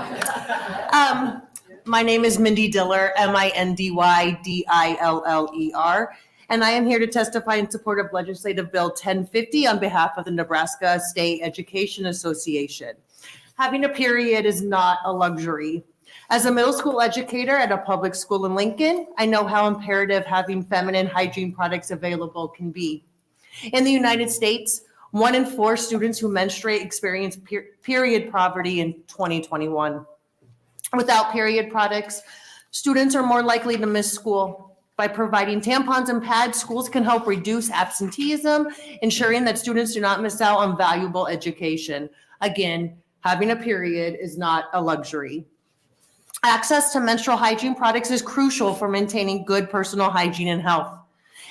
S18: my name is Mindy Diller, MINDYDILLER, and I am here to testify in support of Legislative Bill 1050 on behalf of the Nebraska State Education Association. Having a period is not a luxury. As a middle school educator at a public school in Lincoln, I know how imperative having feminine hygiene products available can be. In the United States, 1 in 4 students who menstruate experience period poverty in 2021. Without period products, students are more likely to miss school. By providing tampons and pads, schools can help reduce absenteeism, ensuring that students do not miss out on valuable education. Again, having a period is not a luxury. Access to menstrual hygiene products is crucial for maintaining good personal hygiene and health.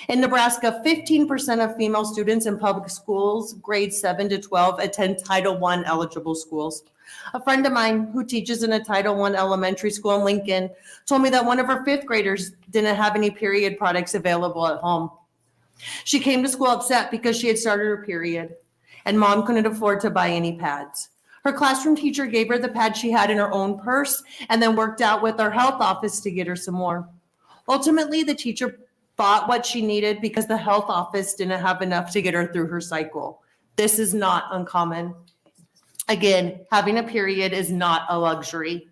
S18: In Nebraska, 15% of female students in public schools, grades 7 to 12, attend Title I eligible schools. A friend of mine who teaches in a Title I elementary school in Lincoln told me that one of her 5th graders didn't have any period products available at home. She came to school upset because she had started her period and mom couldn't afford to buy any pads. Her classroom teacher gave her the pad she had in her own purse and then worked out with our health office to get her some more. Ultimately, the teacher bought what she needed because the health office didn't have enough to get her through her cycle. This is not uncommon. Again, having a period is not a luxury.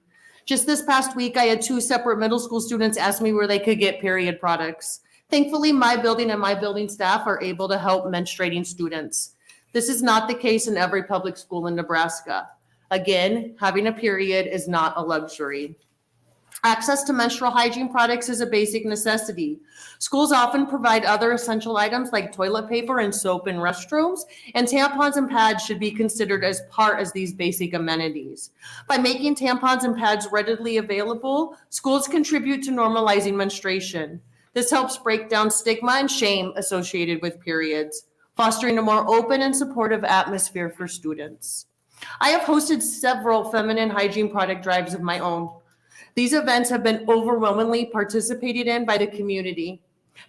S18: Just this past week, I had 2 separate middle school students ask me where they could get period products. Thankfully, my building and my building staff are able to help menstruating students. This is not the case in every public school in Nebraska. Again, having a period is not a luxury. Access to menstrual hygiene products is a basic necessity. Schools often provide other essential items like toilet paper and soap in restrooms, and tampons and pads should be considered as part of these basic amenities. By making tampons and pads readily available, schools contribute to normalizing menstruation. This helps break down stigma and shame associated with periods, fostering a more open and supportive atmosphere for students. I have hosted several feminine hygiene product drives of my own. These events have been overwhelmingly participated in by the community.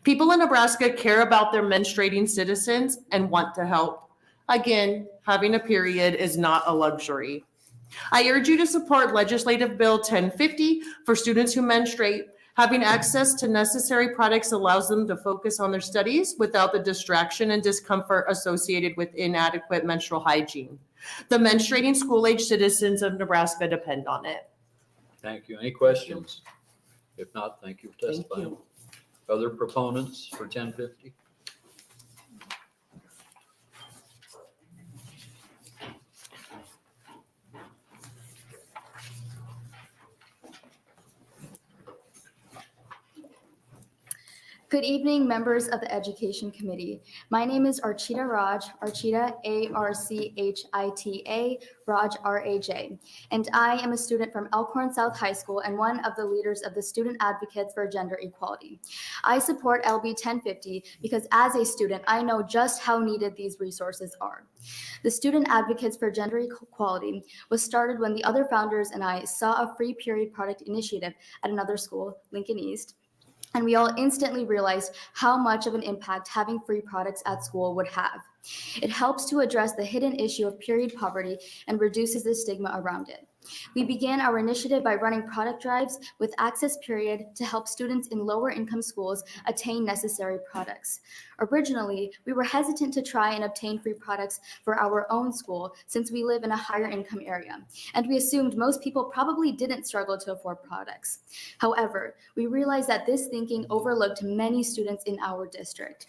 S18: People in Nebraska care about their menstruating citizens and want to help. Again, having a period is not a luxury. I urge you to support Legislative Bill 1050 for students who menstruate. Having access to necessary products allows them to focus on their studies without the distraction and discomfort associated with inadequate menstrual hygiene. The menstruating school-age citizens of Nebraska depend on it.
S1: Thank you. Any questions? If not, thank you for testifying.
S18: you.
S1: Other proponents for 1050?
S6: Good evening, members of the Education Committee. My name is Archita Raj, Archita, A-R-C-H-I-T-A, Raj, R-A-J, and I am a student from Elkhorn South High School and one of the leaders of the Student Advocates for Gender Equality. I support LB 1050 because as a student, I know just how needed these resources are. The Student Advocates for Gender Equality was started when the other founders and I saw a free period product initiative at another school, Lincoln East, and we all instantly realized how much of an impact having free products at school would have. It helps to address the hidden issue of period poverty and reduces the stigma around it. We began our initiative by running product drives with Access Period to help students in lower income schools attain necessary products. Originally, we were hesitant to try and obtain free products for our own school since we live in a higher income area, and we assumed most people probably didn't struggle to afford products. However, we realized that this thinking overlooked many students in our district.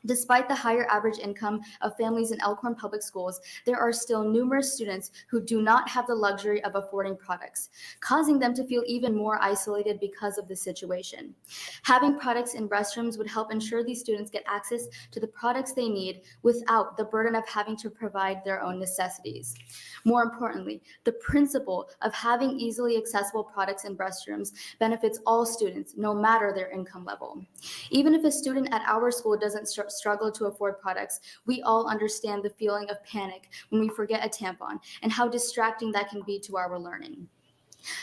S6: Despite the higher average income of families in Elkhorn Public Schools, there are still numerous students who do not have the luxury of affording products, causing them to feel even more isolated because of the situation. Having products in restrooms would help ensure these students get access to the products they need without the burden of having to provide their own necessities. More importantly, the principle of having easily accessible products in restrooms benefits all students, no matter their income level. Even if a student at our school doesn't struggle to afford products, we all understand the feeling of panic when we forget a tampon and how distracting that can be to our learning.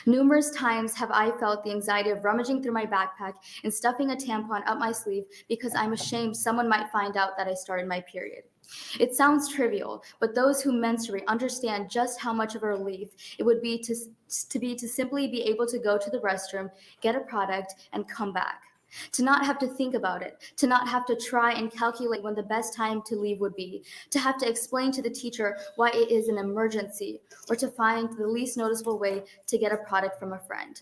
S6: Numerous times have I felt the anxiety of rummaging through my backpack and stuffing a tampon up my sleeve because I'm ashamed someone might find out that I started my period. It sounds trivial, but those who menstruate understand just how much of a relief it would be to simply be able to go to the restroom, get a product, and come back. To not have to think about it, to not have to try and calculate when the best time to leave would be, to have to explain to the teacher why it is an emergency, or to find the least noticeable way to get a product from a friend.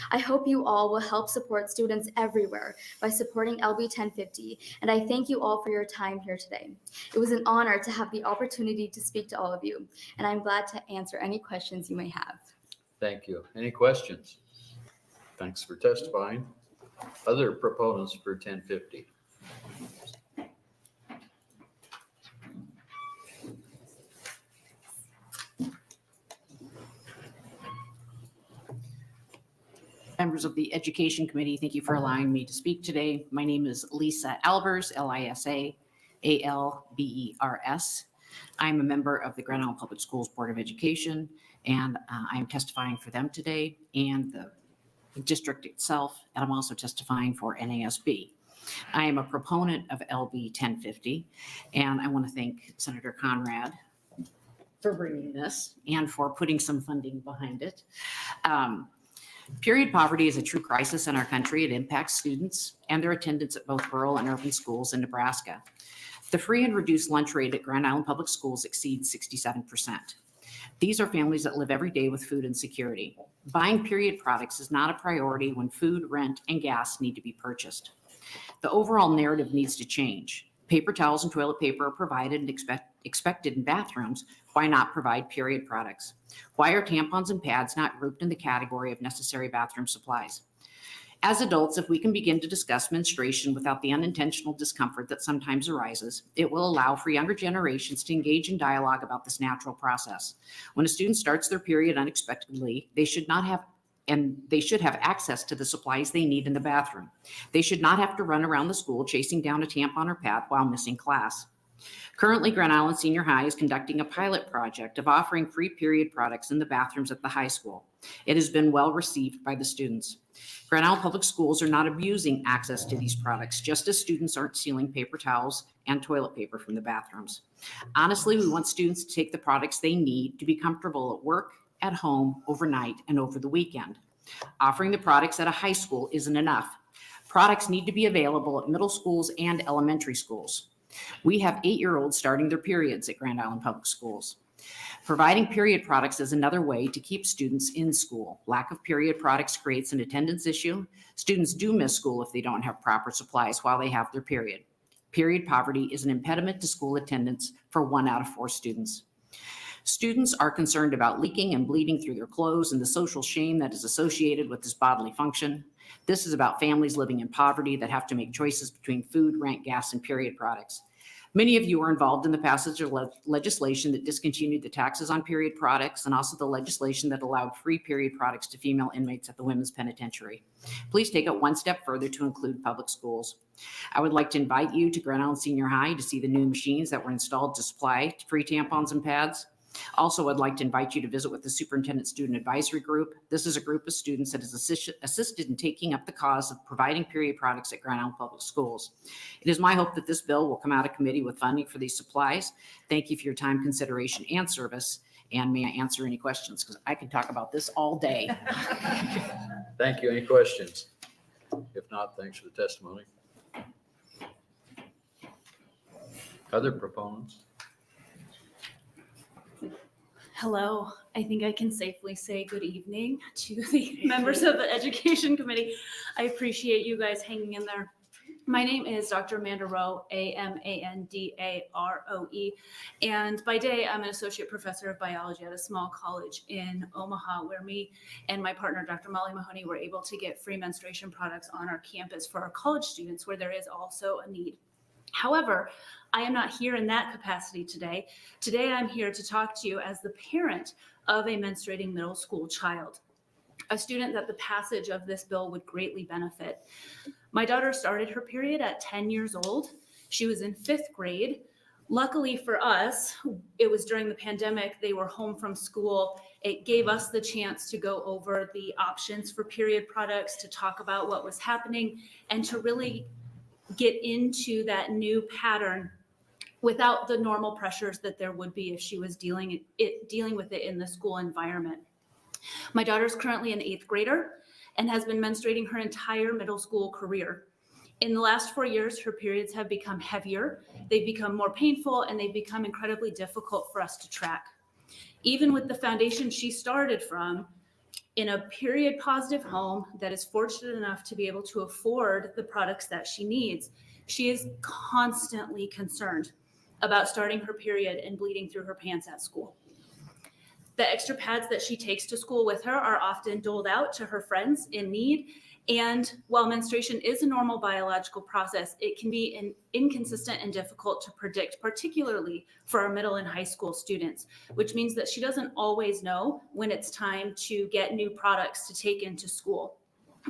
S6: I hope you all will help support students everywhere by supporting LB 1050, and I thank you all for your time here today. It was an honor to have the opportunity to speak to all of you, and I'm glad to answer any questions you may have.
S1: Thank you. Any questions? Thanks for testifying. Other proponents for 1050?
S20: Members of the Education Committee, thank you for allowing me to speak today. My name is Lisa Albers, Lisa Albers. I'm a member of the Grand Island Public Schools Board of Education, and I'm testifying for them today and the district itself, and I'm also testifying for NASB. I am a proponent of LB 1050, and I want to thank Senator Conrad for bringing this and for putting some funding behind it. Period poverty is a true crisis in our country. It impacts students and their attendance at both rural and urban schools in Nebraska. The free and reduced lunch rate at Grand Island Public Schools exceeds 67%. These are families that live every day with food insecurity. Buying period products is not a priority when food, rent, and gas need to be purchased. The overall narrative needs to change. Paper towels and toilet paper are provided and expected in bathrooms. Why not provide period products? Why are tampons and pads not grouped in the category of necessary bathroom supplies? As adults, if we can begin to discuss menstruation without the unintentional discomfort that sometimes arises, it will allow for younger generations to engage in dialogue about this natural process. When a student starts their period unexpectedly, they should have access to the supplies they need in the bathroom. They should not have to run around the school chasing down a tampon or pad while missing class. Currently, Grand Island Senior High is conducting a pilot project of offering free period products in the bathrooms at the high school. It has been well received by the students. Grand Island Public Schools are not abusing access to these products, just as students aren't stealing paper towels and toilet paper from the bathrooms. Honestly, we want students to take the products they need to be comfortable at work, at home, overnight, and over the weekend. Offering the products at a high school isn't enough. Products need to be available at middle schools and elementary schools. We have 8-year-olds starting their periods at Grand Island Public Schools. Providing period products is another way to keep students in school. Lack of period products creates an attendance issue. Students do miss school if they don't have proper supplies while they have their period. Period poverty is an impediment to school attendance for 1 out of 4 students. Students are concerned about leaking and bleeding through their clothes and the social shame that is associated with this bodily function. This is about families living in poverty that have to make choices between food, rent, gas, and period products. Many of you were involved in the passage of legislation that discontinued the taxes on period products and also the legislation that allowed free period products to female inmates at the women's penitentiary. Please take it one step further to include public schools. I would like to invite you to Grand Island Senior High to see the new machines that were installed to supply free tampons and pads. Also, I'd like to invite you to visit with the Superintendent Student Advisory Group. This is a group of students that has assisted in taking up the cause of providing period products at Grand Island Public Schools. It is my hope that this bill will come out of committee with funding for these supplies. Thank you for your time, consideration, and service. And may I answer any questions? Because I can talk about this all day.
S1: Thank you. Any questions? If not, thanks for the testimony. Other proponents?
S4: Hello, I think I can safely say good evening to the members of the Education Committee. I appreciate you guys hanging in there. My name is Dr. Amanda Rowe, Amandaroe, and by day I'm an associate professor of biology at a small college in Omaha, where me and my partner, Dr. Molly Mahoney, were able to get free menstruation products on our campus for our college students, where there is also a need. However, I am not here in that capacity today. Today, I'm here to talk to you as the parent of a menstruating middle school child, a student that the passage of this bill would greatly benefit. My daughter started her period at 10 years old. She was in 5th grade. Luckily for us, it was during the pandemic. They were home from school. It gave us the chance to go over the options for period products, to talk about what was happening, and to really get into that new pattern without the normal pressures that there would be if she was dealing with it in the school environment. My daughter's currently an 8th grader and has been menstruating her entire middle school career. In the last 4 years, her periods have become heavier, they've become more painful, and they've become incredibly difficult for us to track. Even with the foundation she started from, in a period positive home that is fortunate enough to be able to afford the products that she needs, she is constantly concerned about starting her period and bleeding through her pants at school. The extra pads that she takes to school with her are often doled out to her friends in need. And while menstruation is a normal biological process, it can be inconsistent and difficult to predict, particularly for our middle and high school students, which means that she doesn't always know when it's time to get new products to take into school.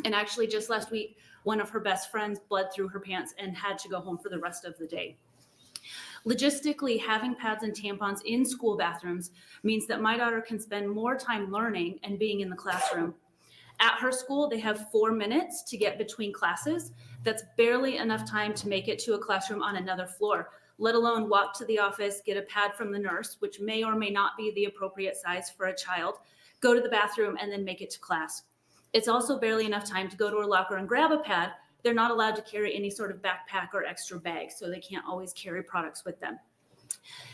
S4: And actually, just last week, one of her best friends bled through her pants and had to go home for the rest of the day. Logistically, having pads and tampons in school bathrooms means that my daughter can spend more time learning and being in the classroom. At her school, they have 4 minutes to get between classes. That's barely enough time to make it to a classroom on another floor, let alone walk to the office, get a pad from the nurse, which may or may not be the appropriate size for a child, go to the bathroom, and then make it to class. It's also barely enough time to go to her locker and grab a pad. They're not allowed to carry any sort of backpack or extra bag, so they can't always carry products with them.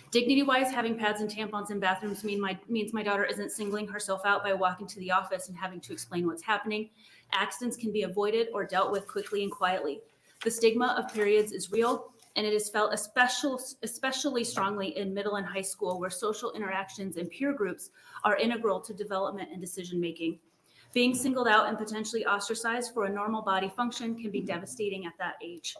S4: Dignity-wise, having pads and tampons in bathrooms means my daughter isn't singling herself out by walking to the office and having to explain what's happening. Accidents can be avoided or dealt with quickly and quietly. The stigma of periods is real, and it is felt especially strongly in middle and high school, where social interactions and peer groups are integral to development and decision-making. Being singled out and potentially ostracized for a normal body function can be devastating at that age.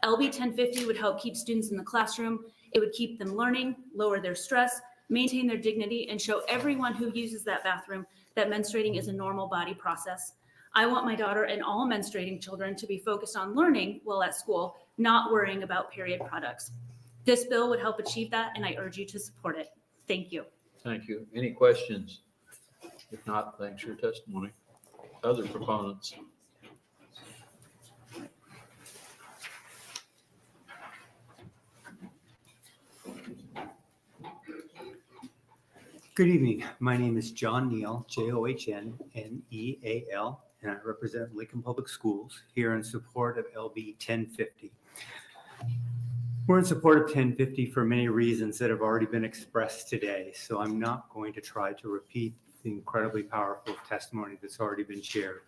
S4: LB 1050 would help keep students in the classroom. It would keep them learning, lower their stress, maintain their dignity, and show everyone who uses that bathroom that menstruating is a normal body process. I want my daughter and all menstruating children to be focused on learning while at school, not worrying about period products. This bill would help achieve that, and I urge you to support it. Thank you.
S1: Thank you. Any questions? If not, thanks for your testimony. Other proponents?
S7: Good evening. My name is John Neal, Johnnneal, and I represent Lincoln Public Schools here in support of LB 1050. We're in support of 1050 for many reasons that have already been expressed today, so I'm not going to try to repeat the incredibly powerful testimony that's already been shared.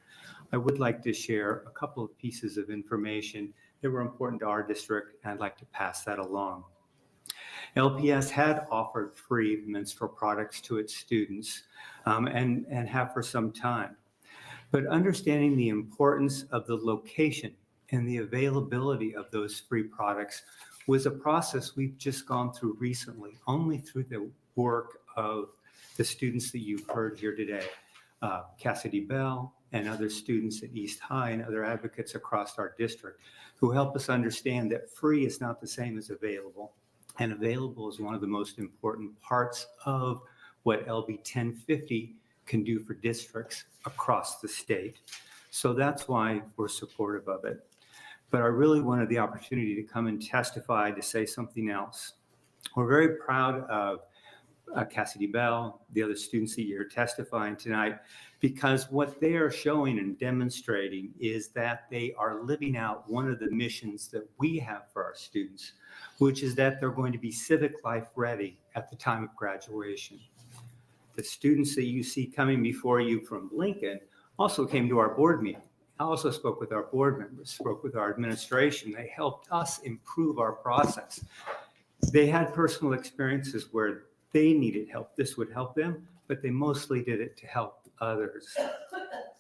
S7: I would like to share a couple of pieces of information that were important to our district, and I'd like to pass that along. LPS had offered free menstrual products to its students and have for some time. But understanding the importance of the location and the availability of those free products was a process we've just gone through recently, only through the work of the students that you've heard here today. Cassidy Bell and other students at East High and other advocates across our district who help us understand that free is not the same as available. And available is one of the most important parts of what LB 1050 can do for districts across the state. So that's why we're supportive of it. But I really wanted the opportunity to come and testify to say something else. We're very proud of Cassidy Bell, the other students that you're testifying tonight, because what they are showing and demonstrating is that they are living out one of the missions that we have for our students, which is that they're going to be civic life ready at the time of graduation. The students that you see coming before you from Lincoln also came to our board meeting. I also spoke with our board members, spoke with our administration. They helped us improve our process. They had personal experiences where they needed help. This would help them, but they mostly did it to help others.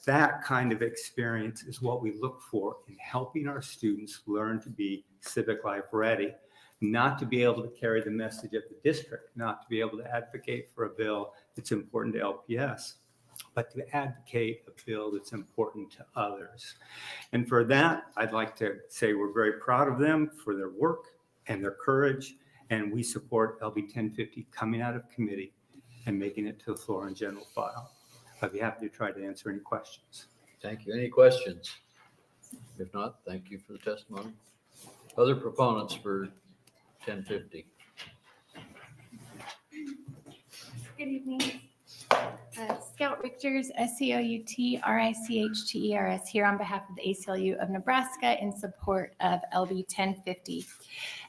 S7: That kind of experience is what we look for in helping our students learn to be civic life ready, not to be able to carry the message of the district, not to be able to advocate for a bill that's important to LPS, but to advocate a bill that's important to others. And for that, I'd like to say we're very proud of them for their work and their courage, and we support LB 1050 coming out of committee and making it to the floor in general file. I'd be happy to try to answer any questions.
S1: Thank you. Any questions? If not, thank you for the testimony. Other proponents for 1050?
S11: Good evening. Scout Richters, SCOUT-RICHTERS, here on behalf of the ACLU of Nebraska in support of LB 1050.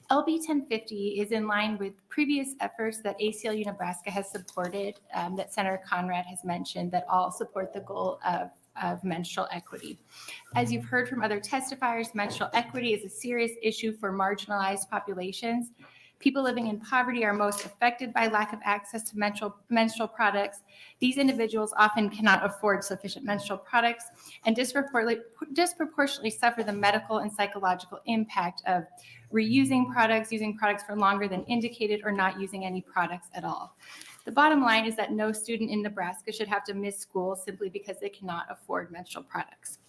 S11: LB 1050 is in line with previous efforts that ACLU Nebraska has supported, that Senator Conrad has mentioned, that all support the goal of menstrual equity. As you've heard from other testifiers, menstrual equity is a serious issue for marginalized populations. People living in poverty are most affected by lack of access to menstrual products. These individuals often cannot afford sufficient menstrual products and disproportionately suffer the medical and psychological impact of reusing products, using products for longer than indicated, or not using any products at all. The bottom line is that no student in Nebraska should have to miss school simply because they cannot afford menstrual products.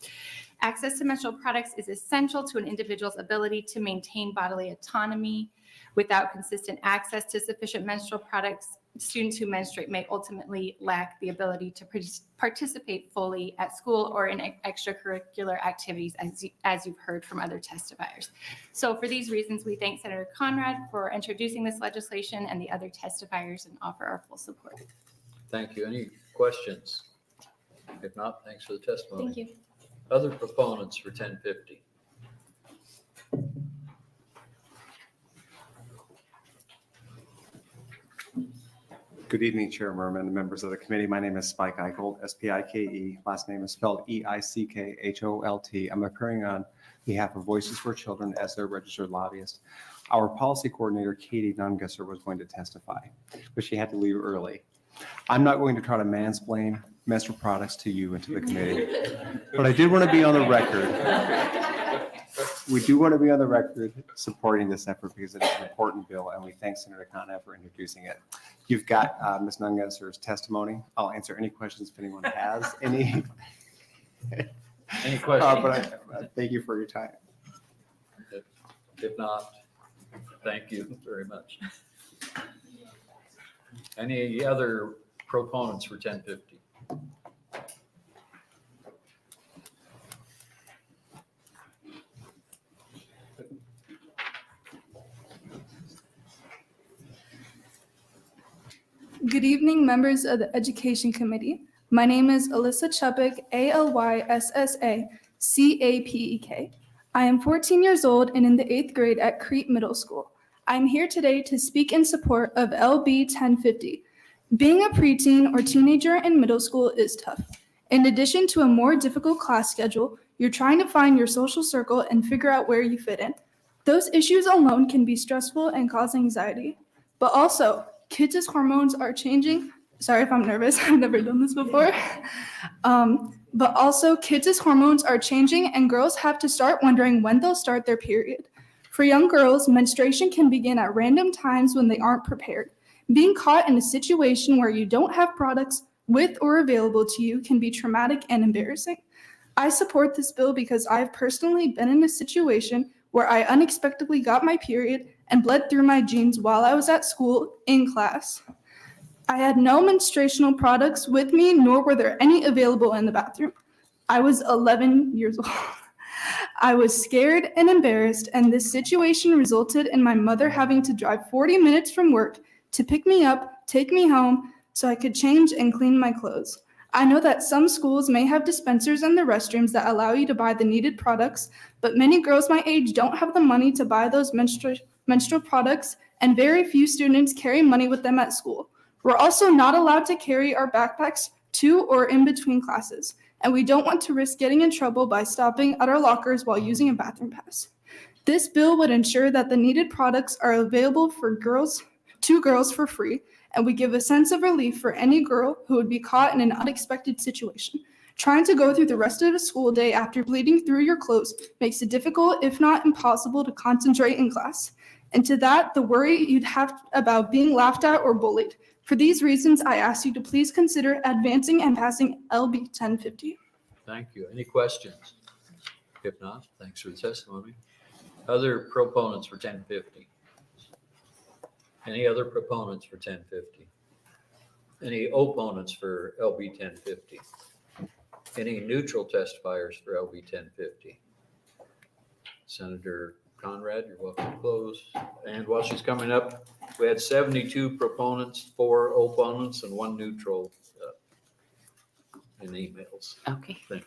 S11: Access to menstrual products is essential to an individual's ability to maintain bodily autonomy. Without consistent access to sufficient menstrual products, students who menstruate may ultimately lack the ability to participate fully at school or in extracurricular activities, as you've heard from other testifiers. So for these reasons, we thank Senator Conrad for introducing this legislation and the other testifiers and offer our full support.
S1: Thank you. Any questions? If not, thanks for the testimony.
S11: Thank you.
S1: Other proponents for 1050?
S19: Good evening, Chair Merman and members of the committee. My name is Spike Eichholt, S-P-I-K-E. Last name is spelled E-I-C-K-H-O-L-T. I'm appearing on behalf of Voices for Children as their registered lobbyist. Our policy coordinator, Katie Dungan, was going to testify, but she had to leave early. I'm not going to try to mansplain menstrual products to you and to the committee, but I did want to be on the record. We do want to be on the record supporting this effort because it is an important bill, and we thank Senator Conrad for introducing it. You've got Ms. Nungesser's testimony. I'll answer any questions if anyone has any.
S1: Any questions?
S19: But I thank you for your time.
S1: If not, thank you very much. Any other proponents for 1050?
S23: Good evening, members of the Education Committee. My name is Alyssa Chupik, A-L-Y-S-S-A-C-A-P-E-K. I am 14 years old and in the 8th grade at Crete Middle School. I am here today to speak in support of LB 1050. Being a preteen or teenager in middle school is tough. In addition to a more difficult class schedule, you're trying to find your social circle and figure out where you fit in. Those issues alone can be stressful and cause anxiety, but also kids' hormones are changing. Sorry if I'm nervous, I've never done this before. But also, kids' hormones are changing and girls have to start wondering when they'll start their period. For young girls, menstruation can begin at random times when they aren't prepared. Being caught in a situation where you don't have products with or available to you can be traumatic and embarrassing. I support this bill because I've personally been in a situation where I unexpectedly got my period and bled through my jeans while I was at school in class. I had no menstruational products with me, nor were there any available in the bathroom. I was 11 years old. I was scared and embarrassed, and this situation resulted in my mother having to drive 40 minutes from work to pick me up, take me home, so I could change and clean my clothes. I know that some schools may have dispensers in the restrooms that allow you to buy the needed products, but many girls my age don't have the money to buy those menstrual products, and very few students carry money with them at school. We're also not allowed to carry our backpacks to or in between classes, and we don't want to risk getting in trouble by stopping at our lockers while using a bathroom pass. This bill would ensure that the needed products are available for to girls for free, and we give a sense of relief for any girl who would be caught in an unexpected situation. Trying to go through the rest of a school day after bleeding through your clothes makes it difficult, if not impossible, to concentrate in class. And to that, the worry you'd have about being laughed at or bullied. For these reasons, I ask you to please consider advancing and passing LB 1050.
S1: Thank you. Any questions? If not, thanks for the testimony. Other proponents for 1050? Any other proponents for 1050? Any opponents for LB 1050? Any neutral testifiers for LB 1050? Senator Conrad, you're welcome to close. And while she's coming up, we had 72 proponents, 4 opponents, and 1 neutral in emails.
S16: Okay.
S1: Thank you.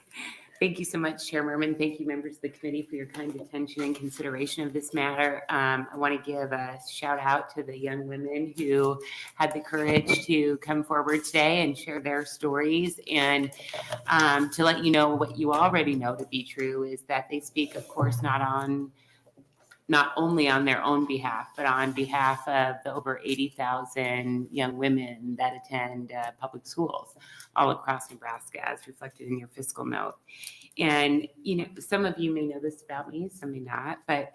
S16: Thank you so much, Chair Merman. Thank you, members of the committee, for your kind attention and consideration of this matter. I want to give a shout out to the young women who had the courage to come forward today and share their stories. And to let you know what you already know to be true is that they speak, of course, not only on their own behalf, but on behalf of the over 80,000 young women that attend public schools all across Nebraska, as reflected in your fiscal note. And, you know, some of you may know this about me, some may not, but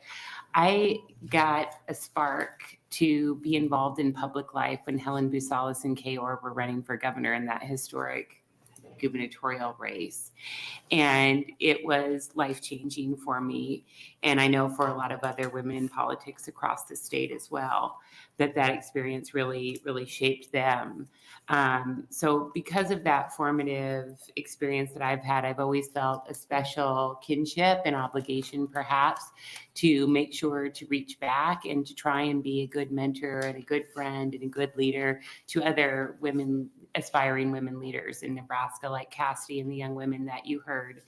S16: I got a spark to be involved in public life when Helen Busalis and Kay Orr were running for governor in that historic gubernatorial race. And it was life-changing for me. And I know for a lot of other women in politics across the state as well, that experience really, really shaped them. So because of that formative experience that I've had, I've always felt a special kinship and obligation perhaps to make sure to reach back and to try and be a good mentor and a good friend and a good leader to other women, aspiring women leaders in Nebraska, like Cassidy and the young women that you heard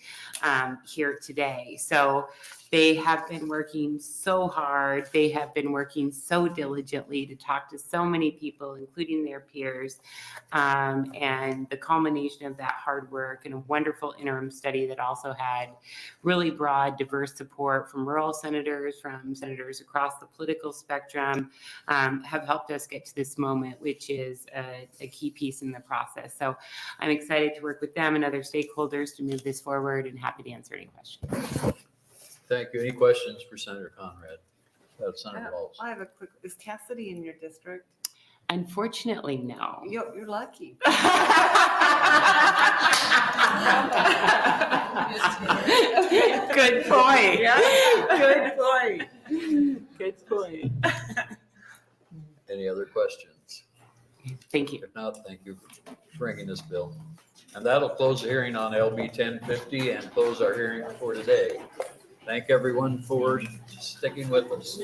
S16: here today. So they have been working so hard. They have been working so diligently to talk to so many people, including their peers. And the culmination of that hard work and a wonderful interim study that also had really broad, diverse support from rural senators, from senators across the political spectrum, have helped us get to this moment, which is a key piece in the process. So I'm excited to work with them and other stakeholders to move this forward, and happy to answer any questions.
S1: Thank you. Any questions for Senator Conrad? Senator Walz.
S5: I have a quick, is Cassidy in your district?
S16: Unfortunately, no.
S5: You're lucky.
S16: Good point.
S5: Yeah, good point.
S16: Good point.
S1: Any other questions?
S16: Thank you.
S1: If not, thank you for bringing this bill. And that'll close the hearing on LB 1050 and close our hearing for today. Thank everyone for sticking with us.